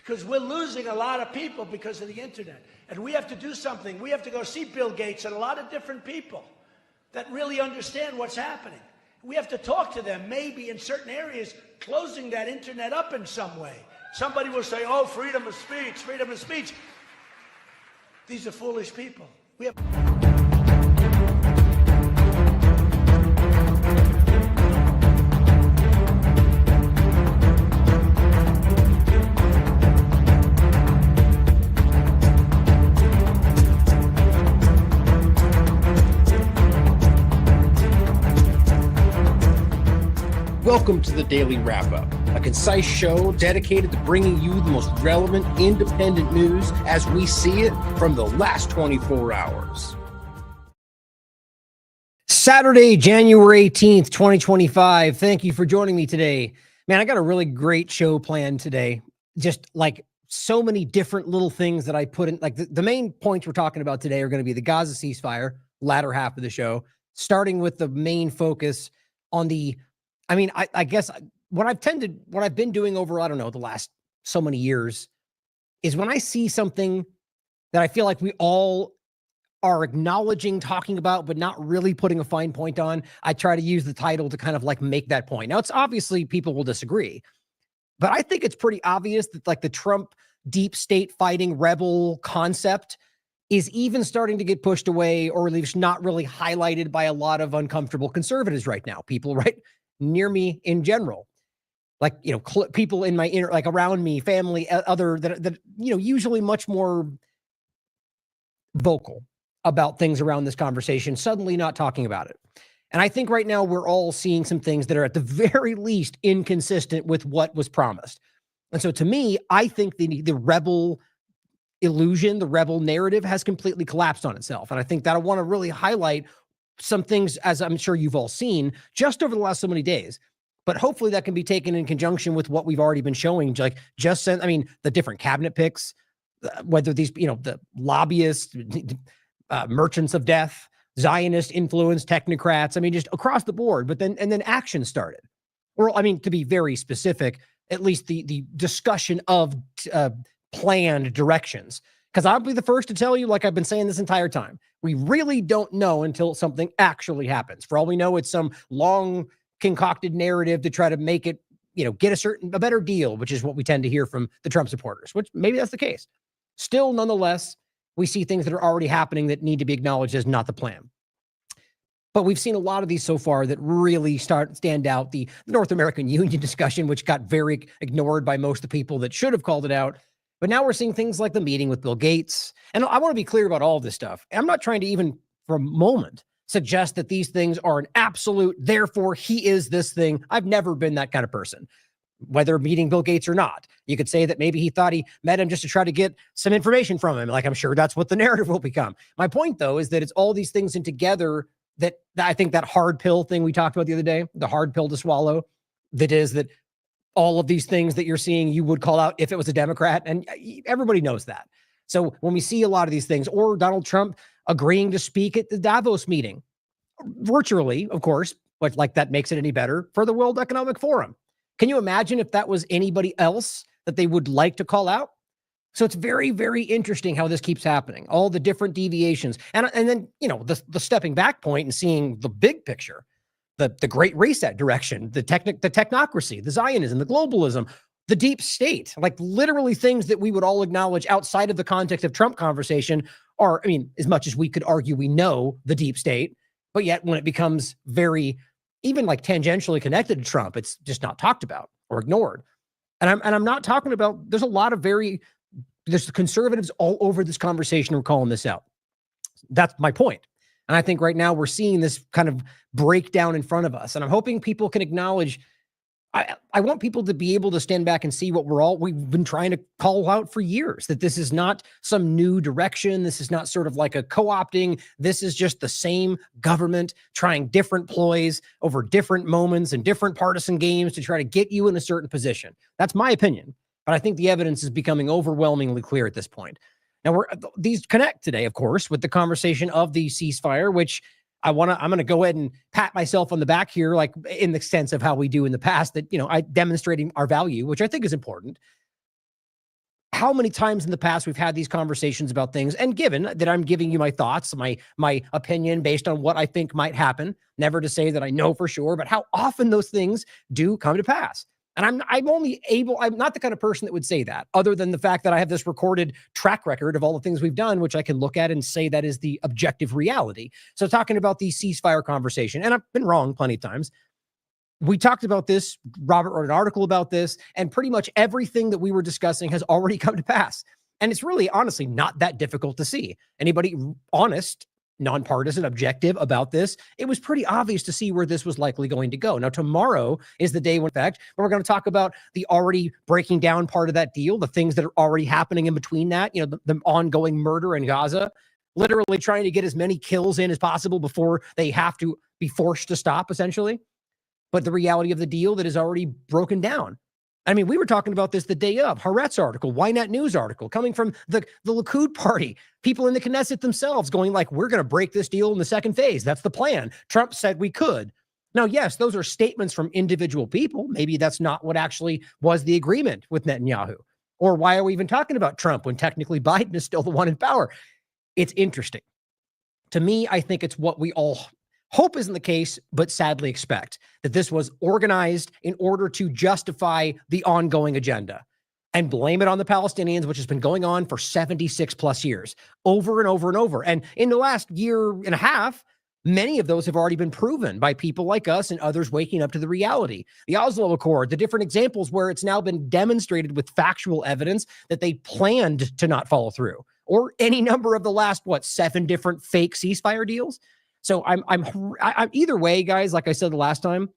because we're losing a lot of people because of the internet. And we have to do something. We have to go see Bill Gates and a lot of different people that really understand what's happening. We have to talk to them, maybe in certain areas, closing that internet up in some way. Somebody will say, oh, freedom of speech, freedom of speech. These are foolish people. We have... Welcome to the Daily Wrap-Up, a concise show dedicated to bringing you the most relevant, independent news as we see it from the last 24 hours. Saturday, January 18th, 2025. Thank you for joining me today. Man, I got a really great show planned today. Just like so many different little things that I put in. Like the main points we're talking about today are going to be the Gaza ceasefire, latter half of the show, starting with the main focus on the I guess what I've been doing over, I don't know, the last so many years is when I see something that I feel like we all are acknowledging, talking about, but not really putting a fine point on, I try to use the title to kind of like make that point. Now, it's obviously people will disagree, but I think it's pretty obvious that like the Trump deep state fighting rebel concept is even starting to get pushed away, or at least not really highlighted by a lot of uncomfortable conservatives right now. People right near me in general, like, you know, people in my inner, like around me, family, other that, you know, usually much more vocal about things around this conversation, suddenly not talking about it. And I think right now we're all seeing some things that are at the very least inconsistent with what was promised. And so to me, I think the rebel illusion, the rebel narrative has completely collapsed on itself. And I think that I want to really highlight some things, as I'm sure you've all seen just over the last so many days, but hopefully that can be taken in conjunction with what we've already been showing. Like the different cabinet picks, whether these, you know, the lobbyists, merchants of death, Zionist influence, technocrats, just across the board, but then action started. Or, to be very specific, at least the discussion of planned directions. Because I'll be the first to tell you, like I've been saying this entire time, we really don't know until something actually happens. For all we know, it's some long concocted narrative to try to make it, get a better deal, which is what we tend to hear from the Trump supporters, which maybe that's the case. Still, nonetheless, we see things that are already happening that need to be acknowledged as not the plan. But we've seen a lot of these so far that really stand out. The North American Union discussion, which got very ignored by most of the people that should have called it out. But now we're seeing things like the meeting with Bill Gates. And I want to be clear about all of this stuff. I'm not trying to even for a moment suggest that these things are an absolute, therefore he is this thing. I've never been that kind of person, whether meeting Bill Gates or not. You could say that maybe he thought he met him just to try to get some information from him. Like, I'm sure that's what the narrative will become. My point, though, is that it's all these things in together that I think that hard pill thing we talked about the other day, the hard pill to swallow, that is that all of these things that you're seeing, you would call out if it was a Democrat, and everybody knows that. So when we see a lot of these things, or Donald Trump agreeing to speak at the Davos meeting, virtually, of course, but like that makes it any better for the World Economic Forum. Can you imagine if that was anybody else that they would like to call out? So it's very, very interesting how this keeps happening, all the different deviations. And then, the stepping back point and seeing the big picture, the Great Reset direction, the technocracy, the Zionism, the globalism, the deep state, like literally things that we would all acknowledge outside of the context of Trump conversation are, as much as we could argue we know the deep state, but yet when it becomes very, even like tangentially connected to Trump, it's just not talked about or ignored. And I'm not talking about, there's the conservatives all over this conversation who are calling this out. That's my point. And I think right now we're seeing this kind of breakdown in front of us. And I'm hoping people can acknowledge, I want people to be able to stand back and see what we've been trying to call out for years, that this is not some new direction. This is not sort of like a co-opting. This is just the same government trying different ploys over different moments and different partisan games to try to get you in a certain position. That's my opinion. But I think the evidence is becoming overwhelmingly clear at this point. Now, these connect today, of course, with the conversation of the ceasefire, which I'm going to go ahead and pat myself on the back here, like in the sense of how we do in the past, that, I demonstrating our value, which I think is important. how many times in the past we've had these conversations about things, and given that I'm giving you my thoughts, my opinion based on what I think might happen, never to say that I know for sure, but how often those things do come to pass. And I'm not the kind of person that would say that, other than the fact that I have this recorded track record of all the things we've done, which I can look at and say that is the objective reality. So talking about the ceasefire conversation, and I've been wrong plenty of times. We talked about this. Robert wrote an article about this, and pretty much everything that we were discussing has already come to pass. And it's really, honestly, not that difficult to see. Anybody honest, nonpartisan, objective about this, it was pretty obvious to see where this was likely going to go. Now, tomorrow is the day when, in fact, we're going to talk about the already breaking down part of that deal, the things that are already happening in between that, the ongoing murder in Gaza, literally trying to get as many kills in as possible before they have to be forced to stop, essentially. But the reality of the deal that is already broken down. I mean, we were talking about this the day of. Haaretz article, Ynet News article, coming from the Likud party, people in the Knesset themselves going like, we're going to break this deal in the second phase. That's the plan. Trump said we could. Now, yes, those are statements from individual people. Maybe that's not what actually was the agreement with Netanyahu. Or why are we even talking about Trump when technically Biden is still the one in power? It's interesting. To me, I think it's what we all hope isn't the case, but sadly expect, that this was organized in order to justify the ongoing agenda and blame it on the Palestinians, which has been going on for 76 plus years, over and over and over. And in the last year and a half, many of those have already been proven by people like us and others waking up to the reality. The Oslo Accord, the different examples where it's now been demonstrated with factual evidence that they planned to not follow through, or any number of the last, 7 different fake ceasefire deals. So I'm either way, guys, like I said the last time,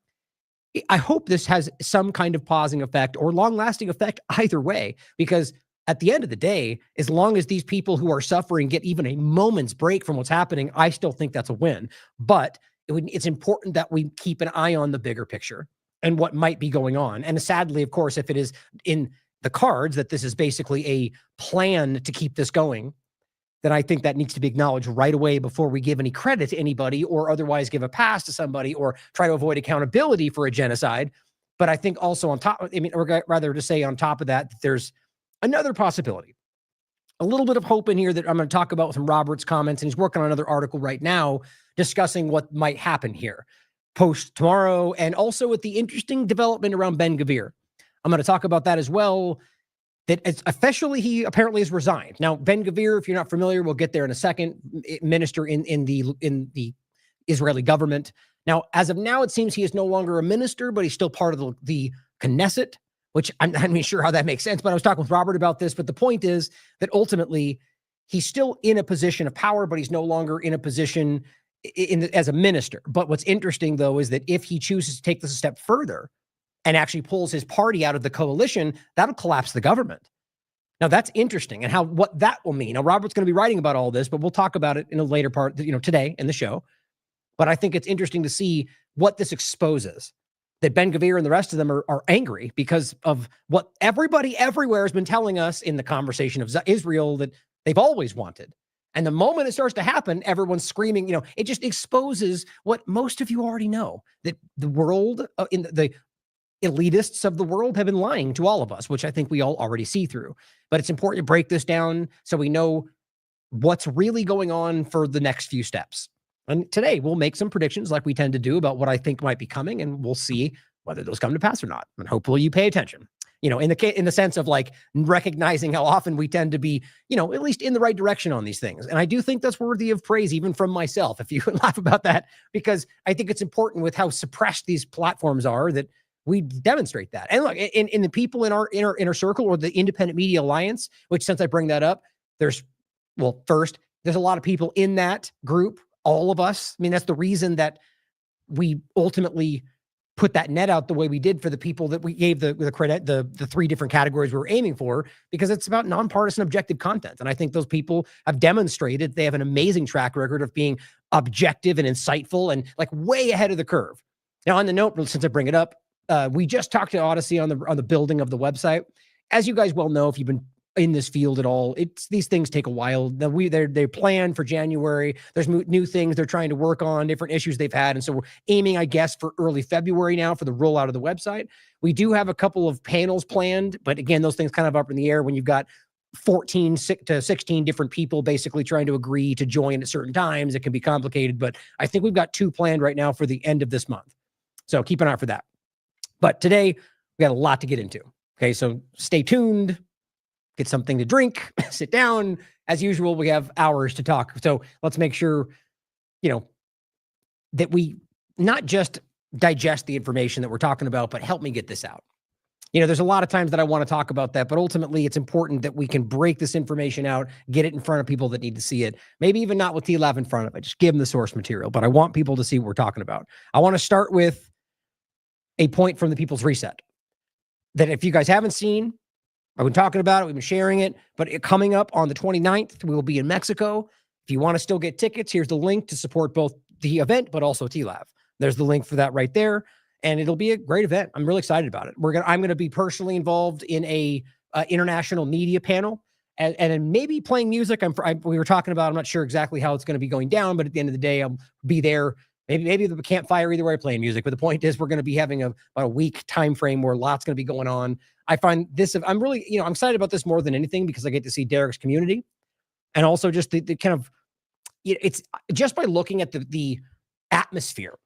I hope this has some kind of pausing effect or long-lasting effect either way, because at the end of the day, as long as these people who are suffering get even a moment's break from what's happening, I still think that's a win. But it's important that we keep an eye on the bigger picture and what might be going on. And sadly, of course, if it is in the cards that this is basically a plan to keep this going, then I think that needs to be acknowledged right away before we give any credit to anybody or otherwise give a pass to somebody or try to avoid accountability for a genocide. But I think also on top, or rather to say on top of that, there's another possibility. A little bit of hope in here that I'm going to talk about from Robert's comments, and he's working on another article right now discussing what might happen here post tomorrow, and also with the interesting development around Ben-Gvir. I'm going to talk about that as well. That it's officially, he apparently has resigned. Now, Ben-Gvir, if you're not familiar, we'll get there in a second, minister in the Israeli government. Now, as of now, it seems he is no longer a minister, but he's still part of the Knesset, which I'm not even sure how that makes sense, but I was talking with Robert about this. But the point is that ultimately, he's still in a position of power, but he's no longer in a position as a minister. But what's interesting, though, is that if he chooses to take this a step further, and actually pulls his party out of the coalition, that'll collapse the government. Now, that's interesting, and what that will mean. Now, Robert's going to be writing about all this, but we'll talk about it in a later part, today in the show. But I think it's interesting to see what this exposes, that Ben-Gvir and the rest of them are angry because of what everybody everywhere has been telling us in the conversation of Israel that they've always wanted. And the moment it starts to happen, everyone's screaming, it just exposes what most of you already know, that the world, the elitists of the world have been lying to all of us, which I think we all already see through. But it's important to break this down so we know what's really going on for the next few steps. And today we'll make some predictions like we tend to do about what I think might be coming, and we'll see whether those come to pass or not. And hopefully you pay attention, in the sense of like recognizing how often we tend to be, at least in the right direction on these things. And I do think that's worthy of praise, even from myself, if you laugh about that, because I think it's important with how suppressed these platforms are that we demonstrate that. And look, in the people in our inner circle, or the Independent Media Alliance, which, since I bring that up, there's a lot of people in that group, all of us. I mean, that's the reason that we ultimately put that net out the way we did for the people that we gave the credit, the 3 different categories we were aiming for, because it's about nonpartisan, objective content. And I think those people have demonstrated they have an amazing track record of being objective and insightful and like way ahead of the curve. Now, on the note, since I bring it up, we just talked to Odyssey on the building of the website. As you guys well know, if you've been in this field at all, these things take a while. They're planned for January. There's new things they're trying to work on, different issues they've had, and so we're aiming, I guess, for early February now for the rollout of the website. We do have a couple of panels planned, but again, those things kind of up in the air when you've got 14 to 16 different people basically trying to agree to join at certain times. It can be complicated, but I think we've got 2 planned right now for the end of this month. So keep an eye out for that. But today we got a lot to get into. Okay, so stay tuned, get something to drink, sit down. As usual, we have hours to talk. So let's make sure, that we not just digest the information that we're talking about, but help me get this out. There's a lot of times that I want to talk about that, but ultimately it's important that we can break this information out, get it in front of people that need to see it. Maybe even not with TLAV in front of it, just give them the source material, but I want people to see what we're talking about. I want to start with a point from the People's Reset that if you guys haven't seen, I've been talking about it, we've been sharing it, but coming up on the 29th, we will be in Mexico. If you want to still get tickets, here's the link to support both the event, but also TLAV. There's the link for that right there. And it'll be a great event. I'm really excited about it. I'm going to be personally involved in a international media panel and maybe playing music. We were talking about, I'm not sure exactly how it's going to be going down, but at the end of the day, I'll be there. Maybe the campfire either way playing music. But the point is we're going to be having about a week time frame where lots going to be going on. I find this, I'm really, I'm excited about this more than anything because I get to see Derek's community and also just the kind of, it's just by looking at the atmosphere.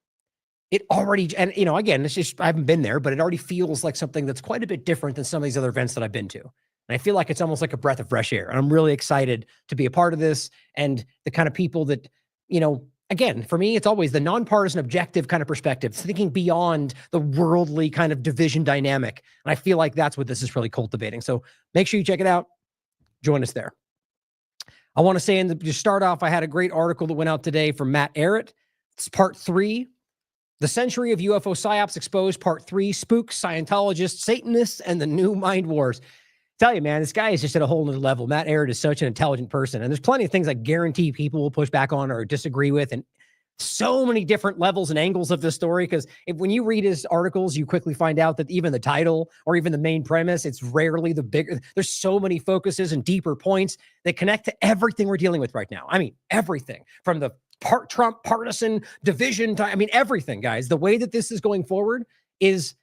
It already, and again, it's just, I haven't been there, but it already feels like something that's quite a bit different than some of these other events that I've been to. And I feel like it's almost like a breath of fresh air. And I'm really excited to be a part of this and the kind of people that, again, for me, it's always the nonpartisan objective kind of perspective, thinking beyond the worldly kind of division dynamic. And I feel like that's what this is really cultivating. So make sure you check it out. Join us there. I want to say, just start off, I had a great article that went out today from Matt Arrett. It's part 3. The Century of UFO Psyops Exposed, Part 3, Spooks, Scientologists, Satanists, and the New Mind Wars. Tell you, man, this guy is just at a whole nother level. Matt Arrett is such an intelligent person, and there's plenty of things I guarantee people will push back on or disagree with, and so many different levels and angles of this story, because when you read his articles, you quickly find out that even the title or even the main premise, it's rarely the bigger. There's so many focuses and deeper points that connect to everything we're dealing with right now. I mean, everything from the Trump partisan division. Everything, guys. The way that this is going forward is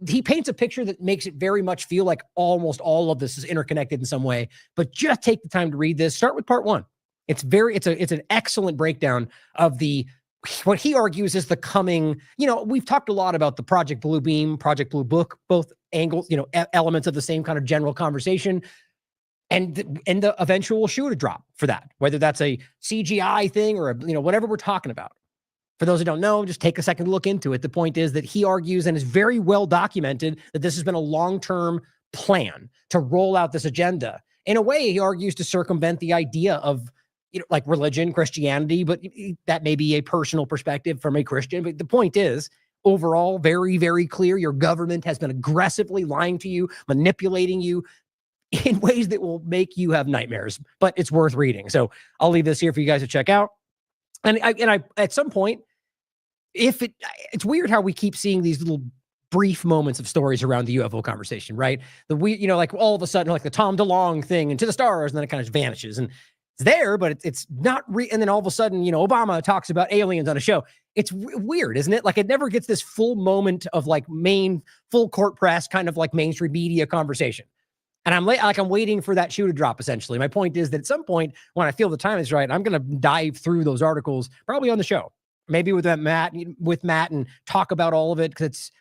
he paints a picture that makes it very much feel like almost all of this is interconnected in some way. But just take the time to read this. Start with part 1. It's an excellent breakdown of what he argues is the coming. We've talked a lot about the Project Blue Beam, Project Blue Book, both angles, elements of the same kind of general conversation. And the eventual shoe to drop for that, whether that's a CGI thing or whatever we're talking about. For those who don't know, just take a second to look into it. The point is that he argues, and is very well documented, that this has been a long-term plan to roll out this agenda. In a way, he argues to circumvent the idea of like religion, Christianity, but that may be a personal perspective from a Christian. But the point is, overall, very, very clear. Your government has been aggressively lying to you, manipulating you, in ways that will make you have nightmares, but it's worth reading. So I'll leave this here for you guys to check out. And I at some point, it's weird how we keep seeing these little brief moments of stories around the UFO conversation, right? Like all of a sudden, like the Tom DeLonge thing and To the Stars, and then it kind of vanishes. And it's there, but it's not and then all of a sudden, Obama talks about aliens on a show. It's weird, isn't it? Like it never gets this full moment of like main full court press kind of like mainstream media conversation. And I'm waiting for that shoe to drop, essentially. My point is that at some point, when I feel the time is right, I'm going to dive through those articles, probably on the show, maybe with Matt, and talk about all of it, because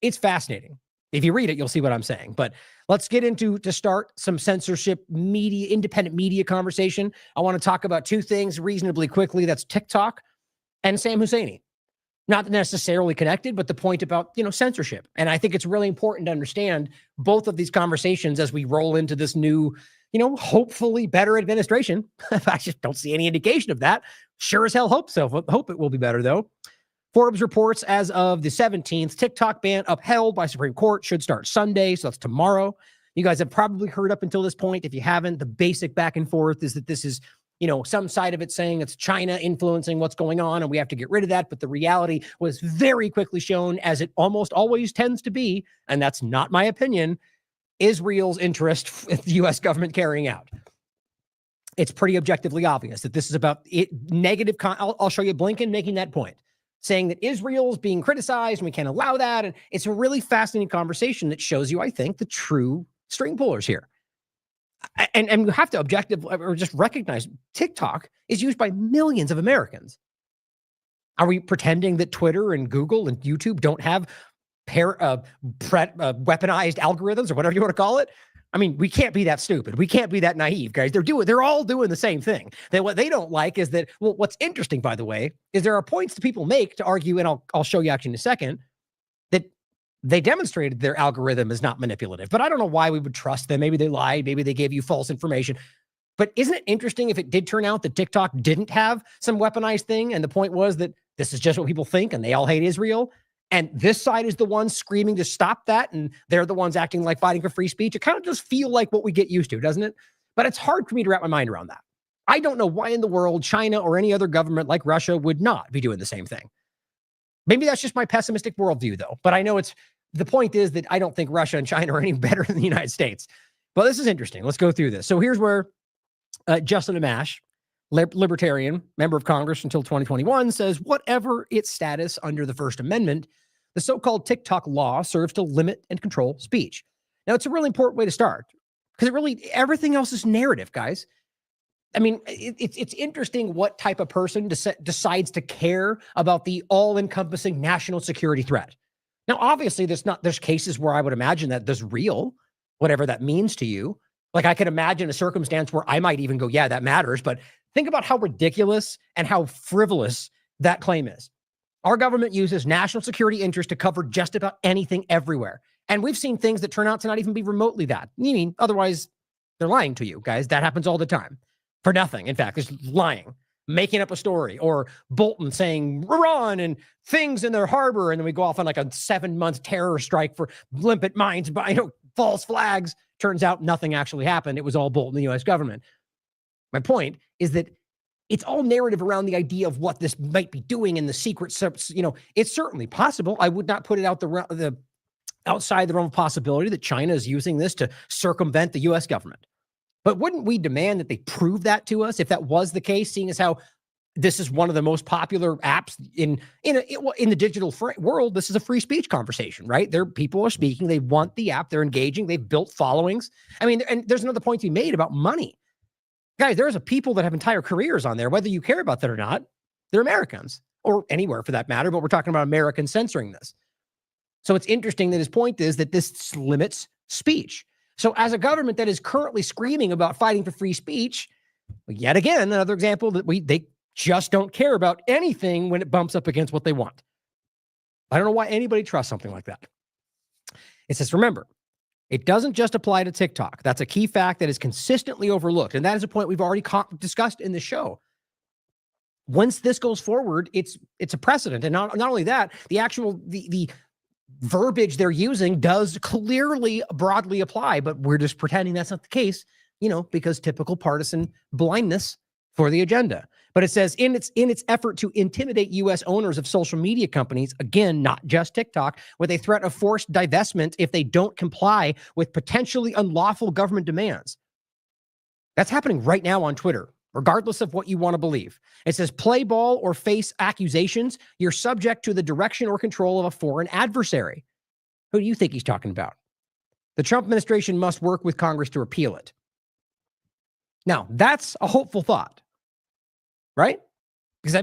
it's fascinating. If you read it, you'll see what I'm saying. But let's get to start some censorship media, independent media conversation. I want to talk about 2 things reasonably quickly. That's TikTok and Sam Husseini. Not necessarily connected, but the point about, censorship. And I think it's really important to understand both of these conversations as we roll into this new, hopefully better administration. I just don't see any indication of that. Sure as hell hope so. Hope it will be better, though. Forbes reports as of the 17th, TikTok ban upheld by Supreme Court should start Sunday. So that's tomorrow. You guys have probably heard up until this point. If you haven't, the basic back and forth is that this is some side of it saying it's China influencing what's going on and we have to get rid of that. But the reality was very quickly shown, as it almost always tends to be, and that's not my opinion, Israel's interest with the U.S. government carrying out. It's pretty objectively obvious that this is about negative. I'll show you Blinken making that point, saying that Israel's being criticized and we can't allow that. And it's a really fascinating conversation that shows you, I think, the true string pullers here. And you have to objective or just recognize TikTok is used by millions of Americans. Are we pretending that Twitter and Google and YouTube don't have weaponized algorithms or whatever you want to call it? I mean, we can't be that stupid. We can't be that naive, guys. They're all doing the same thing. What they don't like is that, well, what's interesting, by the way, is there are points that people make to argue, and I'll show you actually in a second, that they demonstrated their algorithm is not manipulative. But I don't know why we would trust them. Maybe they lied. Maybe they gave you false information. But isn't it interesting if it did turn out that TikTok didn't have some weaponized thing, and the point was that this is just what people think and they all hate Israel, and this side is the ones screaming to stop that, and they're the ones acting like fighting for free speech? It kind of does feel like what we get used to, doesn't it? But it's hard for me to wrap my mind around that. I don't know why in the world China or any other government like Russia would not be doing the same thing. Maybe that's just my pessimistic worldview, though. But I know the point is that I don't think Russia and China are any better than the United States. Well, this is interesting. Let's go through this. So here's where Justin Amash, libertarian, member of Congress until 2021, says whatever its status under the First Amendment, the so-called TikTok law serves to limit and control speech. Now, it's a really important way to start because everything else is narrative, guys. I mean, it's interesting what type of person decides to care about the all-encompassing national security threat. Now, obviously, there's cases where I would imagine that there's real, whatever that means to you. Like I could imagine a circumstance where I might even go, yeah, that matters. But think about how ridiculous and how frivolous that claim is. Our government uses national security interest to cover just about anything everywhere. And we've seen things that turn out to not even be remotely that. You mean otherwise they're lying to you, guys. That happens all the time for nothing. In fact, it's lying, making up a story, or Bolton saying Iran and things in their harbor. And then we go off on like a 7-month terror strike for limpet mines, but false flags. Turns out nothing actually happened. It was all Bolton, the U.S. government. My point is that it's all narrative around the idea of what this might be doing in the secret. It's certainly possible. I would not put it out outside the realm of possibility that China is using this to circumvent the U.S. government. But wouldn't we demand that they prove that to us if that was the case, seeing as how this is one of the most popular apps in the digital world? This is a free speech conversation, right? People are speaking. They want the app. They're engaging. They've built followings. I mean, and there's another point to be made about money. Guys, there's people that have entire careers on there, whether you care about that or not. They're Americans, or anywhere for that matter, but we're talking about Americans censoring this. So it's interesting that his point is that this limits speech. So as a government that is currently screaming about fighting for free speech, yet again, another example that they just don't care about anything when it bumps up against what they want. I don't know why anybody trusts something like that. It says, remember, it doesn't just apply to TikTok. That's a key fact that is consistently overlooked. And that is a point we've already discussed in the show. Once this goes forward, it's a precedent. And not only that, the verbiage they're using does clearly broadly apply, but we're just pretending that's not the case, because typical partisan blindness for the agenda. But it says in its effort to intimidate U.S. owners of social media companies, again, not just TikTok, with a threat of forced divestment if they don't comply with potentially unlawful government demands. That's happening right now on Twitter, regardless of what you want to believe. It says play ball or face accusations, you're subject to the direction or control of a foreign adversary. Who do you think he's talking about? The Trump administration must work with Congress to repeal it. Now, that's a hopeful thought. Right? Because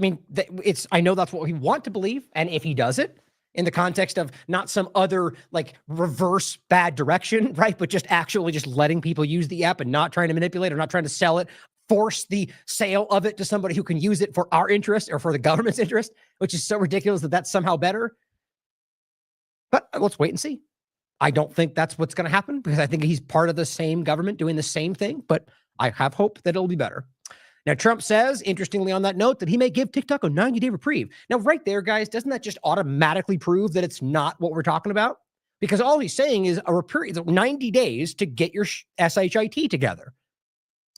I know that's what we want to believe. And if he does it in the context of not some other like reverse bad direction, right? But just actually just letting people use the app and not trying to manipulate or not trying to sell it, force the sale of it to somebody who can use it for our interest or for the government's interest, which is so ridiculous that that's somehow better. But let's wait and see. I don't think that's what's going to happen because I think he's part of the same government doing the same thing, but I have hope that it'll be better. Now, Trump says, interestingly on that note, that he may give TikTok a 90-day reprieve. Now, right there, guys, doesn't that just automatically prove that it's not what we're talking about? Because all he's saying is a reprieve, 90 days to get your SHIT together.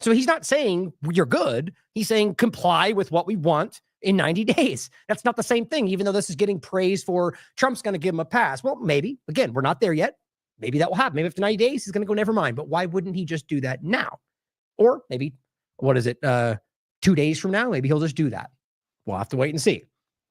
So he's not saying you're good. He's saying comply with what we want in 90 days. That's not the same thing, even though this is getting praise for Trump's going to give him a pass. Well, maybe. Again, we're not there yet. Maybe that will happen. Maybe after 90 days, he's going to go, never mind. But why wouldn't he just do that now? Or maybe, 2 days from now, maybe he'll just do that. We'll have to wait and see.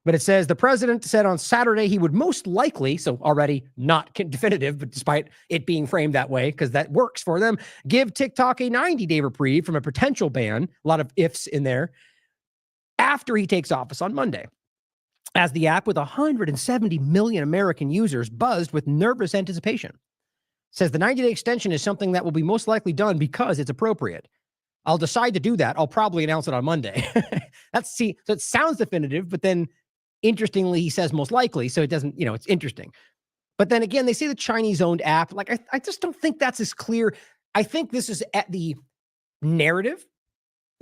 But it says the president said on Saturday he would most likely, so already not definitive, but despite it being framed that way, because that works for them, give TikTok a 90-day reprieve from a potential ban, a lot of ifs in there, after he takes office on Monday. As the app with 170 million American users buzzed with nervous anticipation. Says the 90-day extension is something that will be most likely done because it's appropriate. I'll decide to do that. I'll probably announce it on Monday. So it sounds definitive, but then interestingly, he says most likely, so it doesn't, it's interesting. But then again, they say the Chinese-owned app. Like, I just don't think that's as clear. I think this is at the narrative,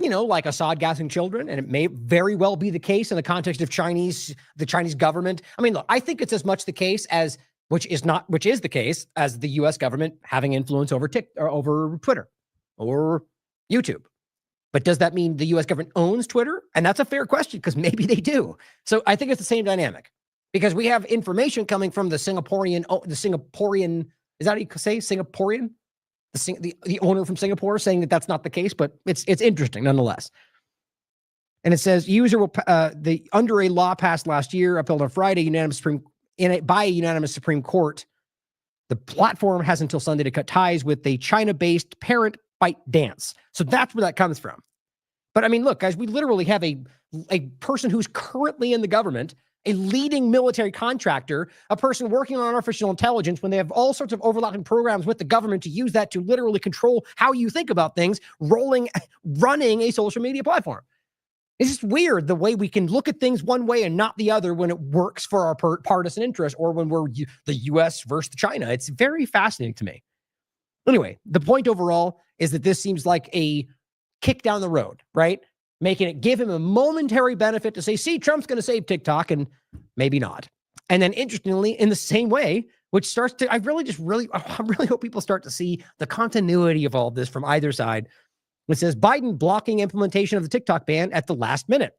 like Assad gassing children, and it may very well be the case in the context of the Chinese government. I mean, look, I think it's as much the case as, which is the case as the U.S. government having influence over over Twitter or YouTube. But does that mean the U.S. government owns Twitter? And that's a fair question, because maybe they do. So I think it's the same dynamic, because we have information coming from the Singaporean, is that how you say Singaporean? The owner from Singapore saying that that's not the case, but it's interesting nonetheless. And it says under a law passed last year, upheld on Friday, by a unanimous Supreme Court, the platform has until Sunday to cut ties with the China-based parent ByteDance. So that's where that comes from. But I mean, look, guys, we literally have a person who's currently in the government, a leading military contractor, a person working on artificial intelligence when they have all sorts of overlapping programs with the government to use that to literally control how you think about things, running a social media platform. It's just weird the way we can look at things one way and not the other when it works for our partisan interest, or when we're the U.S. versus China. It's very fascinating to me. Anyway, the point overall is that this seems like a kick down the road, right? Give him a momentary benefit to say, see, Trump's going to save TikTok, and maybe not. And then interestingly, in the same way, which starts to, I really hope people start to see the continuity of all of this from either side. It says Biden blocking implementation of the TikTok ban at the last minute.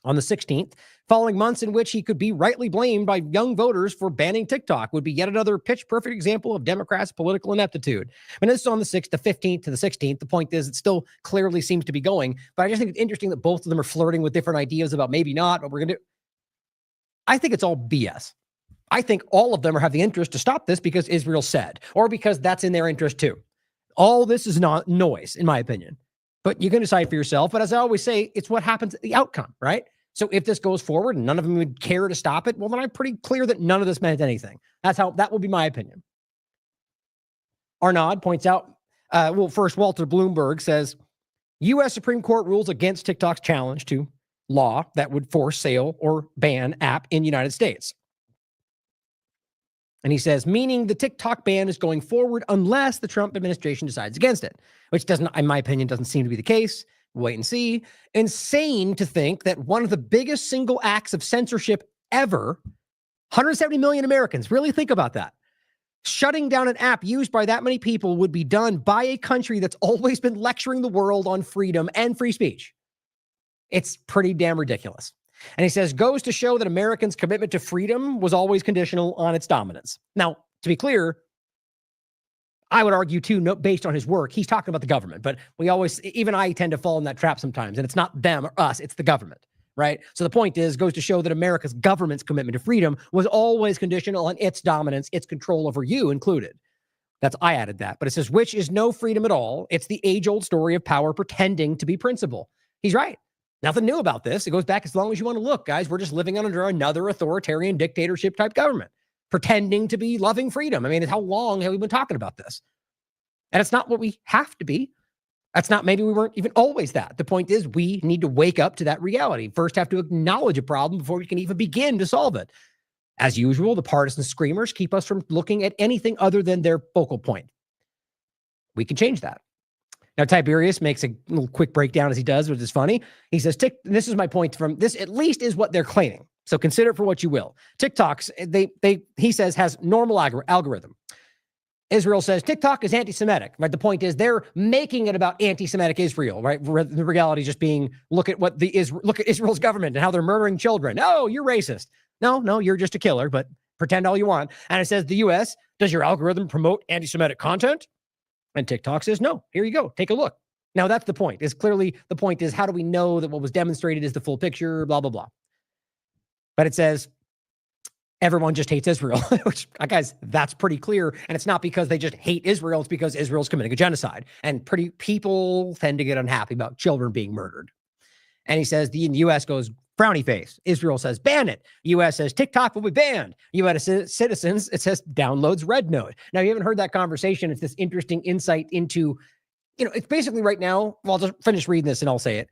On the 16th, following months in which he could be rightly blamed by young voters for banning TikTok, would be yet another pitch-perfect example of Democrats' political ineptitude. And this is on the 15th to the 16th. The point is, it still clearly seems to be going, but I just think it's interesting that both of them are flirting with different ideas about maybe not what we're going to do. I think it's all BS. I think all of them have the interest to stop this because Israel said, or because that's in their interest too. All this is not noise, in my opinion. But you can decide for yourself. But as I always say, it's what happens at the outcome, right? So if this goes forward and none of them would care to stop it, well, then I'm pretty clear that none of this meant anything. That will be my opinion. Arnaud points out, first, Walter Bloomberg says, U.S. Supreme Court rules against TikTok's challenge to law that would force sale or ban app in the United States. And he says, meaning the TikTok ban is going forward unless the Trump administration decides against it, which doesn't, in my opinion, doesn't seem to be the case. Wait and see. Insane to think that one of the biggest single acts of censorship ever, 170 million Americans, really think about that. Shutting down an app used by that many people would be done by a country that's always been lecturing the world on freedom and free speech. It's pretty damn ridiculous. And he says, goes to show that Americans' commitment to freedom was always conditional on its dominance. Now, to be clear, I would argue too, based on his work, he's talking about the government, but even I tend to fall in that trap sometimes, and it's not them or us, it's the government, right? So the point is, goes to show that America's government's commitment to freedom was always conditional on its dominance, its control over you included. I added that, but it says, which is no freedom at all. It's the age-old story of power pretending to be principle. He's right. Nothing new about this. It goes back as long as you want to look, guys. We're just living under another authoritarian dictatorship type government, pretending to be loving freedom. I mean, how long have we been talking about this? And it's not what we have to be. Maybe we weren't even always that. The point is, we need to wake up to that reality. First, have to acknowledge a problem before we can even begin to solve it. As usual, the partisan screamers keep us from looking at anything other than their focal point. We can change that. Now, Tiberius makes a little quick breakdown as he does, which is funny. He says, this is my point from this, at least is what they're claiming. So consider it for what you will. TikTok's, he says, has normal algorithm. Israel says TikTok is anti-Semitic, right? The point is they're making it about anti-Semitic Israel, right? The reality just being, look at Israel's government and how they're murdering children. Oh, you're racist. No, you're just a killer, but pretend all you want. And it says the U.S., does your algorithm promote anti-Semitic content? And TikTok says, no, here you go. Take a look. Now, that's the point. The point is, how do we know that what was demonstrated is the full picture, blah, blah, blah. But it says everyone just hates Israel, which, guys, that's pretty clear. And it's not because they just hate Israel. It's because Israel's committing a genocide. And people tend to get unhappy about children being murdered. And he says the U.S. goes frowny face. Israel says ban it. U.S. says TikTok will be banned. U.S. citizens, it says downloads Red Note. Now, you haven't heard that conversation. It's this interesting insight into, it's basically right now, well, I'll just finish reading this and I'll say it.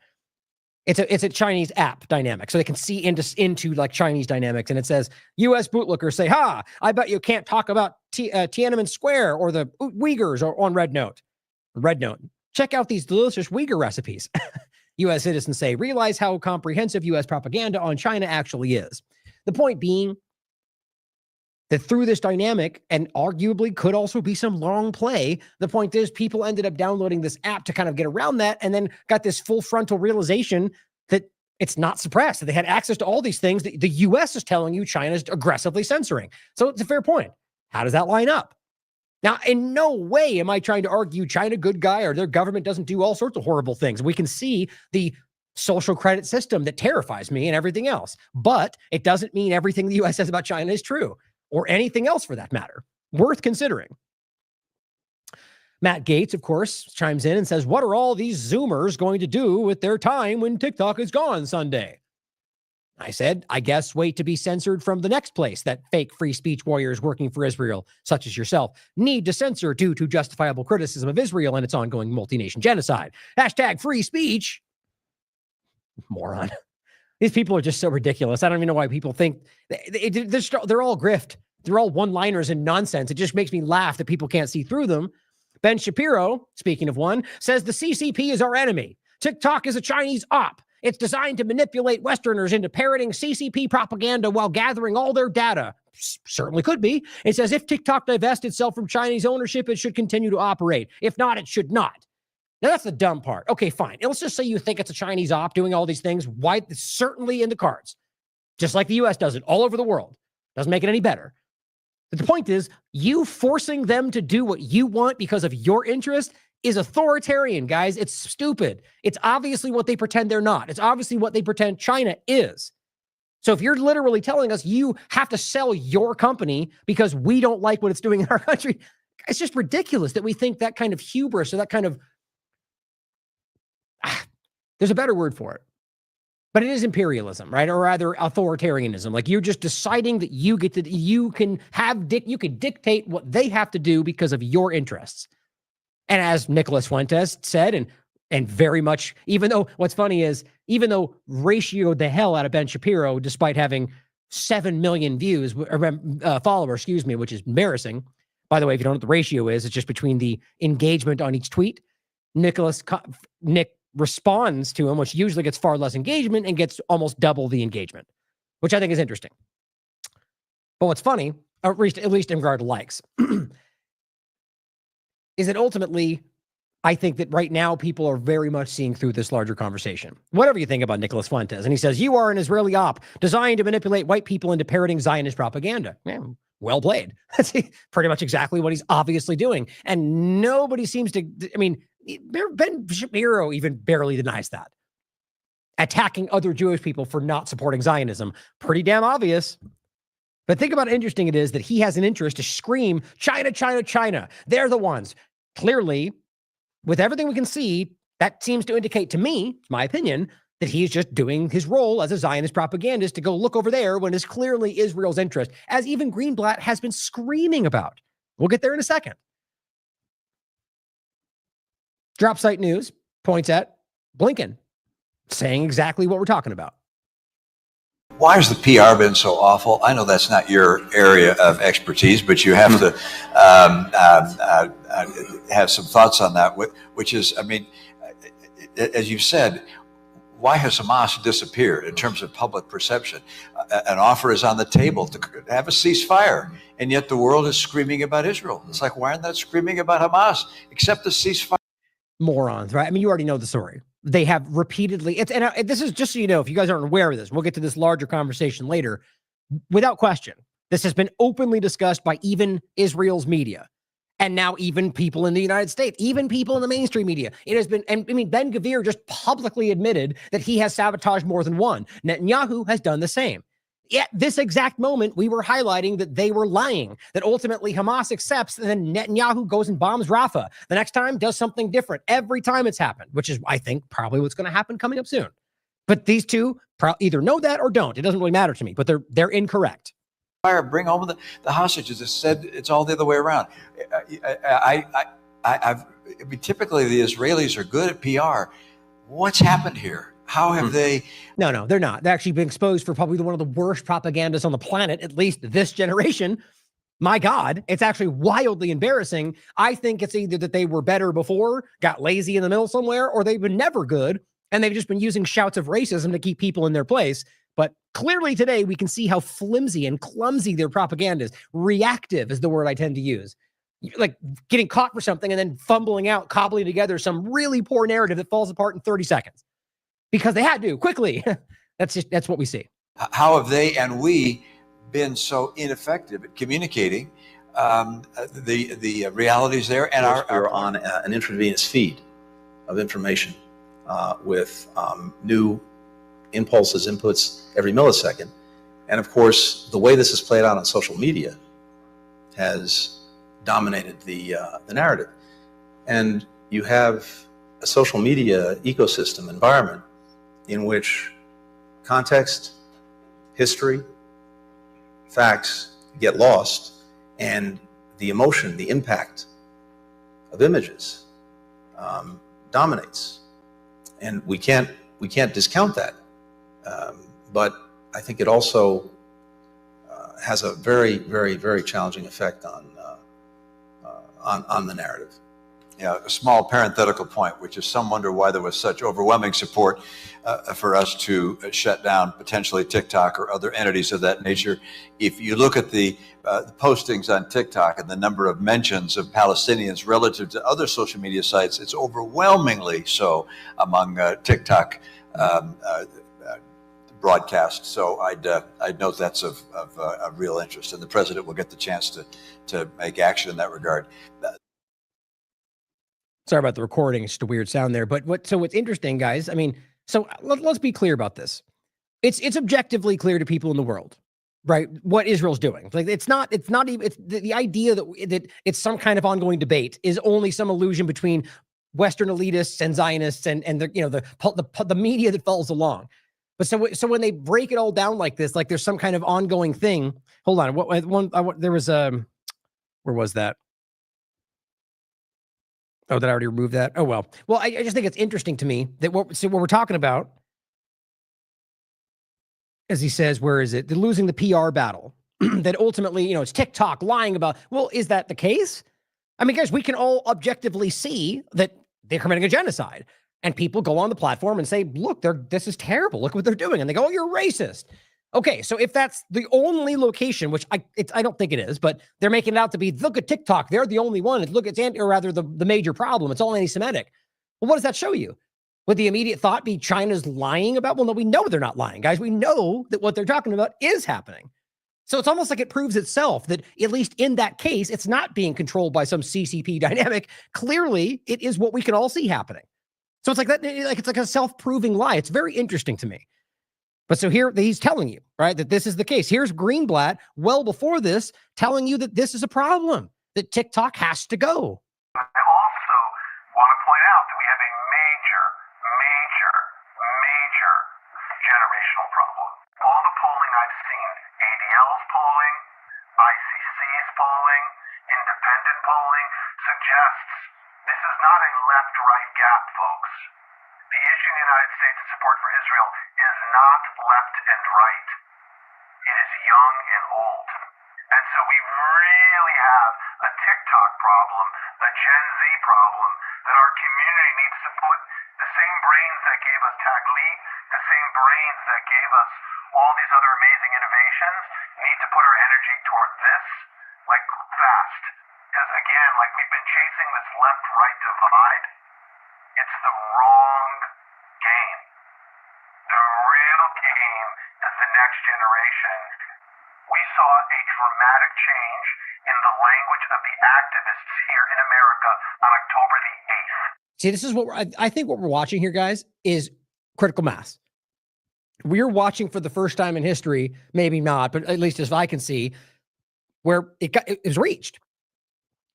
It's a Chinese app dynamic, so they can see into like Chinese dynamics. And it says, U.S. bootlickers say, ha, I bet you can't talk about Tiananmen Square or the Uyghurs or on Red Note. Red Note. Check out these delicious Uyghur recipes. U.S. citizens say, realize how comprehensive U.S. propaganda on China actually is. The point being that through this dynamic, and arguably could also be some long play, the point is people ended up downloading this app to kind of get around that, and then got this full frontal realization that it's not suppressed, that they had access to all these things that the U.S. is telling you China's aggressively censoring. So it's a fair point. How does that line up? Now, in no way am I trying to argue China good guy or their government doesn't do all sorts of horrible things. We can see the social credit system that terrifies me and everything else, but it doesn't mean everything the U.S. says about China is true, or anything else for that matter. Worth considering. Matt Gaetz, of course, chimes in and says, what are all these Zoomers going to do with their time when TikTok is gone Sunday? I said, I guess wait to be censored from the next place that fake free speech warriors working for Israel, such as yourself, need to censor due to justifiable criticism of Israel and its ongoing multi-nation genocide. Hashtag free speech. Moron. These people are just so ridiculous. I don't even know why people think they're all grift. They're all one-liners and nonsense. It just makes me laugh that people can't see through them. Ben Shapiro, speaking of one, says the CCP is our enemy. TikTok is a Chinese op. It's designed to manipulate Westerners into parroting CCP propaganda while gathering all their data. Certainly could be. It says if TikTok divests itself from Chinese ownership, it should continue to operate. If not, it should not. Now, that's the dumb part. Okay, fine. And let's just say you think it's a Chinese op doing all these things. Why? It's certainly in the cards. Just like the U.S. does it all over the world. Doesn't make it any better. But the point is, you forcing them to do what you want because of your interest is authoritarian, guys. It's stupid. It's obviously what they pretend they're not. It's obviously what they pretend China is. So if you're literally telling us you have to sell your company because we don't like what it's doing in our country, it's just ridiculous that we think that kind of hubris or that kind of there's a better word for it, but it is imperialism, right? Or rather authoritarianism. Like you're just deciding that you can dictate what they have to do because of your interests. And as Nicholas Fuentes said, and very much, even though what's funny is, even though ratioed the hell out of Ben Shapiro, despite having 7 million views, followers, which is embarrassing. By the way, if you don't know what the ratio is, it's just between the engagement on each tweet. Nick responds to him, which usually gets far less engagement and gets almost double the engagement, which I think is interesting. But what's funny, at least in regard to likes, is that ultimately, I think that right now people are very much seeing through this larger conversation. Whatever you think about Nicholas Fuentes, and he says, you are an Israeli op designed to manipulate white people into parroting Zionist propaganda. Yeah, well played. That's pretty much exactly what he's obviously doing. And nobody seems to, Ben Shapiro even barely denies that. Attacking other Jewish people for not supporting Zionism. Pretty damn obvious. But think about how interesting it is that he has an interest to scream, China, China, China. They're the ones. Clearly, with everything we can see, that seems to indicate to me, my opinion, that he's just doing his role as a Zionist propagandist to go look over there when it's clearly Israel's interest, as even Greenblatt has been screaming about. We'll get there in a second. Drop Site News points at Blinken saying exactly what we're talking about. Why has the PR been so awful? I know that's not your area of expertise, but you have to have some thoughts on that, which is, as you've said, why has Hamas disappeared in terms of public perception? An offer is on the table to have a ceasefire, and yet the world is screaming about Israel. It's like, why aren't they screaming about Hamas? Except the ceasefire. Morons, right? You already know the story. They have repeatedly, this is just so you know, if you guys aren't aware of this, we'll get to this larger conversation later. Without question, this has been openly discussed by even Israel's media. And now even people in the United States, even people in the mainstream media. It has been, Ben Gvir just publicly admitted that he has sabotaged more than one. Netanyahu has done the same. at this exact moment, we were highlighting that they were lying, that ultimately Hamas accepts, and then Netanyahu goes and bombs Rafah. The next time does something different. Every time it's happened, which is, I think, probably what's going to happen coming up soon. But these two either know that or don't. It doesn't really matter to me, but they're incorrect. Bring home the hostages. It said it's all the other way around. I mean, typically the Israelis are good at PR. What's happened here? How have they? No, they're not. They're actually been exposed for probably one of the worst propagandists on the planet, at least this generation. My God, it's actually wildly embarrassing. I think it's either that they were better before, got lazy in the middle somewhere, or they've been never good, and they've just been using shouts of racism to keep people in their place. But clearly today, we can see how flimsy and clumsy their propaganda is. Reactive is the word I tend to use. Like getting caught for something and then fumbling out, cobbling together some really poor narrative that falls apart in 30 seconds. Because they had to, quickly. That's what we see. How have they and we been so ineffective at communicating the realities there? And we're on an intravenous feed of information with new impulses, inputs every millisecond. And of course, the way this is played out on social media has dominated the narrative. And you have a social media ecosystem environment in which context, history, facts get lost, and the emotion, the impact of images dominates. And we can't discount that. But I think it also has a very, very, very challenging effect on the narrative. Yeah, a small parenthetical point, which is some wonder why there was such overwhelming support for us to shut down potentially TikTok or other entities of that nature. If you look at the postings on TikTok and the number of mentions of Palestinians relative to other social media sites, it's overwhelmingly so among TikTok broadcasts. So I'd note that's of real interest, and the president will get the chance to make action in that regard. Sorry about the recording. It's just a weird sound there. But what's interesting, guys, I mean, so let's be clear about this. It's objectively clear to people in the world, right, what Israel's doing. Like it's not even the idea that it's some kind of ongoing debate is only some illusion between Western elitists and Zionists and the media that follows along. But so when they break it all down like this, like there's some kind of ongoing thing. Hold on, there was where was that? Oh, did I already remove that? Oh, well. Well, I just think it's interesting to me that what we're talking about, as he says, where is it? They're losing the PR battle. That ultimately, it's TikTok lying about, well, is that the case? I mean, guys, we can all objectively see that they're committing a genocide. And people go on the platform and say, look, this is terrible. Look what they're doing. And they go, oh, you're racist. Okay, so if that's the only location, which I don't think it is, but they're making it out to be, look at TikTok, they're the only one. Look, it's the major problem. It's all anti-Semitic. Well, what does that show you? Would the immediate thought be China's lying about? Well, no, we know they're not lying, guys. We know that what they're talking about is happening. So it's almost like it proves itself that at least in that case, it's not being controlled by some CCP dynamic. Clearly, it is what we can all see happening. So it's like that. It's like a self-proving lie. It's very interesting to me. But so here he's telling you, right, that this is the case. Here's Greenblatt, well before this, telling you that this is a problem, that TikTok has to go. I also want to point out that we have a major generational problem. All the polling I've seen, ADL's polling, ICC's polling, independent polling, suggests this is not a left-right gap, folks. The issue in the United States in support for Israel is not left and right. It is young and old. And so we really have a TikTok problem, a Gen Z problem, that our community needs to put the same brains that gave us Taglit, the same brains that gave us all these other amazing innovations, need to put our energy toward this, like fast. Because again, like we've been chasing this left-right divide, it's the wrong game. The real game is the next generation. We saw a dramatic change in the language of the activists here in America on October the 8th. See, this is what I think what we're watching here, guys, is critical mass. we're watching for the first time in history, maybe not, but at least as I can see, where it was reached.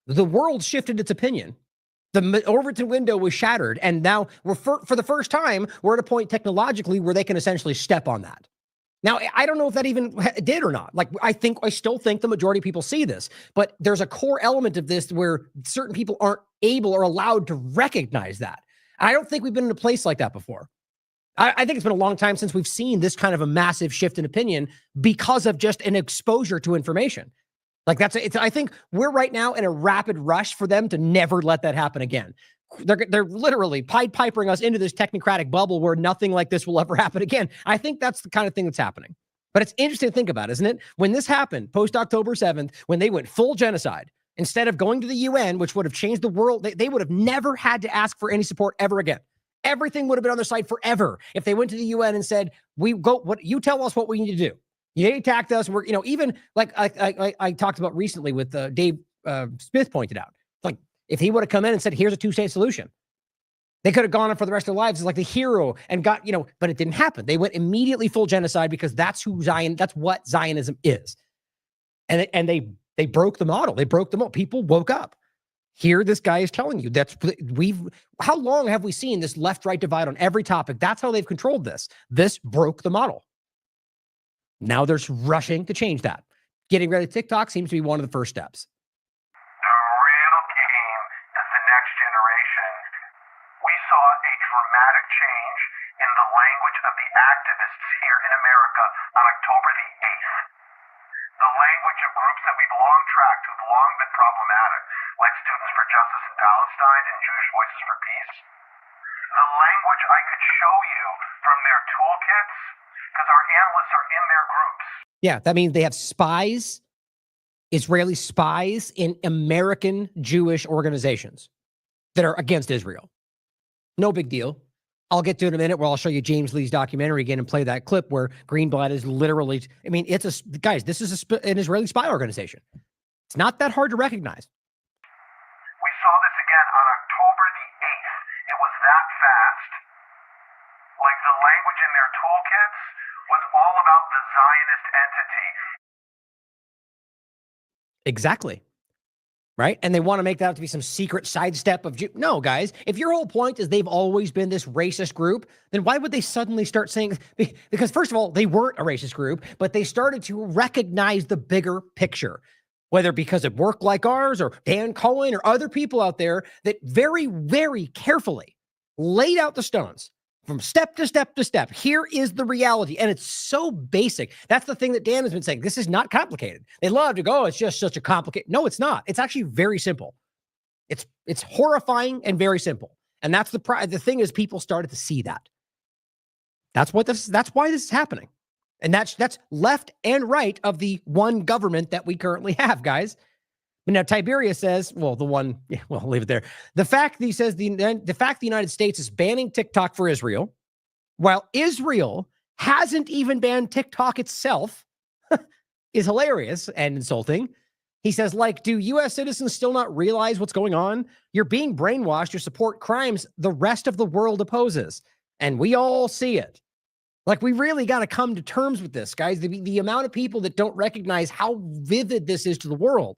The world shifted its opinion. The Overton window was shattered, and now we're for the first time, we're at a point technologically where they can essentially step on that. Now, I don't know if that even did or not. Like, I still think the majority of people see this, but there's a core element of this where certain people aren't able or allowed to recognize that. I don't think we've been in a place like that before. I think it's been a long time since we've seen this kind of a massive shift in opinion because of just an exposure to information. Like I think we're right now in a rapid rush for them to never let that happen again. They're literally Pied Pipering us into this technocratic bubble where nothing like this will ever happen again. I think that's the kind of thing that's happening. But it's interesting to think about, isn't it? When this happened, post-October 7th, when they went full genocide, instead of going to the UN, which would have changed the world, they would have never had to ask for any support ever again. Everything would have been on their side forever if they went to the UN and said, you tell us what we need to do. You attacked us. We're, even like I talked about recently with Dave Smith pointed out, like if he would have come in and said, here's a 2-state solution, they could have gone on for the rest of their lives as like the hero and got, but it didn't happen. They went immediately full genocide because that's what Zionism is. And they broke the model. They broke the model. People woke up. Here, this guy is telling you how long have we seen this left-right divide on every topic? That's how they've controlled this. This broke the model. Now they're rushing to change that. Getting rid of TikTok seems to be one of the first steps. The real game is the next generation. We saw a dramatic change in the language of the activists here in America on October the 8th. The language of groups that we've long tracked who've long been problematic, like Students for Justice in Palestine and Jewish Voices for Peace. The language I could show you from their toolkits, because our analysts are in their groups. Yeah, that means they have spies, Israeli spies in American Jewish organizations that are against Israel. No big deal. I'll get to it in a minute where I'll show you James Lee's documentary again and play that clip where Greenblatt is literally, guys, this is an Israeli spy organization. It's not that hard to recognize. We saw this again on October the 8th. It was that fast. Like the language in their toolkits was all about the Zionist entity. Exactly. Right? And they want to make that to be some secret sidestep of no, guys. If your whole point is they've always been this racist group, then why would they suddenly start saying? Because first of all, they weren't a racist group, but they started to recognize the bigger picture, whether because of work like ours or Dan Cohen or other people out there that very, very carefully laid out the stones from step to step to step. Here is the reality. And it's so basic. That's the thing that Dan has been saying. This is not complicated. They love to go, oh, it's just such a complicated. No, it's not. It's actually very simple. It's horrifying and very simple. And that's the thing is people started to see that. That's why this is happening. And that's left and right of the one government that we currently have, guys. But now Tiberius says, we'll leave it there. The fact that he says the fact the United States is banning TikTok for Israel, while Israel hasn't even banned TikTok itself, is hilarious and insulting. He says, do U.S. citizens still not realize what's going on? You're being brainwashed to support crimes the rest of the world opposes. And we all see it. We really got to come to terms with this, guys. The amount of people that don't recognize how vivid this is to the world.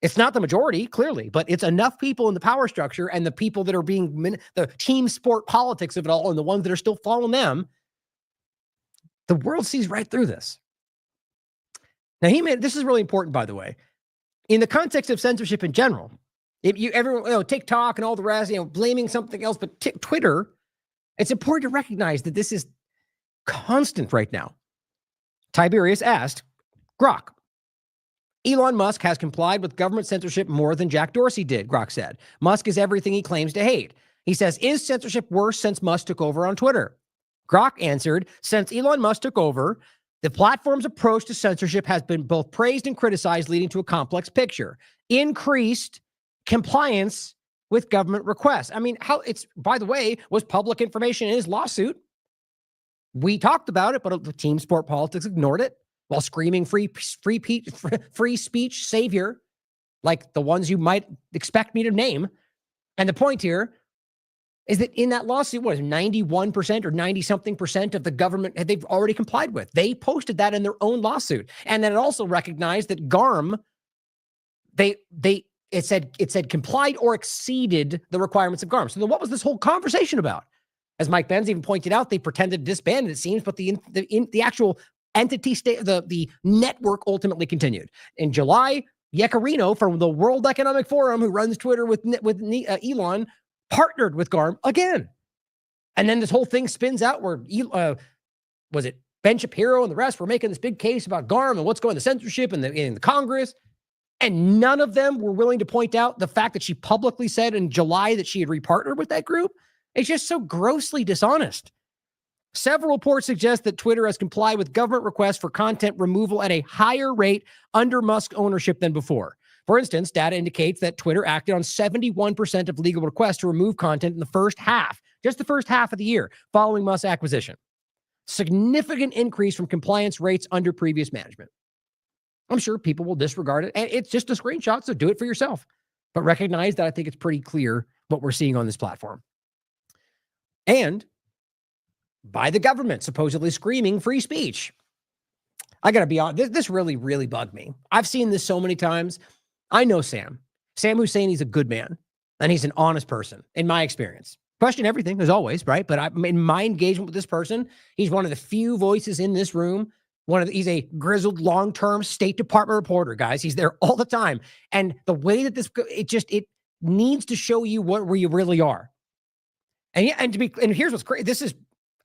It's not the majority, clearly, but it's enough people in the power structure and the people that are being the team sport politics of it all and the ones that are still following them. The world sees right through this. Now, this is really important, by the way, in the context of censorship in general. Everyone, TikTok and all the rest, blaming something else, but Twitter, it's important to recognize that this is constant right now. Tiberius asked, Grok, Elon Musk has complied with government censorship more than Jack Dorsey did, Grok said. Musk is everything he claims to hate. He says, is censorship worse since Musk took over on Twitter? Grok answered, since Elon Musk took over, the platform's approach to censorship has been both praised and criticized, leading to a complex picture. Increased compliance with government requests. By the way, was public information in his lawsuit. We talked about it, but the team sport politics ignored it. While screaming free speech savior, like the ones you might expect me to name. And the point here, is that in that lawsuit, what is 91% or 90 something percent of the government they've already complied with. They posted that in their own lawsuit. And then it also recognized that GARM, it said complied or exceeded the requirements of GARM. So then what was this whole conversation about? As Mike Benz even pointed out, they pretended to disband it, it seems, but the actual entity state, the network ultimately continued. In July, Yaccarino from the World Economic Forum, who runs Twitter with Elon, partnered with GARM again. And then this whole thing spins out where, was it Ben Shapiro and the rest were making this big case about GARM and what's going on, the censorship and in the Congress. And none of them were willing to point out the fact that she publicly said in July that she had repartnered with that group. It's just so grossly dishonest. Several reports suggest that Twitter has complied with government requests for content removal at a higher rate under Musk ownership than before. For instance, data indicates that Twitter acted on 71% of legal requests to remove content in the first half, just the first half of the year, following Musk's acquisition. Significant increase from compliance rates under previous management. I'm sure people will disregard it, and it's just a screenshot, so do it for yourself. But recognize that I think it's pretty clear what we're seeing on this platform. And by the government supposedly screaming free speech. I got to be honest, this really, really bugged me. I've seen this so many times. I know Sam. Sam Husseini's a good man, and he's an honest person, in my experience. Question everything, as always, right? But in my engagement with this person, he's one of the few voices in this room. He's a grizzled, long-term State Department reporter, guys. He's there all the time. And the way that it needs to show you where you really are. And here's what's crazy. This is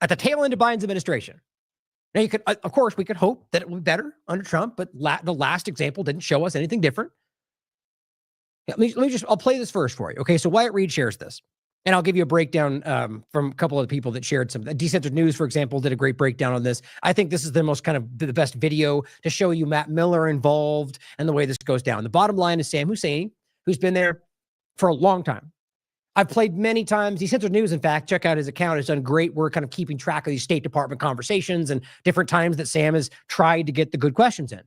at the tail end of Biden's administration. Now, you could, of course, we could hope that it would be better under Trump, but the last example didn't show us anything different. I'll play this first for you. Okay, so Wyatt Reed shares this, and I'll give you a breakdown from a couple of the people that shared some. Decentered News, for example, did a great breakdown on this. I think this is the most kind of the best video to show you Matt Miller involved and the way this goes down. The bottom line is Sam Husseini, who's been there for a long time. I've played many times. Decentered News, in fact, check out his account, has done great work kind of keeping track of these State Department conversations and different times that Sam has tried to get the good questions in.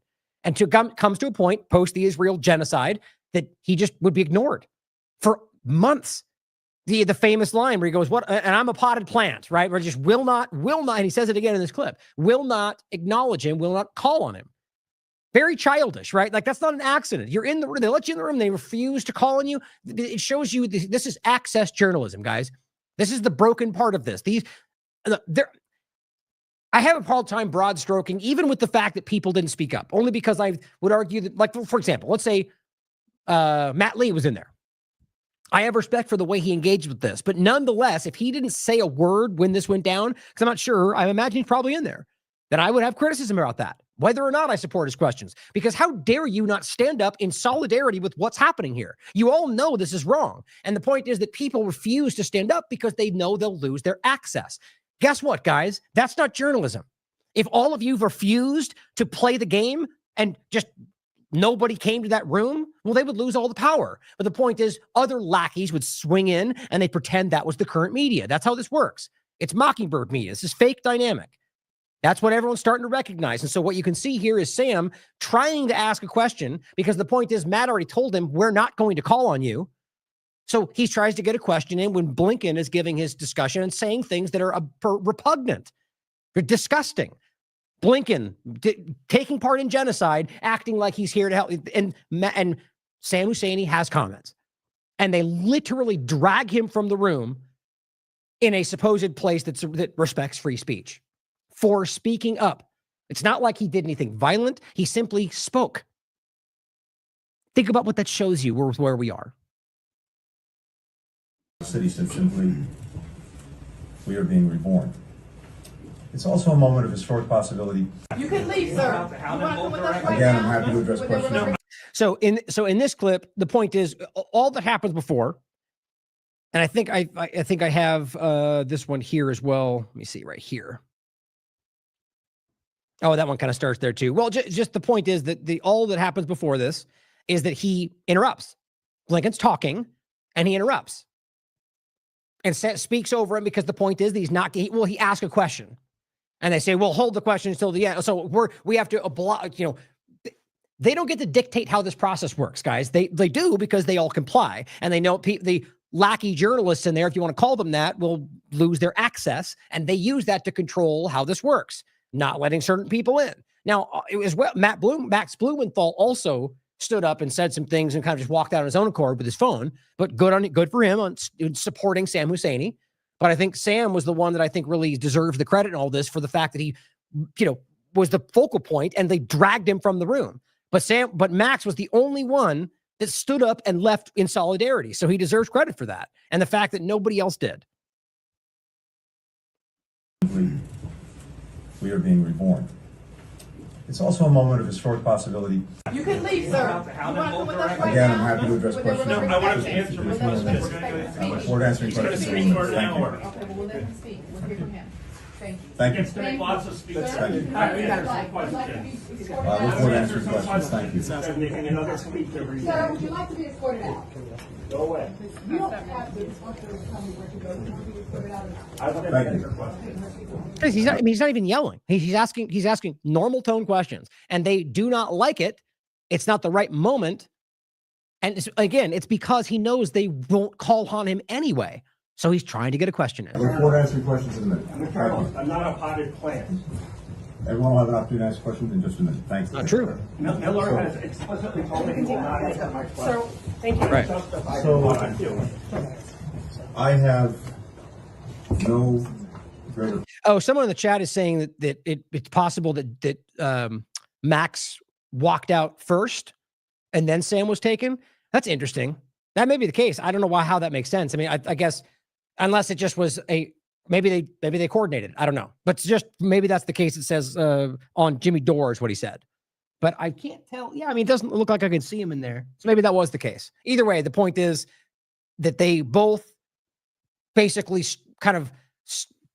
And comes to a point, post the Israel genocide, that he just would be ignored for months. The famous line where he goes, "What? And I'm a potted plant," right? Where just will not, and he says it again in this clip, will not acknowledge him, will not call on him. Very childish, right? Like, that's not an accident. You're in the room, they let you in the room, they refuse to call on you. It shows you this is access journalism, guys. This is the broken part of this. I have a hard time broad stroking, even with the fact that people didn't speak up, only because I would argue that, like, for example, let's say Matt Lee was in there. I have respect for the way he engaged with this, but nonetheless, if he didn't say a word when this went down, because I'm not sure, I imagine he's probably in there, then I would have criticism about that, whether or not I support his questions. Because how dare you not stand up in solidarity with what's happening here? You all know this is wrong. And the point is that people refuse to stand up because they know they'll lose their access. Guess what, guys? That's not journalism. If all of you refused to play the game and just nobody came to that room, well, they would lose all the power. But the point is, other lackeys would swing in and they pretend that was the current media. That's how this works. It's Mockingbird media. This is fake dynamic. That's what everyone's starting to recognize. And so what you can see here is Sam trying to ask a question, because the point is Matt already told him, we're not going to call on you. So he tries to get a question in when Blinken is giving his discussion and saying things that are repugnant. They're disgusting. Blinken taking part in genocide, acting like he's here to help. And Sam Husseini has comments. And they literally drag him from the room in a supposed place that respects free speech for speaking up. It's not like he did anything violent. He simply spoke. Think about what that shows you where we are. The city said simply, we are being reborn. It's also a moment of historic possibility. You can leave, sir. Again, I'm happy to address questions. So in this clip, the point is all that happens before, and I think I have this one here as well. Let me see right here. Oh, that one kind of starts there too. Well, just the point is that all that happens before this is that he interrupts. Blinken's talking, and he interrupts and speaks over him, because the point is that he's not. He asks a question, and they say, "Well, hold the question until the end." So we have to oblige. You know, they don't get to dictate how this process works, guys. They do, because they all comply, and they know the lackey journalists in there, if you want to call them that, will lose their access. And they use that to control how this works, not letting certain people in. Now, it was Max Blumenthal also stood up and said some things and kind of just walked out on his own accord with his phone, but good for him on supporting Sam Husseini. But I think Sam was the one that I think really deserves the credit in all this for the fact that he, was the focal point and they dragged him from the room. But Max was the only one that stood up and left in solidarity. So he deserves credit for that. And the fact that nobody else did. We are being reborn. It's also a moment of historic possibility. You can leave, sir. You want to come with us right Again, now? I'm happy to address questions. No, I want him to answer my questions. Before answering questions. Speak for an hour. Okay, well, we'll let him speak. We'll hear from him. Thank you. Thank you. Gets to make lots of speeches. Thank you. I answer some questions. Look forward to answering questions. Thank you. I'm making another speech every Sir, day. would you like to be escorted out? Go away. You don't have to. It's up to tell me where to go. You want to be escorted out or not? I want to Thank answer you. questions. He's not even yelling. He's asking normal tone questions, and they do not like it. It's not the right moment. And it's because he knows they won't call on him anyway. So he's trying to get a question in. I look forward to answering questions in a minute. I'm Thank you. I'm not a potted plant. Everyone will have an opportunity to ask questions in just a minute. Thank you. Not true. Miller has explicitly told me he will not answer my questions. Thank you. Right. Justify So- what I'm doing. I have no greater Oh, someone in the chat is saying that it's possible that Max walked out first and then Sam was taken. That's interesting. That may be the case. I don't know how that makes sense. I mean, I guess unless it just was maybe they coordinated. I don't know, but just maybe that's the case. It says on Jimmy Dore is what he said, but I can't tell. Yeah, I mean, it doesn't look like I can see him in there. So maybe that was the case. Either way, the point is that they both basically kind of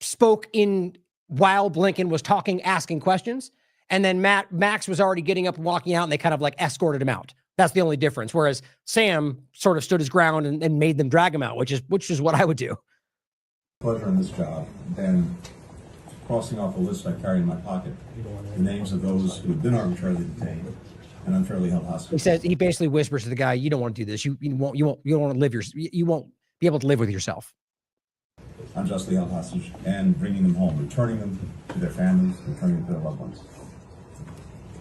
spoke in while Blinken was talking, asking questions. And then Max was already getting up and walking out, and they kind of like escorted him out. That's the only difference. Whereas Sam sort of stood his ground and made them drag him out, which is what I would do. pleasure in this job than crossing off a list I carry in my pocket the names of those who have been arbitrarily detained and unfairly held hostage. He basically whispers to the guy, "You don't want to do this. You won't be able to live with yourself." Unjustly held hostage and bringing them home, returning them to their families, returning them to their loved ones.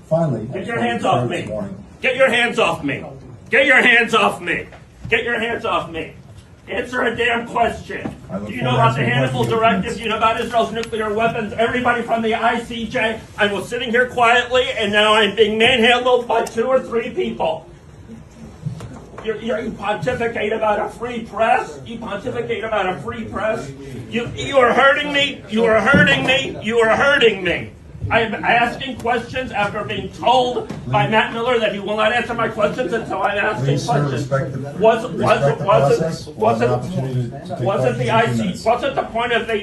Finally, Get your hands off me. this morning, Get your hands off me. Get your hands off me. Get your hands off me. Answer a damn question. Do you know about the Hannibal Directive? Do you know about Israel's nuclear weapons? Everybody from the ICJ. I was sitting here quietly, and now I'm being manhandled by 2 or 3 people. You pontificate about a free press. You pontificate about a free press. You are hurting me. You are hurting me. You are hurting me. I am asking questions after being told by Matt Miller that he will not answer my questions until I'm asking please, sir, questions. respect the Wasn't process. wasn't the IC? IC wasn't the point of the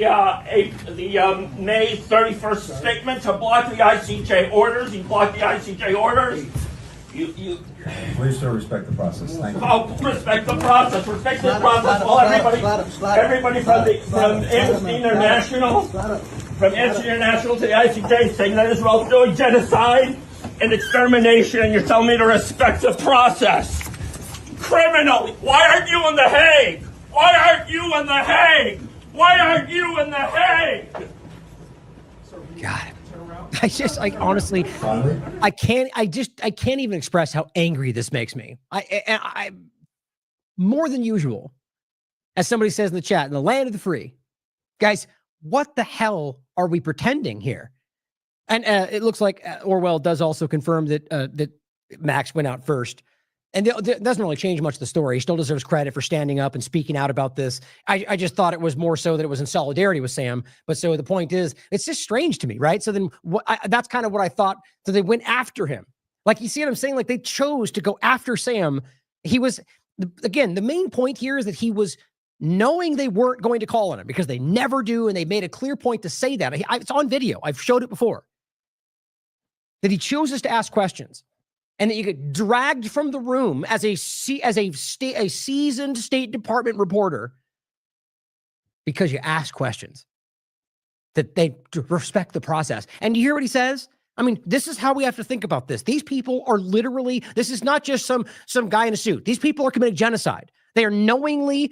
May 31st statement to block the ICJ orders? You blocked the ICJ orders. You Please, sir, respect the process. Thank you. Oh, respect the process. Respect the process. Well, everybody from Amnesty International, to the ICJ, saying that Israel's doing genocide and extermination, and you're telling me to respect the process. Criminal! Why aren't you in The Hague? Why aren't you in The Hague? Why aren't you in The Hague? God, honestly, I can't even express how angry this makes me. I more than usual, as somebody says in the chat, in the land of the free, guys, what the hell are we pretending here? And it looks like Orwell does also confirm that Max went out first. And it doesn't really change much of the story. He still deserves credit for standing up and speaking out about this. I just thought it was more so that it was in solidarity with Sam. But so the point is, it's just strange to me, right? So then that's kind of what I thought. So they went after him. Like, you see what I'm saying? Like, they chose to go after Sam. He was, again, the main point here is that he was knowing they weren't going to call on him because they never do. And they made a clear point to say that. It's on video. I've showed it before. That he chooses to ask questions. And that you get dragged from the room as a seasoned State Department reporter because you ask questions. That they respect the process. And you hear what he says? I mean, this is how we have to think about this. These people are literally, this is not just some guy in a suit. These people are committing genocide. They are knowingly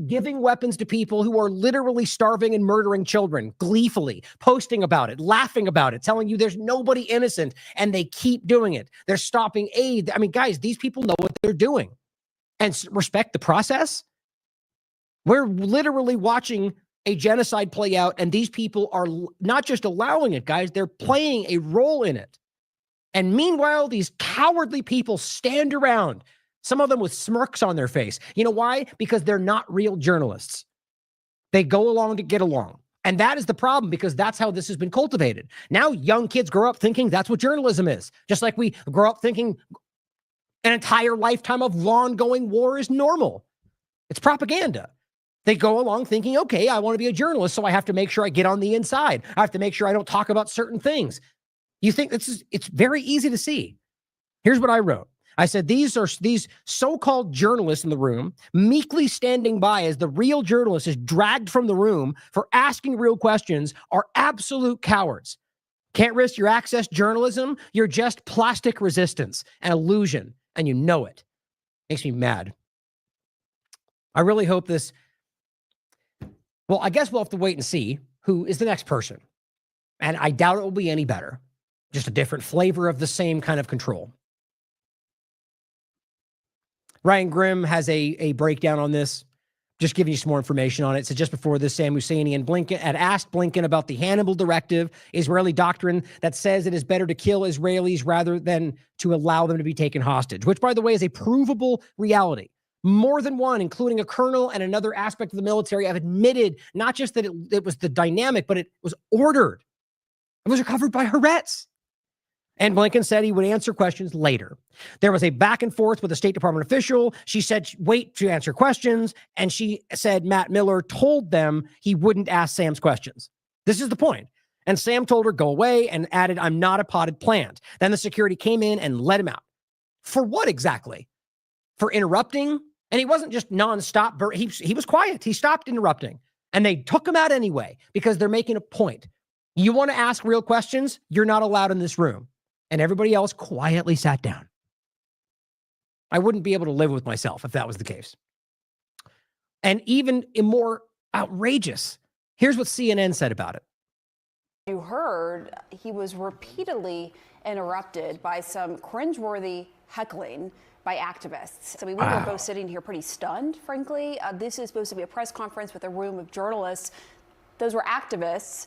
giving weapons to people who are literally starving and murdering children, gleefully posting about it, laughing about it, telling you there's nobody innocent, and they keep doing it. They're stopping aid. I mean, guys, these people know what they're doing. And respect the process. We're literally watching a genocide play out, and these people are not just allowing it, guys, they're playing a role in it. And meanwhile, these cowardly people stand around, some of them with smirks on their face. You know why? Because they're not real journalists. They go along to get along. And that is the problem, because that's how this has been cultivated. Now young kids grow up thinking that's what journalism is. Just like we grow up thinking an entire lifetime of ongoing war is normal. It's propaganda. They go along thinking, okay, I want to be a journalist, so I have to make sure I get on the inside. I have to make sure I don't talk about certain things. You think it's very easy to see. Here's what I wrote. I said, these so-called journalists in the room meekly standing by as the real journalist is dragged from the room for asking real questions are absolute cowards. Can't risk your access journalism. You're just plastic resistance and illusion, and you know it. Makes me mad. I really hope this... Well, I guess we'll have to wait and see who is the next person. And I doubt it will be any better. Just a different flavor of the same kind of control. Ryan Grimm has a breakdown on this, just giving you some more information on it. So just before this, Sam Husseini and Blinken had asked Blinken about the Hannibal Directive, Israeli doctrine that says it is better to kill Israelis rather than to allow them to be taken hostage, which, by the way, is a provable reality. More than one, including a colonel and another aspect of the military, have admitted not just that it was the dynamic, but it was ordered. It was recovered by Haaretz. And Blinken said he would answer questions later. There was a back and forth with a State Department official. She said, wait to answer questions. And she said Matt Miller told them he wouldn't ask Sam's questions. This is the point. And Sam told her, go away, and added, I'm not a potted plant. Then the security came in and let him out. For what exactly? For interrupting? And he wasn't just nonstop. He was quiet. He stopped interrupting. And they took him out anyway because they're making a point. You want to ask real questions? You're not allowed in this room. And everybody else quietly sat down. I wouldn't be able to live with myself if that was the case. And even more outrageous, here's what CNN said about it. You heard he was repeatedly interrupted by some cringeworthy heckling by activists. I mean, we were both sitting here pretty stunned, frankly. This is supposed to be a press conference with a room of journalists. Those were activists.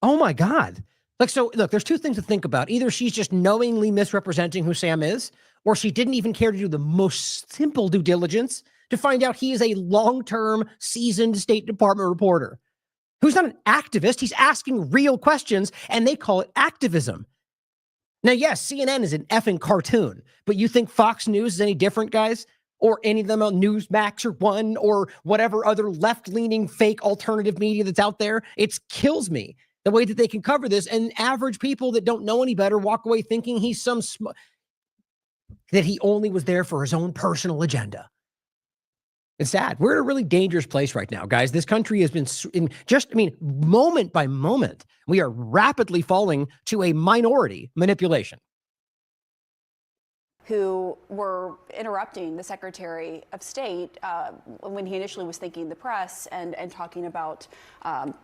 Oh, my God. So, look, there's two things to think about. Either she's just knowingly misrepresenting who Sam is, or she didn't even care to do the most simple due diligence to find out he is a long-term, seasoned State Department reporter who's not an activist. He's asking real questions, and they call it activism. Now, yes, CNN is an effing cartoon, but you think Fox News is any different, guys? Or any of them on Newsmax or One or whatever other left-leaning fake alternative media that's out there? It kills me. The way that they can cover this, and average people that don't know any better walk away thinking he's that he only was there for his own personal agenda. It's sad. We're in a really dangerous place right now, guys. This country has been moment by moment, we are rapidly falling to a minority manipulation. Who were interrupting the Secretary of State when he initially was thanking the press and talking about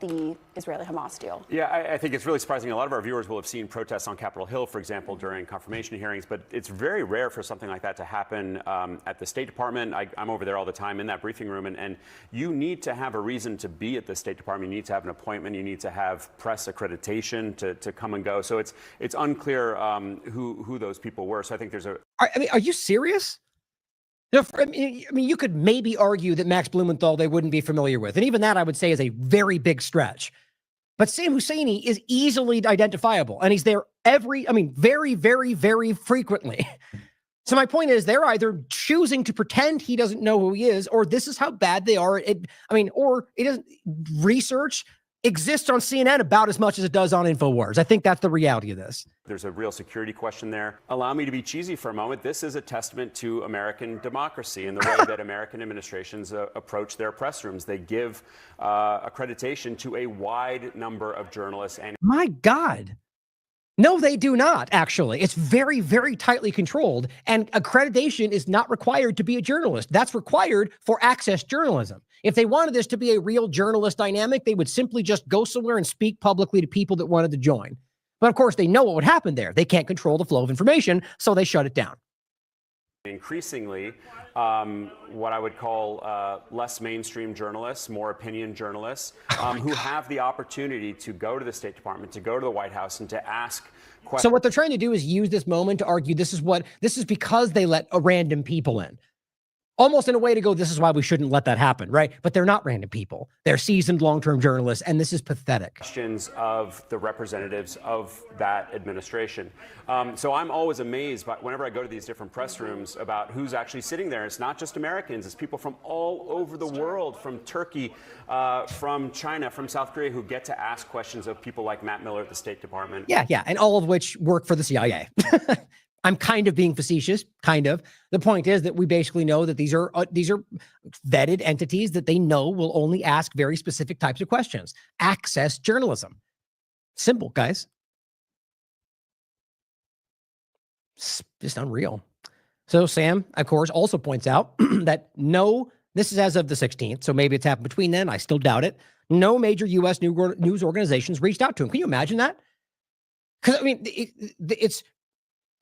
the Israeli-Hamas deal. Yeah, I think it's really surprising. A lot of our viewers will have seen protests on Capitol Hill, for example, during confirmation hearings, but it's very rare for something like that to happen at the State Department. I'm over there all the time in that briefing room, and you need to have a reason to be at the State Department. You need to have an appointment. You need to have press accreditation to come and go. So it's unclear who those people were. So I think there's a... Are you serious? I mean, you could maybe argue that Max Blumenthal they wouldn't be familiar with. And even that, I would say, is a very big stretch. But Sam Husseini is easily identifiable. And he's there very, very, very frequently. So my point is, they're either choosing to pretend he doesn't know who he is, or this is how bad they are. Or it doesn't. Research exists on CNN about as much as it does on InfoWars. I think that's the reality of this. There's a real security question there. Allow me to be cheesy for a moment. This is a testament to American democracy and the way that American administrations approach their press rooms. They give accreditation to a wide number of journalists. And my God. No, they do not, actually. It's very, very tightly controlled, and accreditation is not required to be a journalist. That's required for access journalism. If they wanted this to be a real journalist dynamic, they would simply just go somewhere and speak publicly to people that wanted to join. But of course, they know what would happen there. They can't control the flow of information, so they shut it down. Increasingly, what I would call less mainstream journalists, more opinion journalists, who have the opportunity to go to the State Department, to go to the White House, and to ask questions. So what they're trying to do is use this moment to argue this is because they let random people in. Almost in a way to go, this is why we shouldn't let that happen, right? But they're not random people. They're seasoned long-term journalists, and this is pathetic. Questions of the representatives of that administration. So I'm always amazed by whenever I go to these different press rooms about who's actually sitting there. It's not just Americans. It's people from all over the world, from Turkey, from China, from South Korea, who get to ask questions of people like Matt Miller at the State Department. Yeah, and all of which work for the CIA. I'm kind of being facetious, kind of. The point is that we basically know that these are vetted entities that they know will only ask very specific types of questions. Access journalism. Simple, guys. It's just unreal. So Sam, of course, also points out that this is as of the 16th, so maybe it's happened between then. I still doubt it. No major U.S. news organizations reached out to him. Can you imagine that? Because, I mean, it's...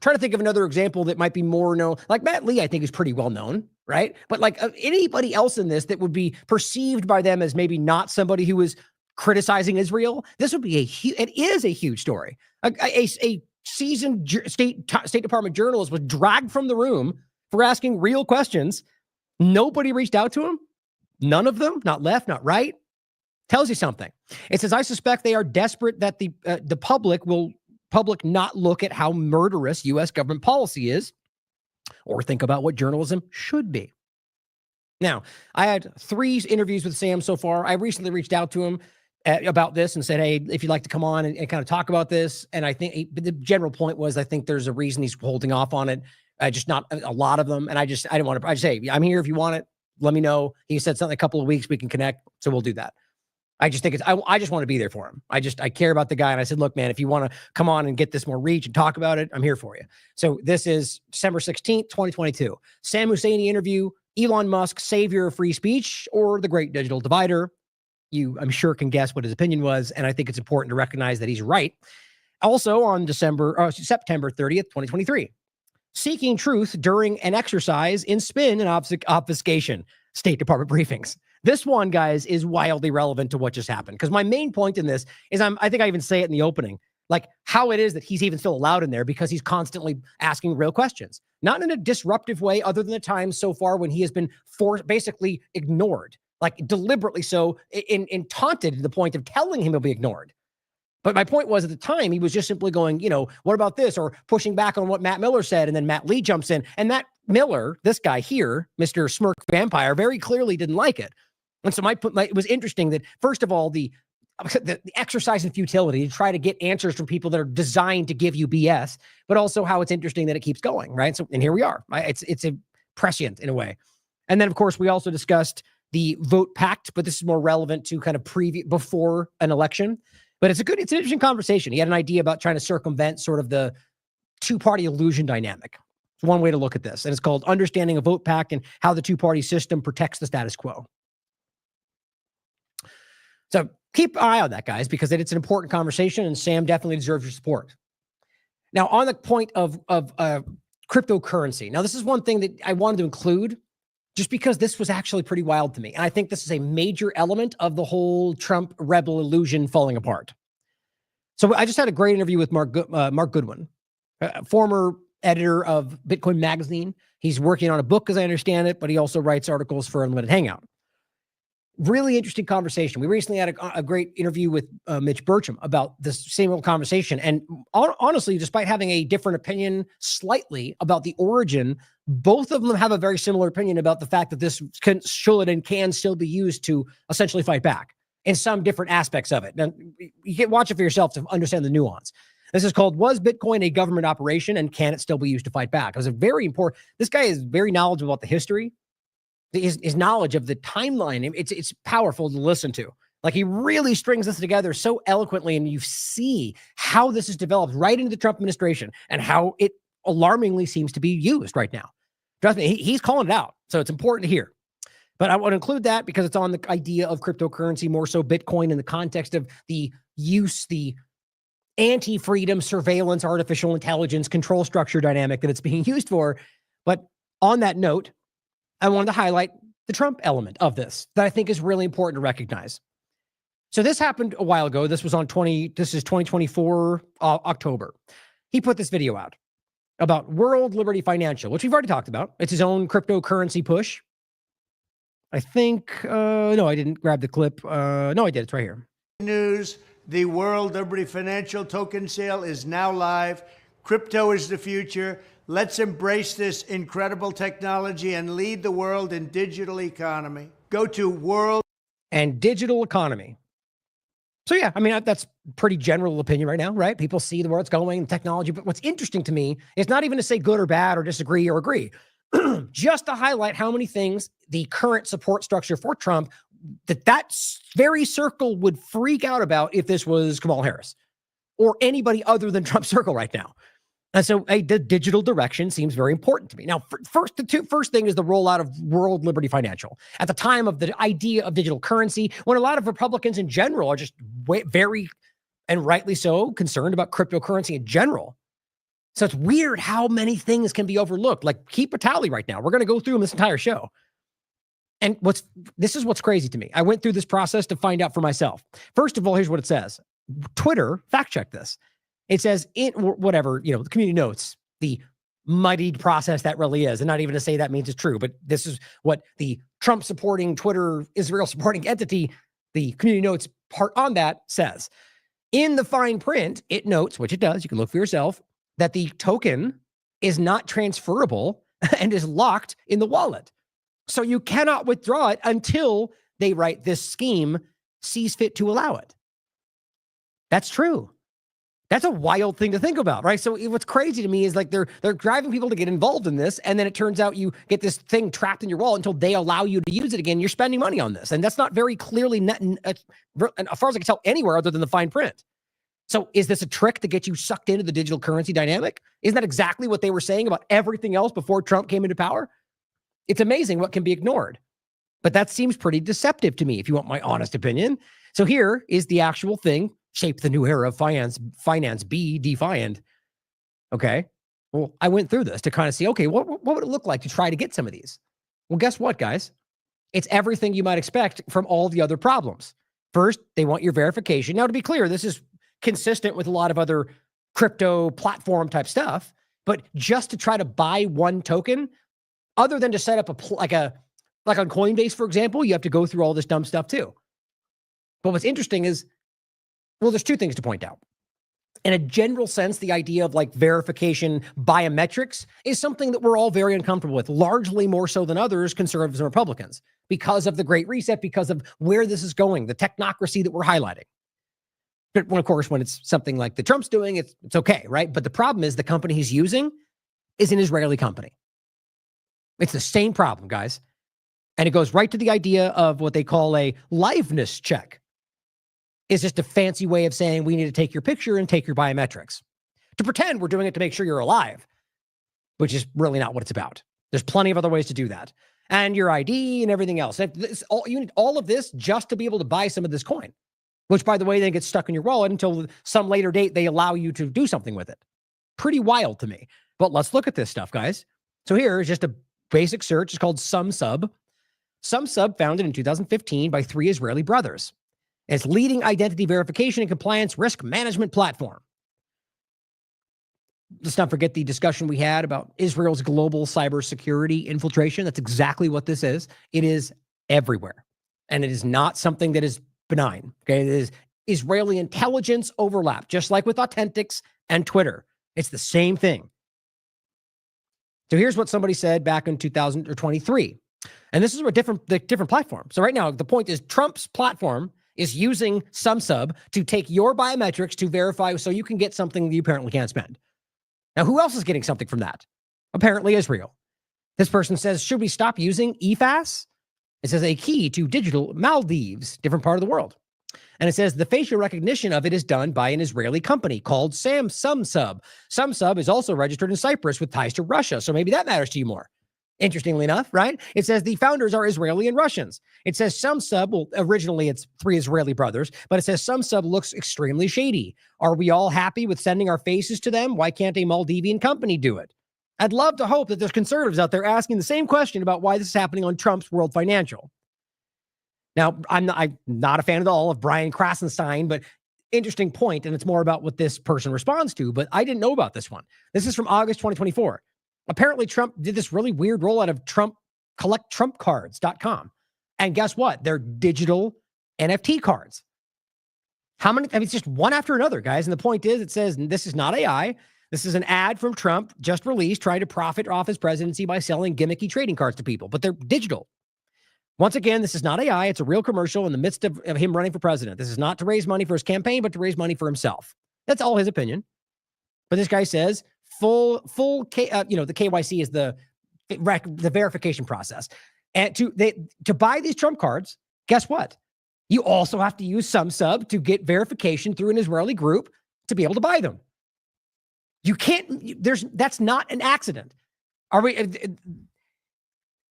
Trying to think of another example that might be more known. Like Matt Lee, I think, is pretty well known, right? But like anybody else in this that would be perceived by them as maybe not somebody who is criticizing Israel, this would be it is a huge story. A seasoned State Department journalist was dragged from the room for asking real questions. Nobody reached out to him. None of them, not left, not right. Tells you something. It says, I suspect they are desperate that the public not look at how murderous U.S. government policy is or think about what journalism should be. Now, I had 3 interviews with Sam so far. I recently reached out to him about this and said, hey, if you'd like to come on and kind of talk about this. And I think the general point was, I think there's a reason he's holding off on it. Just not a lot of them. And I just say, I'm here if you want it. Let me know. He said something a couple of weeks, we can connect. So we'll do that. I just think I just want to be there for him. I care about the guy. And I said, look, man, if you want to come on and get this more reach and talk about it, I'm here for you. So this is December 16th, 2022. Sam Husseini interview, Elon Musk, savior of free speech or the great digital divider. You, I'm sure, can guess what his opinion was. And I think it's important to recognize that he's right. Also on September 30th, 2023, seeking truth during an exercise in spin and obfuscation, State Department briefings. This one, guys, is wildly relevant to what just happened. Because my main point in this is I think I even say it in the opening, like how it is that he's even still allowed in there because he's constantly asking real questions. Not in a disruptive way other than the times so far when he has been basically ignored, like deliberately so, in taunted to the point of telling him he'll be ignored. But my point was at the time, he was just simply going, what about this? Or pushing back on what Matt Miller said. And then Matt Lee jumps in. And Matt Miller, this guy here, Mr. Smirk Vampire, very clearly didn't like it. And so it was interesting that, first of all, the exercise in futility to try to get answers from people that are designed to give you BS, but also how it's interesting that it keeps going, right? So, and here we are. It's a prescient in a way. And then, of course, we also discussed the vote pact, but this is more relevant to kind of before an election. But it's an interesting conversation. He had an idea about trying to circumvent sort of the 2-party illusion dynamic. It's one way to look at this. And it's called Understanding a Vote Pact and How the 2-Party System Protects the Status Quo. So keep an eye on that, guys, because it's an important conversation, and Sam definitely deserves your support. Now, on the point of cryptocurrency. Now, this is one thing that I wanted to include just because this was actually pretty wild to me. And I think this is a major element of the whole Trump rebel illusion falling apart. So I just had a great interview with Mark Goodwin, former editor of Bitcoin Magazine. He's working on a book, as I understand it, but he also writes articles for Unlimited Hangout. Really interesting conversation. We recently had a great interview with Mitch Burcham about this same old conversation. And honestly, despite having a different opinion slightly about the origin, both of them have a very similar opinion about the fact that this should and can still be used to essentially fight back in some different aspects of it. Now, you can watch it for yourself to understand the nuance. This is called, was Bitcoin a government operation and can it still be used to fight back? It was a very important, this guy is very knowledgeable about the history. His knowledge of the timeline, it's powerful to listen to. Like he really strings this together so eloquently, and you see how this is developed right into the Trump administration and how it alarmingly seems to be used right now. Trust me, he's calling it out. So it's important to hear. But I want to include that because it's on the idea of cryptocurrency, more so Bitcoin, in the context of the use, the anti-freedom surveillance, artificial intelligence control structure dynamic that it's being used for. But on that note, I wanted to highlight the Trump element of this that I think is really important to recognize. So this happened a while ago. This was on 2024, October. He put this video out about World Liberty Financial, which we've already talked about. It's his own cryptocurrency push. I think, no, I didn't grab the clip. No, I did. It's right here. News, the World Liberty Financial token sale is now live. Crypto is the future. Let's embrace this incredible technology and lead the world in digital economy. Go to world and digital economy. So yeah, I mean, that's pretty general opinion right now, right? People see the where it's going, technology. But what's interesting to me is not even to say good or bad or disagree or agree, just to highlight how many things the current support structure for Trump, that very circle would freak out about if this was Kamala Harris or anybody other than Trump's circle right now. And so the digital direction seems very important to me. Now, first thing is the rollout of World Liberty Financial. At the time of the idea of digital currency, when a lot of Republicans in general are just very, and rightly so, concerned about cryptocurrency in general. So it's weird how many things can be overlooked. Like, keep a tally right now. We're going to go through them this entire show. And this is what's crazy to me. I went through this process to find out for myself. First of all, here's what it says. Twitter fact checked this. It says in whatever, the community notes, the muddied process that really is. And not even to say that means it's true, but this is what the Trump supporting Twitter, Israel supporting entity, the community notes part on that says. In the fine print, it notes, which it does, you can look for yourself, that the token is not transferable and is locked in the wallet. So you cannot withdraw it until they write this scheme sees fit to allow it. That's true. That's a wild thing to think about, right? So what's crazy to me is like they're driving people to get involved in this, and then it turns out you get this thing trapped in your wallet until they allow you to use it again. You're spending money on this, and that's not very clearly, as far as I can tell, anywhere other than the fine print. So is this a trick to get you sucked into the digital currency dynamic? Isn't that exactly what they were saying about everything else before Trump came into power? It's amazing what can be ignored, but that seems pretty deceptive to me, if you want my honest opinion. So here is the actual thing. Shape the new era of finance be defined. Okay. Well, I went through this to kind of see, okay, what would it look like to try to get some of these? Well, guess what, guys? It's everything you might expect from all the other problems. First, they want your verification. Now, to be clear, this is consistent with a lot of other crypto platform type stuff, but just to try to buy one token, other than to set up like on Coinbase, for example, you have to go through all this dumb stuff too. But what's interesting is, well, there's two things to point out. In a general sense, the idea of like verification biometrics is something that we're all very uncomfortable with, largely more so than others, conservatives and Republicans, because of the Great Reset, because of where this is going, the technocracy that we're highlighting. But when, of course, when it's something like the Trump's doing, it's okay, right? But the problem is the company he's using is an Israeli company. It's the same problem, guys. And it goes right to the idea of what they call a liveness check. Is just a fancy way of saying we need to take your picture and take your biometrics to pretend we're doing it to make sure you're alive, which is really not what it's about. There's plenty of other ways to do that. And your ID and everything else. You need all of this just to be able to buy some of this coin, which, by the way, then gets stuck in your wallet until some later date they allow you to do something with it. Pretty wild to me. But let's look at this stuff, guys. So here is just a basic search. It's called SumSub. SumSub, founded in 2015 by 3 Israeli brothers. It's leading identity verification and compliance risk management platform. Let's not forget the discussion we had about Israel's global cybersecurity infiltration. That's exactly what this is. It is everywhere. And it is not something that is benign. Okay, it is Israeli intelligence overlap, just like with Authentics and Twitter. It's the same thing. So here's what somebody said back in 2023. And this is a different platform. So right now, the point is Trump's platform is using SumSub to take your biometrics to verify so you can get something that you apparently can't spend. Now, who else is getting something from that? Apparently Israel. This person says, should we stop using EFAS? It says a key to digital Maldives, different part of the world. And it says the facial recognition of it is done by an Israeli company called SumSub. SumSub is also registered in Cyprus with ties to Russia. So maybe that matters to you more. Interestingly enough, right? It says the founders are Israeli and Russians. It says SumSub, well, originally it's 3 Israeli brothers, but it says SumSub looks extremely shady. Are we all happy with sending our faces to them? Why can't a Maldivian company do it? I'd love to hope that there's conservatives out there asking the same question about why this is happening on Trump's World Financial. Now, I'm not a fan at all of Brian Krasenstein, but interesting point, and it's more about what this person responds to, but I didn't know about this one. This is from August 2024. Apparently, Trump did this really weird rollout of collecttrumpcards.com. And guess what? They're digital NFT cards. How many? I mean, it's just one after another, guys. And the point is, it says this is not AI. This is an ad from Trump just released trying to profit off his presidency by selling gimmicky trading cards to people, but they're digital. Once again, this is not AI. It's a real commercial in the midst of him running for president. This is not to raise money for his campaign, but to raise money for himself. That's all his opinion. But this guy says the KYC is the verification process. And to buy these Trump cards, guess what? You also have to use SumSub to get verification through an Israeli group to be able to buy them. You can't, that's not an accident.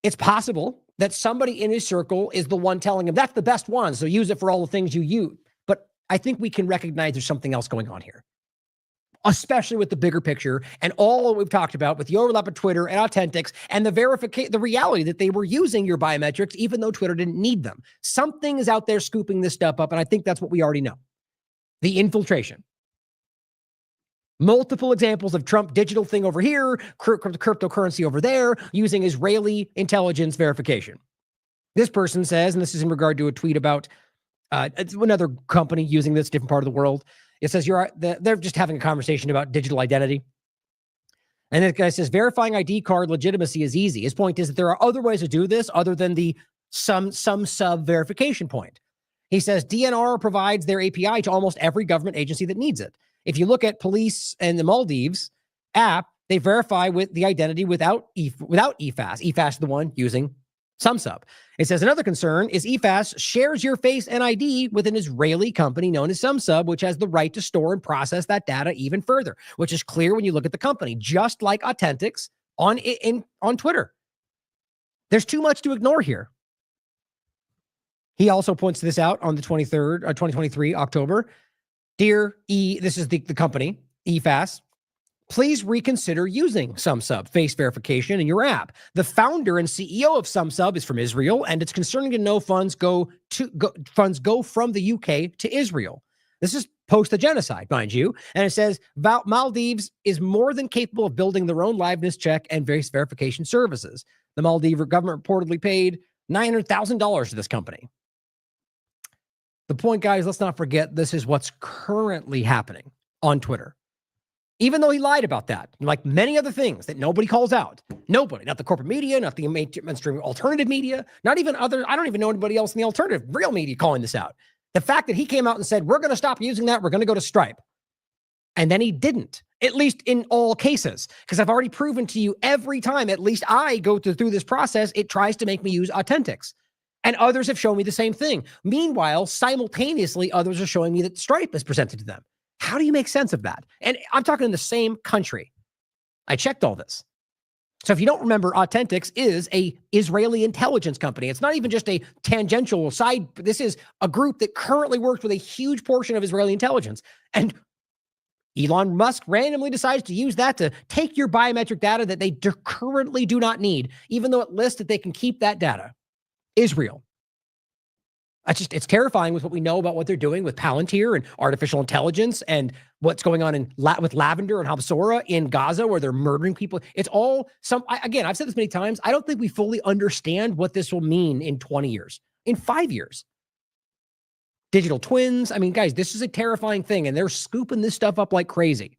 It's possible that somebody in his circle is the one telling him that's the best one, so use it for all the things you use. But I think we can recognize there's something else going on here, especially with the bigger picture and all that we've talked about with the overlap of Twitter and Authentics and the reality that they were using your biometrics even though Twitter didn't need them. Something is out there scooping this stuff up, and I think that's what we already know. The infiltration. Multiple examples of Trump digital thing over here, cryptocurrency over there, using Israeli intelligence verification. This person says, and this is in regard to a tweet about another company using this different part of the world. It says they're just having a conversation about digital identity. And this guy says, verifying ID card legitimacy is easy. His point is that there are other ways to do this other than the SumSub verification point. He says DNR provides their API to almost every government agency that needs it. If you look at police and the Maldives app, they verify with the identity without EFAS. EFAS is the one using SumSub. It says another concern is EFAS shares your face and ID with an Israeli company known as SumSub, which has the right to store and process that data even further, which is clear when you look at the company, just like Authentics on Twitter. There's too much to ignore here. He also points this out on the 23rd, 2023, October. Dear this is the company, EFAS, please reconsider using SumSub face verification in your app. The founder and CEO of SumSub is from Israel, and it's concerning to know funds go from the UK to Israel. This is post the genocide, mind you. And it says Maldives is more than capable of building their own liveness check and face verification services. The Maldives government reportedly paid $900,000 to this company. The point, guys, let's not forget this is what's currently happening on Twitter. Even though he lied about that, like many other things that nobody calls out. Nobody, not the corporate media, not the mainstream alternative media, not even other, I don't even know anybody else in the alternative real media calling this out. The fact that he came out and said, we're going to stop using that, we're going to go to Stripe. And then he didn't, at least in all cases, because I've already proven to you every time, at least I go through this process, it tries to make me use Authentics. And others have shown me the same thing. Meanwhile, simultaneously, others are showing me that Stripe is presented to them. How do you make sense of that? And I'm talking in the same country. I checked all this. So if you don't remember, Authentics is a Israeli intelligence company. It's not even just a tangential side. This is a group that currently works with a huge portion of Israeli intelligence. And Elon Musk randomly decides to use that to take your biometric data that they currently do not need, even though it lists that they can keep that data. Israel. It's terrifying with what we know about what they're doing with Palantir and artificial intelligence and what's going on with Lavender and Habsora in Gaza, where they're murdering people. It's all again, I've said this many times. I don't think we fully understand what this will mean in 20 years, in 5 years. Digital twins. I mean, guys, this is a terrifying thing, and they're scooping this stuff up like crazy.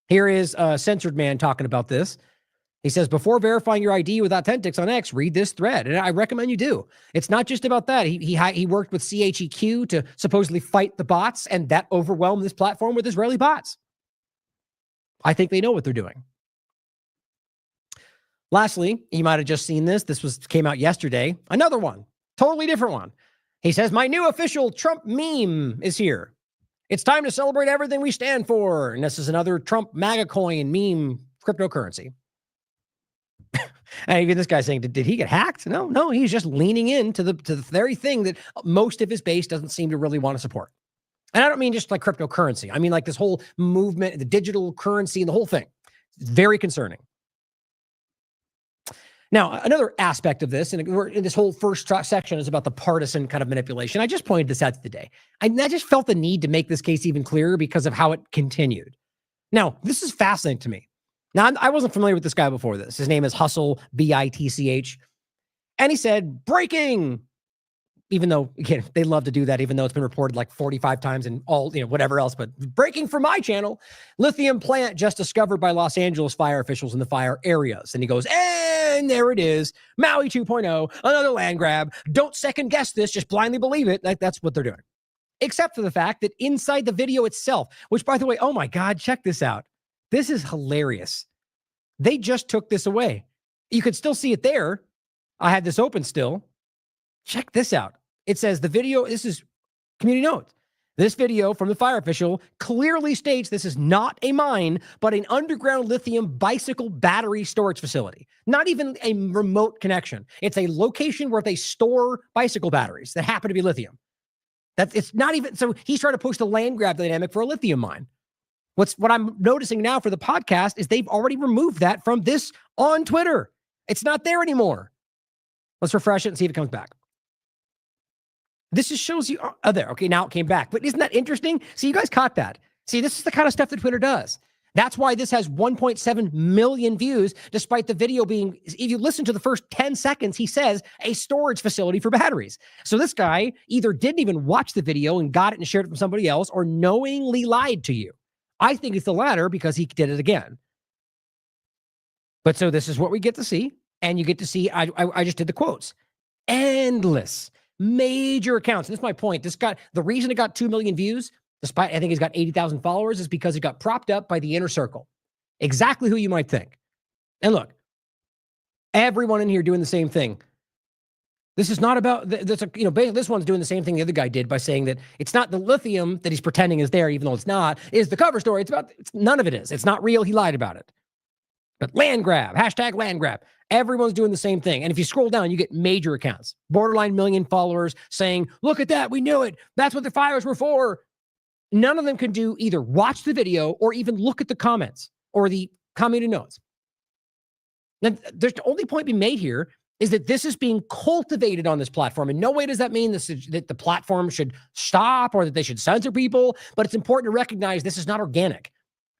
Here is a censored man talking about this. He says, before verifying your ID with Authentics on X, read this thread. And I recommend you do. It's not just about that. He worked with CHEQ to supposedly fight the bots, and that overwhelmed this platform with Israeli bots. I think they know what they're doing. Lastly, you might have just seen this. This came out yesterday. Another one, totally different one. He says, my new official Trump meme is here. It's time to celebrate everything we stand for. And this is another Trump MAGA coin meme cryptocurrency. And even this guy saying, did he get hacked? No, he's just leaning into the very thing that most of his base doesn't seem to really want to support. And I don't mean just like cryptocurrency. I mean like this whole movement, the digital currency, and the whole thing. It's very concerning. Now, another aspect of this, and we're in this whole first section is about the partisan kind of manipulation. I just pointed this out today. I just felt the need to make this case even clearer because of how it continued. Now, this is fascinating to me. Now, I wasn't familiar with this guy before this. His name is Hustle, B-I-T-C-H. And he said, breaking, even though, again, they love to do that, even though it's been reported like 45 times and all, whatever else, but breaking from my channel, lithium plant just discovered by Los Angeles fire officials in the fire areas. And he goes, and there it is, Maui 2.0, another land grab. Don't second guess this, just blindly believe it. Like that's what they're doing. Except for the fact that inside the video itself, which by the way, oh my God, check this out. This is hilarious. They just took this away. You could still see it there. I had this open still. Check this out. It says the video, this is community notes. This video from the fire official clearly states this is not a mine, but an underground lithium bicycle battery storage facility. Not even a remote connection. It's a location where they store bicycle batteries that happen to be lithium. It's not even, so he's trying to push the land grab dynamic for a lithium mine. What I'm noticing now for the podcast is they've already removed that from this on Twitter. It's not there anymore. Let's refresh it and see if it comes back. This just shows you, oh, there. Okay, now it came back. But isn't that interesting? See, you guys caught that. See, this is the kind of stuff that Twitter does. That's why this has 1.7 million views, despite the video being, if you listen to the first 10 seconds, he says a storage facility for batteries. So this guy either didn't even watch the video and got it and shared it from somebody else or knowingly lied to you. I think it's the latter because he did it again. But so this is what we get to see. And you get to see, I just did the quotes. Endless, major accounts. And this is my point. The reason it got 2 million views, despite I think he's got 80,000 followers, is because it got propped up by the inner circle. Exactly who you might think. And look, everyone in here doing the same thing. This is not about, basically this one's doing the same thing the other guy did by saying that it's not the lithium that he's pretending is there, even though it's not, is the cover story. None of it is. It's not real. He lied about it. But land grab, hashtag land grab. Everyone's doing the same thing. And if you scroll down, you get major accounts, borderline million followers saying, look at that. We knew it. That's what the fires were for. None of them can do either watch the video or even look at the comments or the community notes. Now, there's the only point being made here is that this is being cultivated on this platform. In no way does that mean that the platform should stop or that they should censor people, but it's important to recognize this is not organic.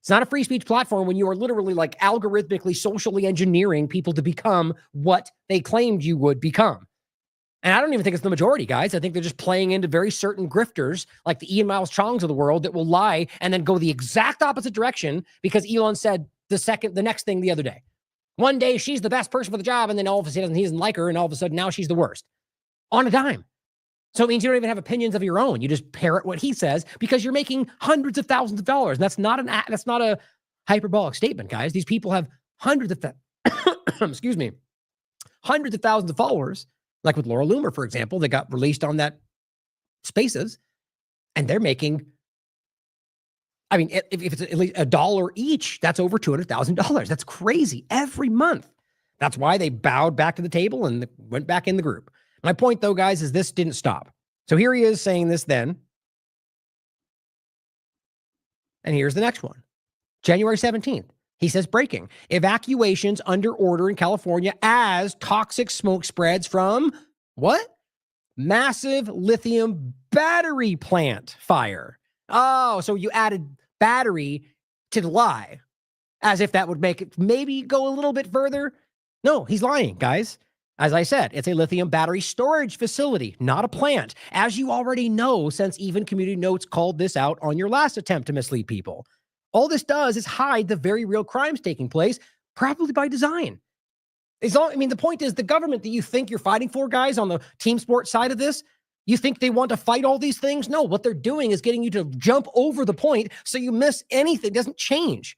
It's not a free speech platform when you are literally like algorithmically, socially engineering people to become what they claimed you would become. And I don't even think it's the majority, guys. I think they're just playing into very certain grifters like the Ian Miles Chongs of the world that will lie and then go the exact opposite direction because Elon said the next thing the other day. One day she's the best person for the job, and then all of a sudden he doesn't like her, and all of a sudden now she's the worst. On a dime. So it means you don't even have opinions of your own. You just parrot what he says because you're making hundreds of thousands of dollars. And that's not a hyperbolic statement, guys. These people have hundreds of thousands of followers, like with Laura Loomer, for example, that got released on that Spaces, and they're making, I mean, if it's at least $1 each, that's over $200,000. That's crazy every month. That's why they bowed back to the table and went back in the group. My point, though, guys, is this didn't stop. So here he is saying this then. And here's the next one. January 17th. He says, breaking. Evacuations under order in California as toxic smoke spreads from what? Massive lithium battery plant fire. Oh, so you added battery to the lie as if that would make it maybe go a little bit further. No, he's lying, guys. As I said, it's a lithium battery storage facility, not a plant, as you already know, since even Community Notes called this out on your last attempt to mislead people. All this does is hide the very real crimes taking place, probably by design. The point is the government that you think you're fighting for, guys, on the team sport side of this, you think they want to fight all these things? No, what they're doing is getting you to jump over the point so you miss anything. It doesn't change.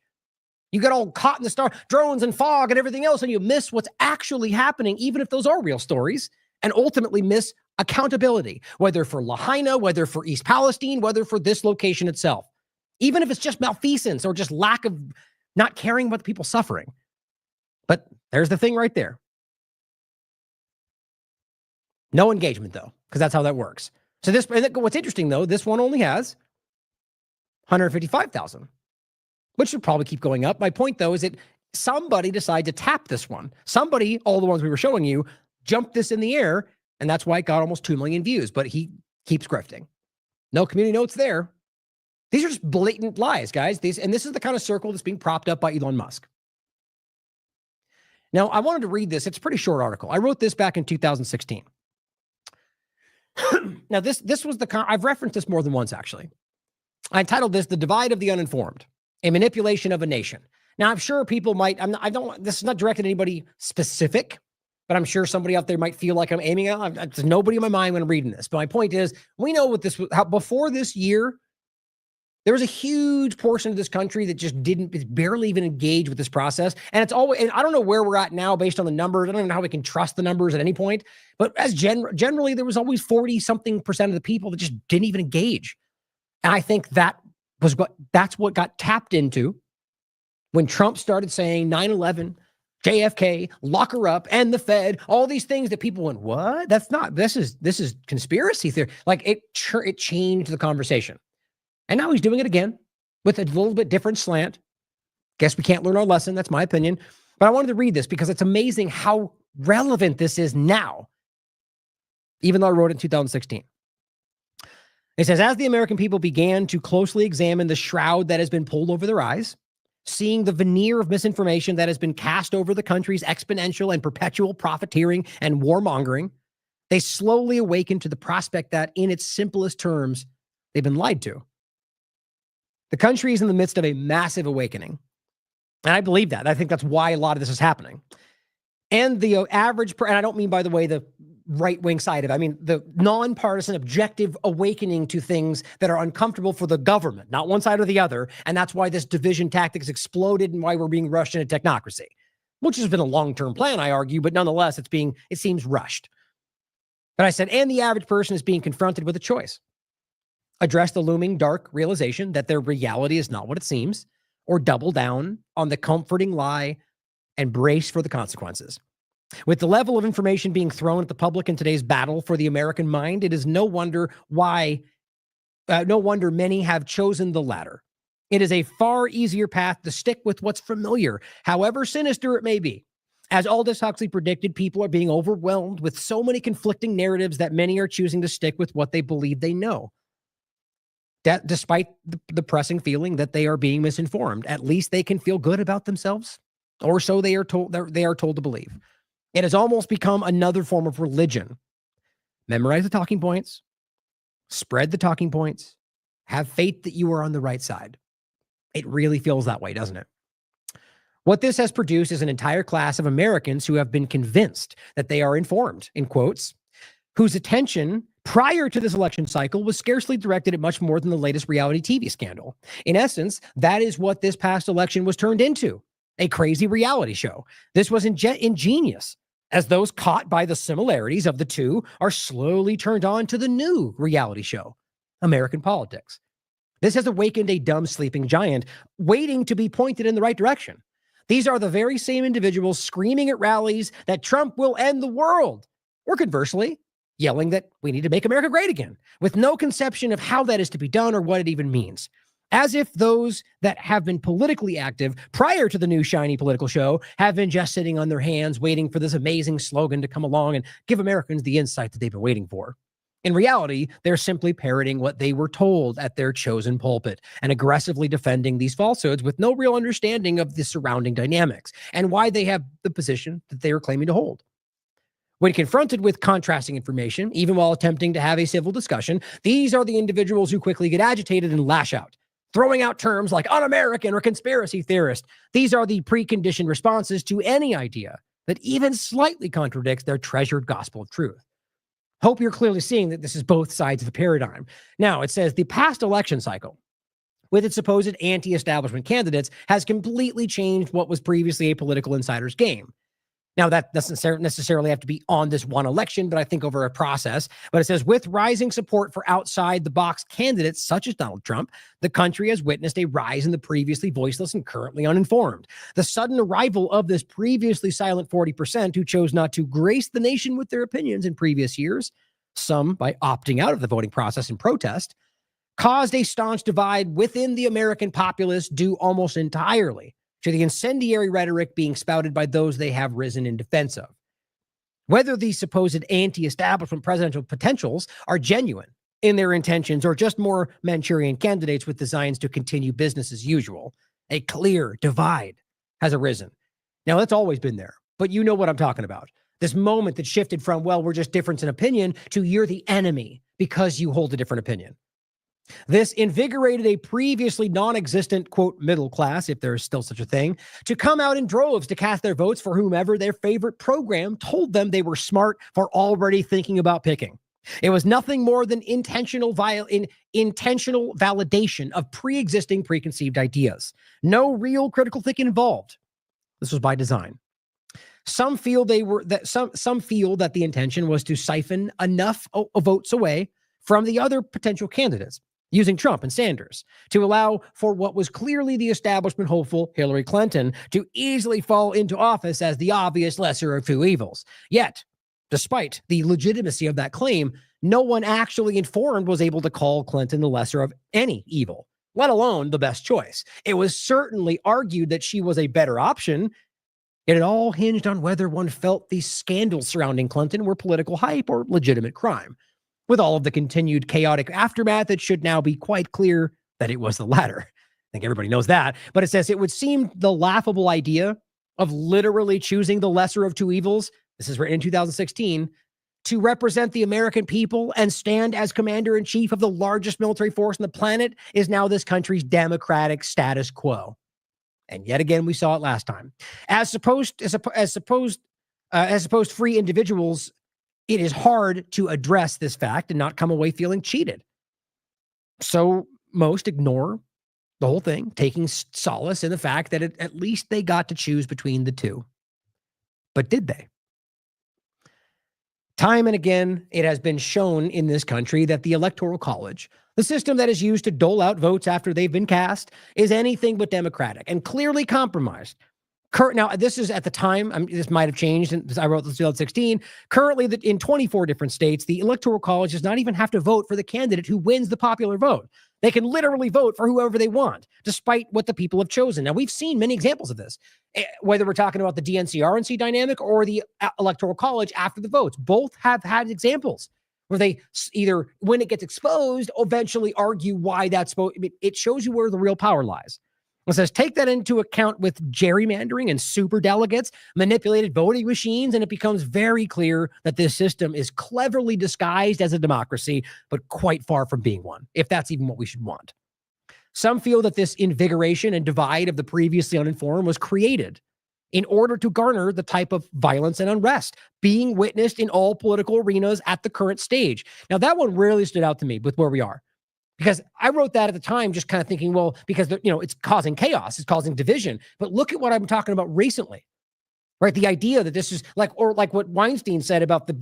You get all caught in the drones and fog and everything else, and you miss what's actually happening, even if those are real stories, and ultimately miss Accountability, whether for Lahaina, whether for East Palestine, whether for this location itself. Even if it's just malfeasance or just lack of not caring about the people suffering. But there's the thing right there. No engagement, though, because that's how that works. So this, what's interesting, though, this one only has 155,000, which should probably keep going up. My point, though, is that somebody decided to tap this one. Somebody, all the ones we were showing you, jumped this in the air, and that's why it got almost 2 million views. But he keeps grifting. No community notes there. These are just blatant lies, guys. And this is the kind of circle that's being propped up by Elon Musk. Now, I wanted to read this. It's a pretty short article. I wrote this back in 2016. Now, this was I've referenced this more than once, actually. I entitled this "The Divide of the Uninformed: A Manipulation of a Nation." Now, I'm sure people might, this is not directed at anybody specific, but I'm sure somebody out there might feel like I'm aiming at. There's nobody in my mind when I'm reading this. But my point is, we know what this was, how before this year, there was a huge portion of this country that just barely even engage with this process. And it's always, and I don't know where we're at now based on the numbers. I don't even know how we can trust the numbers at any point. But as generally, there was always 40-something% of the people that just didn't even engage. And I think that's what got tapped into when Trump started saying 9/11, JFK, lock her up, and the Fed, all these things that people went, what? This is conspiracy theory. Like it changed the conversation. And now he's doing it again with a little bit different slant. Guess we can't learn our lesson. That's my opinion. But I wanted to read this because it's amazing how relevant this is now, even though I wrote it in 2016. It says, as the American people began to closely examine the shroud that has been pulled over their eyes, seeing the veneer of misinformation that has been cast over the country's exponential and perpetual profiteering and warmongering, they slowly awakened to the prospect that, in its simplest terms, they've been lied to. The country is in the midst of a massive awakening. And I believe that. I think that's why a lot of this is happening. And the average, and I don't mean, by the way, the right-wing side of it. I mean, the nonpartisan, objective awakening to things that are uncomfortable for the government, not one side or the other. And that's why this division tactics exploded and why we're being rushed into technocracy, which has been a long-term plan, I argue, but nonetheless, it seems rushed. But I said, and the average person is being confronted with a choice. Address the looming dark realization that their reality is not what it seems, or double down on the comforting lie and brace for the consequences. With the level of information being thrown at the public in today's battle for the American mind, it is no wonder many have chosen the latter. It is a far easier path to stick with what's familiar, however sinister it may be. As Aldous Huxley predicted, people are being overwhelmed with so many conflicting narratives that many are choosing to stick with what they believe they know. That, despite the pressing feeling that they are being misinformed, at least they can feel good about themselves, or so they are told to believe. It has almost become another form of religion. Memorize the talking points, spread the talking points, have faith that you are on the right side. It really feels that way, doesn't it? What this has produced is an entire class of Americans who have been convinced that they are informed, in quotes, whose attention prior to this election cycle was scarcely directed at much more than the latest reality TV scandal. In essence, that is what this past election was turned into, a crazy reality show. This was ingenious, as those caught by the similarities of the two are slowly turned on to the new reality show, American politics. This has awakened a dumb sleeping giant waiting to be pointed in the right direction. These are the very same individuals screaming at rallies that Trump will end the world, or conversely, yelling that we need to make America great again, with no conception of how that is to be done or what it even means. As if those that have been politically active prior to the new shiny political show have been just sitting on their hands waiting for this amazing slogan to come along and give Americans the insight that they've been waiting for. In reality, they're simply parroting what they were told at their chosen pulpit and aggressively defending these falsehoods with no real understanding of the surrounding dynamics and why they have the position that they are claiming to hold. When confronted with contrasting information, even while attempting to have a civil discussion, these are the individuals who quickly get agitated and lash out, throwing out terms like un-American or conspiracy theorist. These are the preconditioned responses to any idea that even slightly contradicts their treasured gospel of truth. Hope you're clearly seeing that this is both sides of the paradigm. Now, it says the past election cycle, with its supposed anti-establishment candidates, has completely changed what was previously a political insider's game. Now, that doesn't necessarily have to be on this one election, but I think over a process. But it says, with rising support for outside-the-box candidates such as Donald Trump, the country has witnessed a rise in the previously voiceless and currently uninformed. The sudden arrival of this previously silent 40% who chose not to grace the nation with their opinions in previous years, some by opting out of the voting process in protest, caused a staunch divide within the American populace due almost entirely to the incendiary rhetoric being spouted by those they have risen in defense of. Whether these supposed anti-establishment presidential potentials are genuine in their intentions or just more Manchurian candidates with designs to continue business as usual, a clear divide has arisen. Now, that's always been there, but you know what I'm talking about. This moment that shifted from, well, we're just different in opinion, to you're the enemy because you hold a different opinion. This invigorated a previously non-existent, quote, middle class, if there is still such a thing, to come out in droves to cast their votes for whomever their favorite program told them they were smart for already thinking about picking. It was nothing more than intentional validation of pre-existing preconceived ideas. No real critical thinking involved. This was by design. Some feel some feel that the intention was to siphon enough votes away from the other potential candidates, using Trump and Sanders, to allow for what was clearly the establishment hopeful Hillary Clinton to easily fall into office as the obvious lesser of two evils. Yet, despite the legitimacy of that claim, no one actually informed was able to call Clinton the lesser of any evil, let alone the best choice. It was certainly argued that she was a better option, yet it all hinged on whether one felt the scandals surrounding Clinton were political hype or legitimate crime. With all of the continued chaotic aftermath, it should now be quite clear that it was the latter. I think everybody knows that. But it says it would seem the laughable idea of literally choosing the lesser of two evils, this is written in 2016, to represent the American people and stand as commander-in-chief of the largest military force on the planet is now this country's democratic status quo. And yet again, we saw it last time. As supposed free individuals, it is hard to address this fact and not come away feeling cheated. So most ignore the whole thing, taking solace in the fact that at least they got to choose between the two. But did they? Time and again, it has been shown in this country that the Electoral College, the system that is used to dole out votes after they've been cast, is anything but democratic and clearly compromised. Now, this is at the time, this might have changed, and I wrote this in 2016. Currently, in 24 different states, the Electoral College does not even have to vote for the candidate who wins the popular vote. They can literally vote for whoever they want, despite what the people have chosen. Now, we've seen many examples of this, whether we're talking about the DNC-RNC dynamic or the Electoral College after the votes. Both have had examples where they either, when it gets exposed, eventually argue why that's supposed. It shows you where the real power lies. It says, take that into account with gerrymandering and super delegates, manipulated voting machines, and it becomes very clear that this system is cleverly disguised as a democracy, but quite far from being one, if that's even what we should want. Some feel that this invigoration and divide of the previously uninformed was created in order to garner the type of violence and unrest being witnessed in all political arenas at the current stage. Now, that one really stood out to me with where we are. Because I wrote that at the time, just kind of thinking, well, because it's causing chaos, it's causing division. But look at what I'm talking about recently, right? The idea that this is like what Weinstein said about that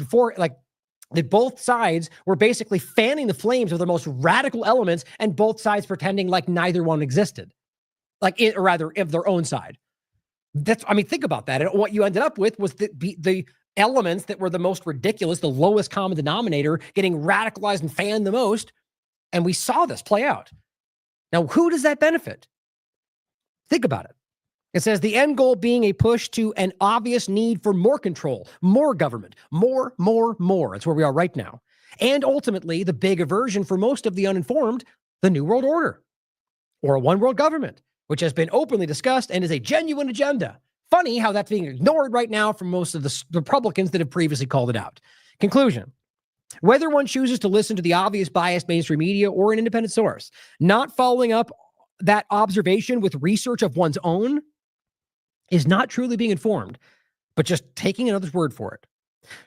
both sides were basically fanning the flames of the most radical elements, and both sides pretending like neither one existed, or rather, of their own side. Think about that. And what you ended up with was the elements that were the most ridiculous, the lowest common denominator, getting radicalized and fanned the most. And we saw this play out. Now, who does that benefit? Think about it. It says the end goal being a push to an obvious need for more control, more government, more. That's where we are right now. And ultimately, the big aversion for most of the uninformed, the New World Order, or a one world government, which has been openly discussed and is a genuine agenda. Funny how that's being ignored right now from most of the Republicans that have previously called it out. Conclusion. Whether one chooses to listen to the obvious biased mainstream media or an independent source, not following up that observation with research of one's own is not truly being informed, but just taking another's word for it.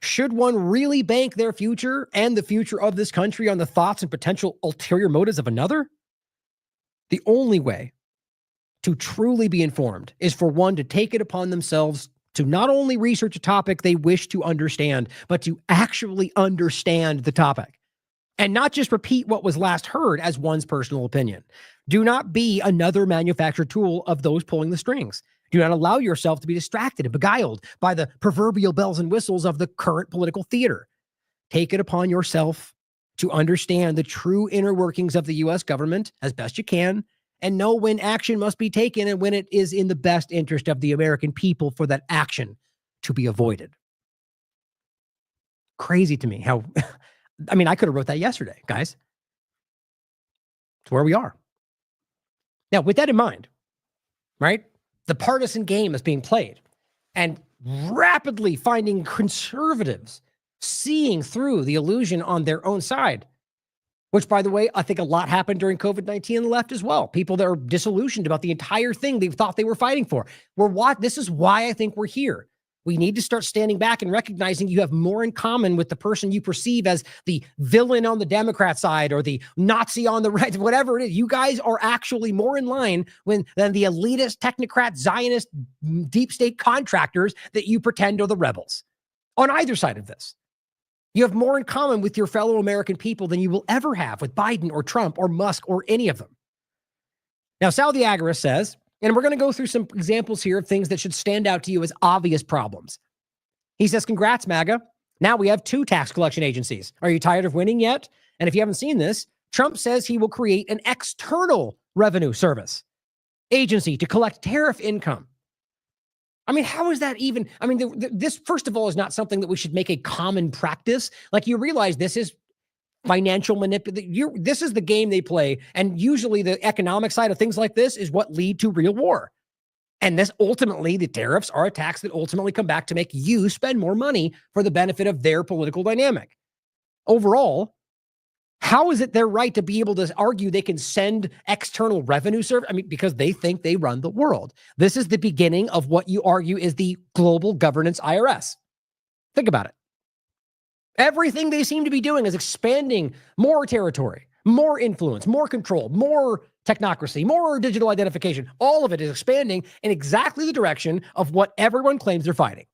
Should one really bank their future and the future of this country on the thoughts and potential ulterior motives of another? The only way to truly be informed is for one to take it upon themselves to not only research a topic they wish to understand, but to actually understand the topic and not just repeat what was last heard as one's personal opinion. Do not be another manufactured tool of those pulling the strings. Do not allow yourself to be distracted and beguiled by the proverbial bells and whistles of the current political theater. Take it upon yourself to understand the true inner workings of the U.S. government as best you can, and know when action must be taken and when it is in the best interest of the American people for that action to be avoided. Crazy to me how, I mean, I could have wrote that yesterday, guys. It's where we are. Now, with that in mind, right, the partisan game is being played and rapidly finding conservatives seeing through the illusion on their own side. Which, by the way, I think a lot happened during COVID-19 on the left as well. People that are disillusioned about the entire thing they thought they were fighting for. This is why I think we're here. We need to start standing back and recognizing you have more in common with the person you perceive as the villain on the Democrat side or the Nazi on the right, whatever it is. You guys are actually more in line than the elitist, technocrat, Zionist, deep state contractors that you pretend are the rebels on either side of this. You have more in common with your fellow American people than you will ever have with Biden or Trump or Musk or any of them. Now, Sal the Agorist says, and we're going to go through some examples here of things that should stand out to you as obvious problems. He says, congrats, MAGA. Now we have 2 tax collection agencies. Are you tired of winning yet? And if you haven't seen this, Trump says he will create an external revenue service agency to collect tariff income. I mean, how is that even? I mean, this, first of all, is not something that we should make a common practice. Like, you realize this is financial manipulation. This is the game they play. And usually the economic side of things like this is what lead to real war. And this ultimately, the tariffs are a tax that ultimately come back to make you spend more money for the benefit of their political dynamic. Overall, how is it their right to be able to argue they can send external revenue service? I mean, because they think they run the world. This is the beginning of what you argue is the global governance IRS. Think about it. Everything they seem to be doing is expanding more territory, more influence, more control, more technocracy, more digital identification. All of it is expanding in exactly the direction of what everyone claims they're fighting.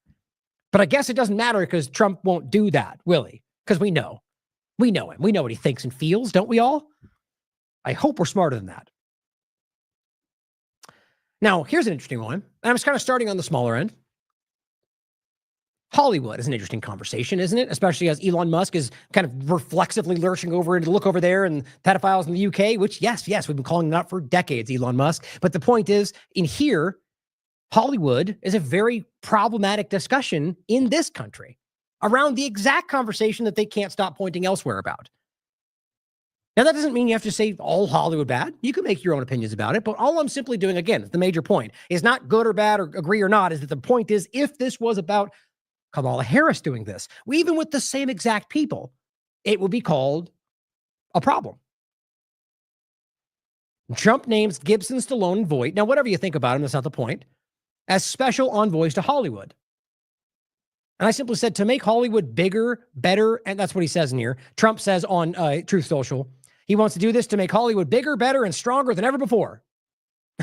But I guess it doesn't matter because Trump won't do that, will he? Because we know. We know him. We know what he thinks and feels, don't we all? I hope we're smarter than that. Now, here's an interesting one. And I'm just kind of starting on the smaller end. Hollywood is an interesting conversation, isn't it? Especially as Elon Musk is kind of reflexively lurching over and look over there and pedophiles in the UK, which, yes, we've been calling them out for decades, Elon Musk. But the point is, in here, Hollywood is a very problematic discussion in this country around the exact conversation that they can't stop pointing elsewhere about. Now, that doesn't mean you have to say all Hollywood bad. You can make your own opinions about it. But all I'm simply doing, again, the major point is not good or bad or agree or not, is that the point is, if this was about Kamala Harris doing this, even with the same exact people, it would be called a problem. Trump names Gibson, Stallone, and Voight. Now, whatever you think about him, that's not the point, as special envoys to Hollywood. And I simply said, to make Hollywood bigger, better, and that's what he says in here. Trump says on Truth Social, he wants to do this to make Hollywood bigger, better, and stronger than ever before.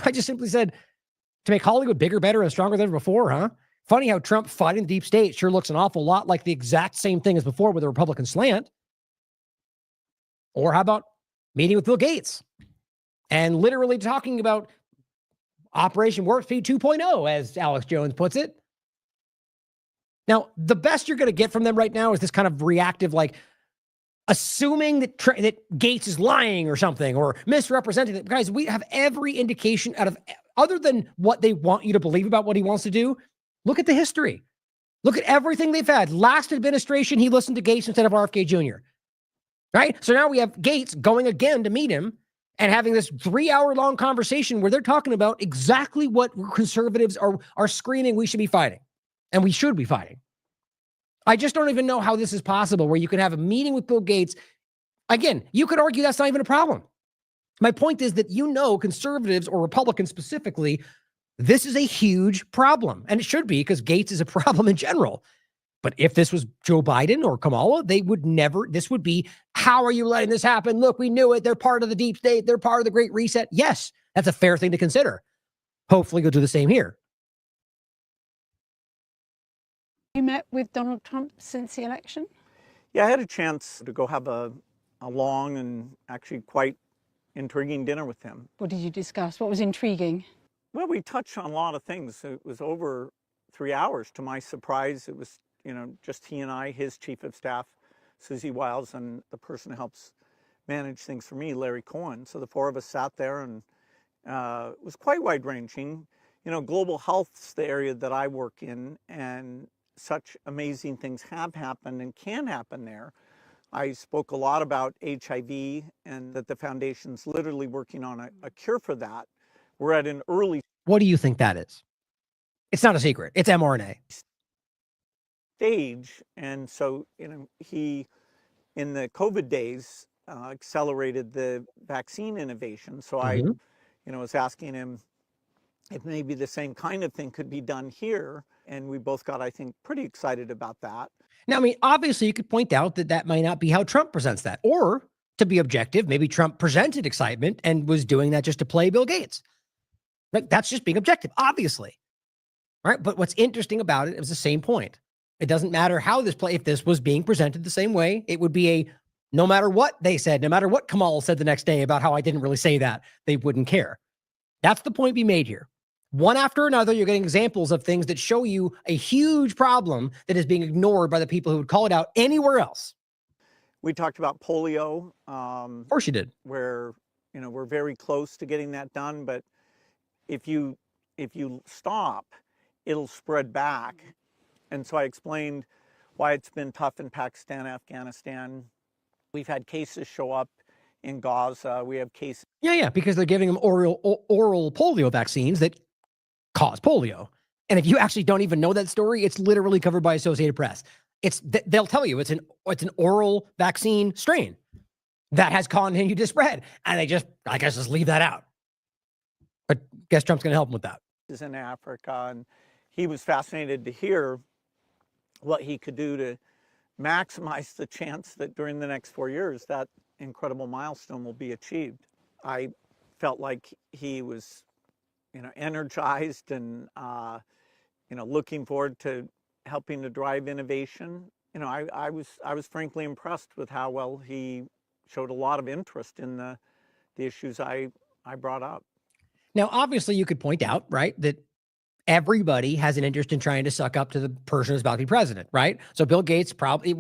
I just simply said, to make Hollywood bigger, better, and stronger than ever before, huh? Funny how Trump fighting the deep state sure looks an awful lot like the exact same thing as before with a Republican slant. Or how about meeting with Bill Gates and literally talking about Operation Warp Speed 2.0, as Alex Jones puts it. Now, the best you're going to get from them right now is this kind of reactive, like assuming that Gates is lying or something, or misrepresenting it. Guys, we have every indication other than what they want you to believe about what he wants to do. Look at the history. Look at everything they've had. Last administration, he listened to Gates instead of RFK Jr. Right? So now we have Gates going again to meet him and having this 3-hour-long conversation where they're talking about exactly what conservatives are screaming we should be fighting. And we should be fighting. I just don't even know how this is possible, where you can have a meeting with Bill Gates. Again, you could argue that's not even a problem. My point is that, conservatives or Republicans specifically, this is a huge problem. And it should be, because Gates is a problem in general. But if this was Joe Biden or Kamala, they would never, this would be, how are you letting this happen? Look, we knew it. They're part of the deep state. They're part of the Great Reset. Yes, that's a fair thing to consider. Hopefully you'll do the same here. You met with Donald Trump since the election? Yeah, I had a chance to go have a long and actually quite intriguing dinner with him. What did you discuss? What was intriguing? Well, we touched on a lot of things. It was over 3 hours. To my surprise, it was, just he and I, his chief of staff, Susie Wiles, and the person who helps manage things for me, Larry Cohen. So the four of us sat there, and it was quite wide-ranging. Global health's the area that I work in, and such amazing things have happened and can happen there. I spoke a lot about HIV and that the foundation's literally working on a cure for that. We're at an early What do you think that is? It's not a secret. It's mRNA. stage. And so, he, in the COVID days, accelerated the vaccine innovation. So I, was asking him if maybe the same kind of thing could be done here. And we both got, I think, pretty excited about that. Now, I mean, obviously you could point out that that might not be how Trump presents that, or to be objective, maybe Trump presented excitement and was doing that just to play Bill Gates. Like, that's just being objective, obviously. Right. But what's interesting about it is the same point. It doesn't matter how if this was being presented the same way, it would be no matter what they said, no matter what Kamal said the next day about how I didn't really say that, they wouldn't care. That's the point be made here. One after another, you're getting examples of things that show you a huge problem that is being ignored by the people who would call it out anywhere else. We talked about polio. Of course you did. Where, we're very close to getting that done. But if you stop, it'll spread back. And so I explained why it's been tough in Pakistan, Afghanistan. We've had cases show up in Gaza. We have cases. Yeah, because they're giving them oral polio vaccines that cause polio. And if you actually don't even know that story, it's literally covered by Associated Press. They'll tell you it's an oral vaccine strain that has continued to spread. And they just leave that out. But guess Trump's going to help them with that. Is in Africa, and he was fascinated to hear what he could do to maximize the chance that during the next 4 years that incredible milestone will be achieved. I felt like he was, energized and, looking forward to helping to drive innovation. I was frankly impressed with how well he showed a lot of interest in the issues I brought up. Now, obviously, you could point out, right, that everybody has an interest in trying to suck up to the person who's about to be president, right? So Bill Gates probably,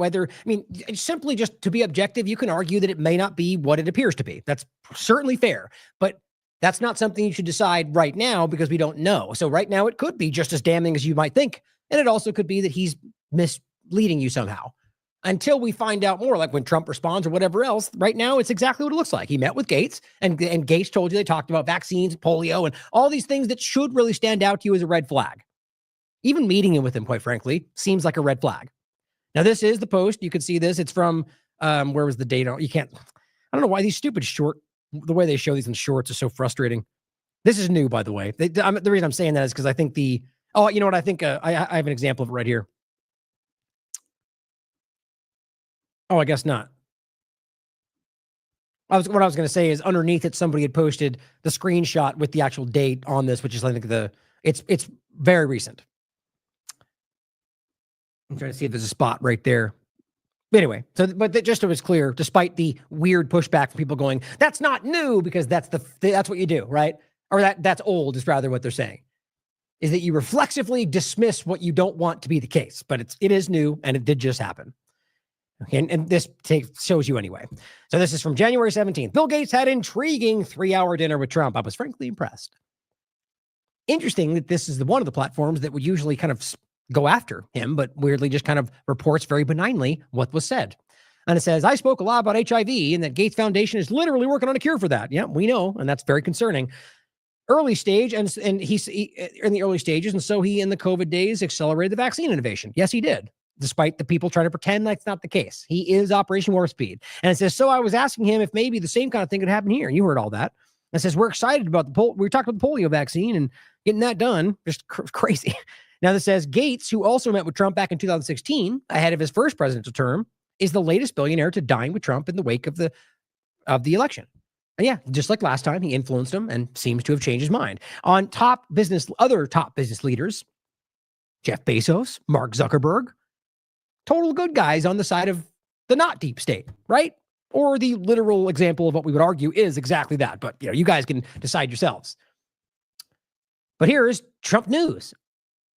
simply just to be objective, you can argue that it may not be what it appears to be. That's certainly fair, but that's not something you should decide right now because we don't know. So right now it could be just as damning as you might think. And it also could be that he's misleading you somehow. Until we find out more, like when Trump responds or whatever else, right now it's exactly what it looks like. He met with Gates, and Gates told you they talked about vaccines, polio, and all these things that should really stand out to you as a red flag. Even meeting him with him, quite frankly, seems like a red flag. Now, this is the post. You can see this. It's from, where was the date? I don't know why these stupid the way they show these in shorts is so frustrating. This is new, by the way. The reason I'm saying that is because I think you know what? I think I have an example of it right here. Oh, I guess not. What I was going to say is underneath it, somebody had posted the screenshot with the actual date on this, which is, I think, it's very recent. I'm trying to see if there's a spot right there. But anyway, but just so it's clear, despite the weird pushback from people going, that's not new, because that's what you do, right? Or that's old is rather what they're saying, is that you reflexively dismiss what you don't want to be the case. But it is new, and it did just happen. Okay, and this shows you anyway. So this is from January 17th. Bill Gates had intriguing 3-hour dinner with Trump. I was frankly impressed. Interesting that this is one of the platforms that would usually kind of go after him, but weirdly just kind of reports very benignly what was said. And it says, I spoke a lot about HIV and that Gates Foundation is literally working on a cure for that. Yeah, we know. And that's very concerning. Early stage, and he's in the early stages. And so he, in the COVID days, accelerated the vaccine innovation. Yes, he did. Despite the people trying to pretend that's not the case. He is Operation Warp Speed. And it says, so I was asking him if maybe the same kind of thing could happen here. You heard all that. And it says, we're excited about we talked about the polio vaccine and getting that done. Just crazy. Now this says Gates, who also met with Trump back in 2016, ahead of his first presidential term, is the latest billionaire to dine with Trump in the wake of the election. And yeah, just like last time, he influenced him and seems to have changed his mind. On other top business leaders, Jeff Bezos, Mark Zuckerberg, total good guys on the side of the not deep state, right? Or the literal example of what we would argue is exactly that. But you guys can decide yourselves. But here is Trump News.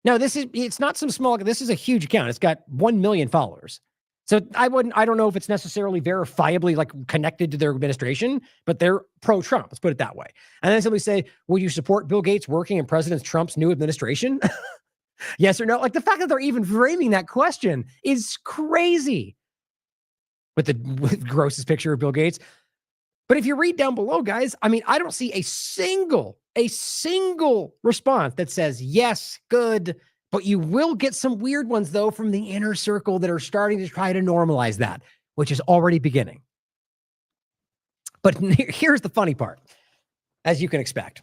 Now, it's not some small, this is a huge account. It's got 1 million followers. So I don't know if it's necessarily verifiably like connected to their administration, but they're pro-Trump. Let's put it that way. And then somebody say, would you support Bill Gates working in President Trump's new administration? Yes or no? Like the fact that they're even framing that question is crazy with the grossest picture of Bill Gates. But if you read down below, guys, I mean, I don't see a single response that says, yes, good. But you will get some weird ones, though, from the inner circle that are starting to try to normalize that, which is already beginning. But here's the funny part, as you can expect.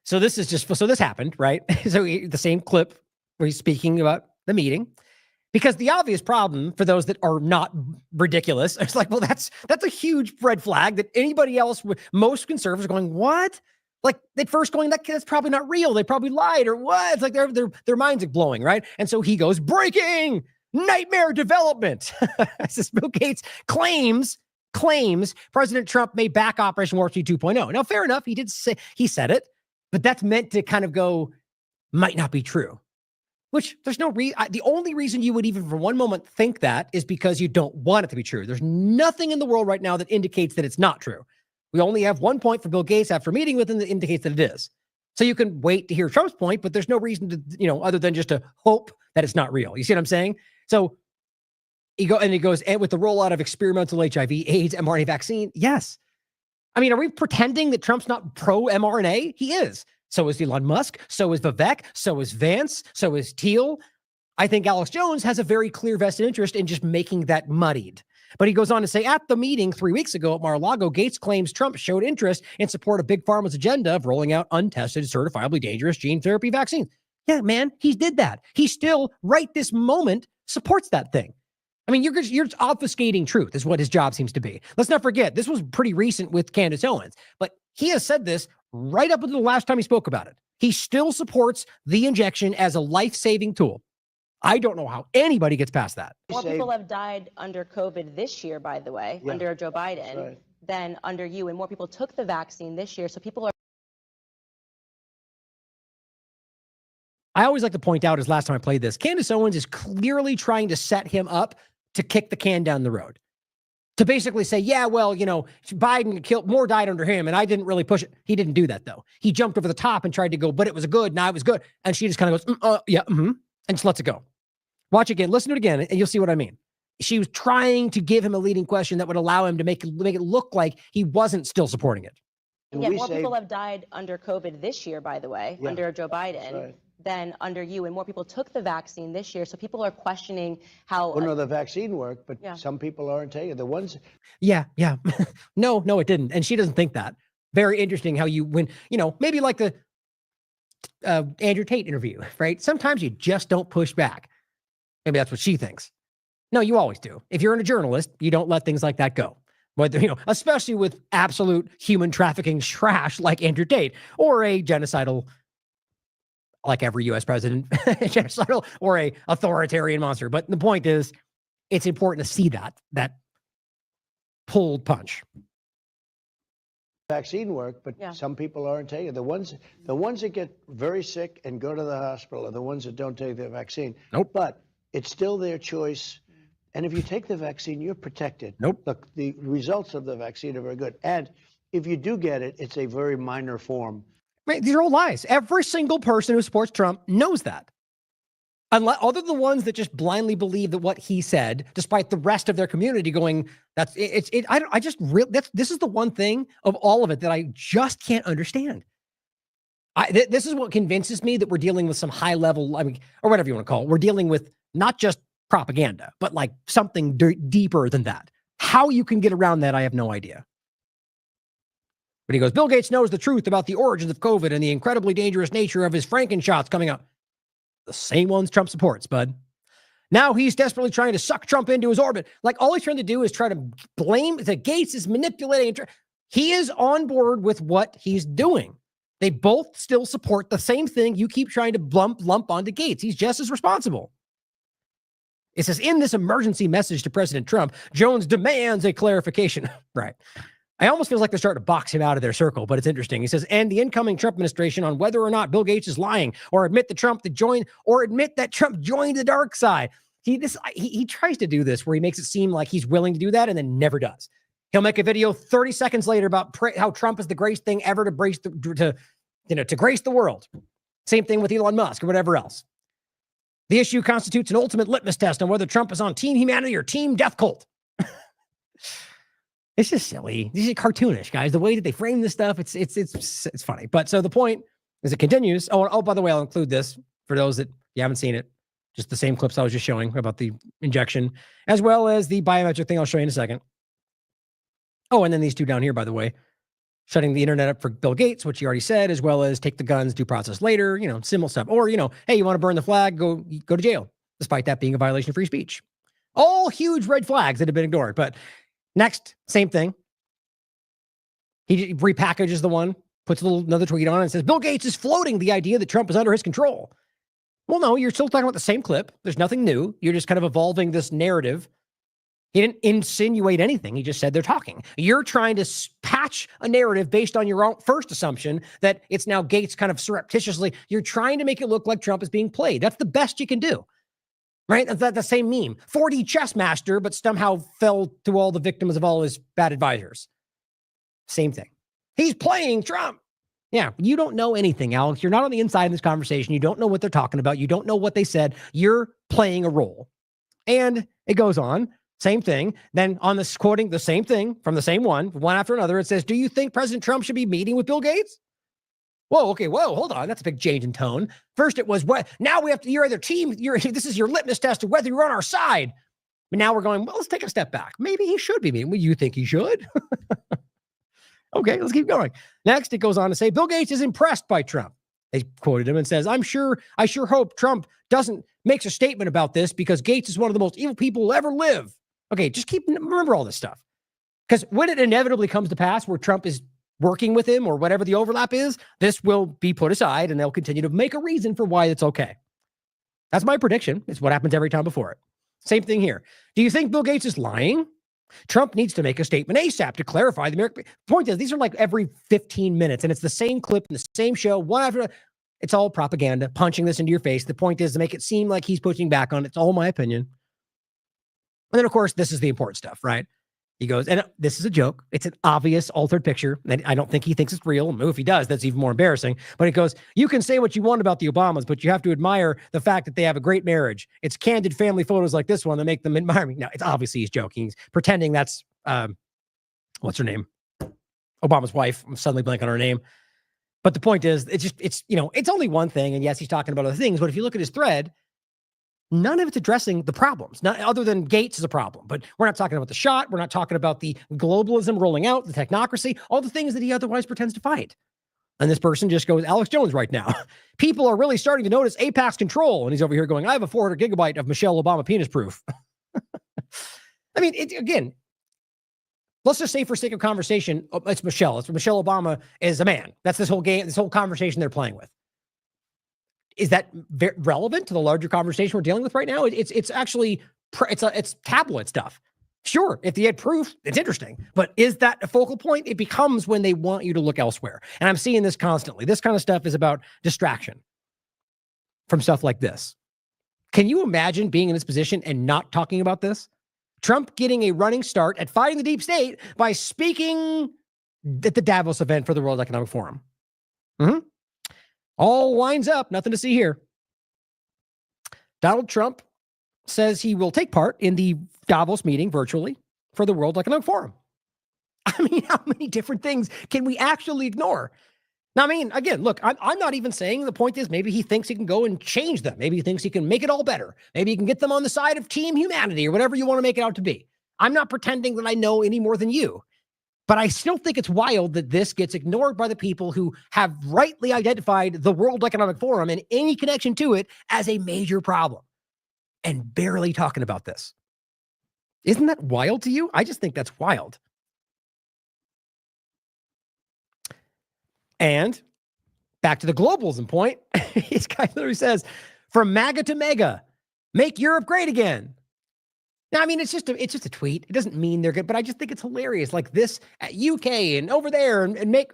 So this happened, right? So the same clip where he's speaking about the meeting, because the obvious problem for those that are not ridiculous, it's like, well, that's a huge red flag that anybody else, most conservatives are going, what? Like at first going, that's probably not real. They probably lied or what? It's like their minds are blowing, right? And so he goes, breaking nightmare development. Says Bill Gates claims President Trump may back Operation Warp Speed 2.0. Now, fair enough. He said it, but that's meant to kind of go, might not be true. Which there's no reason. The only reason you would even for one moment think that is because you don't want it to be true. There's nothing in the world right now that indicates that it's not true. We only have 1 point for Bill Gates after meeting with him that indicates that it is. So you can wait to hear Trump's point, but there's no reason to, other than just to hope that it's not real. You see what I'm saying? So he goes, and with the rollout of experimental HIV, AIDS, mRNA vaccine, yes. I mean, are we pretending that Trump's not pro-mRNA? He is. So is Elon Musk. So is Vivek. So is Vance. So is Thiel. I think Alex Jones has a very clear vested interest in just making that muddied. But he goes on to say, at the meeting 3 weeks ago at Mar-a-Lago, Gates claims Trump showed interest in support of Big Pharma's agenda of rolling out untested, certifiably dangerous gene therapy vaccines. Yeah, man, he did that. He still, right this moment, supports that thing. I mean, you're obfuscating truth is what his job seems to be. Let's not forget, this was pretty recent with Candace Owens, but he has said this right up until the last time he spoke about it. He still supports the injection as a life-saving tool. I don't know how anybody gets past that. More people have died under COVID this year, by the way, under Joe Biden, than under you. And more people took the vaccine this year. So people are. I always like to point out, as last time I played this, Candace Owens is clearly trying to set him up to kick the can down the road. To basically say, yeah, well, Biden killed, more died under him, and I didn't really push it. He didn't do that, though. He jumped over the top and tried to go, but it was good. Now it was good. And she just kind of goes, and just lets it go. Watch again, listen to it again, and you'll see what I mean. She was trying to give him a leading question that would allow him to make it look like he wasn't still supporting it. Yeah, more people have died under COVID this year, by the way, under Joe Biden, than under you. And more people took the vaccine this year. So people are questioning how. Well, no, the vaccine worked, but some people aren't taking it. The ones. Yeah. No, it didn't. And she doesn't think that. Very interesting how maybe like the Andrew Tate interview, right? Sometimes you just don't push back. Maybe that's what she thinks. No, you always do. If you're a journalist, you don't let things like that go. Whether, especially with absolute human trafficking trash like Andrew Tate or a genocidal, like every U.S. president, genocidal or a authoritarian monster. But the point is, it's important to see that pulled punch. Vaccine worked, but some people aren't taking it. The ones that get very sick and go to the hospital are the ones that don't take the vaccine. Nope. But it's still their choice. And if you take the vaccine, you're protected. Nope. Look, the results of the vaccine are very good. And if you do get it, it's a very minor form. Right, these are all lies. Every single person who supports Trump knows that. Unless, other than the ones that just blindly believe that what he said, despite the rest of their community going, this is the one thing of all of it that I just can't understand. This is what convinces me that we're dealing with some high level, or whatever you want to call it. We're dealing with not just propaganda, but like something deeper than that. How you can get around that, I have no idea. But he goes, Bill Gates knows the truth about the origins of COVID and the incredibly dangerous nature of his Frankenshots coming up. The same ones Trump supports, bud. Now he's desperately trying to suck Trump into his orbit. Like all he's trying to do is try to blame that Gates is manipulating. He is on board with what he's doing. They both still support the same thing you keep trying to lump onto Gates. He's just as responsible. It says, in this emergency message to President Trump, Jones demands a clarification. Right. I almost feel like they're starting to box him out of their circle, but it's interesting. He says, and the incoming Trump administration on whether or not Bill Gates is lying or admit that Trump joined the dark side. He tries to do this where he makes it seem like he's willing to do that and then never does. He'll make a video 30 seconds later about how Trump is the greatest thing ever to grace the world. Same thing with Elon Musk or whatever else. The issue constitutes an ultimate litmus test on whether Trump is on Team Humanity or Team Death Cult. It's just silly. This is cartoonish, guys. The way that they frame this stuff, it's funny. But so the point is, it continues. Oh, by the way, I'll include this for those that you haven't seen it. Just the same clips I was just showing about the injection, as well as the biometric thing I'll show you in a second. Oh, and then these two down here, by the way, shutting the internet up for Bill Gates, which he already said, as well as take the guns, due process later, similar stuff. Or, hey, you want to burn the flag, go to jail, despite that being a violation of free speech. All huge red flags that have been ignored. But next, same thing. He repackages the one, puts another tweet on it and says, Bill Gates is floating the idea that Trump is under his control. Well, no, you're still talking about the same clip. There's nothing new. You're just kind of evolving this narrative. He didn't insinuate anything. He just said they're talking. You're trying to patch a narrative based on your own first assumption that it's now Gates kind of surreptitiously. You're trying to make it look like Trump is being played. That's the best you can do, right? That's the same meme. 4D chess master, but somehow fell to all the victims of all his bad advisors. Same thing. He's playing Trump. Yeah, you don't know anything, Alex. You're not on the inside of this conversation. You don't know what they're talking about. You don't know what they said. You're playing a role. And it goes on. Same thing. Then on this, quoting the same thing from the same one after another, it says, do you think President Trump should be meeting with Bill Gates? Whoa, okay, hold on. That's a big change in tone. First it was, what? Now we have to, you're either team, this is your litmus test of whether you're on our side. But now we're going, well, let's take a step back.Maybe he should be meeting. Well, you think he should? Okay, let's keep going. Next, it goes on to say, Bill Gates is impressed by Trump. They quoted him and says, I sure hope Trump makes a statement about this because Gates is one of the most evil people who ever live. Okay, just remember all this stuff. Because when it inevitably comes to pass where Trump is working with him or whatever the overlap is, this will be put aside and they'll continue to make a reason for why it's okay. That's my prediction. It's what happens every time before it. Same thing here. Do you think Bill Gates is lying? Trump needs to make a statement ASAP to clarify the American point. Is these are like every 15 minutes and it's the same clip in the same show, one after another. It's all propaganda, punching this into your face. The point is to make it seem like he's pushing back on it. It's all my opinion. And then, of course, this is the important stuff, right? He goes, and this is a joke. It's an obvious altered picture. And I don't think he thinks it's real. If he does, that's even more embarrassing. But it goes, you can say what you want about the Obamas, but you have to admire the fact that they have a great marriage. It's candid family photos like this one that make them admire me. No, it's obviously he's joking. He's pretending that's, what's her name? Obama's wife. I'm suddenly blanking on her name. But the point is, it's only one thing. And yes, he's talking about other things. But if you look at his thread, none of it's addressing the problems, not other than Gates is a problem. But we're not talking about the shot. We're not talking about the globalism rolling out, the technocracy, all the things that he otherwise pretends to fight. And this person just goes, Alex Jones right now. People are really starting to notice AIPAC's control. And he's over here going, I have a 400 gigabyte of Michelle Obama penis proof. I mean, again, let's just say for sake of conversation, it's Michelle. It's Michelle Obama is a man. That's this whole game, this whole conversation they're playing with. Is that relevant to the larger conversation we're dealing with right now? It's actually, it's tabloid stuff. Sure, if they had proof, it's interesting. But is that a focal point? It becomes when they want you to look elsewhere. And I'm seeing this constantly. This kind of stuff is about distraction from stuff like this. Can you imagine being in this position and not talking about this? Trump getting a running start at fighting the deep state by speaking at the Davos event for the World Economic Forum. All lines up, nothing to see here. Donald Trump says he will take part in the Davos meeting virtually for the World Economic Forum. I mean, how many different things can we actually ignore? Now, I mean, again, look, I'm not even saying the point is maybe he thinks he can go and change them. Maybe he thinks he can make it all better. Maybe he can get them on the side of Team Humanity or whatever you want to make it out to be. I'm not pretending that I know any more than you. But I still think it's wild that this gets ignored by the people who have rightly identified the World Economic Forum and any connection to it as a major problem and barely talking about this. Isn't that wild to you? I just think that's wild. And back to the globalism point, this guy literally says, from MAGA to mega, make Europe great again. Now, I mean, it's just a tweet. It doesn't mean they're good, but I just think it's hilarious. Like this at UK and over there and make,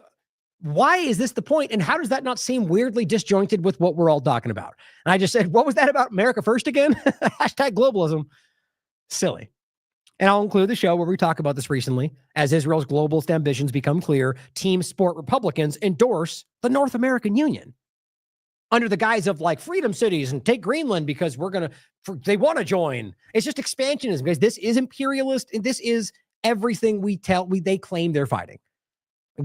why is this the point? And how does that not seem weirdly disjointed with what we're all talking about? And I just said, what was that about America first again? Hashtag globalism. Silly. And I'll include the show where we talk about this recently. As Israel's globalist ambitions become clear, Team Sport Republicans endorse the North American Union under the guise of like freedom cities and take Greenland because they want to join. It's just expansionism, because this is imperialist. And this is everything they claim they're fighting.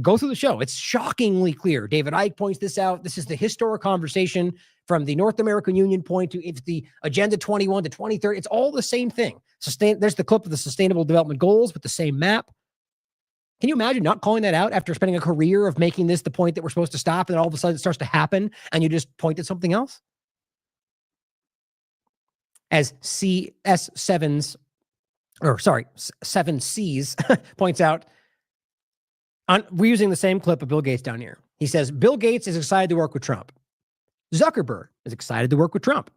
Go through the show. It's shockingly clear. David Icke points this out. This is the historic conversation from the North American Union point to it's the Agenda 21 to 2030. It's all the same thing. There's the clip of the Sustainable Development Goals with the same map. Can you imagine not calling that out after spending a career of making this the point that we're supposed to stop, and then all of a sudden it starts to happen and you just point at something else? As CS7's, or sorry, 7Cs points out, we're using the same clip of Bill Gates down here. He says, Bill Gates is excited to work with Trump. Zuckerberg is excited to work with Trump.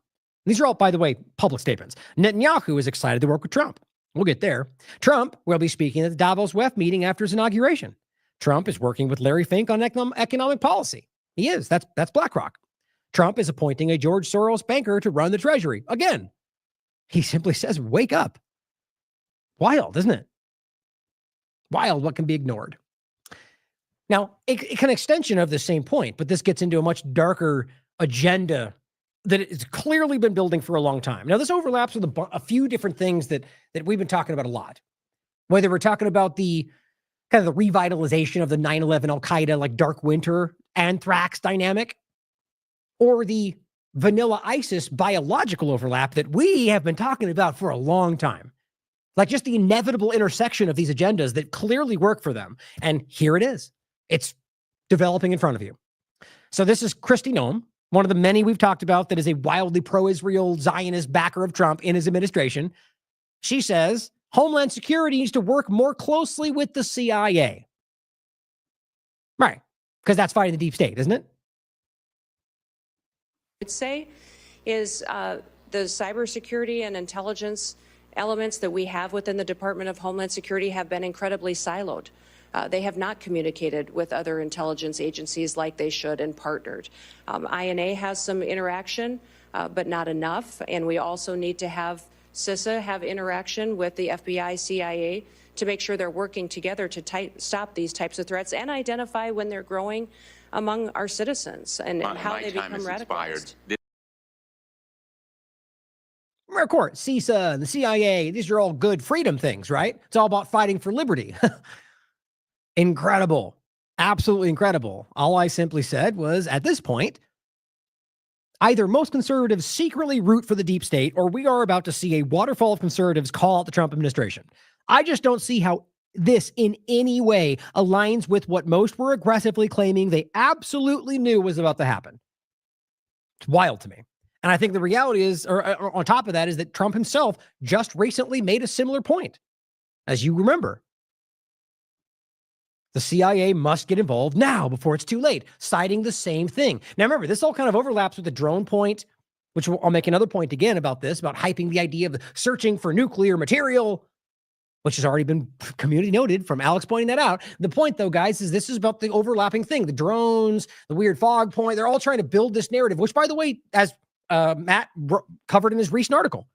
These are all, by the way, public statements. Netanyahu is excited to work with Trump. We'll get there. Trump will be speaking at the Davos WEF meeting after his inauguration. Trump is working with Larry Fink on economic policy. He is. That's BlackRock. Trump is appointing a George Soros banker to run the Treasury. Again, he simply says, wake up. Wild, isn't it? Wild what can be ignored. Now, it's an extension of the same point, but this gets into a much darker agenda that it's clearly been building for a long time. Now, this overlaps with a few different things that we've been talking about a lot. Whether we're talking about the kind of the revitalization of the 9/11 Al-Qaeda, like dark winter, anthrax dynamic, or the vanilla ISIS biological overlap that we have been talking about for a long time. Like just the inevitable intersection of these agendas that clearly work for them. And here it is. It's developing in front of you. So this is Kristi Noem, one of the many we've talked about that is a wildly pro-Israel Zionist backer of Trump in his administration. She says Homeland Security needs to work more closely with the CIA. Right, because that's fighting the deep state, isn't it? I'd say is the cybersecurity and intelligence elements that we have within the Department of Homeland Security have been incredibly siloed. They have not communicated with other intelligence agencies like they should and partnered. INA has some interaction, but not enough. And we also need to have CISA have interaction with the FBI, CIA to make sure they're working together to stop these types of threats and identify when they're growing among our citizens and how they become radicalized. Of course, CISA and the CIA, these are all good freedom things, right? It's all about fighting for liberty. Incredible. Absolutely incredible. All I simply said was, at this point, either most conservatives secretly root for the deep state, or we are about to see a waterfall of conservatives call out the Trump administration. I just don't see how this in any way aligns with what most were aggressively claiming they absolutely knew was about to happen. It's wild to me. And I think the reality is, or on top of that, is that Trump himself just recently made a similar point. As you remember, the CIA must get involved now before it's too late, citing the same thing. Now, remember, this all kind of overlaps with the drone point, which I'll make another point again about this, about hyping the idea of searching for nuclear material, which has already been community noted from Alex pointing that out. The point, though, guys, is this is about the overlapping thing. The drones, the weird fog point, they're all trying to build this narrative, which, by the way, as Matt covered in his recent article,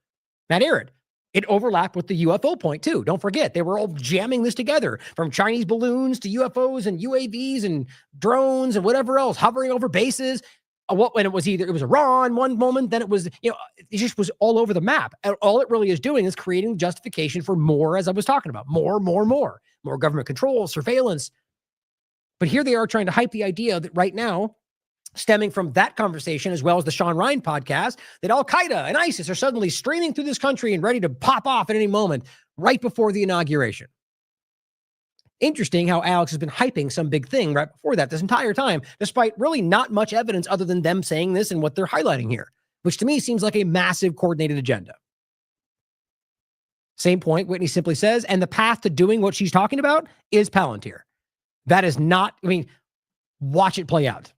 Matt Arid, it overlapped with the UFO point, too. Don't forget, they were all jamming this together, from Chinese balloons to UFOs and UAVs and drones and whatever else, hovering over bases. When it was Iran one moment, then it was, it just was all over the map. And all it really is doing is creating justification for more, as I was talking about, more government control, surveillance. But here they are trying to hype the idea that right now, stemming from that conversation, as well as the Sean Ryan podcast, that Al-Qaeda and ISIS are suddenly streaming through this country and ready to pop off at any moment right before the inauguration. Interesting how Alex has been hyping some big thing right before that this entire time, despite really not much evidence other than them saying this and what they're highlighting here, which to me seems like a massive coordinated agenda. Same point, Whitney simply says, and the path to doing what she's talking about is Palantir. That is not, watch it play out.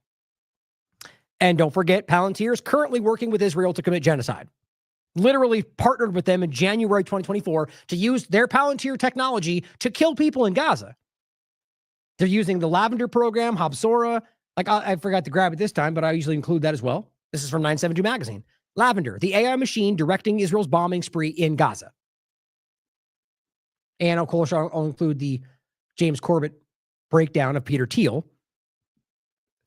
And don't forget, Palantir is currently working with Israel to commit genocide. Literally partnered with them in January 2024 to use their Palantir technology to kill people in Gaza. They're using the Lavender program, Habsora. Like, I forgot to grab it this time, but I usually include that as well. This is from 972 Magazine. Lavender, the AI machine directing Israel's bombing spree in Gaza. And of course, I'll include the James Corbett breakdown of Peter Thiel,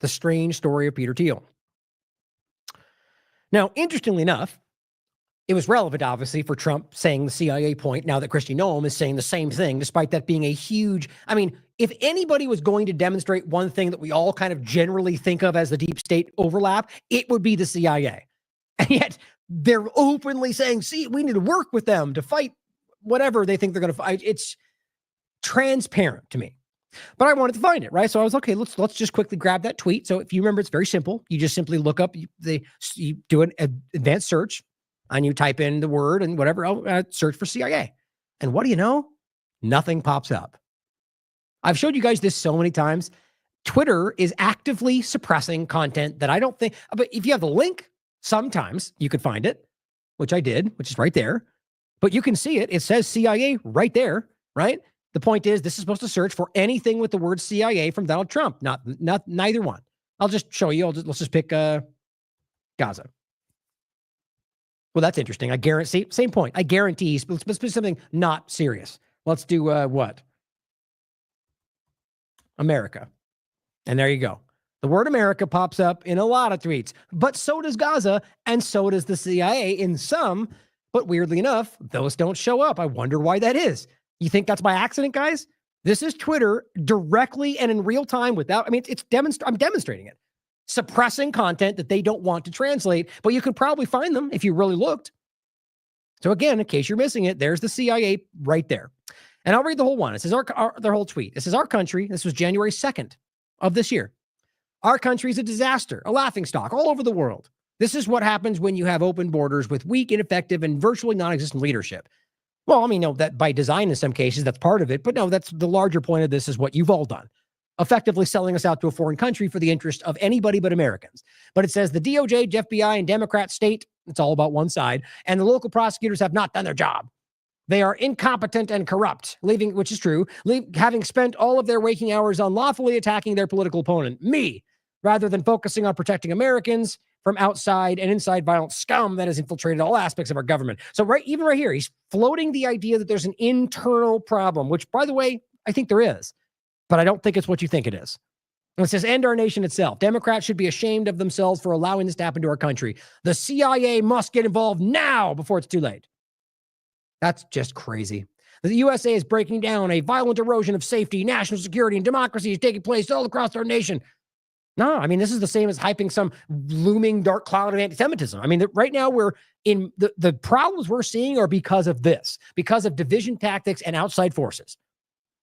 the strange story of Peter Thiel. Now, interestingly enough, it was relevant, obviously, for Trump saying the CIA point now that Kristi Noem is saying the same thing, despite that being a huge, I mean, if anybody was going to demonstrate one thing that we all kind of generally think of as the deep state overlap, it would be the CIA. And yet they're openly saying, see, we need to work with them to fight whatever they think they're going to fight. It's transparent to me. But I wanted to find it, right? So I was, okay, let's just quickly grab that tweet. So if you remember, it's very simple. You just simply look up, you do an advanced search, and you type in the word and whatever, search for CIA. And what do you know? Nothing pops up. I've showed you guys this so many times. Twitter is actively suppressing content that I don't think, but if you have the link, sometimes you could find it, which I did, which is right there. But you can see it. It says CIA right there, right? The point is, this is supposed to search for anything with the word CIA from Donald Trump. Not neither one. I'll just show you. Let's just pick Gaza. Well, that's interesting. I guarantee, same point. I guarantee, let's do something not serious. Let's do what? America. And there you go. The word America pops up in a lot of tweets, but so does Gaza, and so does the CIA in some, but weirdly enough, those don't show up. I wonder why that is. You think that's by accident, guys? This is Twitter directly and in real time without, I mean, I'm demonstrating it. Suppressing content that they don't want to translate, but you could probably find them if you really looked. So again, in case you're missing it, there's the CIA right there. And I'll read the whole one. It says their whole tweet. It says, our country, this was January 2nd of this year. Our country is a disaster, a laughingstock all over the world. This is what happens when you have open borders with weak, ineffective, and virtually non-existent leadership. Well, I mean, no, that by design in some cases, that's part of it. But no, that's the larger point of this is what you've all done. Effectively selling us out to a foreign country for the interest of anybody but Americans. But it says the DOJ, FBI, and Democrat state, it's all about one side, and the local prosecutors have not done their job. They are incompetent and corrupt, which is true, having spent all of their waking hours unlawfully attacking their political opponent, me, rather than focusing on protecting Americans from outside and inside violent scum that has infiltrated all aspects of our government. So even right here, he's floating the idea that there's an internal problem, which, by the way, I think there is, but I don't think it's what you think it is. And it says, and our nation itself. Democrats should be ashamed of themselves for allowing this to happen to our country. The CIA must get involved now before it's too late. That's just crazy. The USA is breaking down. A violent erosion of safety, national security, and democracy is taking place all across our nation. No, I mean, this is the same as hyping some looming dark cloud of anti-Semitism. I mean, right now we're in the problems we're seeing are because of this, because of division tactics and outside forces.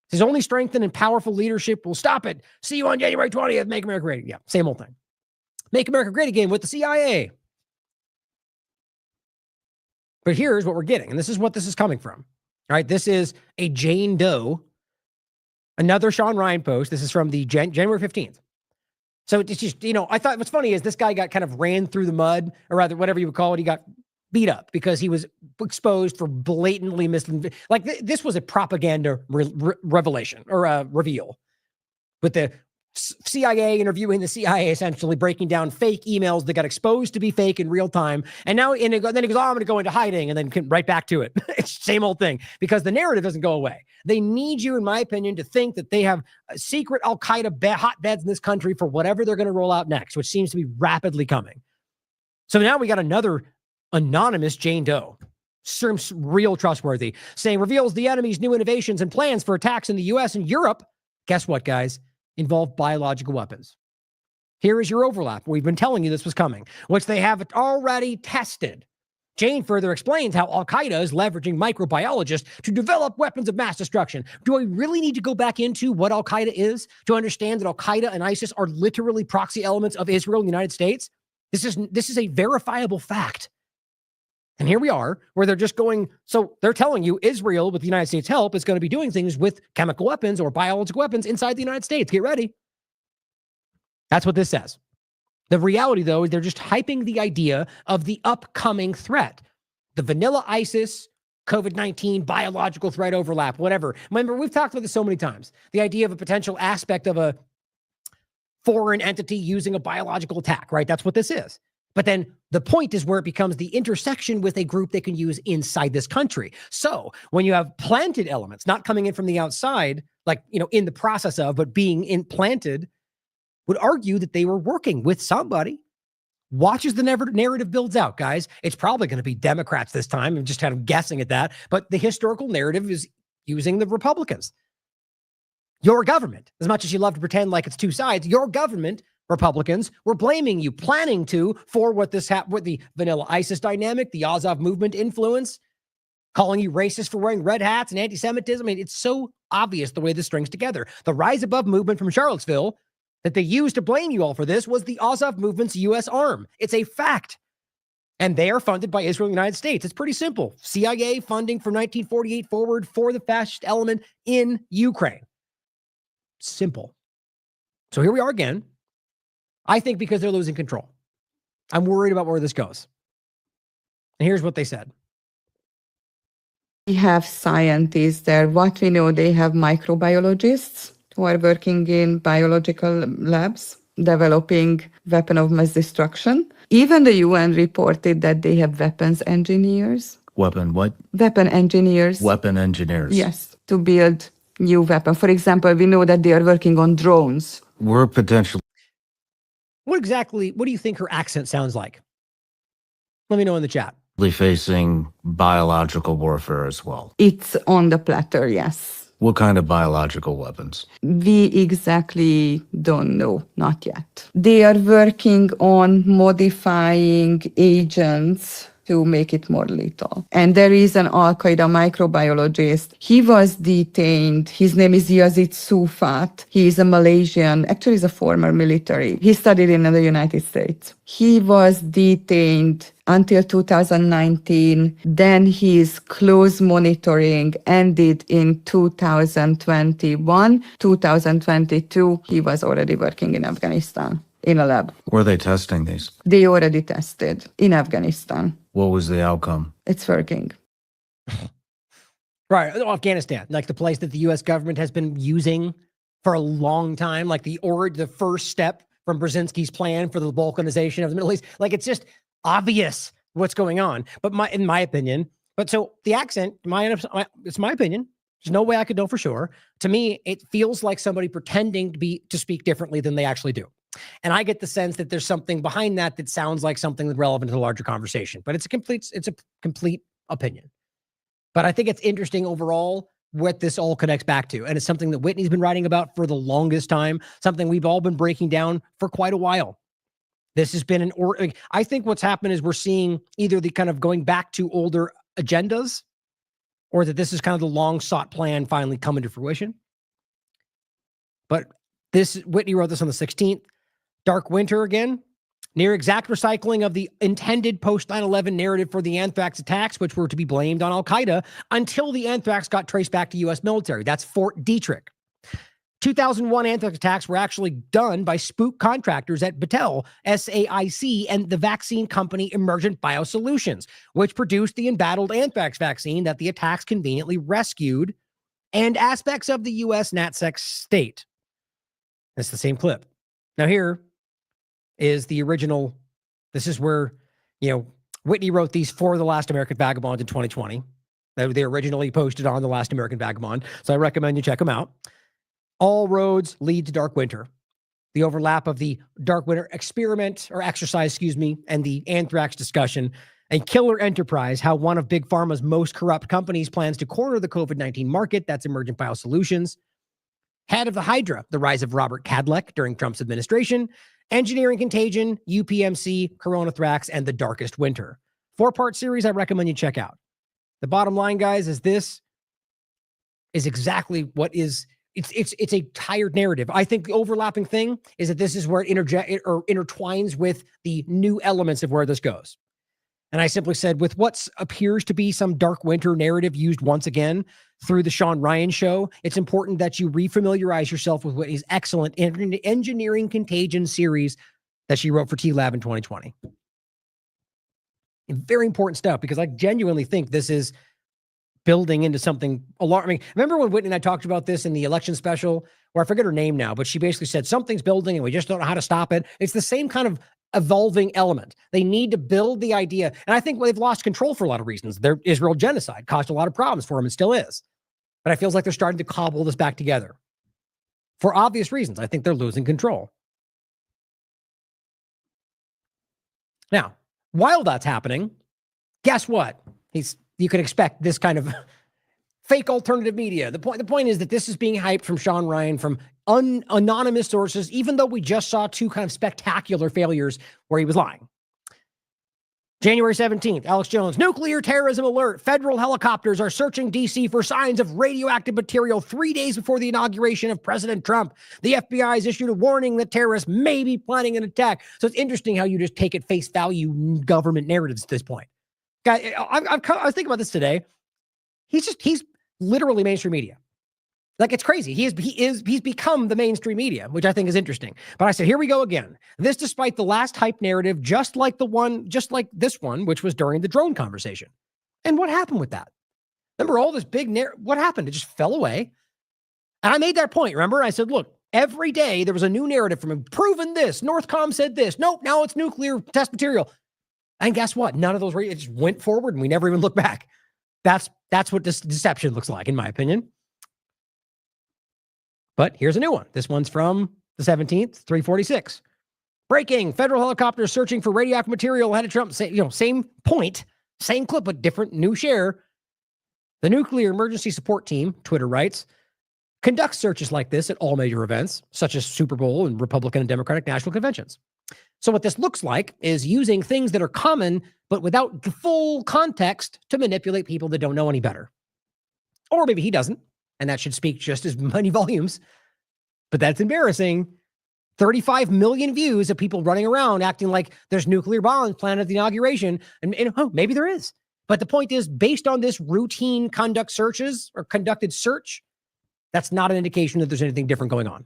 His only strengthened and powerful leadership will stop it. See you on January 20th. Make America great. Yeah, same old thing. Make America great again with the CIA. But here's what we're getting, and this is what this is coming from. All right, this is a Jane Doe, another Sean Ryan post. This is from the January 15th. So it's just, I thought what's funny is this guy got kind of ran through the mud, or rather, whatever you would call it. He got beat up because he was exposed for blatantly this was a propaganda revelation or reveal with the CIA interviewing the CIA, essentially breaking down fake emails that got exposed to be fake in real time. And now, then he goes, I'm going to go into hiding, and then right back to it. It's the same old thing because the narrative doesn't go away. They need you, in my opinion, to think that they have secret Al-Qaeda hotbeds in this country for whatever they're going to roll out next, which seems to be rapidly coming. So now we got another anonymous Jane Doe, seems real trustworthy, saying reveals the enemy's new innovations and plans for attacks in the U.S. and Europe. Guess what, guys? Involve biological weapons. Here is your overlap. We've been telling you this was coming, which they have already tested. Jane further explains how Al-Qaeda is leveraging microbiologists to develop weapons of mass destruction. Do I really need to go back into what Al-Qaeda is to understand that Al-Qaeda and ISIS are literally proxy elements of Israel and the United States? This is a verifiable fact. And here we are, where they're just going, so they're telling you Israel, with the United States' help, is going to be doing things with chemical weapons or biological weapons inside the United States. Get ready. That's what this says. The reality, though, is they're just hyping the idea of the upcoming threat. The vanilla ISIS, COVID-19, biological threat overlap, whatever. Remember, we've talked about this so many times. The idea of a potential aspect of a foreign entity using a biological attack, right? That's what this is. But then the point is where it becomes the intersection with a group they can use inside this country. So when you have planted elements, not coming in from the outside, like, in the process of, but being implanted, would argue that they were working with somebody. Watch as the narrative builds out, guys. It's probably going to be Democrats this time. I'm just kind of guessing at that. But the historical narrative is using the Republicans. Your government, as much as you love to pretend like it's two sides, your government, Republicans, were blaming you, planning to, for what with the vanilla ISIS dynamic, the Azov movement influence, calling you racist for wearing red hats and anti-Semitism. I mean, it's so obvious the way this strings together. The Rise Above movement from Charlottesville that they used to blame you all for this was the Azov movement's U.S. arm. It's a fact. And they are funded by Israel and the United States. It's pretty simple. CIA funding from 1948 forward for the fascist element in Ukraine. Simple. So here we are again. I think because they're losing control. I'm worried about where this goes. And here's what they said. We have scientists there. What we know, they have microbiologists who are working in biological labs, developing weapon of mass destruction. Even the UN reported that they have weapons engineers. Weapon what? Weapon engineers. Weapon engineers. Yes, to build new weapon. For example, we know that they are working on drones. We're potentially... What do you think her accent sounds like? Let me know in the chat. Facing biological warfare as well. It's on the platter, yes. What kind of biological weapons? We exactly don't know, not yet. They are working on modifying agents to make it more lethal. And there is an Al-Qaeda microbiologist. He was detained. His name is Yazid Sufat. He is a Malaysian, actually he's a former military. He studied in the United States. He was detained until 2019. Then his close monitoring ended in 2021. 2022, he was already working in Afghanistan in a lab. Were they testing these? They already tested in Afghanistan. What was the outcome? It's working. Right, Afghanistan, like the place that the U.S. government has been using for a long time, like the first step from Brzezinski's plan for the balkanization of the Middle East. Like, it's just obvious what's going on. But in my opinion, so the accent, it's my opinion. There's no way I could know for sure. To me, it feels like somebody pretending to speak differently than they actually do. And I get the sense that there's something behind that sounds like something that's relevant to the larger conversation. But it's a complete opinion. But I think it's interesting overall what this all connects back to. And it's something that Whitney's been writing about for the longest time, something we've all been breaking down for quite a while. This has been I think what's happened is we're seeing either the kind of going back to older agendas, or that this is kind of the long sought plan finally coming to fruition. But Whitney wrote this on the 16th. Dark winter again, near exact recycling of the intended post 9/11 narrative for the anthrax attacks, which were to be blamed on Al-Qaeda until the anthrax got traced back to U.S. military. That's Fort Detrick. 2001 anthrax attacks were actually done by spook contractors at Battelle, SAIC, and the vaccine company Emergent Biosolutions, which produced the embattled anthrax vaccine that the attacks conveniently rescued, and aspects of the U.S. NatSec state. That's the same clip. Now here is the original. This is where, Whitney wrote these for The Last American Vagabond in 2020. They originally posted on The Last American Vagabond, so I recommend you check them out. All roads lead to Dark Winter. The overlap of the Dark Winter experiment or exercise, and the anthrax discussion. A killer enterprise, how one of Big Pharma's most corrupt companies plans to corner the COVID-19 market. That's Emergent Biosolutions. Head of the Hydra, the rise of Robert Kadlec during Trump's administration. Engineering Contagion, UPMC, Coronathrax, and The Darkest Winter. 4-part series I recommend you check out. The bottom line, guys, is this is exactly what is... It's a tired narrative. I think the overlapping thing is that this is where it intertwines with the new elements of where this goes. And I simply said, with what appears to be some Dark Winter narrative used once again through the Sean Ryan show, it's important that you refamiliarize yourself with what is excellent Engineering Contagion series that she wrote for TLAV in 2020. And very important stuff, because I genuinely think this is building into something alarming. Remember when Whitney and I talked about this in the election special, where I forget her name now, but she basically said something's building and we just don't know how to stop it. It's the same kind of evolving element. They need to build the idea. And I think they've lost control for a lot of reasons. Their Israel genocide caused a lot of problems for them and still is. But it feels like they're starting to cobble this back together. For obvious reasons, I think they're losing control. Now, while that's happening, guess what? You can expect this kind of fake alternative media. The point is that this is being hyped from Sean Ryan, from anonymous sources, even though we just saw two kind of spectacular failures where he was lying. January 17th, Alex Jones, nuclear terrorism alert. Federal helicopters are searching D.C. for signs of radioactive material 3 days before the inauguration of President Trump. The FBI has issued a warning that terrorists may be planning an attack. So it's interesting how you just take at face value government narratives at this point. Guy, I was thinking about this today. He's literally mainstream media. Like, it's crazy. He's become the mainstream media, which I think is interesting. But I said, here we go again. This despite the last hype narrative, just like this one, which was during the drone conversation. And what happened with that? Remember all this big what happened? It just fell away. And I made that point, remember? I said, look, every day there was a new narrative from him, proving this. Northcom said this. Nope, now it's nuclear test material. And guess what? None of those, it just went forward and we never even looked back. That's what this deception looks like, in my opinion. But here's a new one. This one's from the 17th, 3:46. Breaking, federal helicopters searching for radioactive material ahead of Trump. Same point, same clip, but different new share. The Nuclear Emergency Support Team, Twitter writes, conducts searches like this at all major events, such as Super Bowl and Republican and Democratic national conventions. So what this looks like is using things that are common, but without full context to manipulate people that don't know any better. Or maybe he doesn't, and that should speak just as many volumes. But that's embarrassing. 35 million views of people running around acting like there's nuclear bombs planned at the inauguration. And maybe there is. But the point is, based on this routine conducted search, that's not an indication that there's anything different going on.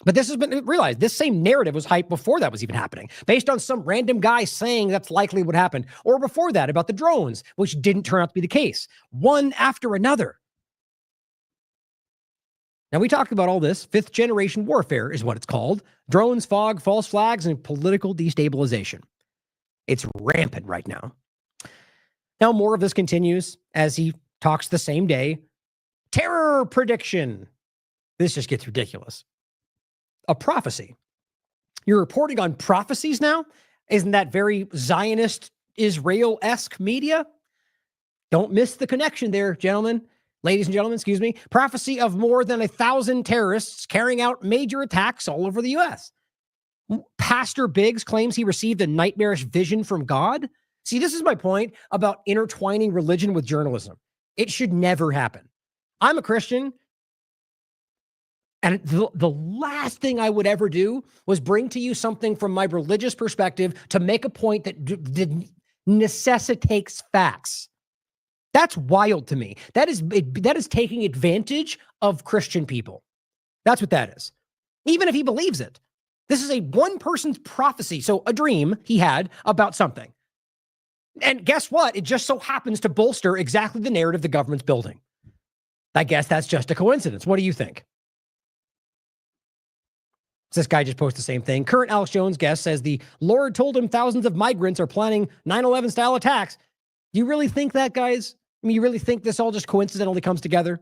But this has been realized. This same narrative was hyped before that was even happening, based on some random guy saying that's likely what happened, or before that about the drones, which didn't turn out to be the case. One after another. Now, we talked about all this. Fifth generation warfare is what it's called. Drones, fog, false flags, and political destabilization. It's rampant right now. Now, more of this continues as he talks the same day. Terror prediction. This just gets ridiculous. A prophecy. You're reporting on prophecies now? Isn't that very Zionist, Israel-esque media? Don't miss the connection there, gentlemen. Ladies and gentlemen, excuse me. Prophecy of more than 1,000 terrorists carrying out major attacks all over the U.S. Pastor Biggs claims he received a nightmarish vision from God. See, this is my point about intertwining religion with journalism. It should never happen. I'm a Christian. And the last thing I would ever do was bring to you something from my religious perspective to make a point that necessitates facts. That's wild to me. That is taking advantage of Christian people. That's what that is. Even if he believes it. This is a one person's prophecy. So a dream he had about something. And guess what? It just so happens to bolster exactly the narrative the government's building. I guess that's just a coincidence. What do you think? This guy just posted the same thing. Current Alex Jones guest says the Lord told him thousands of migrants are planning 9/11 style attacks. Do you really think that, guys? I mean, you really think this all just coincidentally comes together?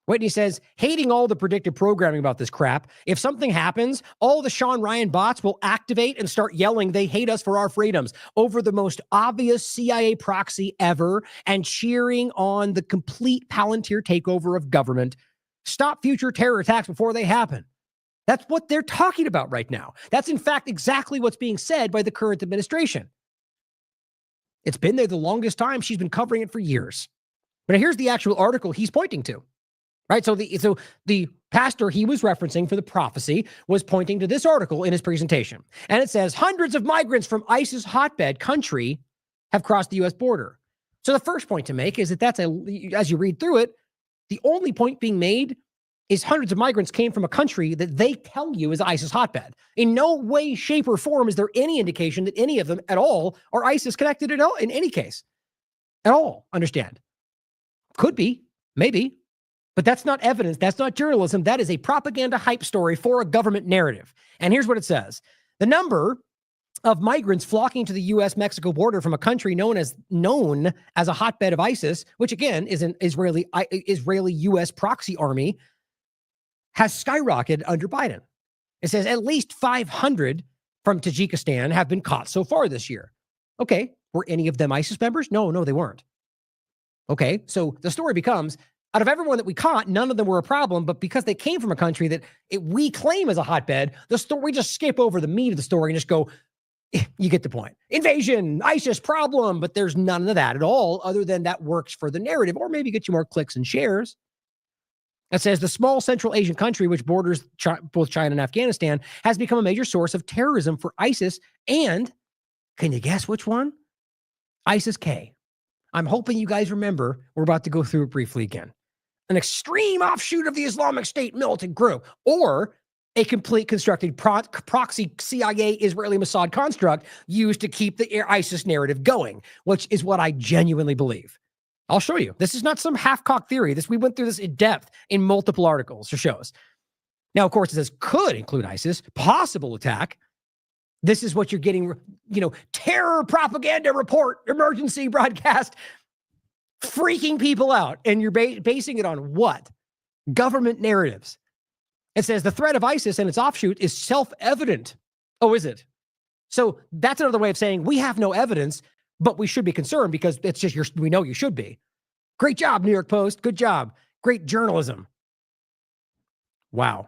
Whitney says, hating all the predictive programming about this crap. If something happens, all the Sean Ryan bots will activate and start yelling they hate us for our freedoms over the most obvious CIA proxy ever and cheering on the complete Palantir takeover of government. Stop future terror attacks before they happen. That's what they're talking about right now. That's, in fact, exactly what's being said by the current administration. It's been there the longest time. She's been covering it for years. But here's the actual article he's pointing to. Right? So the pastor he was referencing for the prophecy was pointing to this article in his presentation. And it says, hundreds of migrants from ISIS hotbed country have crossed the U.S. border. So the first point to make is that as you read through it, the only point being made is hundreds of migrants came from a country that they tell you is ISIS hotbed. In no way, shape, or form is there any indication that any of them at all are ISIS connected at all, in any case. At all, understand. Could be, maybe. But that's not evidence. That's not journalism. That is a propaganda hype story for a government narrative. And here's what it says. The number of migrants flocking to the U.S.-Mexico border from a country known as a hotbed of ISIS, which again is an Israeli-U.S. proxy army, has skyrocketed under Biden. It says at least 500 from Tajikistan have been caught so far this year. Okay, were any of them ISIS members? No, they weren't. Okay, so the story becomes, out of everyone that we caught, none of them were a problem, but because they came from a country that we claim as a hotbed, we just skip over the meat of the story and just go, you get the point. Invasion, ISIS problem, but there's none of that at all, other than that works for the narrative, or maybe get you more clicks and shares. It says the small Central Asian country, which borders both China and Afghanistan, has become a major source of terrorism for ISIS, and can you guess which one? ISIS-K. I'm hoping you guys remember. We're about to go through it briefly again. An extreme offshoot of the Islamic State militant group, or a complete constructed proxy CIA Israeli Mossad construct used to keep the ISIS narrative going, which is what I genuinely believe. I'll show you. This is not some half-cocked theory. We went through this in depth in multiple articles or shows. Now, of course, it says could include ISIS, possible attack. This is what you're getting, terror propaganda report, emergency broadcast, freaking people out. And you're basing it on what? Government narratives. It says the threat of ISIS and its offshoot is self-evident. Oh, is it? So that's another way of saying we have no evidence, but we should be concerned because it's just we know you should be. Great job, New York Post. Good job. Great journalism. Wow.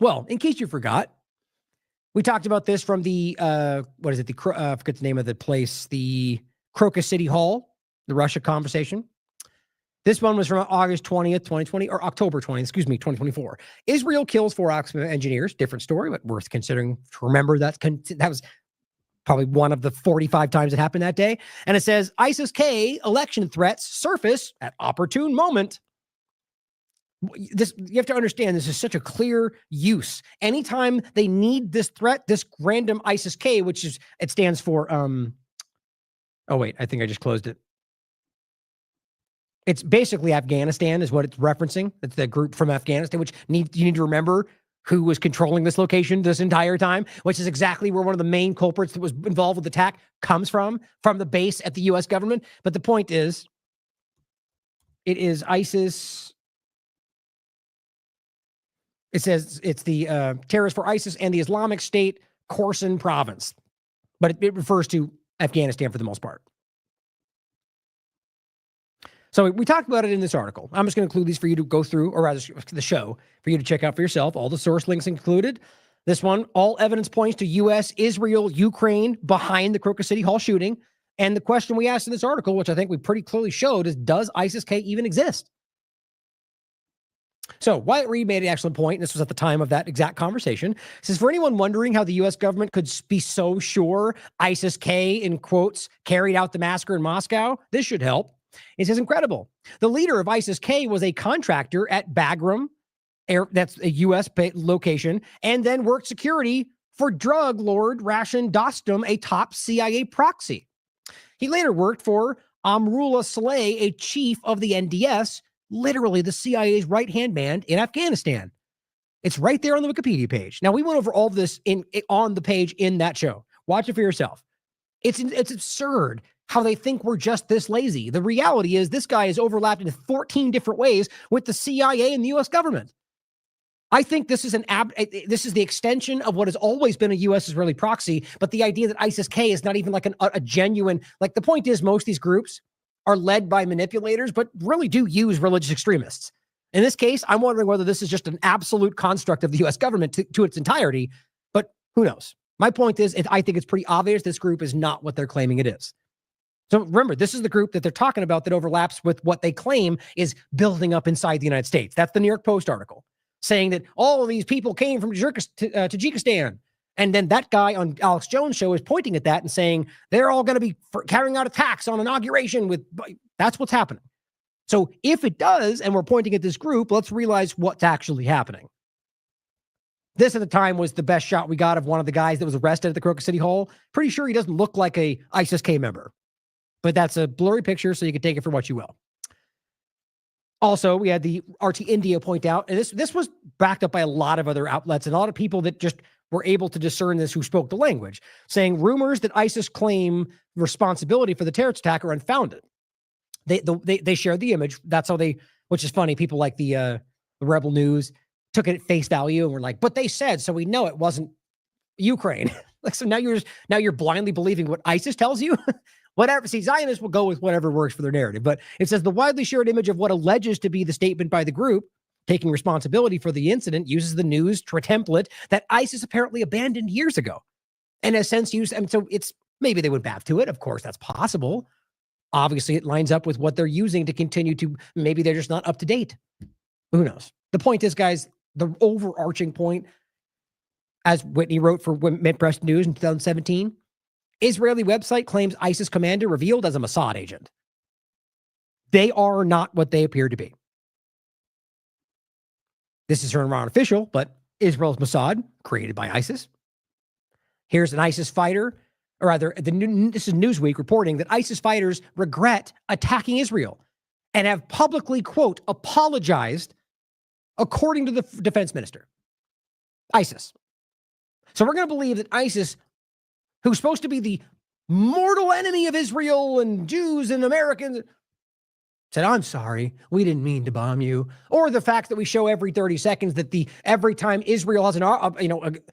Well, in case you forgot, we talked about this from the, I forget the name of the place, the Crocus City Hall, the Russia conversation. This one was from August 20th, 2020, or October 20th, 2024. Israel kills 4 Oxfam engineers. Different story, but worth considering to remember that was probably one of the 45 times it happened that day. And it says, ISIS-K election threats surface at opportune moment. You have to understand, this is such a clear use. Anytime they need this threat, this random ISIS-K, it stands for, oh wait, I think I just closed it. It's basically Afghanistan is what it's referencing. It's the group from Afghanistan, which you need to remember who was controlling this location this entire time, which is exactly where one of the main culprits that was involved with the attack comes from the base at the U.S. government. But the point is, it is ISIS. It says it's the terrorists for ISIS and the Islamic State Khorasan province, but it refers to Afghanistan for the most part. So we talked about it in this article. I'm just going to include these for you to go through, or rather the show, for you to check out for yourself. All the source links included. This one, all evidence points to U.S., Israel, Ukraine behind the Crocus City Hall shooting. And the question we asked in this article, which I think we pretty clearly showed, is does ISIS-K even exist? So Wyatt Reed made an excellent point, and this was at the time of that exact conversation. It says, for anyone wondering how the U.S. government could be so sure ISIS-K, in quotes, carried out the massacre in Moscow, this should help. It says, incredible. The leader of ISIS-K was a contractor at Bagram, that's a U.S. location, and then worked security for drug lord Rashid Dostum, a top CIA proxy. He later worked for Amrullah Saleh, a chief of the NDS, literally the CIA's right-hand man in Afghanistan. It's right there on the Wikipedia page. Now, we went over all of this on the page in that show. Watch it for yourself. It's absurd how they think we're just this lazy. The reality is this guy is overlapped in 14 different ways with the CIA and the U.S. government. I think this is the extension of what has always been a U.S. Israeli proxy, but the idea that ISIS-K is not even like a genuine, like the point is most of these groups are led by manipulators, but really do use religious extremists. In this case, I'm wondering whether this is just an absolute construct of the U.S. government to its entirety, but who knows? My point is, I think it's pretty obvious this group is not what they're claiming it is. So remember, this is the group that they're talking about that overlaps with what they claim is building up inside the United States. That's the New York Post article saying that all of these people came from Tajikistan. And then that guy on Alex Jones' show is pointing at that and saying they're all going to be carrying out attacks on inauguration with. That's what's happening. So if it does, and we're pointing at this group, let's realize what's actually happening. This at the time was the best shot we got of one of the guys that was arrested at the Crocus City Hall. Pretty sure he doesn't look like a ISIS-K member, but that's a blurry picture, so you can take it for what you will. Also, we had the RT India point out, and this was backed up by a lot of other outlets and a lot of people that just were able to discern this who spoke the language, saying rumors that ISIS claim responsibility for the terrorist attack are unfounded. They shared the image. That's how they, which is funny. People like the Rebel News took it at face value and were like, but they said, so we know it wasn't Ukraine. Like, so now you're blindly believing what ISIS tells you. Whatever. See, Zionists will go with whatever works for their narrative. But it says the widely shared image of what alleges to be the statement by the group taking responsibility for the incident uses the news template that ISIS apparently abandoned years ago, and has since used. And so it's maybe they went back to it. Of course, that's possible. Obviously, it lines up with what they're using to continue to. Maybe they're just not up to date. Who knows? The point is, guys, the overarching point, as Whitney wrote for Mid-Press News in 2017. Israeli website claims ISIS commander revealed as a Mossad agent. They are not what they appear to be. This is her Iran official, but Israel's Mossad, created by ISIS. Here's an ISIS fighter, or rather, this is Newsweek reporting that ISIS fighters regret attacking Israel and have publicly, quote, apologized, according to the defense minister. ISIS. So we're going to believe that ISIS, who's supposed to be the mortal enemy of Israel and Jews and Americans, said, I'm sorry, we didn't mean to bomb you. Or the fact that we show every 30 seconds that every time Israel has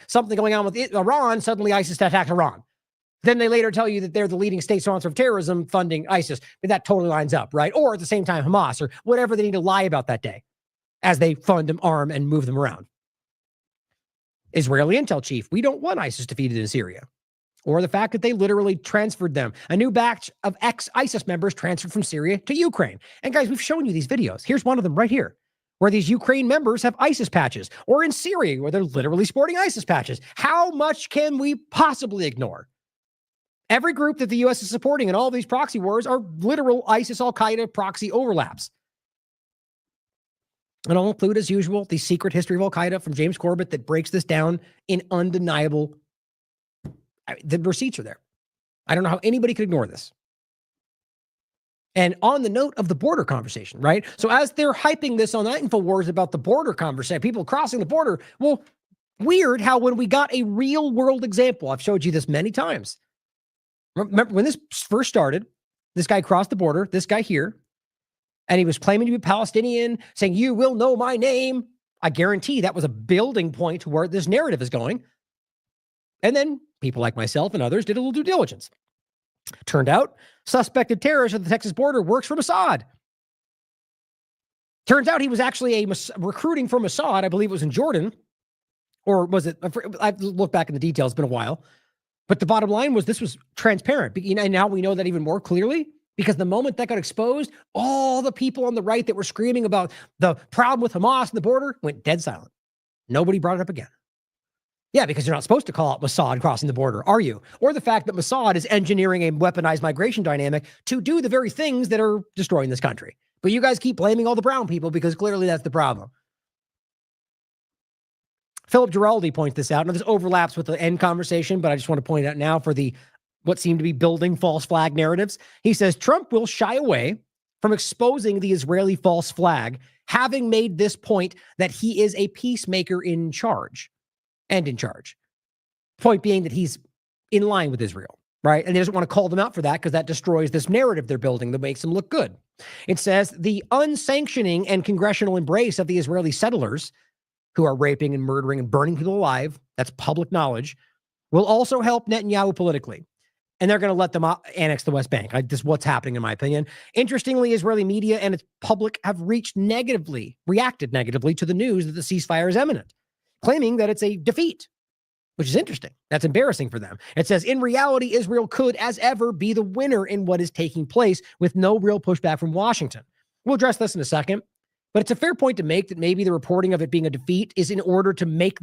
something going on with Iran, suddenly ISIS attacked Iran. Then they later tell you that they're the leading state sponsor of terrorism funding ISIS. But that totally lines up, right? Or at the same time, Hamas, or whatever they need to lie about that day as they fund them, arm, and move them around. Israeli intel chief, we don't want ISIS defeated in Syria. Or the fact that they literally transferred them. A new batch of ex-ISIS members transferred from Syria to Ukraine. And guys, we've shown you these videos. Here's one of them right here, where these Ukraine members have ISIS patches. Or in Syria, where they're literally sporting ISIS patches. How much can we possibly ignore? Every group that the U.S. is supporting in all these proxy wars are literal ISIS Al-Qaeda proxy overlaps. And I'll include, as usual, the secret history of Al-Qaeda from James Corbett that breaks this down in undeniable. The receipts are there. I don't know how anybody could ignore this. And on the note of the border conversation, right? So as they're hyping this on InfoWars about the border conversation, people crossing the border, well, weird how when we got a real world example, I've showed you this many times. Remember when this first started, this guy crossed the border, this guy here, and he was claiming to be Palestinian, saying, you will know my name. I guarantee that was a building point to where this narrative is going. And then people like myself and others did a little due diligence. Turned out, suspected terrorist at the Texas border works for Mossad. Turns out he was actually recruiting for Mossad. I believe it was in Jordan. Or was it? I've looked back in the details. It's been a while. But the bottom line was this was transparent. And now we know that even more clearly. Because the moment that got exposed, all the people on the right that were screaming about the problem with Hamas and the border went dead silent. Nobody brought it up again. Yeah, because you're not supposed to call out Mossad crossing the border, are you? Or the fact that Mossad is engineering a weaponized migration dynamic to do the very things that are destroying this country. But you guys keep blaming all the brown people because clearly that's the problem. Philip Giraldi points this out. Now, this overlaps with the end conversation, but I just want to point out now for the what seem to be building false flag narratives. He says Trump will shy away from exposing the Israeli false flag, having made this point that he is a peacemaker in charge. And in charge. Point being that he's in line with Israel, right? And he doesn't want to call them out for that because that destroys this narrative they're building that makes them look good. It says the unsanctioning and congressional embrace of the Israeli settlers who are raping and murdering and burning people alive, that's public knowledge, will also help Netanyahu politically. And they're going to let them annex the West Bank. This is what's happening, in my opinion. Interestingly, Israeli media and its public have reacted negatively to the news that the ceasefire is imminent, claiming that it's a defeat, which is interesting. That's embarrassing for them. It says, in reality, Israel could, as ever, be the winner in what is taking place with no real pushback from Washington. We'll address this in a second, but it's a fair point to make that maybe the reporting of it being a defeat is in order to make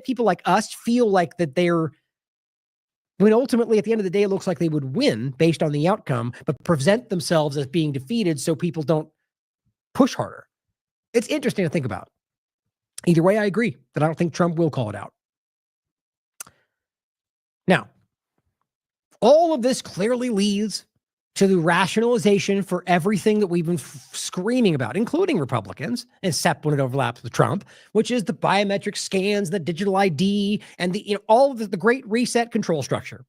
people like us feel like that they're, when ultimately at the end of the day, it looks like they would win based on the outcome, but present themselves as being defeated so people don't push harder. It's interesting to think about. Either way, I agree that I don't think Trump will call it out. Now, all of this clearly leads to the rationalization for everything that we've been screaming about, including Republicans, except when it overlaps with Trump, which is the biometric scans, the digital ID, and all of the great reset control structure.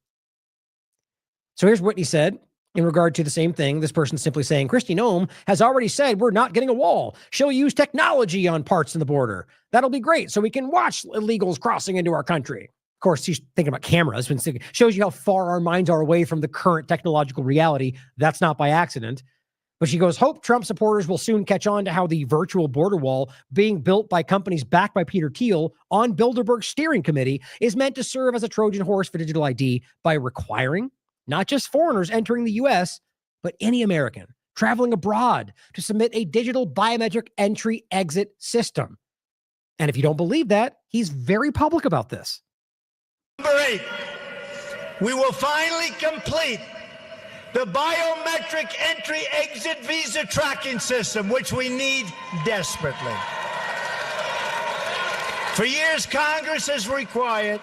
So here's what he said in regard to the same thing. This person simply saying, Kristi Noem has already said we're not getting a wall. She'll use technology on parts of the border. That'll be great so we can watch illegals crossing into our country. Of course, she's thinking about cameras. Shows you how far our minds are away from the current technological reality. That's not by accident. But she goes, hope Trump supporters will soon catch on to how the virtual border wall being built by companies backed by Peter Thiel on Bilderberg's steering committee is meant to serve as a Trojan horse for digital ID by requiring not just foreigners entering the U.S., but any American traveling abroad to submit a digital biometric entry-exit system. And if you don't believe that, he's very public about this. Number 8, we will finally complete the biometric entry-exit visa tracking system, which we need desperately. For years, Congress has required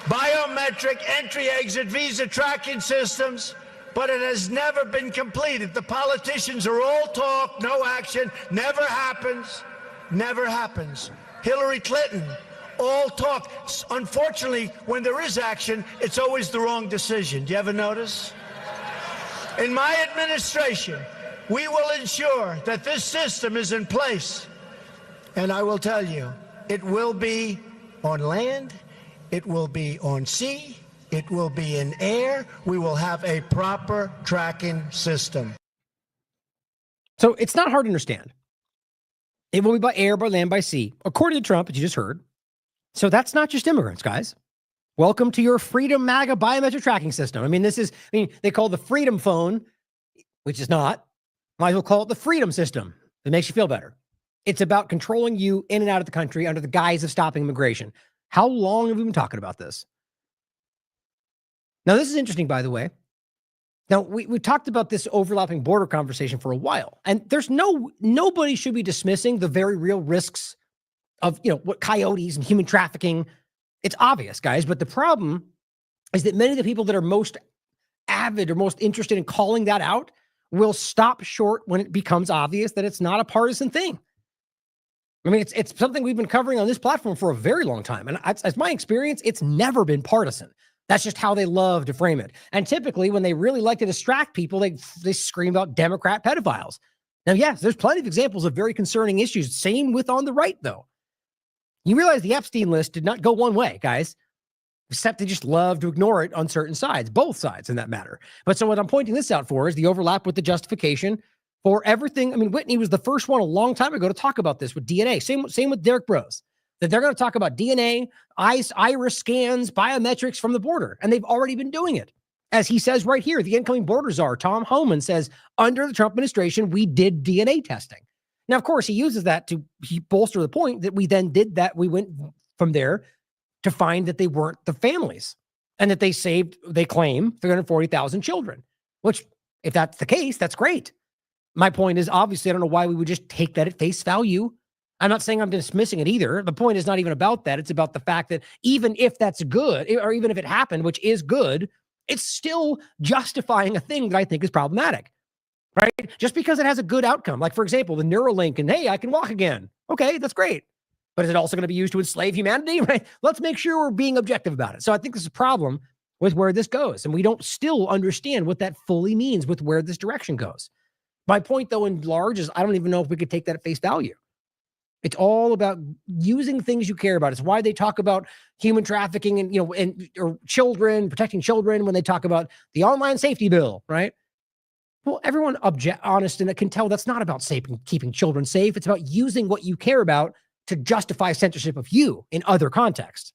biometric entry-exit visa tracking systems, but it has never been completed. The politicians are all talk, no action, never happens, never happens. Hillary Clinton, all talk. Unfortunately, when there is action, it's always the wrong decision. Do you ever notice? In my administration, we will ensure that this system is in place. And I will tell you, it will be on land, it will be on sea, it will be in air. We will have a proper tracking system. So it's not hard to understand. It will be by air, by land, by sea, according to Trump, as you just heard. So that's not just immigrants, guys. Welcome to your Freedom MAGA biometric tracking system. They call it the Freedom Phone, which is not. Might as well call it the Freedom System. It makes you feel better. It's about controlling you in and out of the country under the guise of stopping immigration. How long have we been talking about this? Now, this is interesting, by the way. Now, we talked about this overlapping border conversation for a while, and nobody should be dismissing the very real risks of, what coyotes and human trafficking. It's obvious, guys, but the problem is that many of the people that are most avid or most interested in calling that out will stop short when it becomes obvious that it's not a partisan thing. It's something we've been covering on this platform for a very long time. And as my experience, it's never been partisan. That's just how they love to frame it. And typically when they really like to distract people, they scream about Democrat pedophiles. Now, yes, there's plenty of examples of very concerning issues. Same with on the right, though. You realize the Epstein list did not go one way, guys, except they just love to ignore it on certain sides, both sides in that matter. But so what I'm pointing this out for is the overlap with the justification for everything. Whitney was the first one a long time ago to talk about this with DNA. Same with Derek Bros, that they're going to talk about DNA, iris scans, biometrics from the border. And they've already been doing it. As he says right here, the incoming border czar, Tom Homan, says, under the Trump administration, we did DNA testing. Now, of course, he uses that to bolster the point that we then did that. We went from there to find that they weren't the families and that they claim 340,000 children, which if that's the case, that's great. My point is, obviously, I don't know why we would just take that at face value. I'm not saying I'm dismissing it either. The point is not even about that. It's about the fact that even if that's good, or even if it happened, which is good, it's still justifying a thing that I think is problematic. Right? Just because it has a good outcome. Like, for example, the Neuralink and, hey, I can walk again. Okay, that's great. But is it also going to be used to enslave humanity? Right? Let's make sure we're being objective about it. So I think this is a problem with where this goes. And we don't still understand what that fully means with where this direction goes. My point, though, in large is I don't even know if we could take that at face value. It's all about using things you care about. It's why they talk about human trafficking and, or children, protecting children when they talk about the online safety bill, right? Well, everyone honest and can tell that's not about keeping children safe. It's about using what you care about to justify censorship of you in other contexts.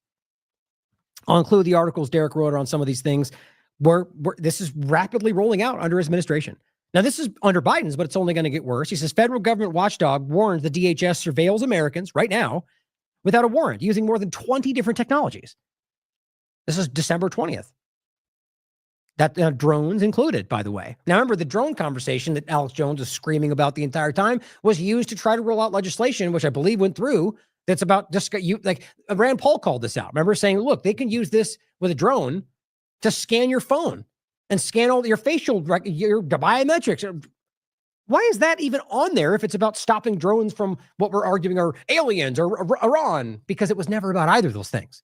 I'll include the articles Derek wrote on some of these things where this is rapidly rolling out under his administration. Now, this is under Biden's, but it's only going to get worse. He says federal government watchdog warns the DHS surveils Americans right now without a warrant using more than 20 different technologies. This is December 20th. That drones included, by the way. Now, remember, the drone conversation that Alex Jones was screaming about the entire time was used to try to roll out legislation, which I believe went through, that's about just Rand Paul called this out. Remember, saying, look, they can use this with a drone to scan your phone and scan all your facial, your biometrics. Why is that even on there if it's about stopping drones from what we're arguing are aliens or Iran? Because it was never about either of those things.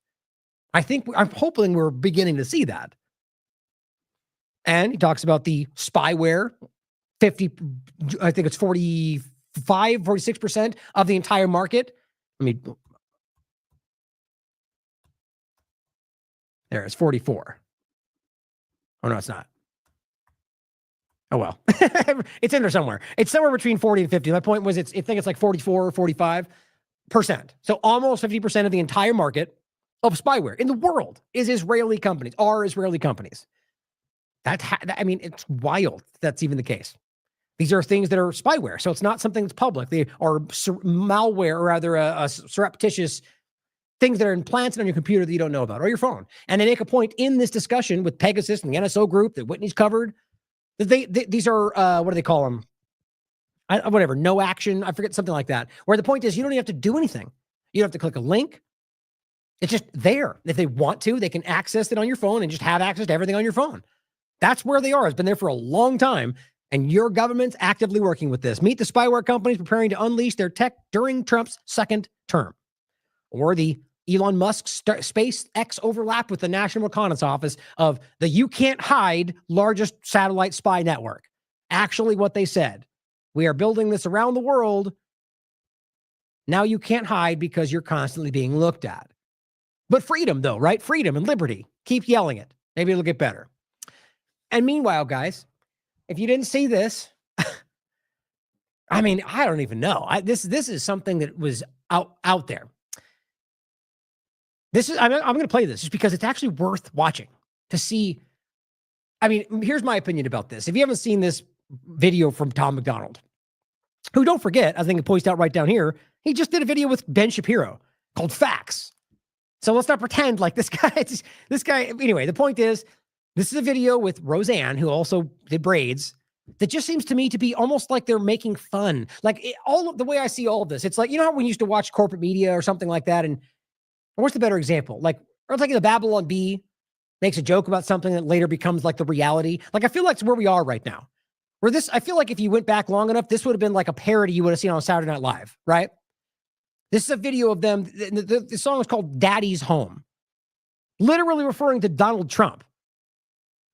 I'm hoping we're beginning to see that. And he talks about the spyware, 46% of the entire market. It's 44. Oh, no, it's not. Oh, well, it's in there somewhere. It's somewhere between 40 and 50. My point was, I think it's like 44 or 45%. So almost 50% of the entire market of spyware in the world is Israeli companies, are Israeli companies. It's wild that's even the case. These are things that are spyware, so it's not something that's public. They are malware, or rather a surreptitious things that are implanted on your computer that you don't know about, or your phone. And they make a point in this discussion with Pegasus and the NSO group that Whitney's covered, that these are, what do they call them? Whatever, no action, I forget, something like that, where the point is you don't even have to do anything. You don't have to click a link. It's just there. If they want to, they can access it on your phone and just have access to everything on your phone. That's where they are. It's been there for a long time, and your government's actively working with this. Meet the spyware companies preparing to unleash their tech during Trump's second term. Or the Elon Musk SpaceX overlap with the National Reconnaissance Office of the you can't hide largest satellite spy network. Actually, what they said, we are building this around the world. Now you can't hide because you're constantly being looked at. But freedom, though, right? Freedom and liberty. Keep yelling it. Maybe it'll get better. And meanwhile, guys, if you didn't see this, I don't even know. This is something that was out there. I'm going to play this just because it's actually worth watching to see. Here's my opinion about this. If you haven't seen this video from Tom McDonald, who, don't forget, I think it points out right down here, he just did a video with Ben Shapiro called Facts. So let's not pretend like this guy. Anyway, the point is, this is a video with Roseanne, who also did braids, that just seems to me to be almost like they're making fun. All of the way I see all of this, it's like, you know how when you used to watch corporate media or something like that, and what's the better example? Or it's like the Babylon Bee makes a joke about something that later becomes like the reality. I feel like it's where we are right now. I feel like if you went back long enough, this would have been like a parody you would have seen on Saturday Night Live, right? This is a video of them. The song is called Daddy's Home, literally referring to Donald Trump.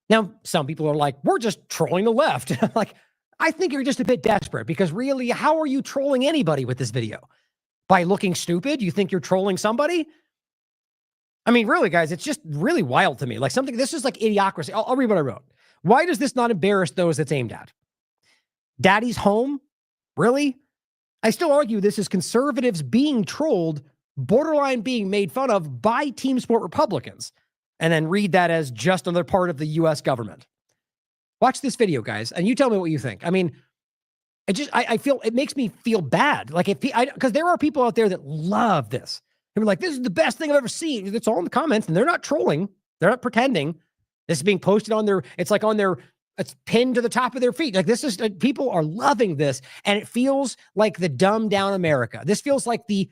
Now, some people are like, we're just trolling the left. I'm like, I think you're just a bit desperate, because really, how are you trolling anybody with this video? By looking stupid? You think you're trolling somebody? Really, guys, it's just really wild to me. This is like idiocracy. I'll read what I wrote. Why does this not embarrass those it's aimed at? Daddy's home? Really? I still argue this is conservatives being trolled, borderline being made fun of by Team Sport Republicans, and then read that as just another part of the U.S. government. Watch this video, guys, and you tell me what you think. I feel, it makes me feel bad. Because there are people out there that love this. They're like, this is the best thing I've ever seen. It's all in the comments, and they're not trolling. They're not pretending. This is being posted on it's pinned to the top of their feet. People are loving this, and it feels like the dumbed down America. This feels like the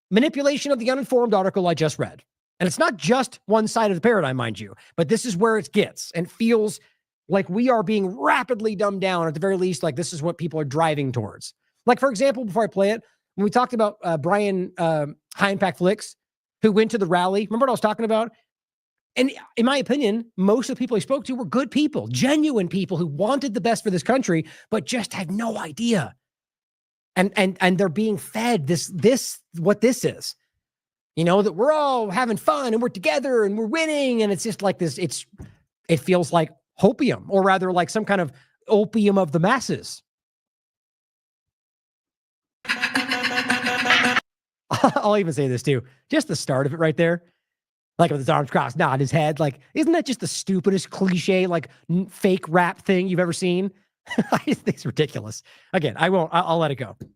manipulation of the uninformed article I just read. And it's not just one side of the paradigm, mind you, but this is where it gets, and feels like we are being rapidly dumbed down, at the very least. This is what people are driving towards. For example, before I play it, when we talked about Brian High Impact Flicks, who went to the rally, remember what I was talking about? And in my opinion, most of the people he spoke to were good people, genuine people who wanted the best for this country, but just had no idea. And they're being fed what this is. That we're all having fun and we're together and we're winning. And it's just like this. It feels like hopium, or rather like some kind of opium of the masses. I'll even say this too. Just the start of it right there. With his arms crossed, nod his head. Isn't that just the stupidest cliche, fake rap thing you've ever seen? I just think it's ridiculous. Again, I'll let it go. We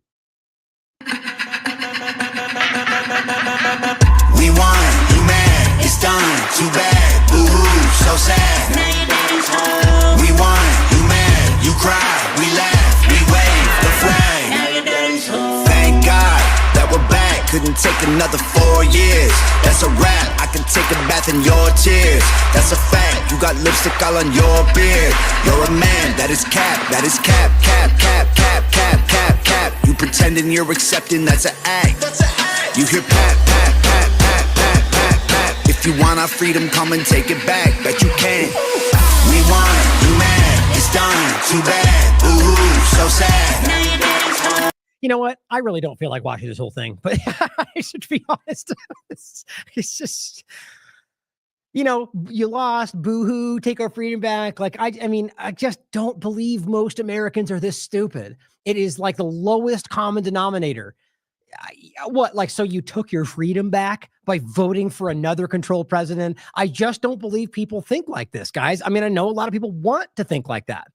won, you mad, it's done, too bad, boo-hoo, so sad. Now your daddy's home. We won, you mad, you cry, we laugh, we wave the flag. Now your daddy's home. Thank God that we're back. Couldn't take another 4 years. That's a wrap. I can take a bath in your tears. That's a fact. You got lipstick all on your beard. You're a man. That is cap. That is cap. Cap. Cap. Cap. Cap. Cap. Cap. You pretending you're accepting. That's an act. That's an act. You hear pat. Pat. Pat. Pat. Pat. Pat. Pat. If you want our freedom, come and take it back. Bet you can. We won. You mad? It's done. Too bad. Ooh, so sad. Now your daddy's home. You know what? I really don't feel like watching this whole thing, but I should be honest. It's just, you know, you lost, boo-hoo, take our freedom back. Like, I mean, I just don't believe most Americans are this stupid. It is like the lowest common denominator. What, like, so you took your freedom back by voting for another controlled president? I just don't believe people think like this, guys. I mean, I know a lot of people want to think like that.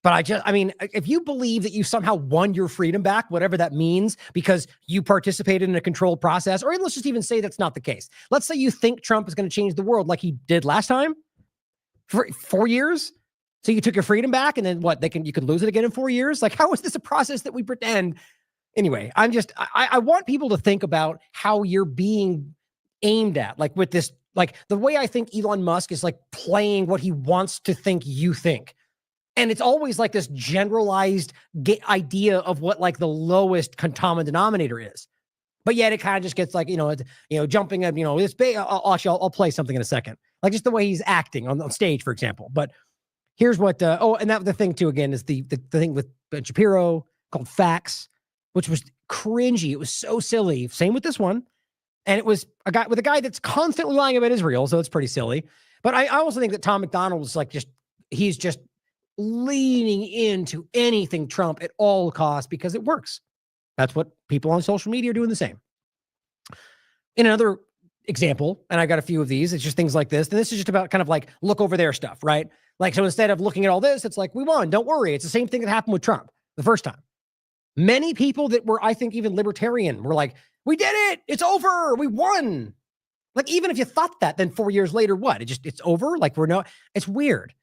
But I mean, if you believe that you somehow won your freedom back, whatever that means, because you participated in a controlled process, or let's just even say that's not the case. Let's say you think Trump is going to change the world like he did last time for 4 years. So you took your freedom back, and then what? You could lose it again in 4 years. Like, how is this a process that we pretend? Anyway, I want people to think about how you're being aimed at, like with this, like the way I think Elon Musk is like playing what he wants to think you think. And it's always like this generalized idea of what like the lowest common denominator is. But yet it kind of just gets like, jumping up, this I'll play something in a second. Like just the way he's acting on stage, for example. But here's what, and that the thing too, again, is the thing with Ben Shapiro called Facts, which was cringy. It was so silly. Same with this one. And it was a guy that's constantly lying about Israel. So it's pretty silly. But I also think that Tom McDonald was like, he's just leaning into anything Trump at all costs because it works. That's what people on social media are doing the same. In another example, and I got a few of these, it's just things like this. And this is just about kind of like look over there stuff, right? Like, so instead of looking at all this, it's like, we won. Don't worry. It's the same thing that happened with Trump the first time. Many people that were, I think, even libertarian were like, we did it. It's over. We won. Like, even if you thought that, then 4 years later, what? It's over. Like it's weird.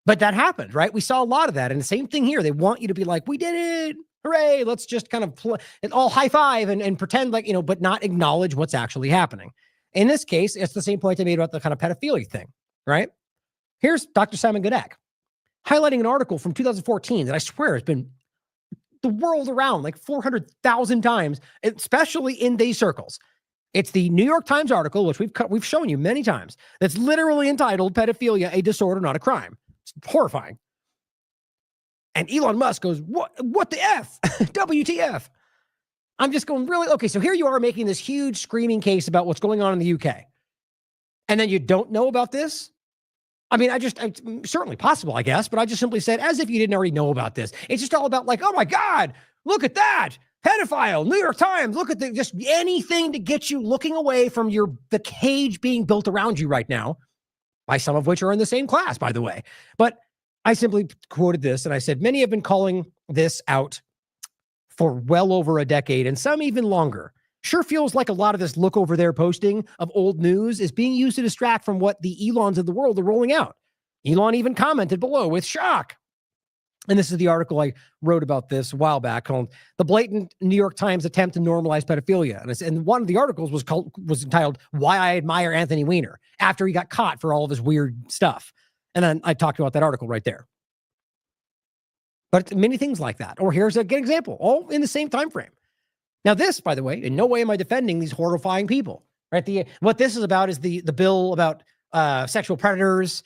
But that happened, right? We saw a lot of that. And the same thing here. They want you to be like, we did it. Hooray. Let's just kind of all high five and pretend like, but not acknowledge what's actually happening. In this case, it's the same point I made about the kind of pedophilia thing, right? Here's Dr. Simon Godak highlighting an article from 2014 that I swear has been the world around like 400,000 times, especially in these circles. It's the New York Times article, which we've shown you many times, that's literally entitled Pedophilia, a Disorder, Not a Crime. It's horrifying. And Elon Musk goes, what the F? WTF? I'm just going, really? Okay, so here you are making this huge screaming case about what's going on in the UK. And then you don't know about this? I mean, it's certainly possible, I guess, but I just simply said, as if you didn't already know about this. It's just all about like, oh my God, look at that. Pedophile, New York Times, look at just anything to get you looking away from the cage being built around you right now, by some of which are in the same class, by the way. But I simply quoted this and I said, many have been calling this out for well over a decade and some even longer. Sure feels like a lot of this look over there posting of old news is being used to distract from what the Elons of the world are rolling out. Elon even commented below with shock. And this is the article I wrote about this a while back called The Blatant New York Times Attempt to Normalize Pedophilia. And one of the articles was entitled Why I Admire Anthony Weiner, after he got caught for all of his weird stuff. And then I talked about that article right there. But many things like that. Or here's a good example, all in the same time frame. Now this, by the way, in no way am I defending these horrifying people, right? What this is about is the bill about sexual predators.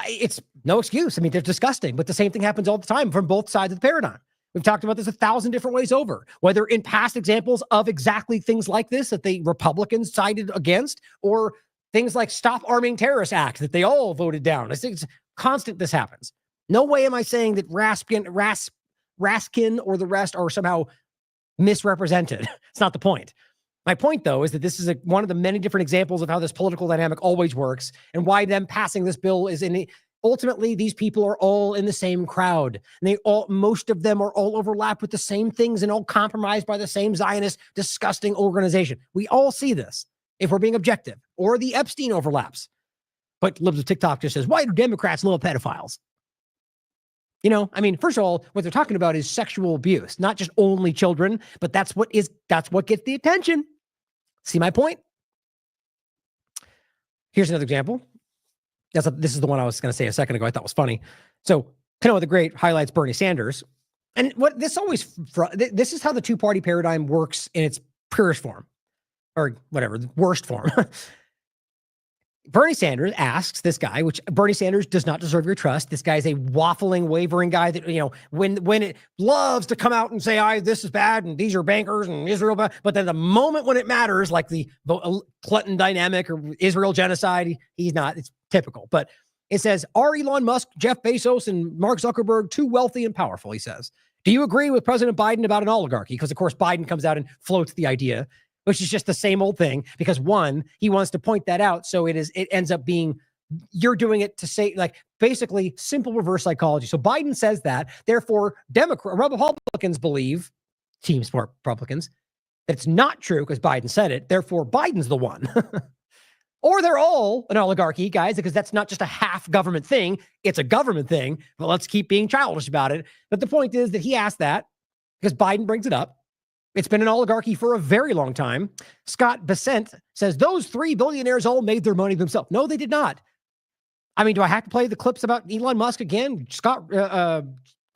It's no excuse. I mean, they're disgusting, but the same thing happens all the time from both sides of the paradigm. We've talked about this 1,000 different ways over, whether in past examples of exactly things like this that the Republicans sided against, or things like Stop Arming Terrorists Act that they all voted down. It's constant this happens. No way am I saying that Raskin or the rest are somehow misrepresented. It's not the point. My point, though, is that this is one of the many different examples of how this political dynamic always works and why them passing this bill is ultimately, these people are all in the same crowd. And most of them are all overlapped with the same things and all compromised by the same Zionist, disgusting organization. We all see this if we're being objective, or the Epstein overlaps. But libs of TikTok just says, why do Democrats love pedophiles? You know, I mean, first of all, what they're talking about is sexual abuse, not just only children, but that's what gets the attention. See my point? Here's another example. This is the one I was going to say a second ago. I thought was funny. So, Canoa the Great highlights Bernie Sanders. And this is how the two-party paradigm works in its purest form, or whatever, the worst form. Bernie Sanders asks this guy, which Bernie Sanders does not deserve your trust. This guy is a waffling, wavering guy that, you know, when it loves to come out and say, this is bad and these are bankers and Israel bad. But then the moment when it matters, like the Clinton dynamic or Israel genocide, he's not. It's typical. But it says, are Elon Musk, Jeff Bezos, and Mark Zuckerberg too wealthy and powerful? He says, do you agree with President Biden about an oligarchy? Because, of course, Biden comes out and floats the idea, which is just the same old thing, because one, he wants to point that out. So it ends up being, you're doing it to say, like, basically simple reverse psychology. So Biden says that, therefore Republicans believe, team sport Republicans, that it's not true because Biden said it. Therefore Biden's the one. Or they're all an oligarchy, guys, because that's not just a half government thing. It's a government thing, but let's keep being childish about it. But the point is that he asked that because Biden brings it up. It's been an oligarchy for a very long time. Scott Bessent says those 3 billionaires all made their money themselves. No, they did not. I mean, do I have to play the clips about Elon Musk again?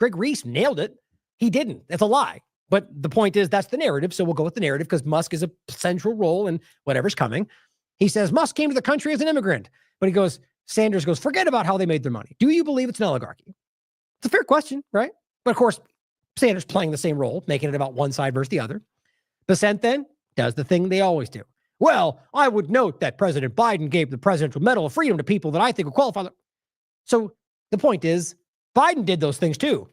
Greg Reese nailed it. He didn't. That's a lie. But the point is that's the narrative. So we'll go with the narrative because Musk is a central role in whatever's coming. He says Musk came to the country as an immigrant, but Sanders goes, forget about how they made their money. Do you believe it's an oligarchy? It's a fair question, right? But of course, Sanders playing the same role, making it about one side versus the other. Bessent then does the thing they always do. Well, I would note that President Biden gave the Presidential Medal of Freedom to people that I think are qualified. So the point is, Biden did those things too.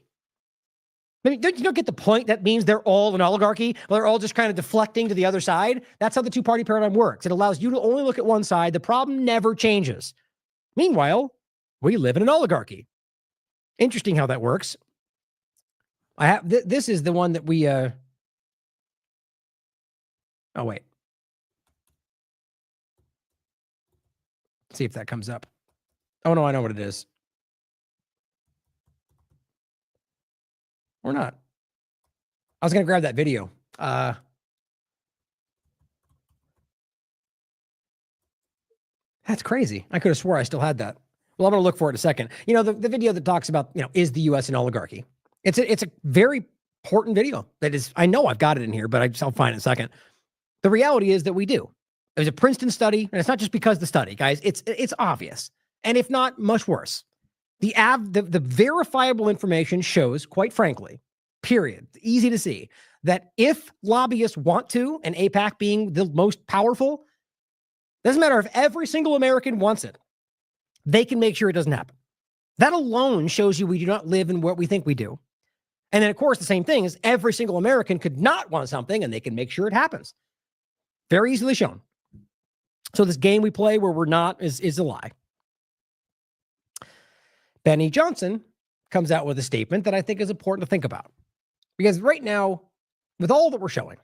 I mean, don't you get the point? That means they're all an oligarchy. Well, they're all just kind of deflecting to the other side. That's how the two-party paradigm works. It allows you to only look at one side. The problem never changes. Meanwhile, we live in an oligarchy. Interesting how that works. I have this is the one that we. Oh wait. Let's see if that comes up. Oh no, I know what it is. Or not. I was going to grab that video. That's crazy. I could have swore I still had that. Well, I'm going to look for it in a second. You know, the video that talks about, is the U.S. an oligarchy? It's a very important video. That is, I know I've got it in here, but I'll find it in a second. The reality is that we do. It was a Princeton study, and it's not just because of the study, guys. It's obvious. And if not, much worse. The verifiable information shows, quite frankly, period, easy to see, that if lobbyists want to, and AIPAC being the most powerful, doesn't matter if every single American wants it, they can make sure it doesn't happen. That alone shows you we do not live in what we think we do. And then, of course, the same thing is every single American could not want something, and they can make sure it happens. Very easily shown. So this game we play where we're not is a lie. Benny Johnson comes out with a statement that I think is important to think about. Because right now, with all that we're showing,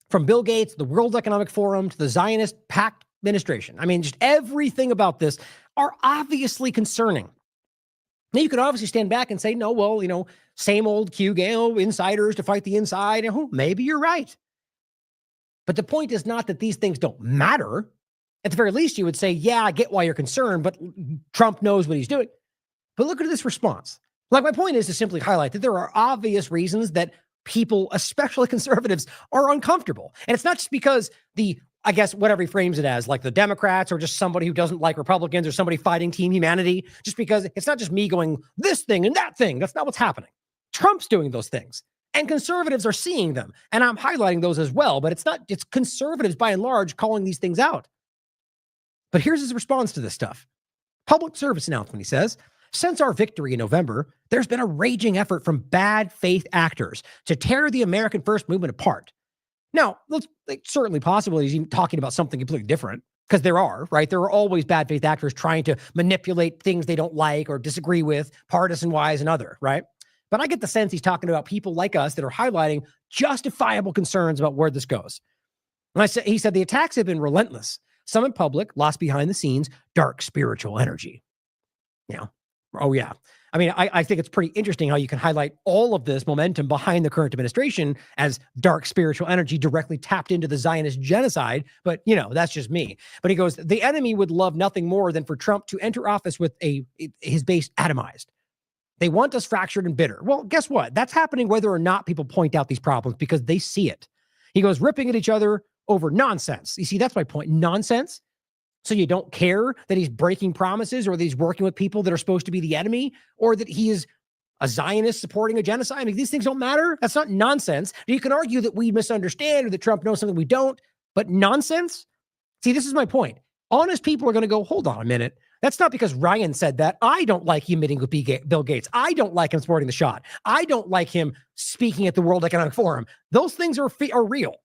from Bill Gates, the World Economic Forum, to the Zionist pact administration, I mean, just everything about this are obviously concerning. Now, you could obviously stand back and say, no, well, same old insiders to fight the inside. Maybe you're right. But the point is not that these things don't matter. At the very least, you would say, yeah, I get why you're concerned, but Trump knows what he's doing. But look at this response. Like, my point is to simply highlight that there are obvious reasons that people, especially conservatives, are uncomfortable. And it's not just because I guess whatever he frames it as, like the Democrats or just somebody who doesn't like Republicans or somebody fighting team humanity, just because it's not just me going this thing and that thing. That's not what's happening. Trump's doing those things and conservatives are seeing them. And I'm highlighting those as well, but it's conservatives by and large calling these things out. But here's his response to this stuff. Public service announcement, he says, since our victory in November, there's been a raging effort from bad faith actors to tear the American First movement apart. Now, certainly possible he's even talking about something completely different, because there are, right? There are always bad faith actors trying to manipulate things they don't like or disagree with, partisan-wise and other, right? But I get the sense he's talking about people like us that are highlighting justifiable concerns about where this goes. And he said the attacks have been relentless. some in public, lots behind the scenes, dark spiritual energy. Oh yeah. I mean, I think it's pretty interesting how you can highlight all of this momentum behind the current administration as dark spiritual energy directly tapped into the Zionist genocide. But, that's just me. But he goes, the enemy would love nothing more than for Trump to enter office with his base atomized. They want us fractured and bitter. Well, guess what? That's happening whether or not people point out these problems because they see it. He goes, ripping at each other over nonsense. You see, that's my point. Nonsense. So you don't care that he's breaking promises or that he's working with people that are supposed to be the enemy or that he is a Zionist supporting a genocide. I mean, these things don't matter. That's not nonsense. You can argue that we misunderstand or that Trump knows something we don't, but nonsense? See, this is my point. Honest people are going to go, hold on a minute. That's not because Ryan said that. I don't like him meeting with Bill Gates. I don't like him supporting the shot. I don't like him speaking at the World Economic Forum. Those things are real.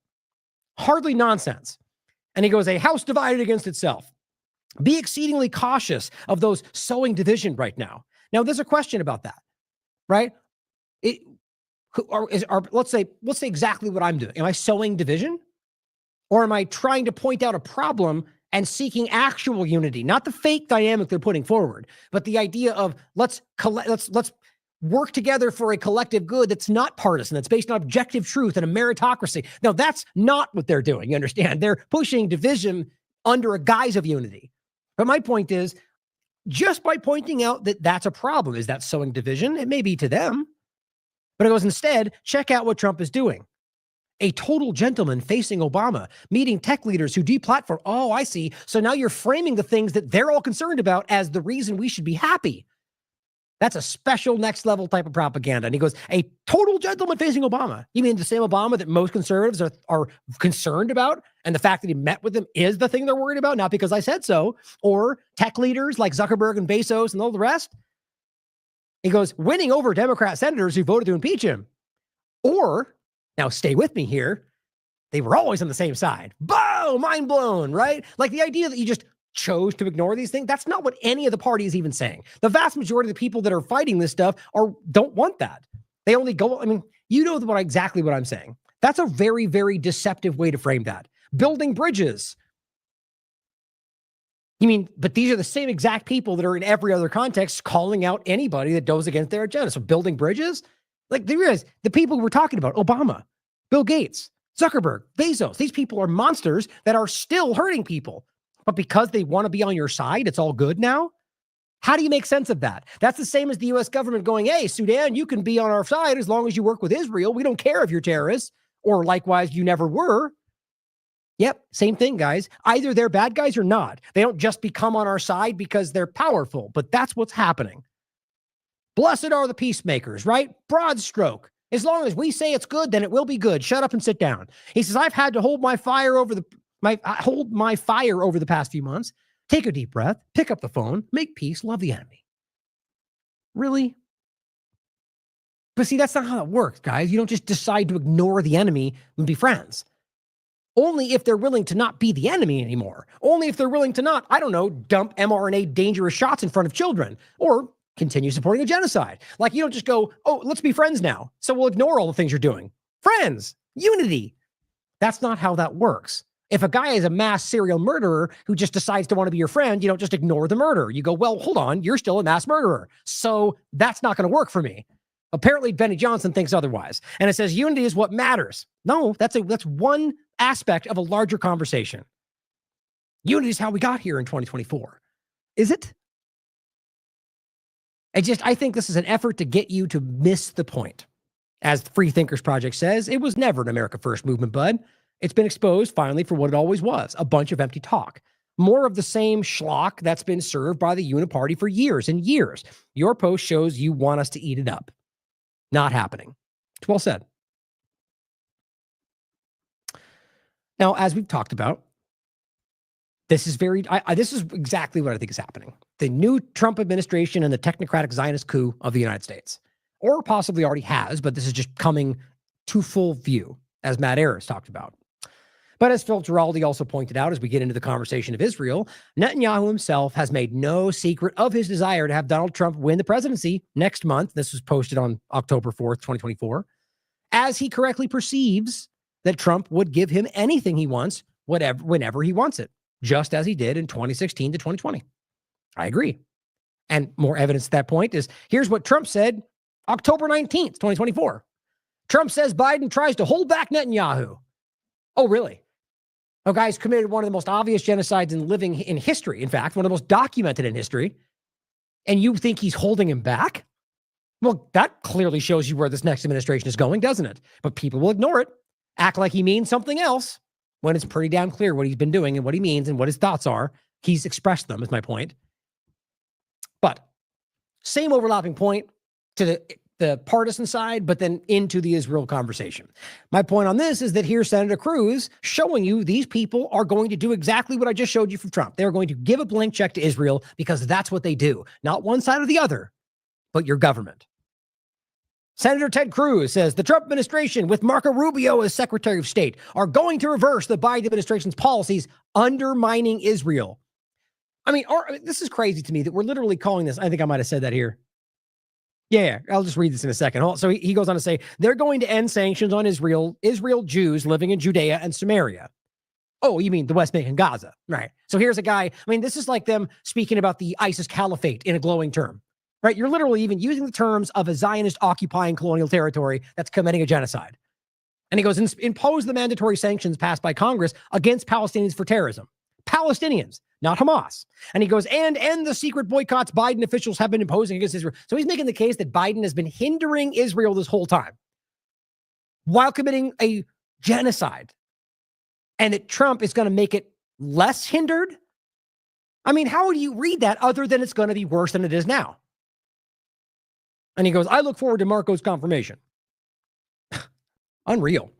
Hardly nonsense. And he goes, a house divided against itself. Be exceedingly cautious of those sowing division right now. Now, there's a question about that, right? Let's say exactly what I'm doing. Am I sowing division? Or am I trying to point out a problem and seeking actual unity? Not the fake dynamic they're putting forward, but the idea of let's work together for a collective good that's not partisan, that's based on objective truth and a meritocracy. Now, that's not what they're doing. You understand? They're pushing division under a guise of unity. But my point is, just by pointing out that that's a problem, is that sowing division? It may be to them. But it goes, instead, check out what Trump is doing. A total gentleman facing Obama, meeting tech leaders who deplatform. Oh, I see. So now you're framing the things that they're all concerned about as the reason we should be happy. That's a special next level type of propaganda. And he goes, a total gentleman facing Obama. You mean the same Obama that most conservatives are concerned about? And the fact that he met with them is the thing they're worried about, not because I said so. Or tech leaders like Zuckerberg and Bezos and all the rest. He goes, winning over Democrat senators who voted to impeach him. Or, now stay with me here, they were always on the same side. Boom, mind blown, right? Like the idea that you just chose to ignore these things. That's not what any of the party is even saying. The vast majority of the people that are fighting this stuff don't want that. They only go, exactly what I'm saying. That's a very, very deceptive way to frame that. Building bridges. You mean, but these are the same exact people that are in every other context calling out anybody that goes against their agenda. So building bridges? Like, they realize the people we're talking about, Obama, Bill Gates, Zuckerberg, Bezos, these people are monsters that are still hurting people. But because they want to be on your side, it's all good now? How do you make sense of that? That's the same as the U.S. government going, hey, Sudan, you can be on our side as long as you work with Israel. We don't care if you're terrorists. Or likewise, you never were. Yep, same thing, guys. Either they're bad guys or not. They don't just become on our side because they're powerful, but that's what's happening. Blessed are the peacemakers, right? Broad stroke. As long as we say it's good, then it will be good. Shut up and sit down. He says, I've had to hold my fire over the past few months. Take a deep breath, pick up the phone, make peace, love the enemy. Really? But see, that's not how it works, guys. You don't just decide to ignore the enemy and be friends. Only if they're willing to not be the enemy anymore. Only if they're willing to not, dump mRNA dangerous shots in front of children or continue supporting a genocide. Like, you don't just go, oh, let's be friends now. So we'll ignore all the things you're doing. Friends, unity. That's not how that works. If a guy is a mass serial murderer who just decides to want to be your friend, you don't just ignore the murder. You go, well, hold on, you're still a mass murderer. So that's not going to work for me. Apparently, Benny Johnson thinks otherwise. And it says unity is what matters. No, that's one aspect of a larger conversation. Unity is how we got here in 2024. Is it? I think this is an effort to get you to miss the point. As the Free Thinkers Project says, it was never an America First movement, bud. It's been exposed finally for what it always was, a bunch of empty talk. More of the same schlock that's been served by the Uniparty for years and years. Your post shows you want us to eat it up. Not happening. It's well said. Now, as we've talked about, this is exactly what I think is happening. The new Trump administration and the technocratic Zionist coup of the United States, or possibly already has, but this is just coming to full view, as Matt Ayers talked about. But as Phil Giraldi also pointed out, as we get into the conversation of Israel, Netanyahu himself has made no secret of his desire to have Donald Trump win the presidency next month. This was posted on October 4th, 2024, as he correctly perceives that Trump would give him anything he wants, whenever he wants it. just as he did in 2016 to 2020. I agree. And more evidence at that point is here's what Trump said October 19th, 2024. Trump says Biden tries to hold back Netanyahu. Oh, really? A guy's committed one of the most obvious genocides in history. In fact, one of the most documented in history. And you think he's holding him back? Well, that clearly shows you where this next administration is going, doesn't it? But people will ignore it, act like he means something else when it's pretty damn clear what he's been doing and what he means and what his thoughts are. He's expressed them, is my point. But same overlapping point to the partisan side, but then into the Israel conversation. My point on this is that here's Senator Cruz showing you these people are going to do exactly what I just showed you from Trump. They're going to give a blank check to Israel because that's what they do. Not one side or the other, but your government. Senator Ted Cruz says the Trump administration with Marco Rubio as Secretary of State are going to reverse the Biden administration's policies undermining Israel. I mean, this is crazy to me that we're literally calling this. I think I might have said that here. Yeah, I'll just read this in a second. So he goes on to say, they're going to end sanctions on Israel Jews living in Judea and Samaria. Oh, you mean the West Bank and Gaza. Right. So here's a guy. I mean, this is like them speaking about the ISIS caliphate in a glowing term. Right. You're literally even using the terms of a Zionist occupying colonial territory that's committing a genocide. And he goes, impose the mandatory sanctions passed by Congress against Palestinians for terrorism. Palestinians, not Hamas. And he goes, and end the secret boycotts Biden officials have been imposing against Israel. So he's making the case that Biden has been hindering Israel this whole time while committing a genocide, and that Trump is going to make it less hindered. I mean, how would you read that other than it's going to be worse than it is now? And he goes, I look forward to Marco's confirmation. Unreal.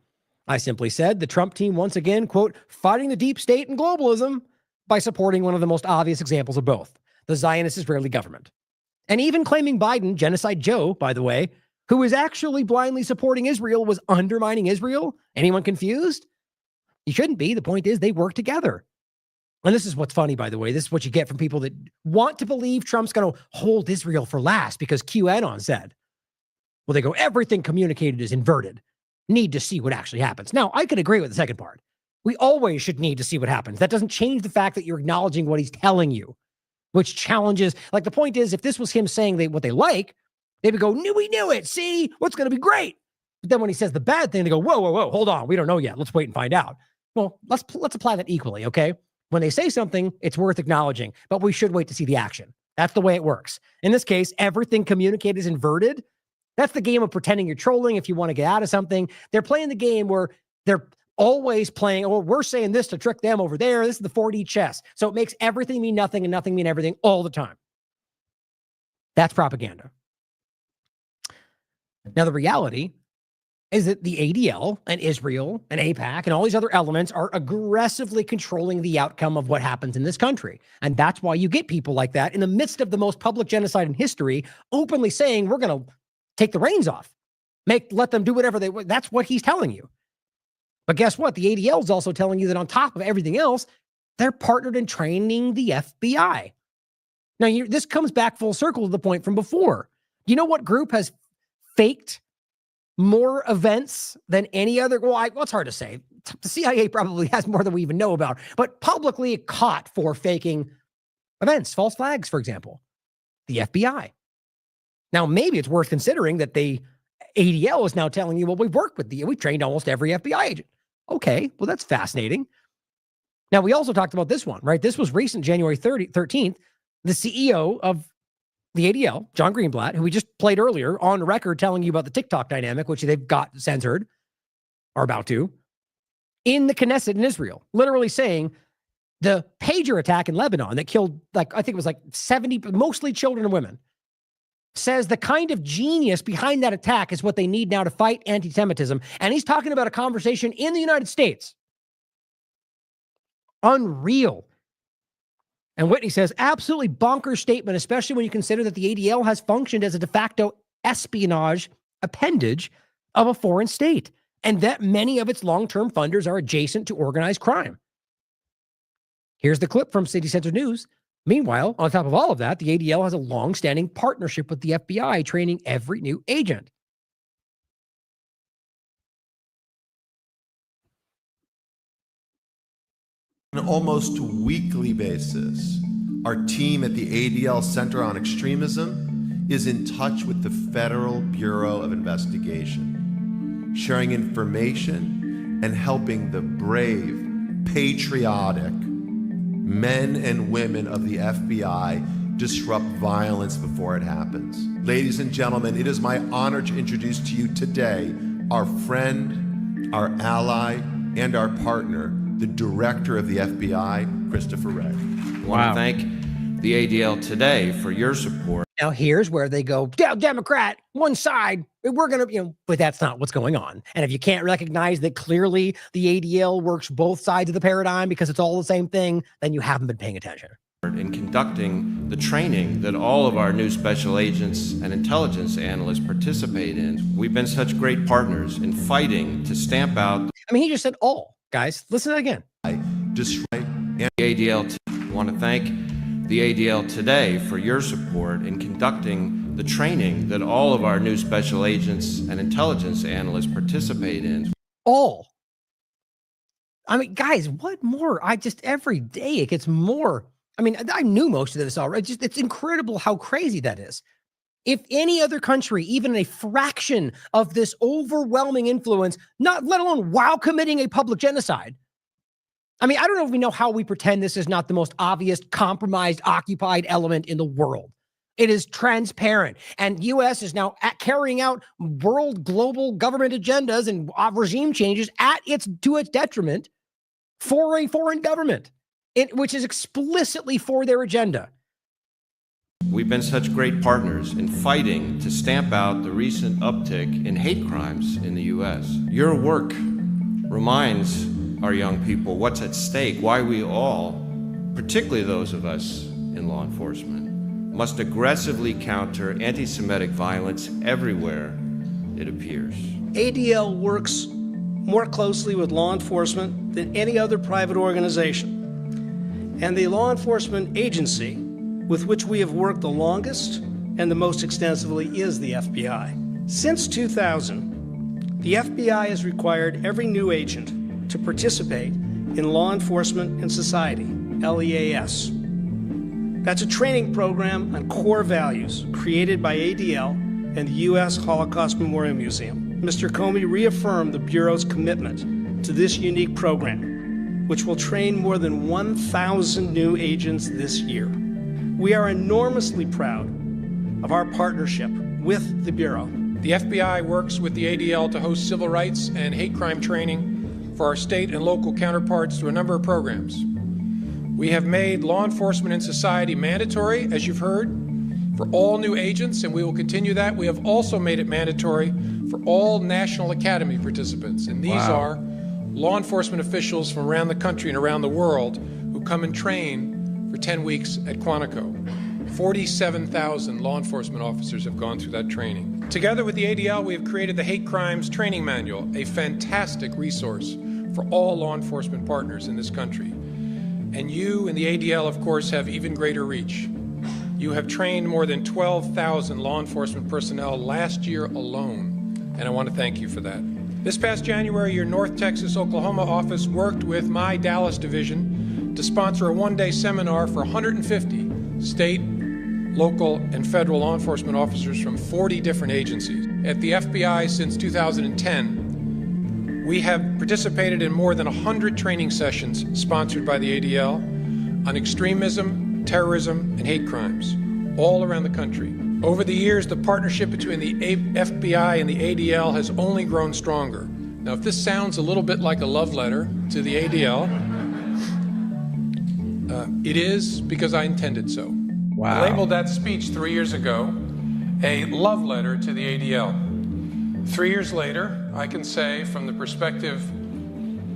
I simply said the Trump team once again, quote, fighting the deep state and globalism by supporting one of the most obvious examples of both, the Zionist Israeli government. And even claiming Biden, Genocide Joe, by the way, who is actually blindly supporting Israel, was undermining Israel. Anyone confused? You shouldn't be. The point is they work together. And this is what's funny, by the way. This is what you get from people that want to believe Trump's going to hold Israel for last because QAnon said. Well, they go, everything communicated is inverted. Need to see what actually happens. Now, I could agree with the second part. We always should need to see what happens. That doesn't change the fact that you're acknowledging what he's telling you, which challenges, like the point is, if this was him saying what they like, they would go, we knew it. See, what's going to be great. But then when he says the bad thing, they go, whoa, hold on. We don't know yet. Let's wait and find out. Well, let's apply that equally, okay? When they say something, it's worth acknowledging, but we should wait to see the action. That's the way it works. In this case, everything communicated is inverted. That's the game of pretending you're trolling if you want to get out of something. They're playing the game where they're always playing, oh, we're saying this to trick them over there. This is the 4D chess. So it makes everything mean nothing and nothing mean everything all the time. That's propaganda. Now, the reality is that the ADL and Israel and AIPAC and all these other elements are aggressively controlling the outcome of what happens in this country. And that's why you get people like that in the midst of the most public genocide in history, openly saying, we're going to take the reins off, let them do whatever they want. That's what he's telling you. But guess what? The ADL is also telling you that on top of everything else, they're partnered in training the FBI. Now, this comes back full circle to the point from before. You know what group has faked more events than any other? Well, it's hard to say. The CIA probably has more than we even know about, but publicly caught for faking events, false flags, for example, the FBI. Now, maybe it's worth considering that the ADL is now telling you, well, we've trained almost every FBI agent. Okay, well, that's fascinating. Now, we also talked about this one, right? This was recent, January 13th. The CEO of the ADL, John Greenblatt, who we just played earlier, on record telling you about the TikTok dynamic, which they've got censored, or about to, in the Knesset in Israel, literally saying the pager attack in Lebanon that killed, I think it was 70, mostly children and women, says the kind of genius behind that attack is what they need now to fight anti-Semitism. And he's talking about a conversation in the United States. Unreal. And Whitney says, absolutely bonkers statement, especially when you consider that the ADL has functioned as a de facto espionage appendage of a foreign state, and that many of its long-term funders are adjacent to organized crime. Here's the clip from City Center News. Meanwhile, on top of all of that, the ADL has a long-standing partnership with the FBI, training every new agent. On an almost weekly basis, our team at the ADL Center on Extremism is in touch with the Federal Bureau of Investigation, sharing information and helping the brave, patriotic men and women of the FBI disrupt violence before it happens. Ladies and gentlemen, it is my honor to introduce to you today our friend, our ally, and our partner, the director of the FBI, Christopher Wray. I want to thank the ADL today for your support. Now, here's where they go, Democrat, one side, we're going to, but that's not what's going on. And if you can't recognize that clearly the ADL works both sides of the paradigm because it's all the same thing, then you haven't been paying attention. In conducting the training that all of our new special agents and intelligence analysts participate in. We've been such great partners in fighting to stamp out. I mean, he just said all, guys. Listen to that again. The ADL. I want to thank the ADL today for your support in conducting the training that all of our new special agents and intelligence analysts participate in. All. I mean, guys, what more? Every day it gets more. I mean, I knew most of this already. It's incredible how crazy that is. If any other country, even a fraction of this overwhelming influence, not let alone while committing a public genocide. I mean, I don't know if we know how we pretend this is not the most obvious, compromised, occupied element in the world. It is transparent. And U.S. is now carrying out world, global government agendas and regime changes to its detriment for a foreign government. Which is explicitly for their agenda. We've been such great partners in fighting to stamp out the recent uptick in hate crimes in the U.S. Your work reminds our young people what's at stake, why we all, particularly those of us in law enforcement, must aggressively counter anti-Semitic violence everywhere it appears. ADL works more closely with law enforcement than any other private organization. And the law enforcement agency with which we have worked the longest and the most extensively is the FBI. Since 2000, the FBI has required every new agent to participate in Law Enforcement and Society, LEAS. That's a training program on core values created by ADL and the U.S. Holocaust Memorial Museum. Mr. Comey reaffirmed the Bureau's commitment to this unique program, which will train more than 1,000 new agents this year. We are enormously proud of our partnership with the Bureau. The FBI works with the ADL to host civil rights and hate crime training for our state and local counterparts through a number of programs. We have made law enforcement and society mandatory, as you've heard, for all new agents, and we will continue that. We have also made it mandatory for all National Academy participants, and these are law enforcement officials from around the country and around the world who come and train for 10 weeks at Quantico. 47,000 law enforcement officers have gone through that training. Together with the ADL, we have created the Hate Crimes Training Manual, a fantastic resource for all law enforcement partners in this country. And you and the ADL, of course, have even greater reach. You have trained more than 12,000 law enforcement personnel last year alone, and I want to thank you for that. This past January, your North Texas, Oklahoma office worked with my Dallas division to sponsor a one-day seminar for 150 state, local, and federal law enforcement officers from 40 different agencies. At the FBI since 2010, we have participated in more than 100 training sessions sponsored by the ADL on extremism, terrorism, and hate crimes all around the country. Over the years, the partnership between the FBI and the ADL has only grown stronger. Now, if this sounds a little bit like a love letter to the ADL, it is because I intended so. Wow. I labeled that speech 3 years ago a love letter to the ADL. 3 years later, I can say from the perspective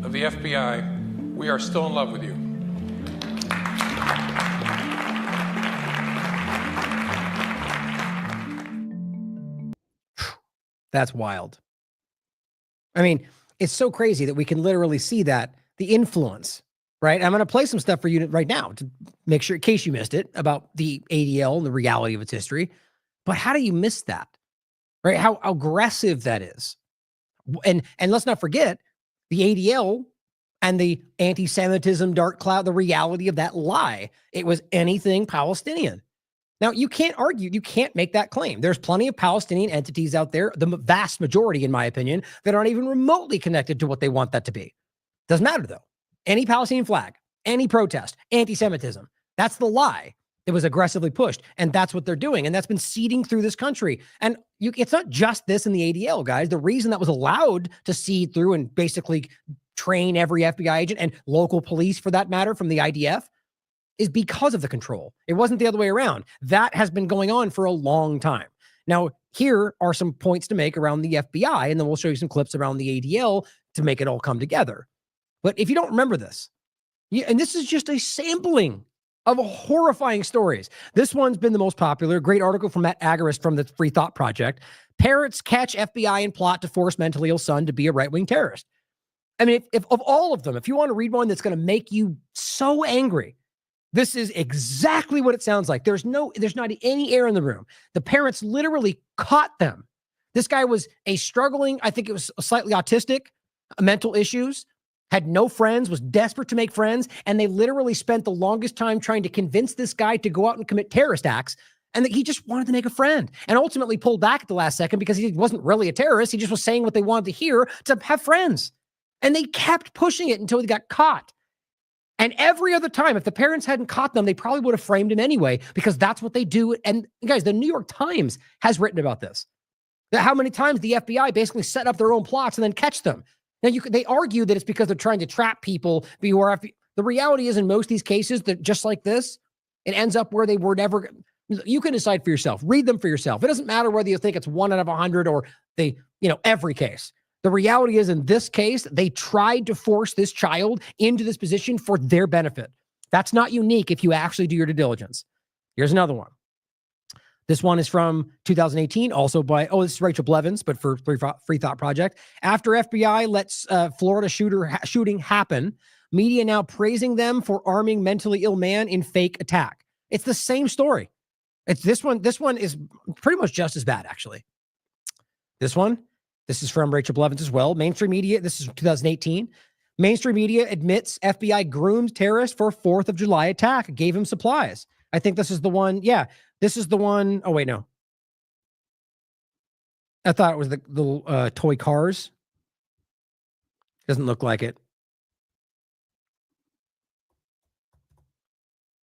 of the FBI, we are still in love with you. That's wild. I mean, it's so crazy that we can literally see that, the influence, right? I'm going to play some stuff for you right now to make sure, in case you missed it, about the ADL and the reality of its history. But how do you miss that, right? How aggressive that is. And let's not forget, the ADL and the anti-Semitism dark cloud, the reality of that lie. It was anything Palestinian. Now, you can't argue, you can't make that claim. There's plenty of Palestinian entities out there, the vast majority, in my opinion, that aren't even remotely connected to what they want that to be. Doesn't matter, though. Any Palestinian flag, any protest, anti-Semitism, that's the lie that was aggressively pushed. And that's what they're doing. And that's been seeding through this country. And it's not just this in the ADL, guys. The reason that was allowed to seed through and basically train every FBI agent and local police, for that matter, from the IDF, is because of the control. It wasn't the other way around. That has been going on for a long time. Now, here are some points to make around the FBI, and then we'll show you some clips around the ADL to make it all come together. But if you don't remember this, and this is just a sampling of horrifying stories. This one's been the most popular. Great article from Matt Agarist from the Free Thought Project. Parents catch FBI in plot to force mentally ill son to be a right-wing terrorist. I mean, if of all of them, if you want to read one that's going to make you so angry, this is exactly what it sounds like. There's not any air in the room. The parents literally caught them. This guy was a struggling, I think it was slightly autistic, mental issues, had no friends, was desperate to make friends, and they literally spent the longest time trying to convince this guy to go out and commit terrorist acts, and that he just wanted to make a friend, and ultimately pulled back at the last second because he wasn't really a terrorist. He just was saying what they wanted to hear to have friends. And they kept pushing it until he got caught. And every other time, if the parents hadn't caught them, they probably would have framed him anyway, because that's what they do. And guys, the New York Times has written about this. How many times the FBI basically set up their own plots and then catch them. Now, they argue that it's because they're trying to trap people. The reality is, in most of these cases, that just like this, it ends up where they were never. You can decide for yourself. Read them for yourself. It doesn't matter whether you think it's 1 out of 100 or every case. The reality is, in this case, they tried to force this child into this position for their benefit. That's not unique if you actually do your due diligence. Here's another one. This one is from 2018, also by, this is Rachel Blevins, but for Free Thought Project. After FBI lets Florida shooting happen, media now praising them for arming mentally ill man in fake attack. It's the same story. It's this one. This one is pretty much just as bad, actually. This is from Rachel Blevins as well. Mainstream media, this is 2018. Mainstream media admits FBI groomed terrorist for 4th of July attack, gave him supplies. I think this is the one. Yeah, this is the one. Oh, wait, no. I thought it was the little toy cars. Doesn't look like it.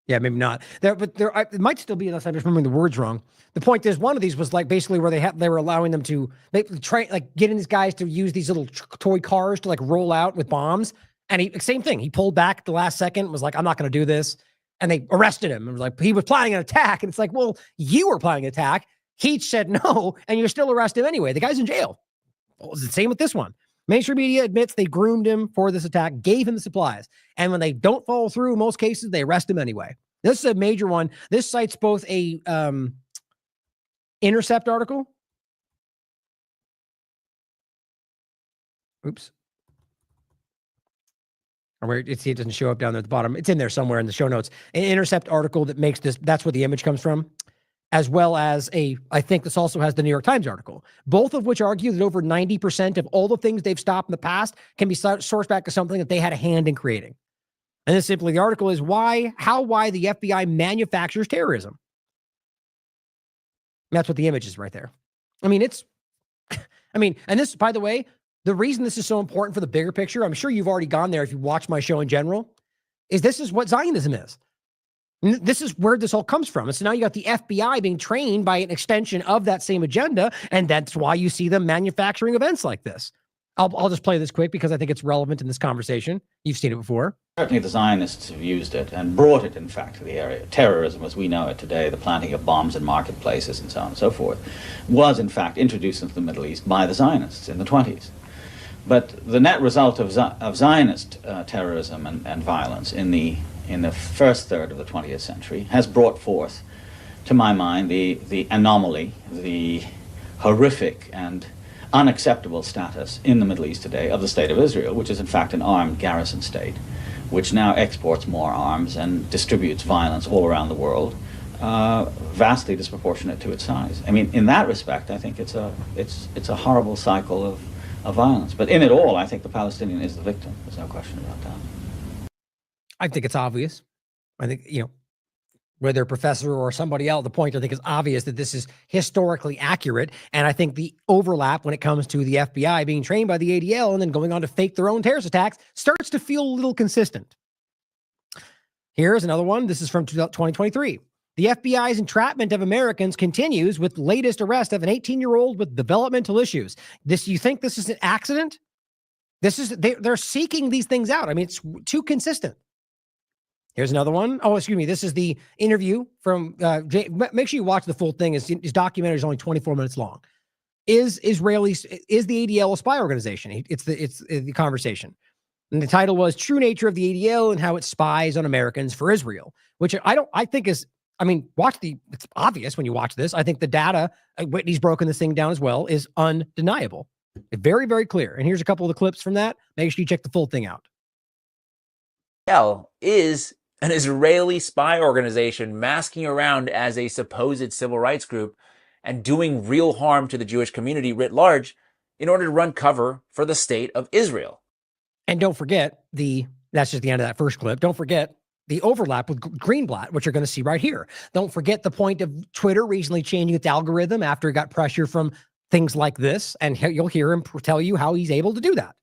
Yeah, maybe not. It might still be, unless I'm just remembering the words wrong. The point is, one of these was like basically where they were allowing them to getting these guys to use these little toy cars to roll out with bombs. And same thing. He pulled back at the last second, was like, I'm not going to do this. And they arrested him. It was like, he was planning an attack. And it's like, well, you were planning an attack. He said no, and you're still arresting him anyway. The guy's in jail. Well, it's the same with this one. Mainstream media admits they groomed him for this attack, gave him the supplies. And when they don't follow through, in most cases, they arrest him anyway. This is a major one. This cites both a Intercept article. Oops. Or where it doesn't show up down there at the bottom. It's in there somewhere in the show notes. An Intercept article that makes this, that's where the image comes from. As well as I think this also has the New York Times article, both of which argue that over 90% of all the things they've stopped in the past can be sourced back to something that they had a hand in creating. And then simply the article is why the FBI manufactures terrorism. And that's what the image is right there. I mean, and this, by the way, the reason this is so important for the bigger picture, I'm sure you've already gone there if you watch my show in general, is this is what Zionism is. This is where this all comes from. And so now you got the FBI being trained by an extension of that same agenda. And that's why you see them manufacturing events like this. I'll just play this quick because I think it's relevant in this conversation. You've seen it before. Certainly the Zionists have used it and brought it, in fact, to the area. Terrorism, as we know it today, the planting of bombs in marketplaces and so on and so forth, was, in fact, introduced into the Middle East by the Zionists in the 1920s. But the net result of Zionist terrorism and violence in the first third of the 20th century has brought forth, to my mind, the anomaly, the horrific and unacceptable status in the Middle East today of the State of Israel, which is in fact an armed garrison state, which now exports more arms and distributes violence all around the world, vastly disproportionate to its size. I mean, in that respect, I think it's a horrible cycle violence. But in it all, I think the Palestinian is the victim. There's no question about that. I think it's obvious. I think, whether a professor or somebody else, the point I think is obvious that this is historically accurate. And I think the overlap when it comes to the FBI being trained by the ADL and then going on to fake their own terrorist attacks starts to feel a little consistent. Here's another one. This is from 2023. The FBI's entrapment of Americans continues with latest arrest of an 18-year-old with developmental issues. You think this is an accident? They're seeking these things out. I mean, it's too consistent. Here's another one. Oh, excuse me. This is the interview from make sure you watch the full thing. His documentary is only 24 minutes long. Is the ADL a spy organization? It's the conversation. And the title was True Nature of the ADL and How It Spies on Americans for Israel, which it's obvious when you watch this. I think the data, Whitney's broken this thing down as well, is undeniable. Very, very clear. And here's a couple of the clips from that. Make sure you check the full thing out. Is an Israeli spy organization masking around as a supposed civil rights group and doing real harm to the Jewish community writ large in order to run cover for the state of Israel. And don't forget that's just the end of that first clip. Don't forget the overlap with Greenblatt, which you're going to see right here. Don't forget the point of Twitter recently changing its algorithm after it got pressure from things like this. And you'll hear him tell you how he's able to do that.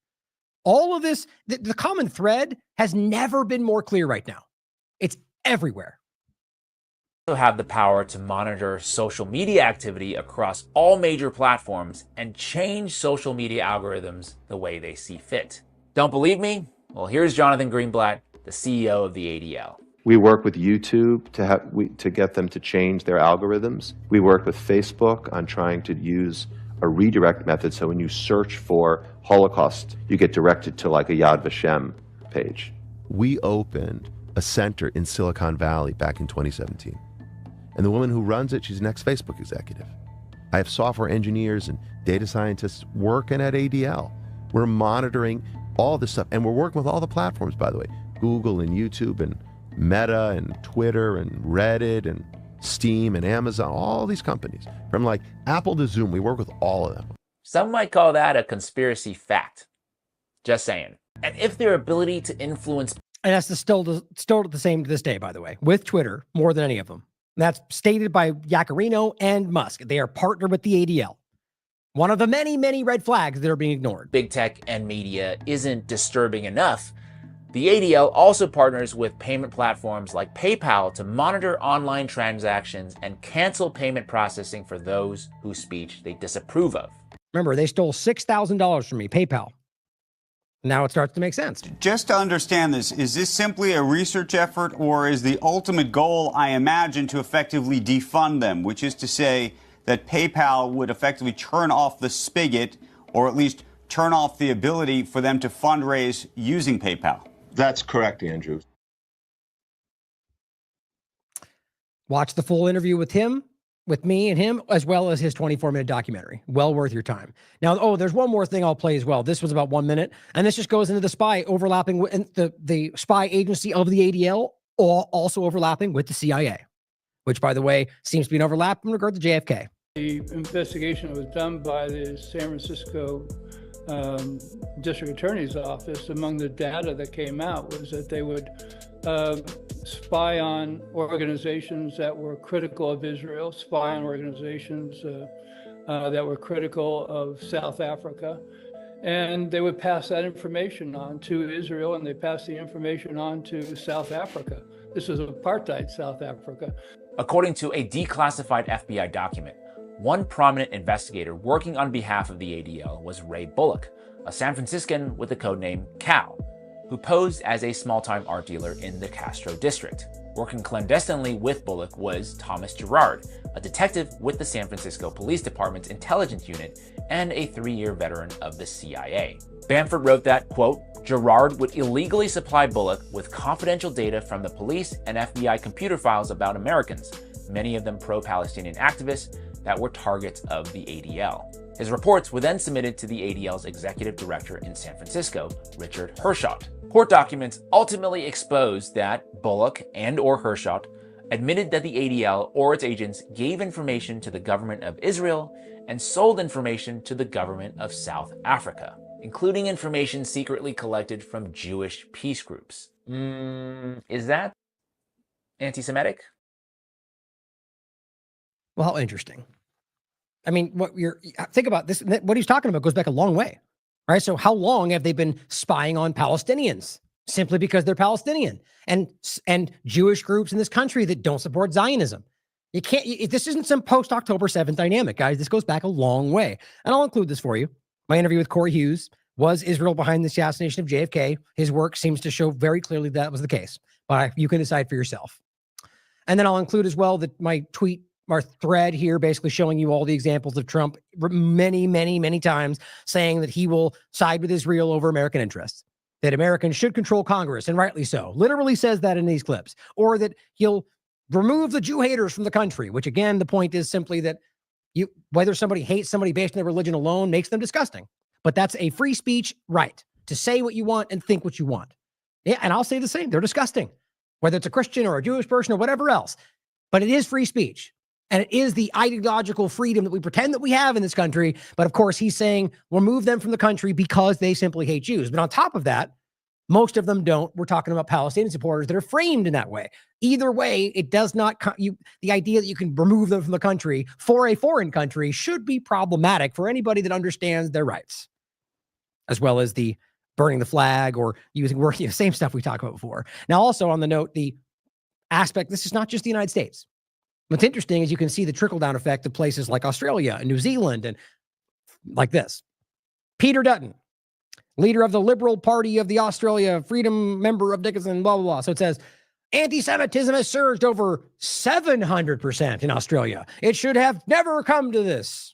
All of this, the common thread has never been more clear right now. It's everywhere. Also have the power to monitor social media activity across all major platforms and change social media algorithms the way they see fit. Don't believe me? Well, here's Jonathan Greenblatt, the CEO of the ADL. We work with YouTube to get them to change their algorithms. We work with Facebook on trying to use a redirect method, so when you search for Holocaust, you get directed to like a Yad Vashem page. We opened a center in Silicon Valley back in 2017. And the woman who runs it, she's an ex-Facebook executive. I have software engineers and data scientists working at ADL. We're monitoring all this stuff, and we're working with all the platforms, by the way, Google and YouTube and Meta and Twitter and Reddit and Steam and Amazon, all these companies. From like Apple to Zoom, we work with all of them. Some might call that a conspiracy fact. Just saying. And if their ability to influence... And that's still the same to this day, by the way, with Twitter, more than any of them. And that's stated by Yaccarino and Musk. They are partnered with the ADL. One of the many, many red flags that are being ignored. Big tech and media isn't disturbing enough. The ADL also partners with payment platforms like PayPal to monitor online transactions and cancel payment processing for those whose speech they disapprove of. Remember, they stole $6,000 from me, PayPal. Now it starts to make sense. Just to understand this, is this simply a research effort, or is the ultimate goal, I imagine, to effectively defund them, which is to say that PayPal would effectively turn off the spigot, or at least turn off the ability for them to fundraise using PayPal? That's correct, Andrew. Watch the full interview with him, with me and him, as well as his 24-minute documentary. Well worth your time. Now, there's one more thing I'll play as well. This was about 1 minute, and this just goes into the spy overlapping with the spy agency of the ADL, also overlapping with the CIA, which, by the way, seems to be an overlap in regard to JFK. The investigation that was done by the San Francisco District Attorney's Office, among the data that came out was that they would spy on organizations that were critical of Israel, spy on organizations that were critical of South Africa, and they would pass that information on to Israel, and they passed the information on to South Africa. This was apartheid South Africa. According to a declassified FBI document, one prominent investigator working on behalf of the ADL was Ray Bullock, a San Franciscan with the codename Cal, who posed as a small-time art dealer in the Castro district. Working clandestinely with Bullock was Thomas Gerard, a detective with the San Francisco Police Department's intelligence unit and a 3-year veteran of the CIA. Bamford wrote that, quote, Gerard would illegally supply Bullock with confidential data from the police and FBI computer files about Americans, many of them pro-Palestinian activists that were targets of the ADL. His reports were then submitted to the ADL's executive director in San Francisco, Richard Hershot. Court documents ultimately exposed that Bullock and/or Hershot admitted that the ADL or its agents gave information to the government of Israel and sold information to the government of South Africa, including information secretly collected from Jewish peace groups. Is that anti-Semitic? Well, how interesting. I mean, think about this. What he's talking about goes back a long way, right? So how long have they been spying on Palestinians? Simply because they're Palestinian and Jewish groups in this country that don't support Zionism. You can't, this isn't some post-October 7th dynamic, guys. This goes back a long way. And I'll include this for you. My interview with Corey Hughes, was Israel behind the assassination of JFK? His work seems to show very clearly that was the case, but you can decide for yourself. And then I'll include as well that my tweet, our thread here, basically showing you all the examples of Trump many, many, many times saying that he will side with Israel over American interests, that Americans should control Congress, and rightly so. Literally says that in these clips. Or that he'll remove the Jew haters from the country, which again, the point is simply that whether somebody hates somebody based on their religion alone makes them disgusting. But that's a free speech right to say what you want and think what you want. Yeah, and I'll say the same. They're disgusting, whether it's a Christian or a Jewish person or whatever else. But it is free speech. And it is the ideological freedom that we pretend that we have in this country. But of course, he's saying remove them from the country because they simply hate Jews. But on top of that, most of them don't. We're talking about Palestinian supporters that are framed in that way. Either way, it does not, the idea that you can remove them from the country for a foreign country should be problematic for anybody that understands their rights, as well as the burning the flag or using words, same stuff we talked about before. Now, also on the note, the aspect, this is not just the United States. What's interesting is you can see the trickle-down effect of places like Australia and New Zealand and like this. Peter Dutton, leader of the Liberal Party of the Australia, Freedom member of Dickinson, blah, blah, blah. So it says, anti-Semitism has surged over 700% in Australia. It should have never come to this.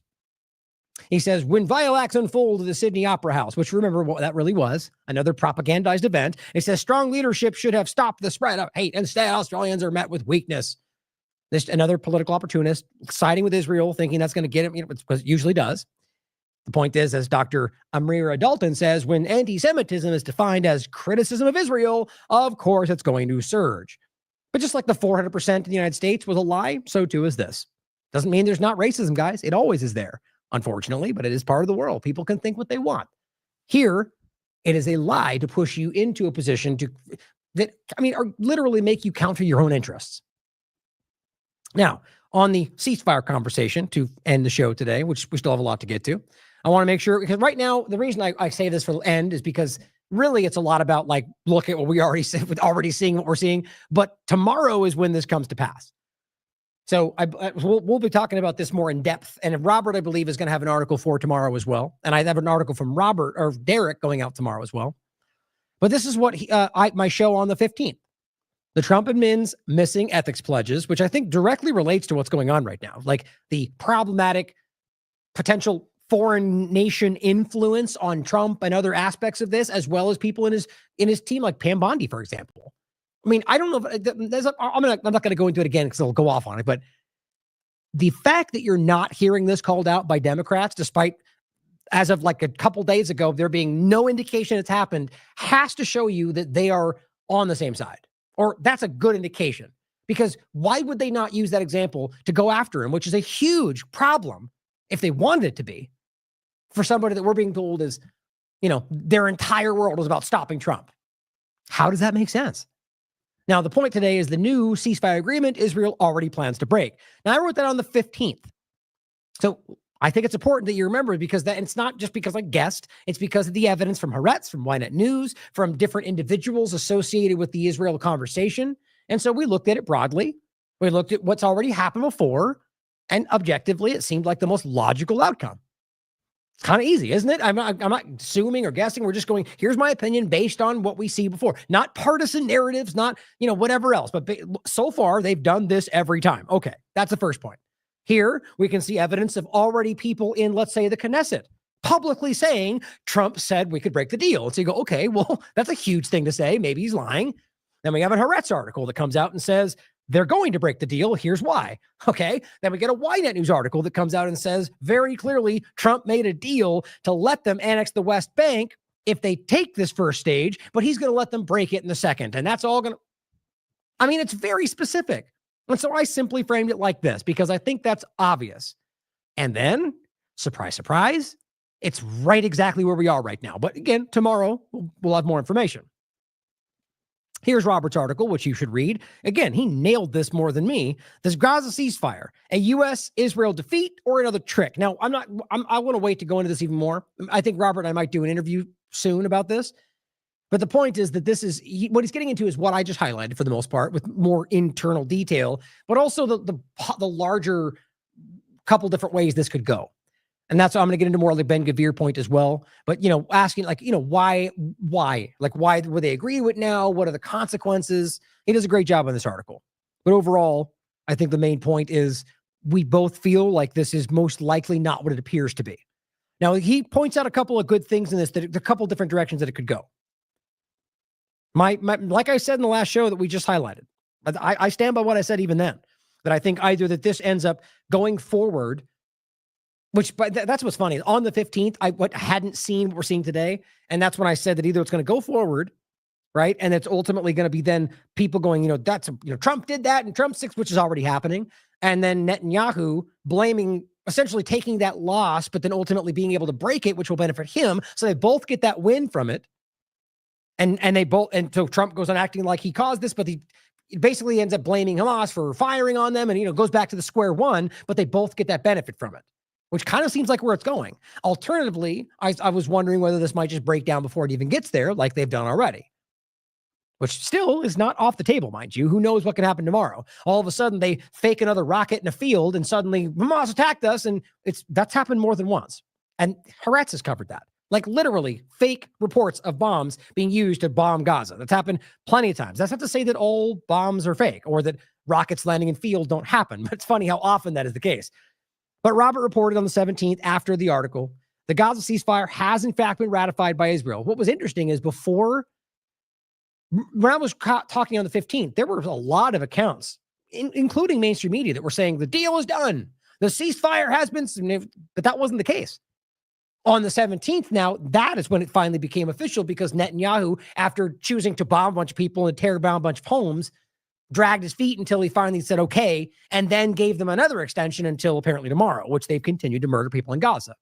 He says, when vile acts unfold at the Sydney Opera House, which remember what that really was, another propagandized event. It says strong leadership should have stopped the spread of hate. Instead, Australians are met with weakness. This another political opportunist siding with Israel, thinking that's going to get him, because it usually does. The point is, as Dr. Amrira Dalton says, when anti-Semitism is defined as criticism of Israel, of course it's going to surge. But just like the 400% in the United States was a lie, so too is this. Doesn't mean there's not racism, guys. It always is there, unfortunately, but it is part of the world. People can think what they want. Here, it is a lie to push you into a position or literally make you counter your own interests. Now, on the ceasefire conversation to end the show today, which we still have a lot to get to, I want to make sure, because right now, the reason I say this for the end is because really it's a lot about look at what we already said, with already seeing what we're seeing, but tomorrow is when this comes to pass. So we'll be talking about this more in depth. And Robert, I believe, is going to have an article for tomorrow as well. And I have an article from Derek going out tomorrow as well. But this is what my show on the 15th. The Trump admin's missing ethics pledges, which I think directly relates to what's going on right now, like the problematic potential foreign nation influence on Trump and other aspects of this, as well as people in his team, like Pam Bondi, for example. I mean, I don't know if I'm not going to go into it again because I'll go off on it, but the fact that you're not hearing this called out by Democrats, despite as of like a couple days ago, there being no indication it's happened, has to show you that they are on the same side. Or that's a good indication, because why would they not use that example to go after him, which is a huge problem if they wanted it to be, for somebody that we're being told is, their entire world is about stopping Trump. How does that make sense? Now, the point today is the new ceasefire agreement Israel already plans to break. Now, I wrote that on the 15th. So I think it's important that you remember, because it's not just because I guessed, it's because of the evidence from Haaretz, from Ynet News, from different individuals associated with the Israel conversation. And so we looked at it broadly. We looked at what's already happened before, and objectively, it seemed like the most logical outcome. It's kind of easy, isn't it? I'm not assuming or guessing. We're just going, here's my opinion based on what we see before. Not partisan narratives, not, whatever else. But so far, they've done this every time. Okay, that's the first point. Here, we can see evidence of already people in, let's say, the Knesset publicly saying Trump said we could break the deal. And so you go, okay, well, that's a huge thing to say. Maybe he's lying. Then we have a Haaretz article that comes out and says they're going to break the deal. Here's why. Okay. Then we get a Ynet News article that comes out and says very clearly Trump made a deal to let them annex the West Bank if they take this first stage, but he's going to let them break it in the second. And that's all going to, it's very specific. And so I simply framed it like this because I think that's obvious. And then, surprise, surprise, it's right exactly where we are right now. But again, tomorrow we'll have more information. Here's Robert's article, which you should read. Again, he nailed this more than me. This Gaza ceasefire, a U.S.-Israel defeat or another trick? Now, I want to wait to go into this even more. I think Robert and I might do an interview soon about this. But the point is that this is what he's getting into is what I just highlighted for the most part with more internal detail, but also the larger couple different ways this could go. And that's, I'm going to get into more of the Ben Gvir point as well. But, asking why would they agree with now? What are the consequences? He does a great job on this article. But overall, I think the main point is we both feel like this is most likely not what it appears to be. Now, he points out a couple of good things in this, that a couple different directions that it could go. Like I said in the last show that we just highlighted, I stand by what I said even then, that I think either that this ends up going forward, but that's what's funny. On the 15th, I hadn't seen what we're seeing today, and that's when I said that either it's going to go forward, right, and it's ultimately going to be then people going, Trump did that, and Trump 6, which is already happening, and then Netanyahu blaming, essentially taking that loss, but then ultimately being able to break it, which will benefit him, so they both get that win from it. And so Trump goes on acting like he caused this, but he basically ends up blaming Hamas for firing on them and, goes back to the square one, but they both get that benefit from it, which kind of seems like where it's going. Alternatively, I was wondering whether this might just break down before it even gets there, like they've done already, which still is not off the table, mind you. Who knows what can happen tomorrow? All of a sudden, they fake another rocket in a field, and suddenly Hamas attacked us, and that's happened more than once. And Haaretz has covered that. Like literally fake reports of bombs being used to bomb Gaza. That's happened plenty of times. That's not to say that all bombs are fake or that rockets landing in fields don't happen, but it's funny how often that is the case. But Robert reported on the 17th after the article, the Gaza ceasefire has in fact been ratified by Israel. What was interesting is when I was talking on the 15th, there were a lot of accounts, including mainstream media, that were saying the deal is done. The ceasefire has been, but that wasn't the case. On the 17th, now, that is when it finally became official because Netanyahu, after choosing to bomb a bunch of people and tear down a bunch of homes, dragged his feet until he finally said, okay, and then gave them another extension until apparently tomorrow, which they've continued to murder people in Gaza.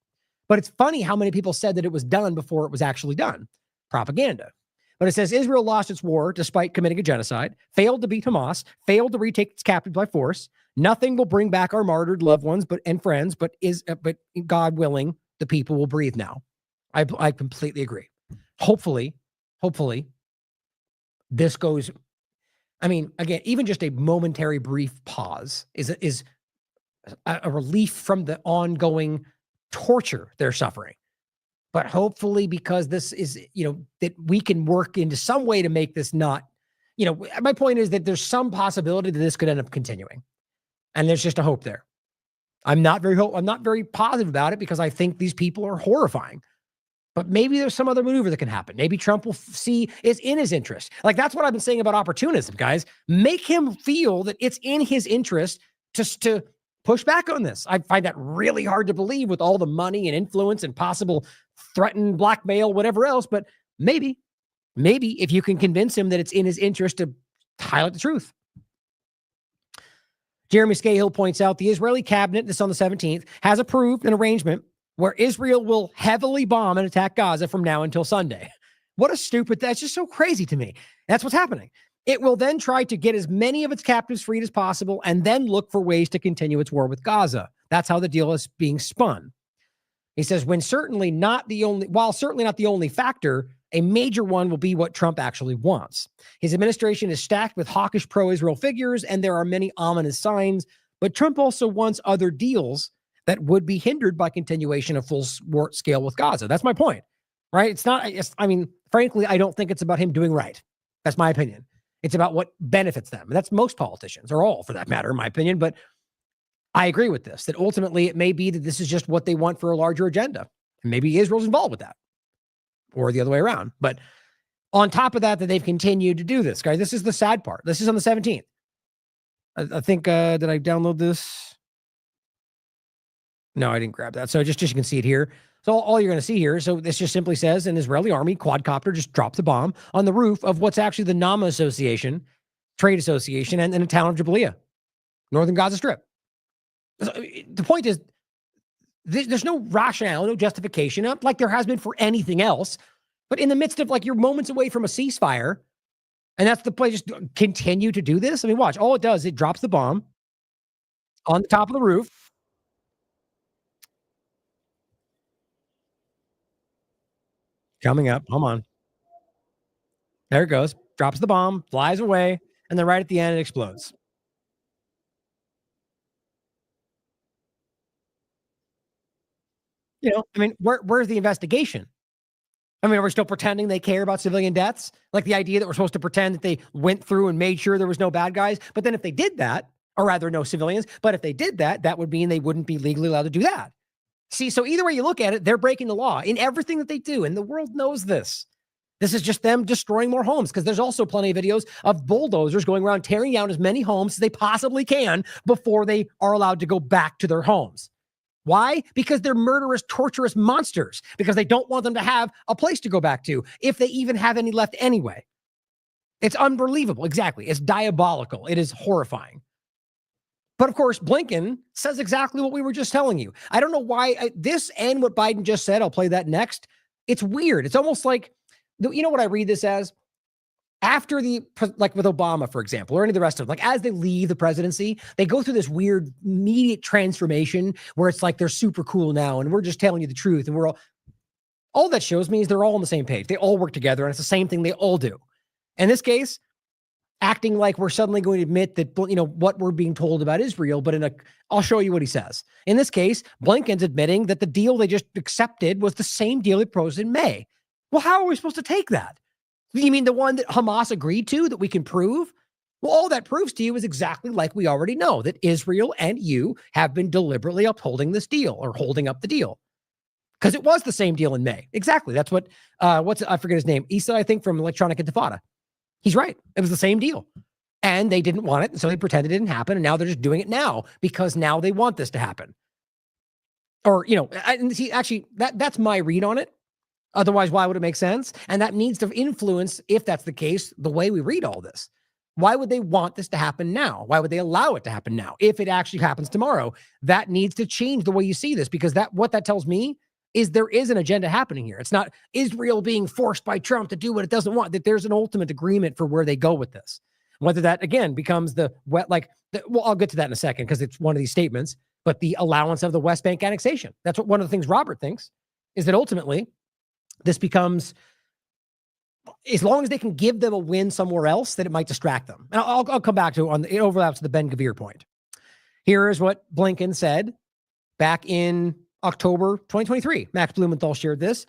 But it's funny how many people said that it was done before it was actually done. Propaganda. But it says Israel lost its war despite committing a genocide, failed to beat Hamas, failed to retake its captives by force. Nothing will bring back our martyred loved ones and friends, but God willing, the people will breathe now. I completely agree. Hopefully, this goes. I mean, again, even just a momentary brief pause is a relief from the ongoing torture they're suffering. But hopefully, because this is, that we can work into some way to make this not, my point is that there's some possibility that this could end up continuing. And there's just a hope there. I'm not very positive about it because I think these people are horrifying. But maybe there's some other maneuver that can happen. Maybe Trump will see it's in his interest. Like that's what I've been saying about opportunism, guys. Make him feel that it's in his interest just to push back on this. I find that really hard to believe with all the money and influence and possible threatened blackmail, whatever else. But maybe if you can convince him that it's in his interest to highlight the truth. Jeremy Scahill points out the Israeli cabinet, this on the 17th, has approved an arrangement where Israel will heavily bomb and attack Gaza from now until Sunday. What a stupid, that's just so crazy to me. That's what's happening. It will then try to get as many of its captives freed as possible and then look for ways to continue its war with Gaza. That's how the deal is being spun. He says, while certainly not the only factor, a major one will be what Trump actually wants. His administration is stacked with hawkish pro-Israel figures, and there are many ominous signs, but Trump also wants other deals that would be hindered by continuation of full war scale with Gaza. That's my point, right? Frankly, I don't think it's about him doing right. That's my opinion. It's about what benefits them. That's most politicians, or all for that matter, in my opinion. But I agree with this, that ultimately it may be that this is just what they want for a larger agenda. And maybe Israel's involved with that. Or the other way around. But on top of that they've continued to do this, guys. This is the sad part. This is on the 17th. I think, did I download this? No, I didn't grab that. So just you can see it here. So all you're going to see here, so this just simply says an Israeli army quadcopter just dropped the bomb on the roof of what's actually the NAMA Association, trade association, and in the town of Jabalia. northern Gaza Strip. The point is, there's no rationale, no justification, like there has been for anything else. But in the midst of, like, you're moments away from a ceasefire, and that's the place, just continue to do this. I mean, watch. All it does, it drops the bomb on the top of the roof. Coming up. Come on. There it goes. Drops the bomb, flies away, and then right at the end, it explodes. You know, I mean, where's the investigation? I mean, are we still pretending they care about civilian deaths? Like the idea that we're supposed to pretend that they went through and made sure there was no bad guys. But then if they did that, or rather no civilians, but if they did that, that would mean they wouldn't be legally allowed to do that. See, so either way you look at it, they're breaking the law in everything that they do. And the world knows this. This is just them destroying more homes, because there's also plenty of videos of bulldozers going around tearing down as many homes as they possibly can before they are allowed to go back to their homes. Why? Because they're murderous, torturous monsters, because they don't want them to have a place to go back to, if they even have any left anyway. It's unbelievable. Exactly. It's diabolical. It is horrifying. But of course, Blinken says exactly what we were just telling you. I don't know why this and what Biden just said. I'll play that next. It's weird. It's almost like, you know what I read this as? After like with Obama, for example, or any of the rest of them, like as they leave the presidency, they go through this weird immediate transformation where it's like they're super cool now and we're just telling you the truth. And we're all that shows me is they're all on the same page. They all work together and it's the same thing they all do. In this case, acting like we're suddenly going to admit that, you know, what we're being told about Israel, but I'll show you what he says. In this case, Blinken's admitting that the deal they just accepted was the same deal they proposed in May. Well, how are we supposed to take that? You mean the one that Hamas agreed to, that we can prove? Well, all that proves to you is exactly like we already know, that Israel and you have been deliberately upholding this deal, or holding up the deal. Because it was the same deal in May. Exactly. That's what, I forget his name. Issa, I think, from Electronic Intifada. He's right. It was the same deal. And they didn't want it, and so they pretended it didn't happen, and now they're just doing it now because now they want this to happen. Or, you know, see, actually, that's my read on it. Otherwise, why would it make sense? And that needs to influence, if that's the case, the way we read all this. Why would they want this to happen now? Why would they allow it to happen now? If it actually happens tomorrow, that needs to change the way you see this, because what that tells me is there is an agenda happening here. It's not Israel being forced by Trump to do what it doesn't want, that there's an ultimate agreement for where they go with this. Whether that, again, becomes well, I'll get to that in a second because it's one of these statements, but the allowance of the West Bank annexation. That's what one of the things Robert thinks, is that ultimately this becomes, as long as they can give them a win somewhere else, that it might distract them. And I'll come back to it overlaps to the Ben Gvir point. Here is what Blinken said back in October 2023. Max Blumenthal shared this,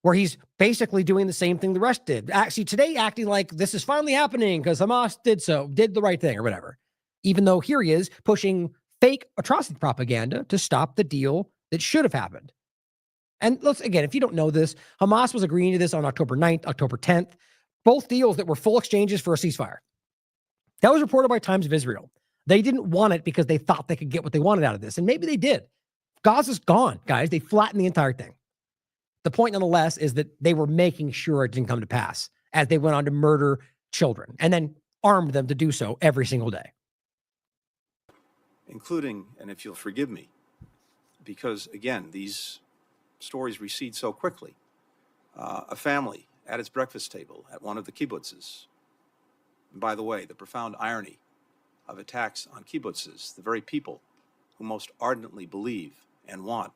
where he's basically doing the same thing the rest did. Actually, today acting like this is finally happening because Hamas did the right thing or whatever. Even though here he is pushing fake atrocity propaganda to stop the deal that should have happened. And let's, again, if you don't know this, Hamas was agreeing to this on October 9th, October 10th, both deals that were full exchanges for a ceasefire. That was reported by Times of Israel. They didn't want it because they thought they could get what they wanted out of this. And maybe they did. Gaza's gone, guys. They flattened the entire thing. The point, nonetheless, is that they were making sure it didn't come to pass as they went on to murder children and then armed them to do so every single day. Including, and if you'll forgive me, because, again, these stories recede so quickly, a family at its breakfast table at one of the kibbutzes. And by the way, the profound irony of attacks on kibbutzes, the very people who most ardently believe and want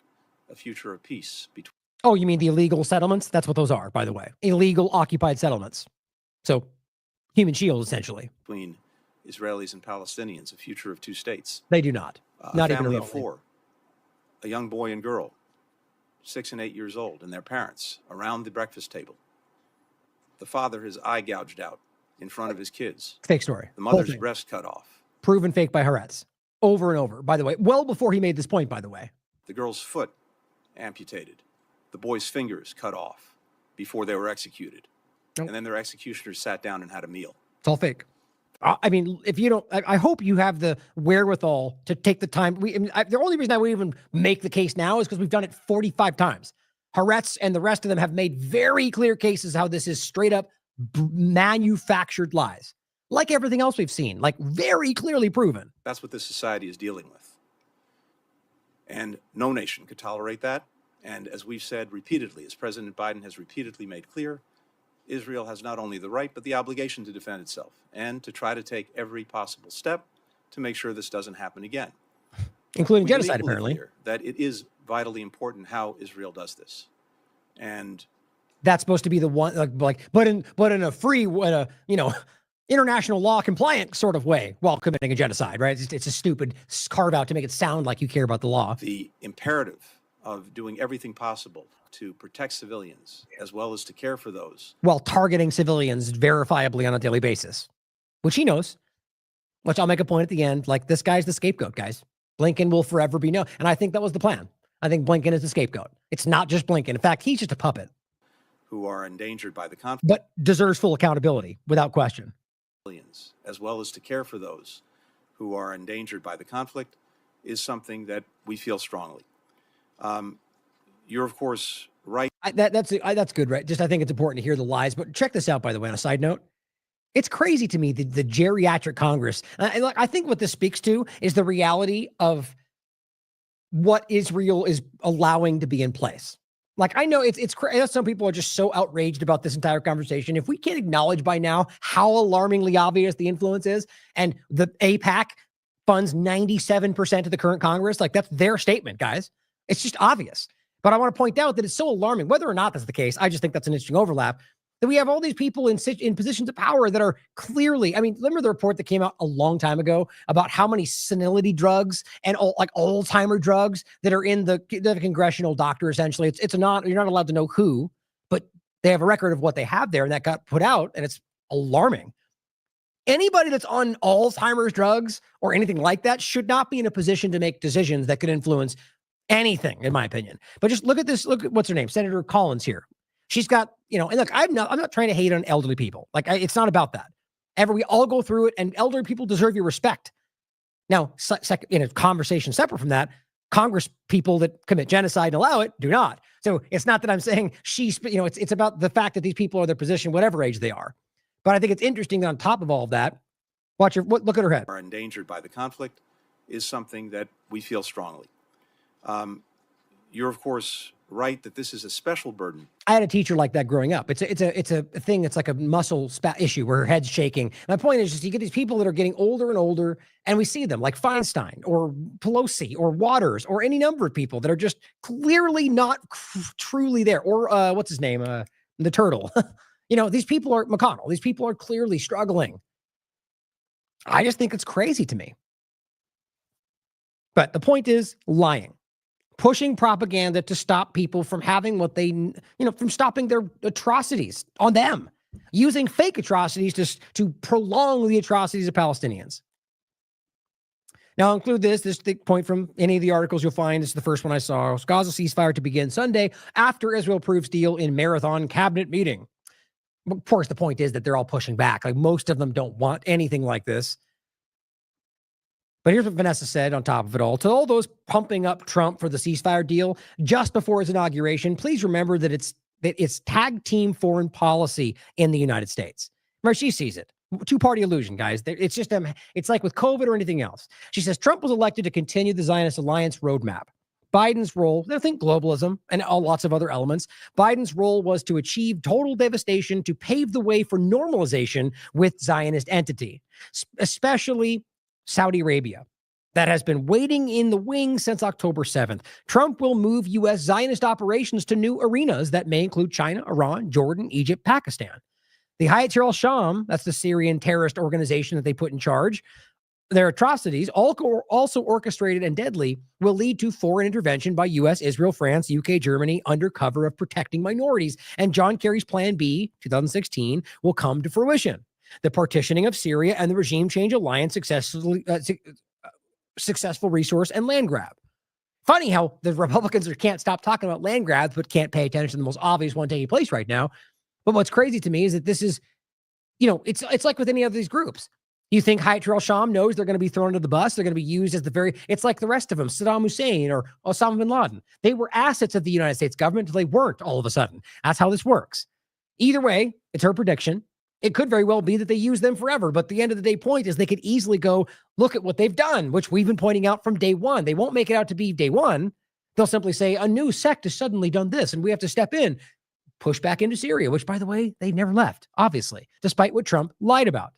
a future of peace between. Oh, you mean the illegal settlements? That's what those are, by the way. Illegal occupied settlements. So, human shield, essentially. Between Israelis and Palestinians, a future of two states. They do not. Not even remotely. A family of four, a young boy and girl, 6 and 8 years old, and their parents around the breakfast table. The father, his eye gouged out in front of his kids. Fake story. The mother's breast cut off. Proven fake by Haaretz. Over and over, by the way. Well before he made this point, by the way. The girl's foot amputated. The boy's fingers cut off before they were executed. And then their executioners sat down and had a meal. It's all fake. I mean, if you don't, I hope you have the wherewithal to take the time. The only reason I would even make the case now is because we've done it 45 times. Haaretz and the rest of them have made very clear cases how this is straight up manufactured lies. like everything else we've seen, like very clearly proven. That's what this society is dealing with. And no nation could tolerate that. And as we've said repeatedly, as President Biden has repeatedly made clear, Israel has not only the right, but the obligation to defend itself and to try to take every possible step to make sure this doesn't happen again. Including genocide, apparently. Clear that it is vitally important how Israel does this. And that's supposed to be the one, but in a free, international law compliant sort of way while committing a genocide, right? It's a stupid carve out to make it sound like you care about the law. The imperative of doing everything possible to protect civilians as well as to care for those. While targeting civilians verifiably on a daily basis, which he knows, which I'll make a point at the end, like this guy's the scapegoat, guys. Blinken will forever be known. And I think that was the plan. I think Blinken is the scapegoat. It's not just Blinken. In fact, he's just a puppet. Who are endangered by the conflict. But deserves full accountability, without question. As well as to care for those who are endangered by the conflict is something that we feel strongly. You're, of course, right. That's good, right? Just I think it's important to hear the lies. But check this out, by the way, on a side note. It's crazy to me, the geriatric Congress. I think what this speaks to is the reality of what Israel is allowing to be in place. Like, I know it's some people are just so outraged about this entire conversation. If we can't acknowledge by now how alarmingly obvious the influence is, and the AIPAC funds 97% of the current Congress, like that's their statement, guys. It's just obvious. But I want to point out that it's so alarming, whether or not that's the case. I just think that's an interesting overlap. That we have all these people in positions of power that are clearly, I mean, remember the report that came out a long time ago about how many senility drugs and like Alzheimer drugs that are in the congressional doctor, essentially. You're not allowed to know who, but they have a record of what they have there, and that got put out, and it's alarming. Anybody that's on Alzheimer's drugs or anything like that should not be in a position to make decisions that could influence anything, in my opinion. But just look at this. Look at what's her name, Senator Collins here. She's got, and look, I'm not trying to hate on elderly people. Like, it's not about that. We all go through it, and elderly people deserve your respect. Now, in a conversation separate from that, Congress people that commit genocide and allow it do not. So it's not that I'm saying it's about the fact that these people are their position, whatever age they are. But I think it's interesting that on top of all of that, look at her head. Are endangered by the conflict is something that we feel strongly. You're, of course, right that this is a special burden. I had a teacher like that growing up. It's a thing that's like a muscle issue where her head's shaking. My point is just you get these people that are getting older and older, and we see them like Feinstein or Pelosi or Waters or any number of people that are just clearly not truly there. Or what's his name? The turtle. These people are McConnell. These people are clearly struggling. I just think it's crazy to me. But the point is lying. Pushing propaganda to stop people from having what they, from stopping their atrocities on them, using fake atrocities to prolong the atrocities of Palestinians. Now, I'll include this the point from any of the articles you'll find. This is the first one I saw. Gaza ceasefire to begin Sunday after Israel approves deal in marathon cabinet meeting. Of course, the point is that they're all pushing back. Like, most of them don't want anything like this. But here's what Vanessa said on top of it all. To all those pumping up Trump for the ceasefire deal just before his inauguration, please remember that it's tag team foreign policy in the United States. Where she sees it. Two-party illusion, guys. It's just it's like with COVID or anything else. She says Trump was elected to continue the Zionist alliance roadmap. Biden's role, I think globalism and lots of other elements. Biden's role was to achieve total devastation to pave the way for normalization with Zionist entity, especially Saudi Arabia, that has been waiting in the wings since October 7th. Trump will move U.S. Zionist operations to new arenas that may include China, Iran, Jordan, Egypt, Pakistan. The Hayat al-Sham, that's the Syrian terrorist organization that they put in charge, their atrocities, also orchestrated and deadly, will lead to foreign intervention by U.S., Israel, France, UK, Germany, under cover of protecting minorities. And John Kerry's Plan B, 2016, will come to fruition. The partitioning of Syria and the regime change alliance successful resource and land grab. Funny how the Republicans can't stop talking about land grabs, but can't pay attention to the most obvious one taking place right now. But what's crazy to me is that this is, it's like with any of these groups. You think Hayat al-Sham knows they're going to be thrown to the bus? They're going to be used as it's like the rest of them, Saddam Hussein or Osama bin Laden. They were assets of the United States government until they weren't all of a sudden. That's how this works. Either way, it's her prediction. It could very well be that they use them forever, but the end of the day point is they could easily go, look at what they've done, which we've been pointing out from day one. They won't make it out to be day one. They'll simply say a new sect has suddenly done this and we have to step in, push back into Syria, which, by the way, they never left, obviously, despite what Trump lied about.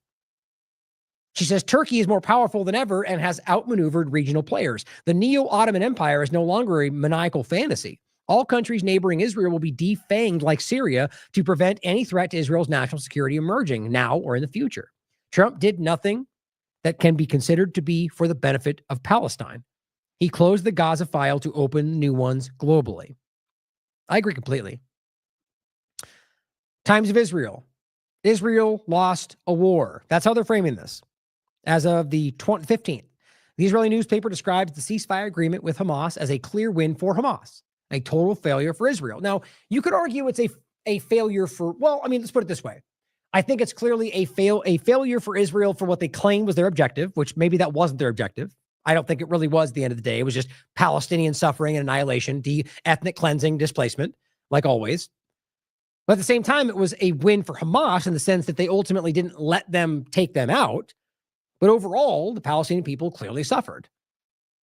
She says Turkey is more powerful than ever and has outmaneuvered regional players. The Neo-Ottoman Empire is no longer a maniacal fantasy. All countries neighboring Israel will be defanged like Syria to prevent any threat to Israel's national security emerging now or in the future. Trump did nothing that can be considered to be for the benefit of Palestine. He closed the Gaza file to open new ones globally. I agree completely. Times of Israel. Israel lost a war. That's how they're framing this. As of the 15th, the Israeli newspaper describes the ceasefire agreement with Hamas as a clear win for Hamas, a total failure for Israel. Now, you could argue it's a failure for, well, I mean, let's put it this way. I think it's clearly a failure for Israel for what they claimed was their objective, which maybe that wasn't their objective. I don't think it really was at the end of the day. It was just Palestinian suffering and annihilation, ethnic cleansing, displacement, like always. But at the same time, it was a win for Hamas in the sense that they ultimately didn't let them take them out. But overall, the Palestinian people clearly suffered,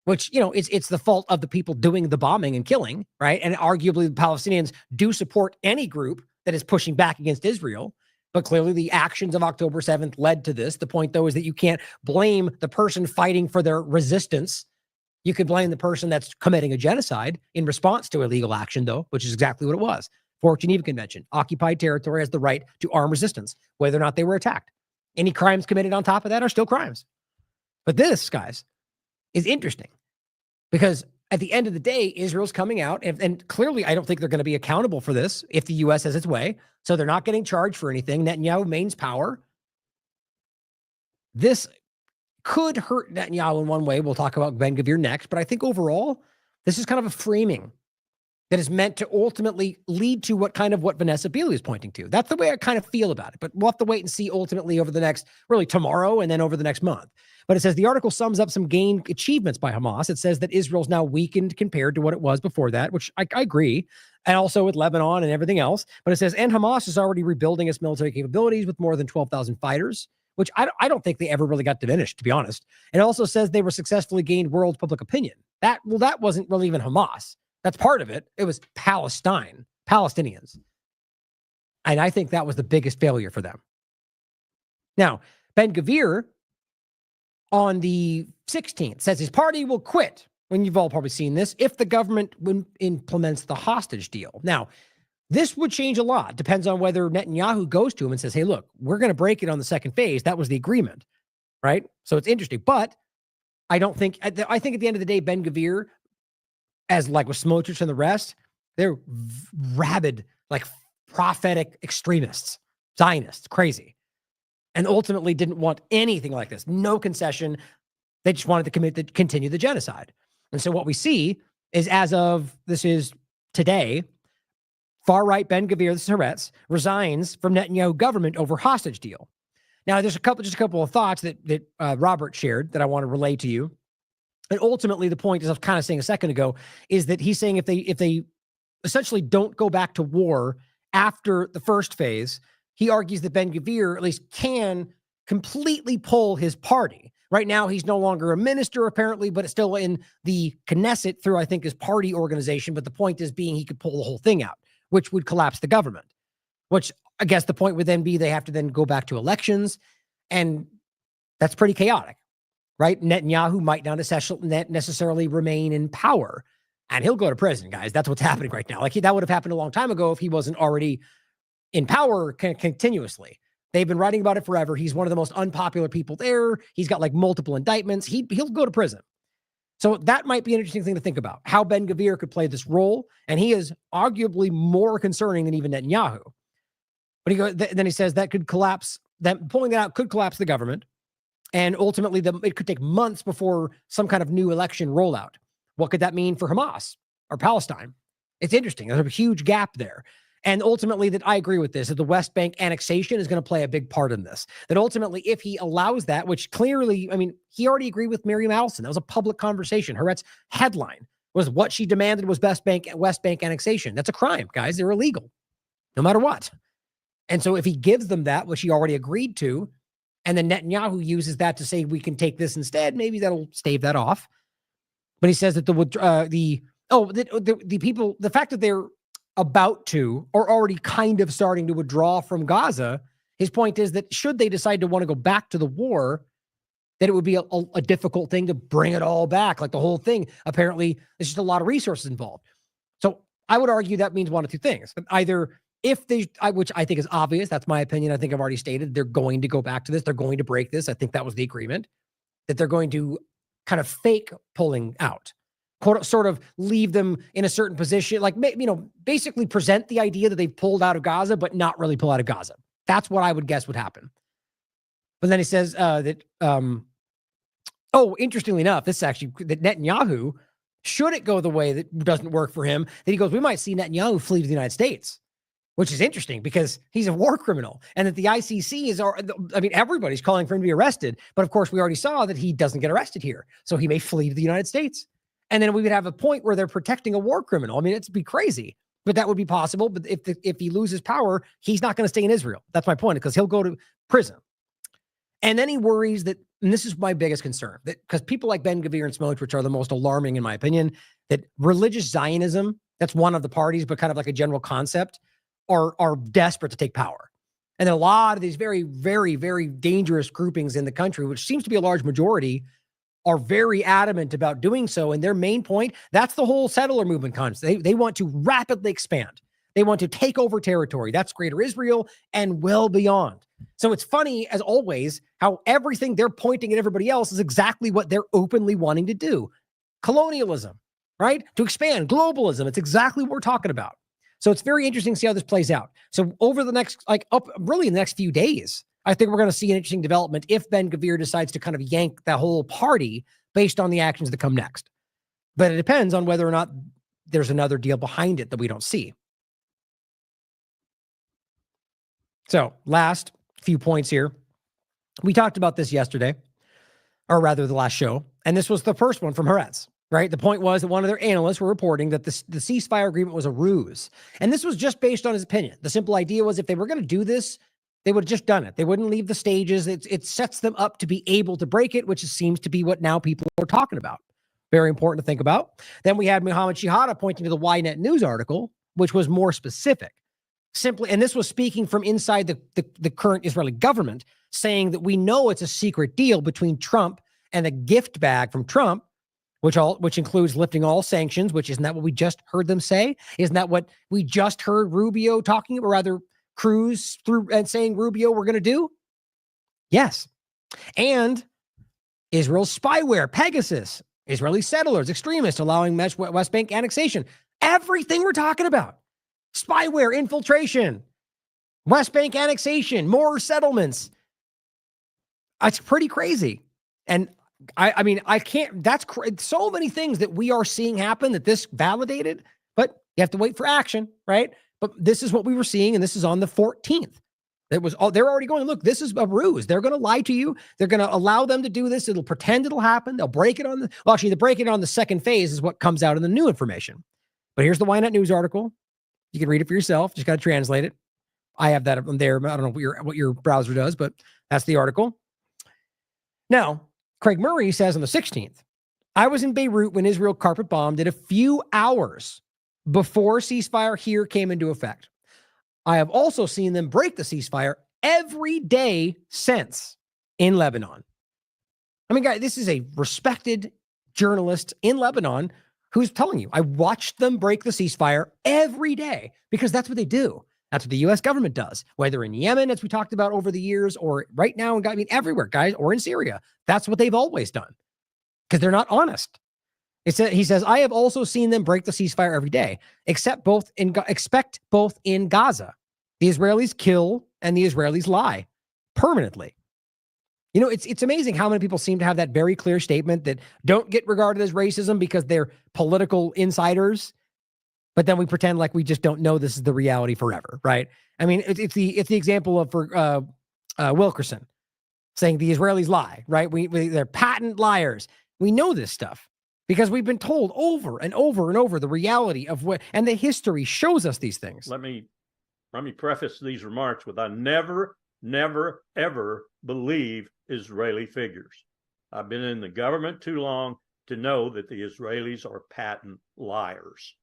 which, you know, it's the fault of the people doing the bombing and killing, right? And arguably the Palestinians do support any group that is pushing back against Israel. But clearly the actions of October 7th led to this. The point, though, is that you can't blame the person fighting for their resistance. You could blame the person that's committing a genocide in response to illegal action, though, which is exactly what it was. For Geneva Convention, occupied territory has the right to arm resistance, whether or not they were attacked. Any crimes committed on top of that are still crimes. But this, guys, is interesting because at the end of the day, Israel's coming out, and clearly I don't think they're going to be accountable for this if the U.S. has its way. So they're not getting charged for anything. Netanyahu remains power. This could hurt Netanyahu in one way. We'll talk about Ben-Gvir next. But I think overall, this is kind of a framing that is meant to ultimately lead to what Vanessa Beeley is pointing to. That's the way I kind of feel about it. But we'll have to wait and see ultimately over the next, really tomorrow and then over the next month. But it says the article sums up some gained achievements by Hamas. It says that Israel's now weakened compared to what it was before that, which I agree. And also with Lebanon and everything else. But it says, and Hamas is already rebuilding its military capabilities with more than 12,000 fighters, which I don't think they ever really got diminished, to be honest. It also says they were successfully gained world public opinion. That wasn't really even Hamas. That's part of it. It was Palestinians. And I think that was the biggest failure for them. Now, Ben-Gvir on the 16th says his party will quit, when you've all probably seen this, if the government implements the hostage deal. Now, this would change a lot. Depends on whether Netanyahu goes to him and says, hey, look, we're going to break it on the second phase. That was the agreement, right? So it's interesting. But I think at the end of the day, Ben-Gvir, as like with Smotrich and the rest, they're rabid, like prophetic extremists, Zionists, crazy. And ultimately didn't want anything like this. No concession. They just wanted to continue the genocide. And so what we see is this is today, far-right Ben-Gvir, this is Haaretz, resigns from Netanyahu government over hostage deal. Now, there's just a couple of thoughts that Robert shared that I want to relay to you. And ultimately, the point, as I was kind of saying a second ago, is that he's saying if they essentially don't go back to war after the first phase, he argues that Ben-Gvir at least can completely pull his party. Right now, he's no longer a minister, apparently, but it's still in the Knesset through, I think, his party organization. But the point is being he could pull the whole thing out, which would collapse the government, which I guess the point would then be they have to then go back to elections. And that's pretty chaotic. Right? Netanyahu might not necessarily remain in power, and he'll go to prison, guys. That's what's happening right now. Like that would have happened a long time ago if he wasn't already in power continuously. They've been writing about it forever. He's one of the most unpopular people there. He's got like multiple indictments. He'll go to prison. So that might be an interesting thing to think about, how Ben-Gvir could play this role, and he is arguably more concerning than even Netanyahu. But then he says that could collapse. That pulling that out could collapse the government. And ultimately, it could take months before some kind of new election rollout. What could that mean for Hamas or Palestine? It's interesting. There's a huge gap there. And ultimately, that I agree with this, that the West Bank annexation is going to play a big part in this. That ultimately, if he allows that, which clearly, I mean, he already agreed with Miriam Allison. That was a public conversation. Haaretz's headline was what she demanded was West Bank annexation. That's a crime, guys. They're illegal, no matter what. And so if he gives them that, which he already agreed to, and then Netanyahu uses that to say we can take this instead, maybe that'll stave that off. But he says that the people, the fact that they're about to or already kind of starting to withdraw from Gaza, his point is that should they decide to want to go back to the war, that it would be a difficult thing to bring it all back, like the whole thing. Apparently, there's just a lot of resources involved. So I would argue that means one of two things. Either if they, which I think is obvious, that's my opinion. I think I've already stated they're going to go back to this. They're going to break this. I think that was the agreement, that they're going to kind of fake pulling out, sort of leave them in a certain position, like, basically present the idea that they've pulled out of Gaza, but not really pull out of Gaza. That's what I would guess would happen. But then he says that, interestingly enough, this is actually that Netanyahu, should it go the way that doesn't work for him, that he goes, we might see Netanyahu flee to the United States, which is interesting because he's a war criminal, and that the ICC is, everybody's calling for him to be arrested. But of course, we already saw that he doesn't get arrested here. So he may flee to the United States. And then we would have a point where they're protecting a war criminal. I mean, it'd be crazy, but that would be possible. But if he loses power, he's not going to stay in Israel. That's my point, because he'll go to prison. And then he worries that, and this is my biggest concern, that because people like Ben-Gvir and Smotrich, which are the most alarming in my opinion, that religious Zionism, that's one of the parties, but kind of like a general concept, are desperate to take power. And a lot of these very, very, very dangerous groupings in the country, which seems to be a large majority, are very adamant about doing so. And their main point, that's the whole settler movement concept. They want to rapidly expand. They want to take over territory. That's Greater Israel and well beyond. So it's funny, as always, how everything they're pointing at everybody else is exactly what they're openly wanting to do. Colonialism, right? To expand, globalism. It's exactly what we're talking about. So it's very interesting to see how this plays out. So over the next, really in the next few days, I think we're going to see an interesting development if Ben-Gvir decides to kind of yank that whole party based on the actions that come next. But it depends on whether or not there's another deal behind it that we don't see. So last few points here. We talked about this yesterday, or rather the last show, and this was the first one from Haaretz, right? The point was that one of their analysts were reporting that the ceasefire agreement was a ruse. And this was just based on his opinion. The simple idea was if they were going to do this, they would have just done it. They wouldn't leave the stages. It sets them up to be able to break it, which seems to be what now people are talking about. Very important to think about. Then we had Mohammed Shihada pointing to the Ynet News article, which was more specific. Simply, and this was speaking from inside the current Israeli government, saying that we know it's a secret deal between Trump and a gift bag from Trump, which includes lifting all sanctions, which isn't that what we just heard them say? Isn't that what we just heard Rubio talking about, or rather Cruz through and saying Rubio we're going to do? Yes. And Israel's spyware, Pegasus, Israeli settlers, extremists allowing West Bank annexation. Everything we're talking about. Spyware, infiltration, West Bank annexation, more settlements. It's pretty crazy. And I can't, that's so many things that we are seeing happen that this validated, but you have to wait for action, right? But this is what we were seeing, and this is on the 14th. They're already going, look, this is a ruse. They're going to lie to you. They're going to allow them to do this. It'll pretend it'll happen. They'll break it the break it on the second phase is what comes out in the new information. But here's the Ynet News article. You can read it for yourself. Just got to translate it. I have that up there. I don't know what your browser does, but that's the article. Now, Craig Murray says on the 16th, I was in Beirut when Israel carpet bombed it a few hours before ceasefire here came into effect. I have also seen them break the ceasefire every day since in Lebanon. I mean, guys, this is a respected journalist in Lebanon who's telling you, I watched them break the ceasefire every day because that's what they do. That's what the U.S. government does, whether in Yemen, as we talked about over the years, or right now, everywhere, guys, or in Syria. That's what they've always done because they're not honest. He says, I have also seen them break the ceasefire every day, expect both in Gaza. The Israelis kill and the Israelis lie permanently. You know, it's amazing how many people seem to have that very clear statement that don't get regarded as racism because they're political insiders, but then we pretend like we just don't know this is the reality forever, right? I mean, it's the example of Wilkerson saying the Israelis lie, right? They're patent liars. We know this stuff because we've been told over and over and over the reality of what, and the history shows us these things. Let me let me preface these remarks with I never, ever believe Israeli figures. I've been in the government too long to know that the Israelis are patent liars.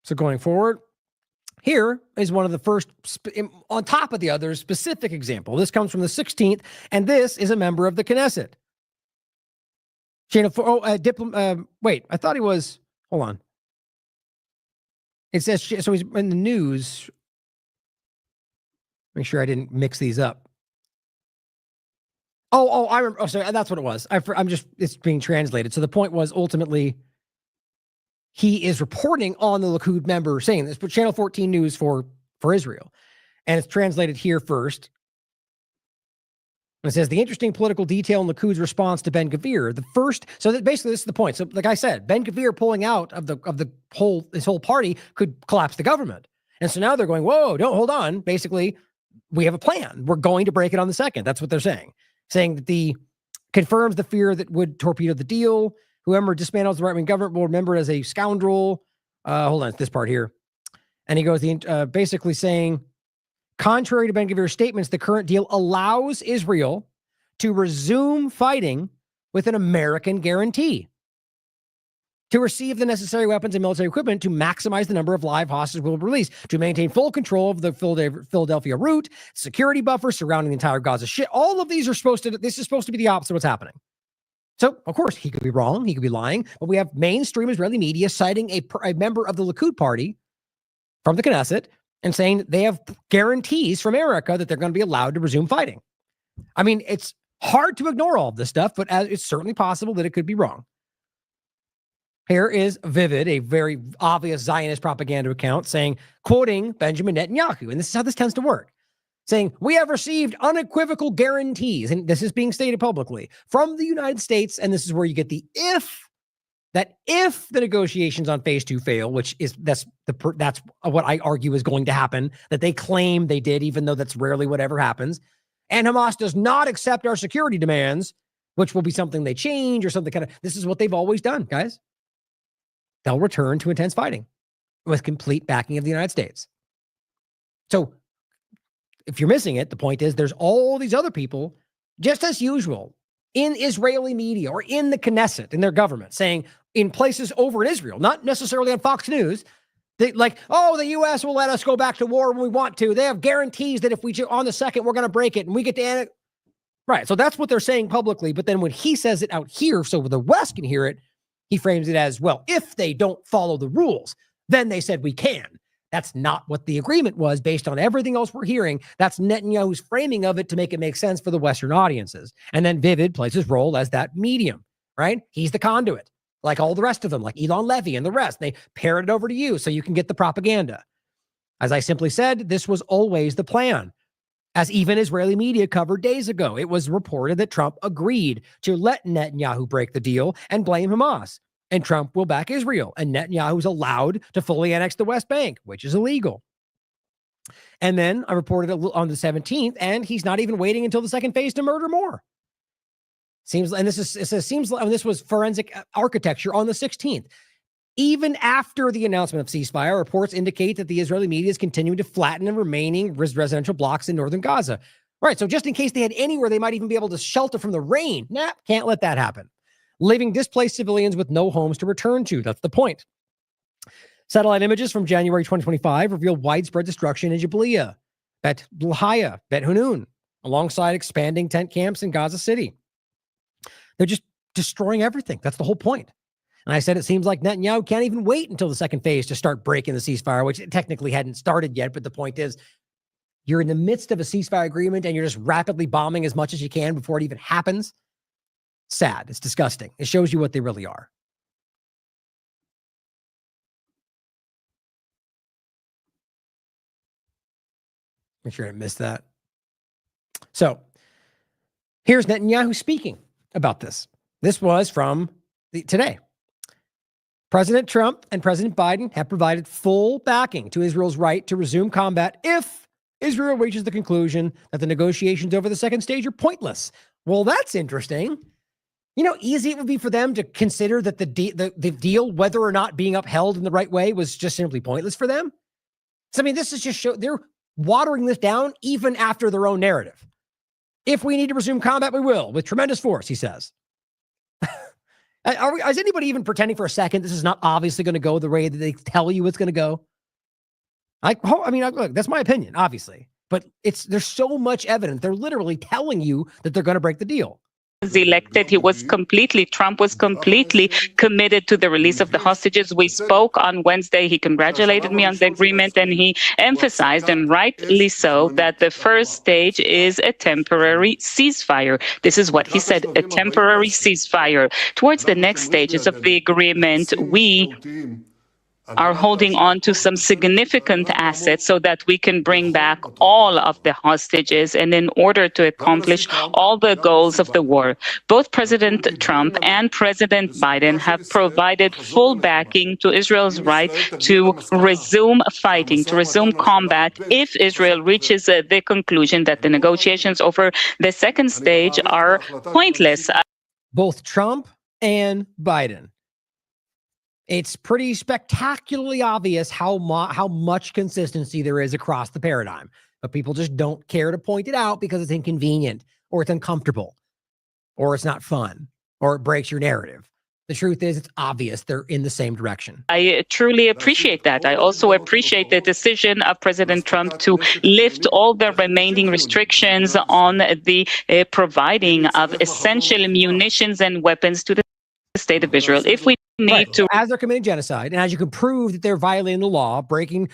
So going forward, here is one of the first, on top of the others, specific example. This comes from the 16th, and this is a member of the Knesset. Channel 4, wait, I thought he was, hold on. It says, so he's in the news. Make sure I didn't mix these up. I remember. Oh, sorry, that's what it was. I'm just, it's being translated. So the point was ultimately, he is reporting on the Likud member saying this, but Channel 14 News for Israel. And it's translated here first. And it says, the interesting political detail in Likud's response to Ben Gvir. The first, so that basically this is the point. So like I said, Ben Gvir pulling out of his whole party could collapse the government. And so now they're going, whoa, don't hold on. Basically, we have a plan. We're going to break it on the second. That's what they're saying. Saying that confirms the fear that would torpedo the deal. Whoever dismantles the right-wing government will remember it as a scoundrel. Hold on, it's this part here. And he goes, basically saying, contrary to Ben Gvir's statements, the current deal allows Israel to resume fighting with an American guarantee to receive the necessary weapons and military equipment to maximize the number of live hostages we'll release, to maintain full control of the Philadelphia route, security buffers surrounding the entire Gaza shit. All of these are this is supposed to be the opposite of what's happening. So, of course, he could be wrong. He could be lying. But we have mainstream Israeli media citing a member of the Likud party from the Knesset and saying they have guarantees from America that they're going to be allowed to resume fighting. I mean, it's hard to ignore all of this stuff, but it's certainly possible that it could be wrong. Here is Vivid, a very obvious Zionist propaganda account, saying, quoting Benjamin Netanyahu, and this is how this tends to work, saying, we have received unequivocal guarantees, and this is being stated publicly, from the United States, and this is where you get the if the negotiations on phase 2 fail, which is that's what I argue is going to happen, that they claim they did, even though that's rarely whatever happens, and Hamas does not accept our security demands, which will be something they change or something this is what they've always done, guys. They'll return to intense fighting with complete backing of the United States. So if you're missing it, the point is there's all these other people, just as usual, in Israeli media or in the Knesset, in their government, saying in places over in Israel, not necessarily on Fox News, they the U.S. will let us go back to war when we want to. They have guarantees that if we on the second, we're going to break it and we get to right. So that's what they're saying publicly. But then when he says it out here, so the West can hear it, he frames it as, well, if they don't follow the rules, then they said we can. That's not what the agreement was based on everything else we're hearing. That's Netanyahu's framing of it to make it make sense for the Western audiences. And then Vivid plays his role as that medium, right? He's the conduit, like all the rest of them, like Elon Levy and the rest. They parrot it over to you so you can get the propaganda. As I simply said, this was always the plan. As even Israeli media covered days ago, it was reported that Trump agreed to let Netanyahu break the deal and blame Hamas. And Trump will back Israel. And Netanyahu's allowed to fully annex the West Bank, which is illegal. And then I reported on the 17th, and he's not even waiting until the second phase to murder more. Seems this was forensic architecture on the 16th. Even after the announcement of ceasefire, reports indicate that the Israeli media is continuing to flatten the remaining residential blocks in northern Gaza. All right, so just in case they had anywhere they might even be able to shelter from the rain, can't let that happen. Leaving displaced civilians with no homes to return to. That's the point. Satellite images from January 2025 reveal widespread destruction in Jabalia, Bet Lahaya, Bet Hunun, alongside expanding tent camps in Gaza City. They're just destroying everything. That's the whole point. And I said it seems like Netanyahu can't even wait until the second phase to start breaking the ceasefire, which technically hadn't started yet. But the point is, you're in the midst of a ceasefire agreement and you're just rapidly bombing as much as you can before it even happens. Sad. It's disgusting. It shows you what they really are. Make sure I missed that. So here's Netanyahu speaking about this. This was from today. President Trump and President Biden have provided full backing to Israel's right to resume combat if Israel reaches the conclusion that the negotiations over the second stage are pointless. Well, that's interesting. You know, easy it would be for them to consider that the deal, whether or not being upheld in the right way, was just simply pointless for them. So, I mean, this is just they're watering this down even after their own narrative. If we need to resume combat, we will, with tremendous force, he says. Is anybody even pretending for a second this is not obviously going to go the way that they tell you it's going to go? Look, that's my opinion, obviously. But there's so much evidence. They're literally telling you that they're going to break the deal. Elected, Trump was completely committed to the release of the hostages. We spoke on Wednesday. He congratulated me on the agreement, and he emphasized, and rightly so, that the first stage is a temporary ceasefire. This is what he said, a temporary ceasefire. Towards the next stages of the agreement, we are holding on to some significant assets so that we can bring back all of the hostages, and in order to accomplish all the goals of the war. Both President Trump and President Biden have provided full backing to Israel's right to resume fighting, to resume combat, if Israel reaches the conclusion that the negotiations over the second stage are pointless. Both Trump and Biden. It's pretty spectacularly obvious how much consistency there is across the paradigm, but people just don't care to point it out because it's inconvenient, or it's uncomfortable, or it's not fun, or it breaks your narrative. The truth is, it's obvious they're in the same direction. I truly appreciate that. I also appreciate the decision of President Trump to lift all the remaining restrictions on the providing of essential munitions and weapons to the state of Israel. If we need to, as they're committing genocide, and as you can prove that they're violating the law, blocking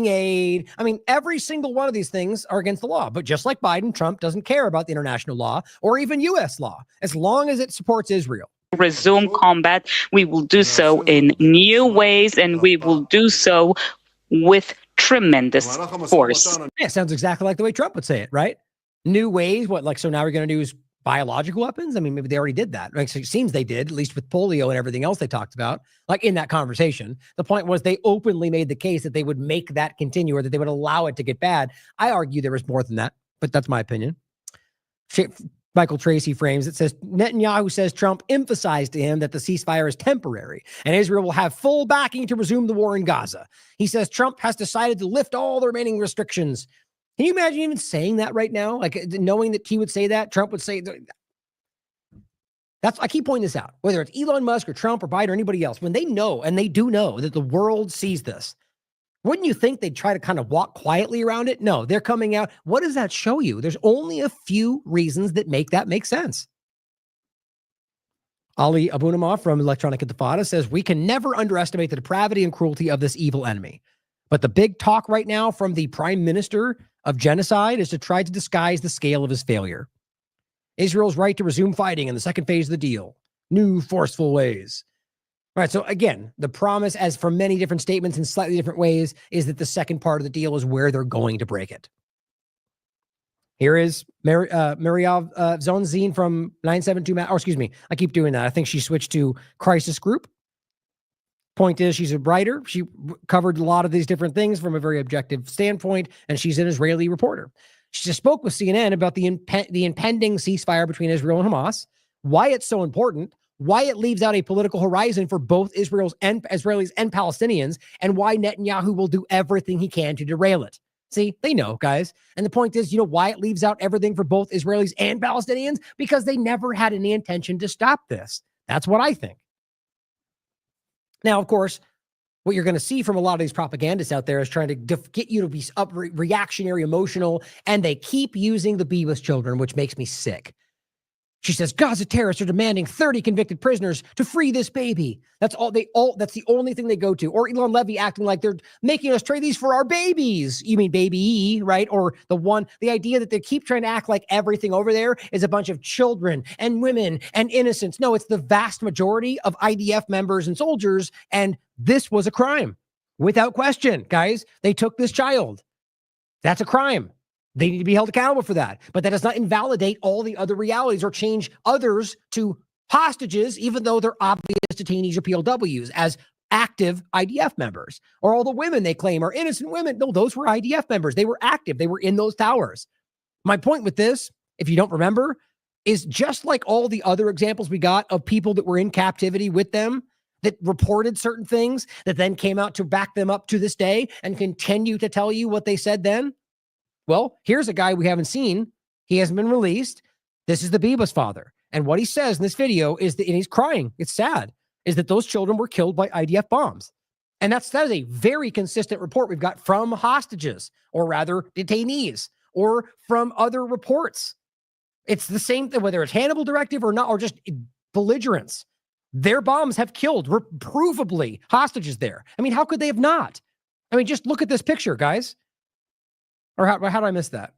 aid. I mean, every single one of these things are against the law. But just like Biden, Trump doesn't care about the international law or even U.S. law, as long as it supports Israel. Resume combat, we will do so in new ways, and we will do so with tremendous force. Yeah, sounds exactly like the way Trump would say it, right? New ways. So now we're going to do biological weapons? I mean, maybe they already did that. It seems they did, at least with polio and everything else they talked about, like in that conversation. The point was they openly made the case that they would make that continue, or that they would allow it to get bad. I argue there was more than that, but that's my opinion. Michael Tracy frames it, says Netanyahu says Trump emphasized to him that the ceasefire is temporary and Israel will have full backing to resume the war in Gaza. He says Trump has decided to lift all the remaining restrictions. Can you imagine even saying that right now? Like, knowing that he would say that, Trump would say I keep pointing this out, whether it's Elon Musk or Trump or Biden or anybody else, when they know, and they do know, that the world sees this, wouldn't you think they'd try to kind of walk quietly around it? No, they're coming out. What does that show you? There's only a few reasons that make that make sense. Ali Abunimov from Electronic Intifada says, we can never underestimate the depravity and cruelty of this evil enemy. But the big talk right now from the prime minister of genocide is to try to disguise the scale of his failure. Israel's right to resume fighting in the second phase of the deal. New forceful ways. All right, so again, the promise, as for many different statements in slightly different ways, is that the second part of the deal is where they're going to break it. Here is Mariav Zonzine from 972, I keep doing that. I think she switched to Crisis Group. Point is, she's a writer. She covered a lot of these different things from a very objective standpoint, and she's an Israeli reporter. She just spoke with CNN about the impending ceasefire between Israel and Hamas, why it's so important, why it leaves out a political horizon for both Israelis and Palestinians, and why Netanyahu will do everything he can to derail it. See, they know, guys. And the point is, why it leaves out everything for both Israelis and Palestinians? Because they never had any intention to stop this. That's what I think. Now, of course, what you're going to see from a lot of these propagandists out there is trying to get you to be reactionary, emotional, and they keep using the Beavis children, which makes me sick. She says, Gaza terrorists are demanding 30 convicted prisoners to free this baby. That's that's the only thing they go to. Or Elon Levy acting like they're making us trade these for our babies. You mean baby E, right? Or the idea that they keep trying to act like everything over there is a bunch of children and women and innocents. No, it's the vast majority of IDF members and soldiers. And this was a crime. Without question, guys. They took this child. That's a crime. They need to be held accountable for that. But that does not invalidate all the other realities or change others to hostages, even though they're obvious detainees or POWs, as active IDF members. Or all the women they claim are innocent women. No, those were IDF members. They were active. They were in those towers. My point with this, if you don't remember, is just like all the other examples we got of people that were in captivity with them, that reported certain things that then came out to back them up to this day and continue to tell you what they said then? Well, here's a guy we haven't seen. He hasn't been released. This is the Bibas father. And what he says in this video is that, and he's crying, it's sad, is that those children were killed by IDF bombs. And that is a very consistent report we've got from hostages, or rather detainees, or from other reports. It's the same thing, whether it's Hannibal Directive or not, or just belligerents. Their bombs have killed, provably, hostages there. I mean, how could they have not? I mean, just look at this picture, guys. Or how did I miss that?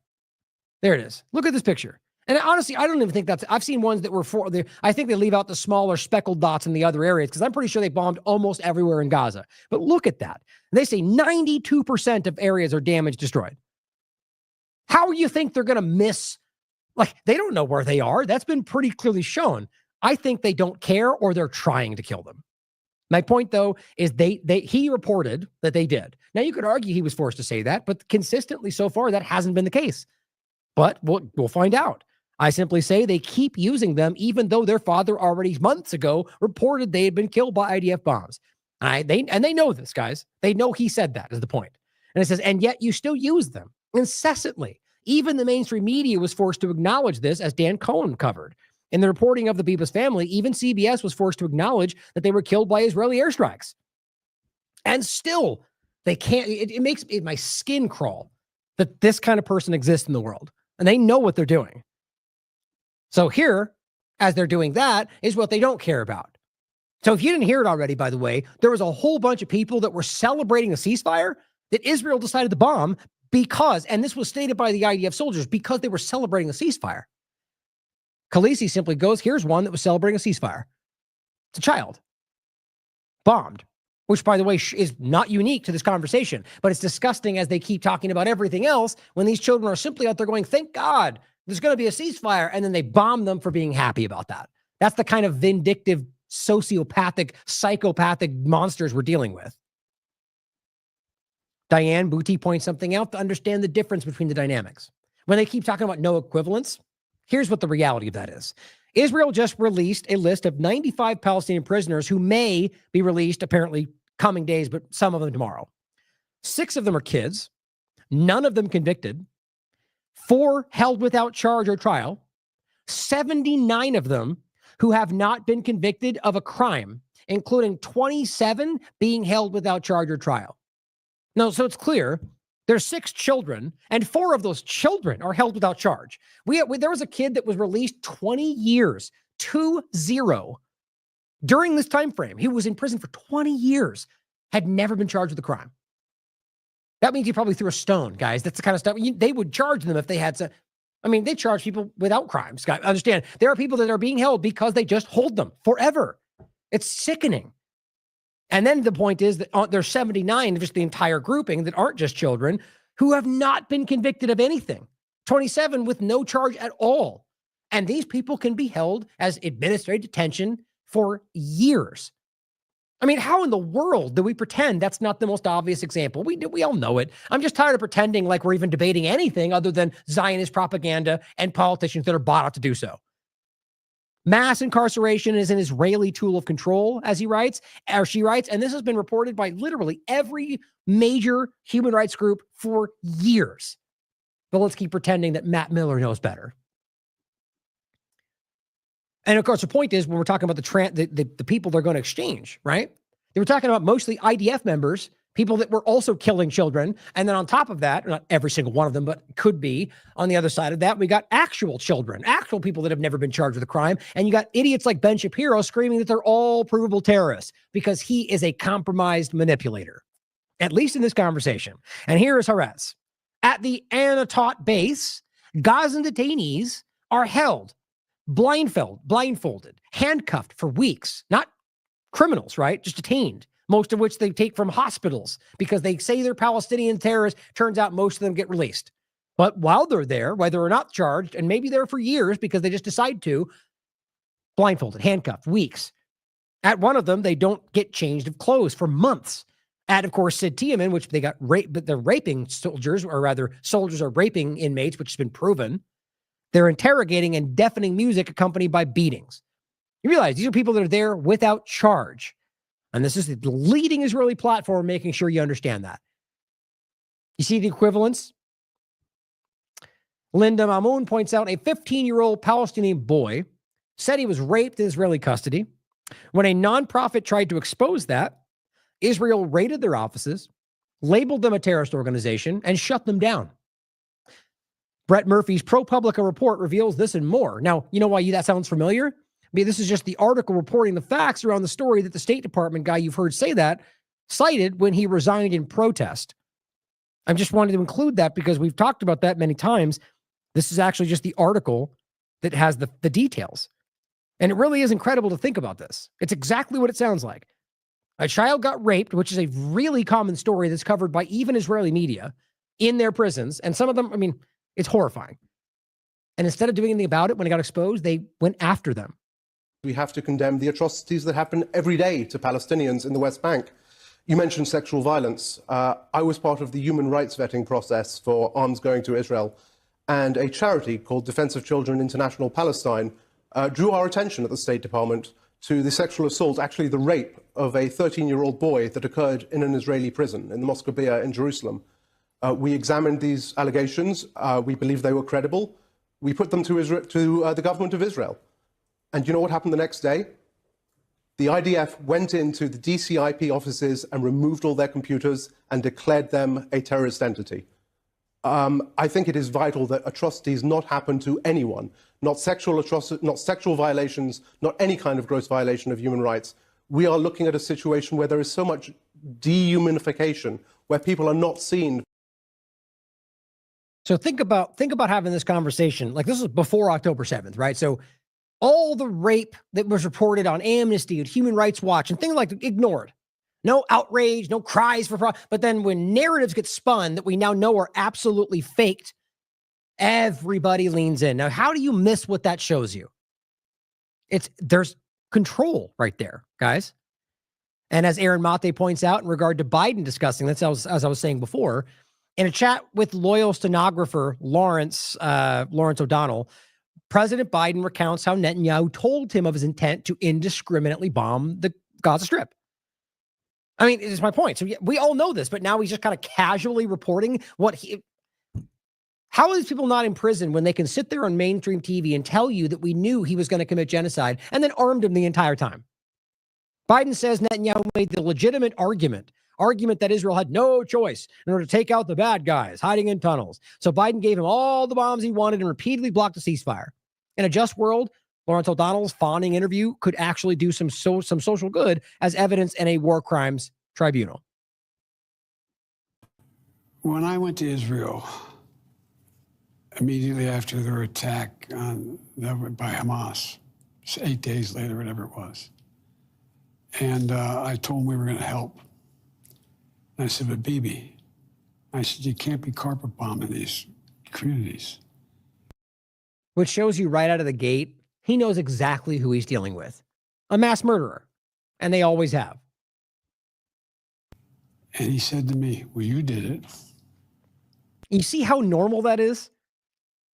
There it is. Look at this picture. And honestly, I don't even think I've seen ones that were I think they leave out the smaller speckled dots in the other areas because I'm pretty sure they bombed almost everywhere in Gaza. But look at that. They say 92% of areas are damaged, destroyed. How do you think they're going to miss? Like, they don't know where they are. That's been pretty clearly shown. I think they don't care, or they're trying to kill them. My point, though, is he reported that they did. Now, you could argue he was forced to say that, but consistently so far, that hasn't been the case. But we'll find out. I simply say they keep using them, even though their father already months ago reported they had been killed by IDF bombs. And they know this, guys. They know he said that is the point. And it says, and yet you still use them incessantly. Even the mainstream media was forced to acknowledge this, as Dan Cohen covered. In the reporting of the Bibas family, even CBS was forced to acknowledge that they were killed by Israeli airstrikes. And still, they can't. It makes my skin crawl that this kind of person exists in the world. And they know what they're doing. So here, as they're doing that, is what they don't care about. So if you didn't hear it already, by the way, there was a whole bunch of people that were celebrating a ceasefire that Israel decided to bomb because, and this was stated by the IDF soldiers, because they were celebrating a ceasefire. Khaleesi simply goes, here's one that was celebrating a ceasefire. It's a child. Bombed. Which, by the way, is not unique to this conversation, but it's disgusting as they keep talking about everything else when these children are simply out there going, thank God there's going to be a ceasefire, and then they bomb them for being happy about that. That's the kind of vindictive, sociopathic, psychopathic monsters we're dealing with. Diane Booty points something out to understand the difference between the dynamics. When they keep talking about no equivalence, here's what the reality of that is. Israel just released a list of 95 Palestinian prisoners who may be released, apparently coming days, but some of them tomorrow. 6 of them are kids, none of them convicted, 4 held without charge or trial, 79 of them who have not been convicted of a crime, including 27 being held without charge or trial. Now, so it's clear there's 6 children, and 4 of those children are held without charge. There was a kid that was released 20 years, 20, during this time frame. He was in prison for 20 years, had never been charged with a crime. That means he probably threw a stone, guys. That's the kind of stuff. They would charge them if they had they charge people without crimes. Guys, understand, there are people that are being held because they just hold them forever. It's sickening. And then the point is that there's 79, just the entire grouping that aren't just children, who have not been convicted of anything. 27 with no charge at all. And these people can be held as administrative detention for years. I mean, how in the world do we pretend that's not the most obvious example? We all know it. I'm just tired of pretending like we're even debating anything other than Zionist propaganda and politicians that are bought out to do so. Mass incarceration is an Israeli tool of control, as he writes, or she writes, and this has been reported by literally every major human rights group for years. But let's keep pretending that Matt Miller knows better. And of course, the point is, when we're talking about the people they're going to exchange, right? They were talking about mostly IDF members, people that were also killing children. And then on top of that, not every single one of them, but could be on the other side of that, we got actual children, actual people that have never been charged with a crime. And you got idiots like Ben Shapiro screaming that they're all provable terrorists because he is a compromised manipulator, at least in this conversation. And here is Haaretz. At the Anatot base, Gazan detainees are held blindfolded, handcuffed for weeks, not criminals, right? Just detained, most of which they take from hospitals because they say they're Palestinian terrorists. Turns out most of them get released. But while they're there, whether or not charged, and maybe they're for years because they just decide to, blindfolded, handcuffed, weeks. At one of them, they don't get changed of clothes for months. At, of course, Sid Tiemann, which they got raped, but they're raping soldiers, or rather, soldiers are raping inmates, which has been proven. They're interrogating and deafening music accompanied by beatings. You realize these are people that are there without charge. And this is the leading Israeli platform, making sure you understand that. You see the equivalence? Linda Mamoun points out a 15-year-old Palestinian boy said he was raped in Israeli custody. When a nonprofit tried to expose that, Israel raided their offices, labeled them a terrorist organization, and shut them down. Brett Murphy's ProPublica report reveals this and more. Now, you know why that sounds familiar? I mean, this is just the article reporting the facts around the story that the State Department guy you've heard say that cited when he resigned in protest. I just wanted to include that because we've talked about that many times. This is actually just the article that has the details. And it really is incredible to think about this. It's exactly what it sounds like. A child got raped, which is a really common story that's covered by even Israeli media in their prisons. And some of them, I mean, it's horrifying. And instead of doing anything about it when it got exposed, they went after them. We have to condemn the atrocities that happen every day to Palestinians in the West Bank. You mentioned sexual violence. I was part of the human rights vetting process for arms going to Israel, and a charity called Defense of Children International Palestine drew our attention at the State Department to the sexual assault, actually the rape of a 13-year-old boy that occurred in an Israeli prison in the Mosque Bia in Jerusalem. We examined these allegations. We believe they were credible. We put them to the government of Israel. And you know what happened the next day? The IDF went into the DCIP offices and removed all their computers and declared them a terrorist entity. I think it is vital that atrocities not happen to anyone, not sexual atrocities, not sexual violations, not any kind of gross violation of human rights. We are looking at a situation where there is so much dehumanification, where people are not seen. So think about having this conversation. Like, this was before October 7th, right? So all the rape that was reported on Amnesty and Human Rights Watch and things like that, ignored. No outrage, no cries for fraud. But then when narratives get spun that we now know are absolutely faked, everybody leans in. Now, how do you miss what that shows you? There's control right there, guys. And as Aaron Mate points out in regard to Biden discussing this, as I was saying before, in a chat with loyal stenographer Lawrence O'Donnell, President Biden recounts how Netanyahu told him of his intent to indiscriminately bomb the Gaza Strip. I mean, it's my point. So we all know this, but now he's just kind of casually reporting how are these people not in prison when they can sit there on mainstream TV and tell you that we knew he was going to commit genocide and then armed him the entire time? Biden says Netanyahu made the legitimate argument that Israel had no choice in order to take out the bad guys hiding in tunnels. So Biden gave him all the bombs he wanted and repeatedly blocked a ceasefire. In a just world, Lawrence O'Donnell's fawning interview could actually do some social good as evidence in a war crimes tribunal. When I went to Israel, immediately after their attack by Hamas, 8 days later, whatever it was, and I told them we were going to help. And I said, but Bibi, I said, you can't be carpet bombing these communities. Which shows you right out of the gate, he knows exactly who he's dealing with. A mass murderer. And they always have. And he said to me, well, you did it. You see how normal that is?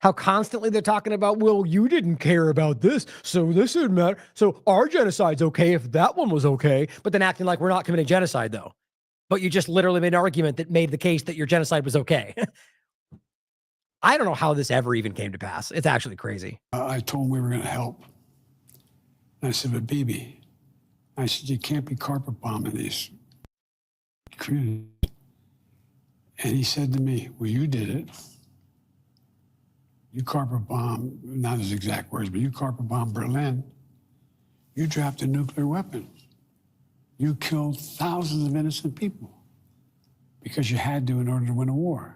How constantly they're talking about, well, you didn't care about this, so this didn't matter. So our genocide's okay if that one was okay, but then acting like we're not committing genocide, though. But you just literally made an argument that made the case that your genocide was okay. I don't know how this ever even came to pass. It's actually crazy. I told him we were going to help. And I said, but Bibi, I said, you can't be carpet bombing these communities. And he said to me, well, you did it. You carpet bomb, not his exact words, but you carpet bomb Berlin. You dropped a nuclear weapon. You killed thousands of innocent people because you had to in order to win a war.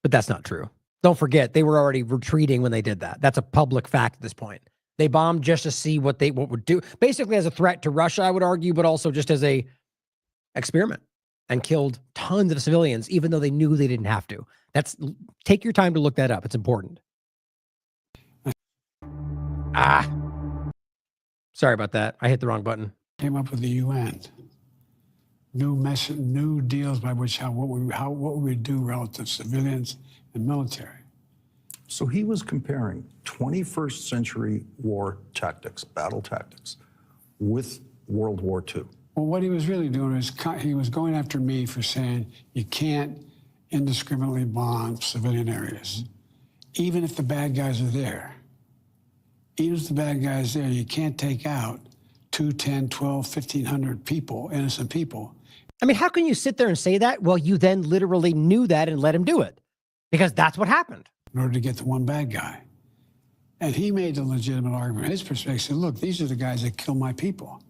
But that's not true. Don't forget, they were already retreating when they did that. That's a public fact at this point. They bombed just to see what would do. Basically as a threat to Russia, I would argue, but also just as a experiment, and killed tons of civilians, even though they knew they didn't have to. Take your time to look that up. It's important. Sorry about that. I hit the wrong button. Came up with the UN. New deals by which what we would do relative to civilians and military. So he was comparing 21st century war tactics, battle tactics, with World War II. Well, what he was really doing is he was going after me for saying you can't indiscriminately bomb civilian areas, even if the bad guys are there. Even if the bad guys are there, you can't take out 2, 10, 12, 1,500 people, innocent people. I mean, how can you sit there and say that? Well, you then literally knew that and let him do it, because that's what happened. In order to get the one bad guy. And he made a legitimate argument. His perspective said, look, these are the guys that kill my people.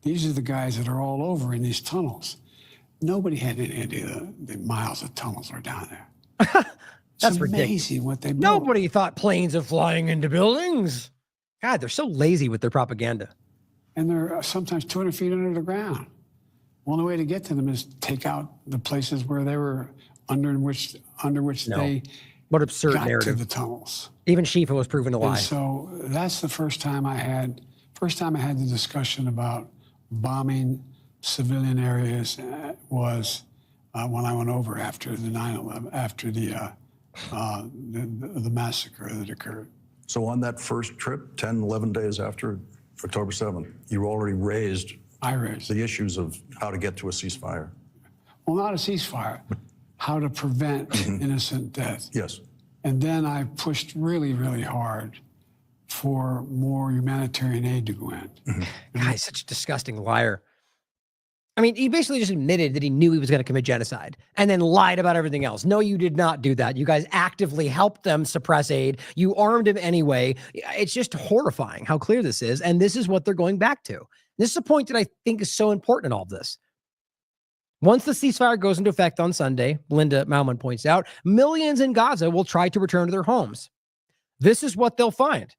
These are the guys that are all over in these tunnels. Nobody had any idea the miles of tunnels are down there. That's it's amazing what they built. Nobody thought planes are flying into buildings. God, they're so lazy with their propaganda. And they're sometimes 200 feet under the ground. Well, the way to get to them is take out the places where they were under which they what absurd got narrative. To the tunnels. Even Shifa was proven to lie. And so that's the first time I had the discussion about bombing civilian areas was when I went over after the 9/11, after the massacre that occurred. So on that first trip, 10, 11 days after October 7th, you already raised the issues of how to get to a ceasefire. Well, not a ceasefire, how to prevent innocent death. Yes. And then I pushed really, really hard for more humanitarian aid to go in. God, he's such a disgusting liar. I mean, he basically just admitted that he knew he was going to commit genocide and then lied about everything else. No, you did not do that. You guys actively helped them suppress aid. You armed him anyway. It's just horrifying how clear this is. And this is what they're going back to. This is a point that I think is so important in all of this. Once the ceasefire goes into effect on Sunday, Linda Malman points out, millions in Gaza will try to return to their homes. This is what they'll find.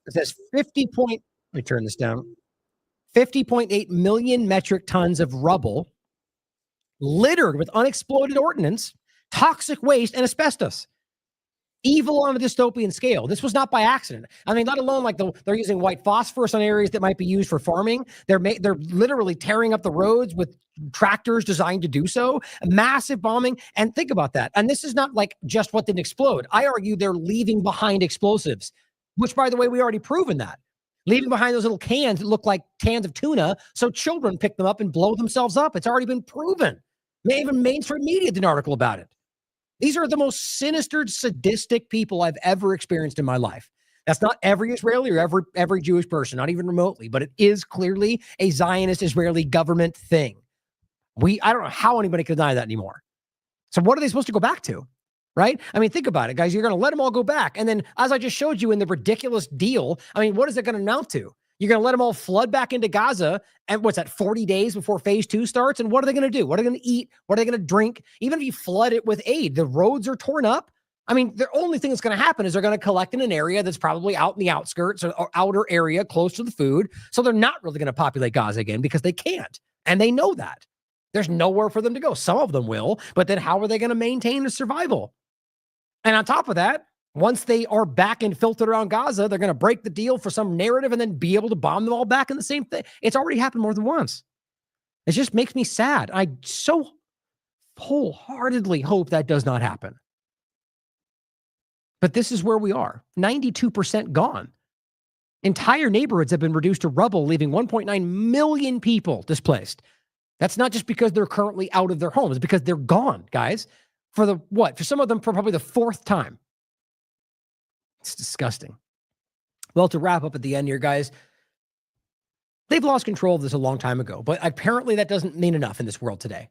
It says 50.8 million metric tons of rubble littered with unexploded ordnance, toxic waste, and asbestos. Evil on a dystopian scale. This was not by accident. I mean, let alone like they're using white phosphorus on areas that might be used for farming. They're literally tearing up the roads with tractors designed to do so. Massive bombing. And think about that. And this is not like just what didn't explode. I argue they're leaving behind explosives, which, by the way, we already proven that. Leaving behind those little cans that look like cans of tuna so children pick them up and blow themselves up. It's already been proven. Even mainstream media did an article about it. These are the most sinister, sadistic people I've ever experienced in my life. That's not every Israeli or every Jewish person, not even remotely, but it is clearly a Zionist Israeli government thing. I don't know how anybody can deny that anymore. So what are they supposed to go back to? Right? I mean, think about it, guys. You're going to let them all go back. And then, as I just showed you in the ridiculous deal, I mean, what is it going to amount to? You're going to let them all flood back into Gaza. And what's that, 40 days before phase 2 starts? And what are they going to do? What are they going to eat? What are they going to drink? Even if you flood it with aid, the roads are torn up. I mean, the only thing that's going to happen is they're going to collect in an area that's probably out in the outskirts or outer area close to the food. So they're not really going to populate Gaza again because they can't. And they know that. There's nowhere for them to go. Some of them will, but then how are they going to maintain their survival? And on top of that, once they are back and filtered around Gaza, they're going to break the deal for some narrative and then be able to bomb them all back in the same thing. It's already happened more than once. It just makes me sad. I so wholeheartedly hope that does not happen. But this is where we are. 92% gone. Entire neighborhoods have been reduced to rubble, leaving 1.9 million people displaced. That's not just because they're currently out of their homes, because they're gone, guys. For some of them, for probably the 4th time. It's disgusting. Well, to wrap up at the end here, guys, they've lost control of this a long time ago, but apparently that doesn't mean enough in this world today.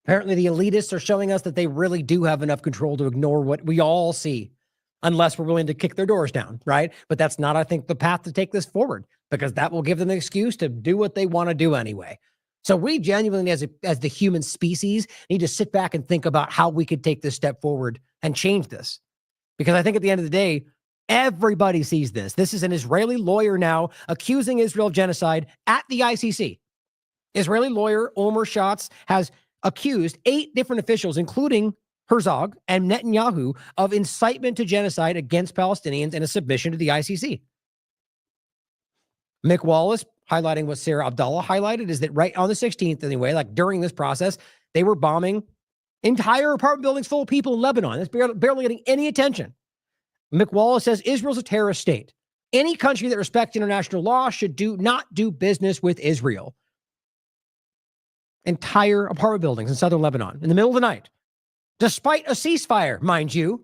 Apparently the elitists are showing us that they really do have enough control to ignore what we all see, unless we're willing to kick their doors down, right? But that's not, I think, the path to take this forward, because that will give them an excuse to do what they want to do anyway. So we genuinely, as the human species, need to sit back and think about how we could take this step forward and change this. Because I think at the end of the day, everybody sees this. This is an Israeli lawyer now accusing Israel of genocide at the ICC. Israeli lawyer Omer Schatz has accused 8 different officials, including Herzog and Netanyahu, of incitement to genocide against Palestinians in a submission to the ICC. Mick Wallace, highlighting what Sarah Abdallah highlighted, is that right on the 16th anyway, like during this process, they were bombing entire apartment buildings full of people in Lebanon. It's barely getting any attention. McWallace says Israel's a terrorist state. Any country that respects international law should not do business with Israel. Entire apartment buildings in southern Lebanon in the middle of the night, despite a ceasefire, mind you.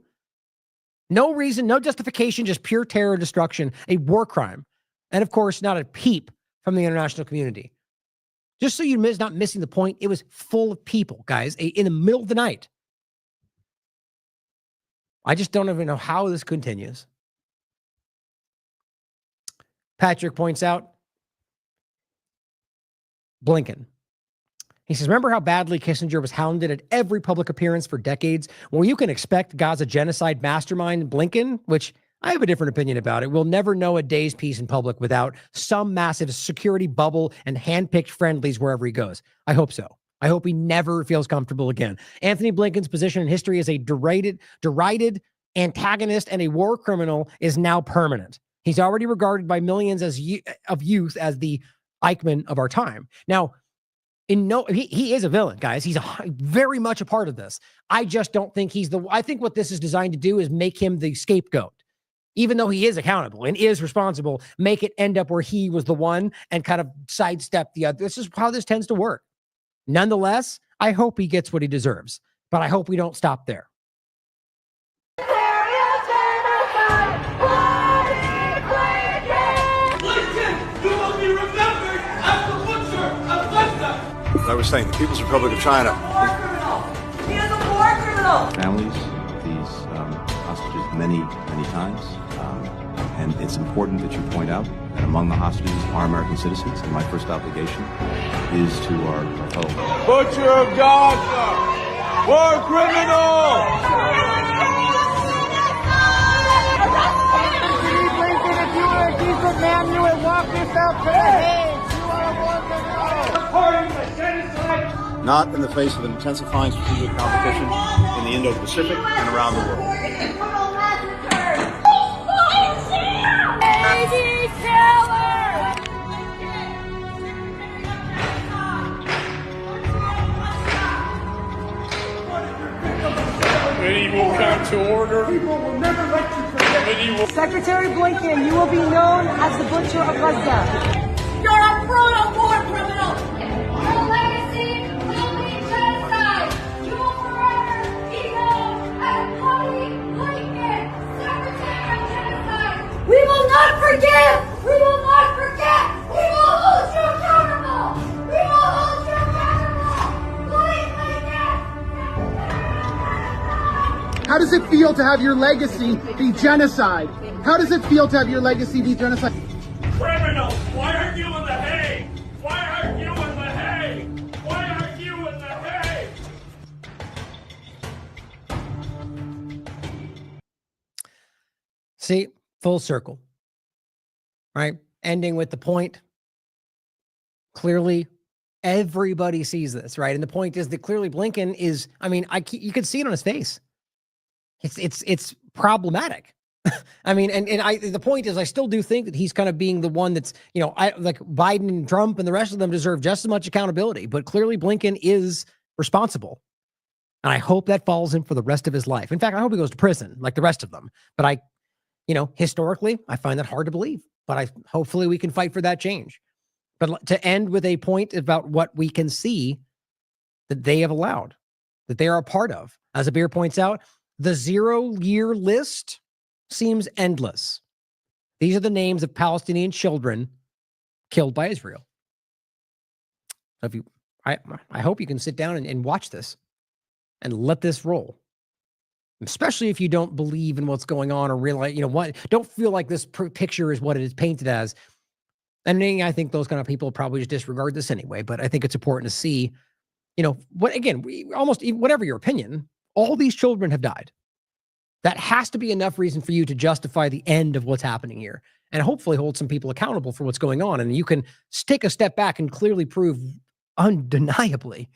No reason, no justification, just pure terror destruction, a war crime. And of course, not a peep from the international community. Just so you're not missing the point, it was full of people, guys, in the middle of the night. I just don't even know how this continues. Patrick points out Blinken. He says, remember how badly Kissinger was hounded at every public appearance for decades? Well, you can expect Gaza genocide mastermind Blinken, which I have a different opinion about it, will never know a day's peace in public without some massive security bubble and handpicked friendlies wherever he goes. I hope so. I hope he never feels comfortable again. Anthony Blinken's position in history as a derided antagonist and a war criminal is now permanent. He's already regarded by millions of youth as the Eichmann of our time. Now, he is a villain, guys. He's very much a part of this. I just don't think I think what this is designed to do is make him the scapegoat. Even though he is accountable and is responsible, make it end up where he was the one and kind of sidestep the other. This is how this tends to work. Nonetheless, I hope he gets what he deserves, but I hope we don't stop there. I was saying, the People's Republic of China. He is a war criminal. Families, these hostages many times. And it's important that you point out that among the hostages are American citizens. And my first obligation is to our fellow. Butcher of Gaza! War criminal! Blinken, if you were a decent man, you would walk yourself to the Hague. You are a war criminal. Supporting the genocide! Not in the face of an intensifying strategic competition in the Indo-Pacific and around the world. Medieval come to order. People will never let you forget. Secretary Blinken, you will be known as the Butcher of Gaza. You're a brutal war criminal. Your legacy will be genocide. You will forever be known as Bloody Blinken, Secretary of Genocide. We will not forgive. We will not forget. We will hold you accountable. We will hold you accountable. Bloody Blinken. How does it feel to have your legacy be genocide? How does it feel to have your legacy be genocide? Criminals, why aren't you in the Hague? Why aren't you in the Hague? Why aren't you in the Hague? See, full circle, right? Ending with the point. Clearly, everybody sees this, right? And the point is that clearly Blinken is, you can see it on his face. It's problematic. I mean, the point is, I still do think that he's kind of being the one that's, like Biden and Trump and the rest of them deserve just as much accountability, but clearly Blinken is responsible. And I hope that follows him for the rest of his life. In fact, I hope he goes to prison like the rest of them. But historically, I find that hard to believe, but hopefully we can fight for that change. But to end with a point about what we can see that they have allowed, that they are a part of, as Abir points out, the 0-year list seems endless. These are the names of Palestinian children killed by Israel. So I hope you can sit down and watch this and let this roll. Especially if you don't believe in what's going on or realize, don't feel like this picture is what it is painted as. And I think those kind of people probably just disregard this anyway, but I think it's important to see, whatever your opinion, all these children have died. That has to be enough reason for you to justify the end of what's happening here and hopefully hold some people accountable for what's going on. And you can take a step back and clearly prove undeniably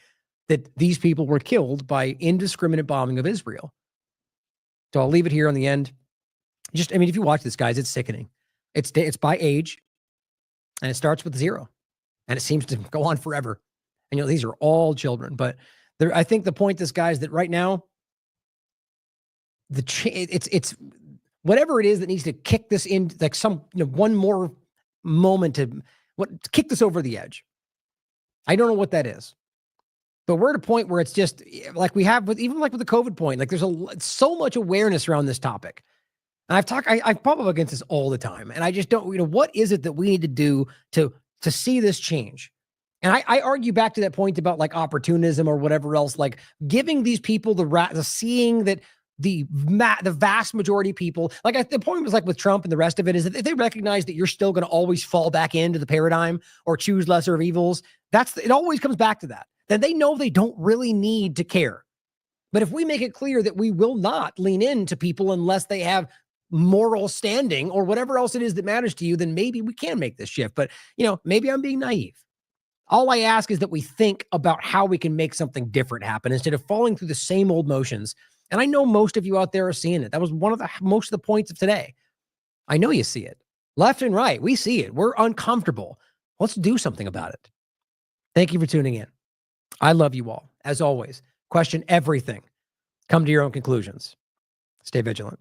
that these people were killed by indiscriminate bombing of Israel. So I'll leave it here on the end. If you watch this, guys, it's sickening. It's by age, and it starts with 0, and it seems to go on forever. And these are all children, but I think the point is, guys, that right now, it's whatever it is that needs to kick this in, like some, one more moment to kick this over the edge. I don't know what that is, but we're at a point where it's just like we have with the COVID point, like there's so much awareness around this topic. And I pop up against this all the time. And I just don't, what is it that we need to do to see this change? And I argue back to that point about like opportunism or whatever else, like giving these people the seeing that the vast majority of people, like the point was like with Trump and the rest of it, is that if they recognize that you're still going to always fall back into the paradigm or choose lesser of evils, it always comes back to that. Then they know they don't really need to care. But if we make it clear that we will not lean into people unless they have moral standing or whatever else it is that matters to you, then maybe we can make this shift. But, maybe I'm being naive. All I ask is that we think about how we can make something different happen instead of falling through the same old motions. And I know most of you out there are seeing it. That was most of the points of today. I know you see it. Left and right, we see it. We're uncomfortable. Let's do something about it. Thank you for tuning in. I love you all. As always, question everything. Come to your own conclusions. Stay vigilant.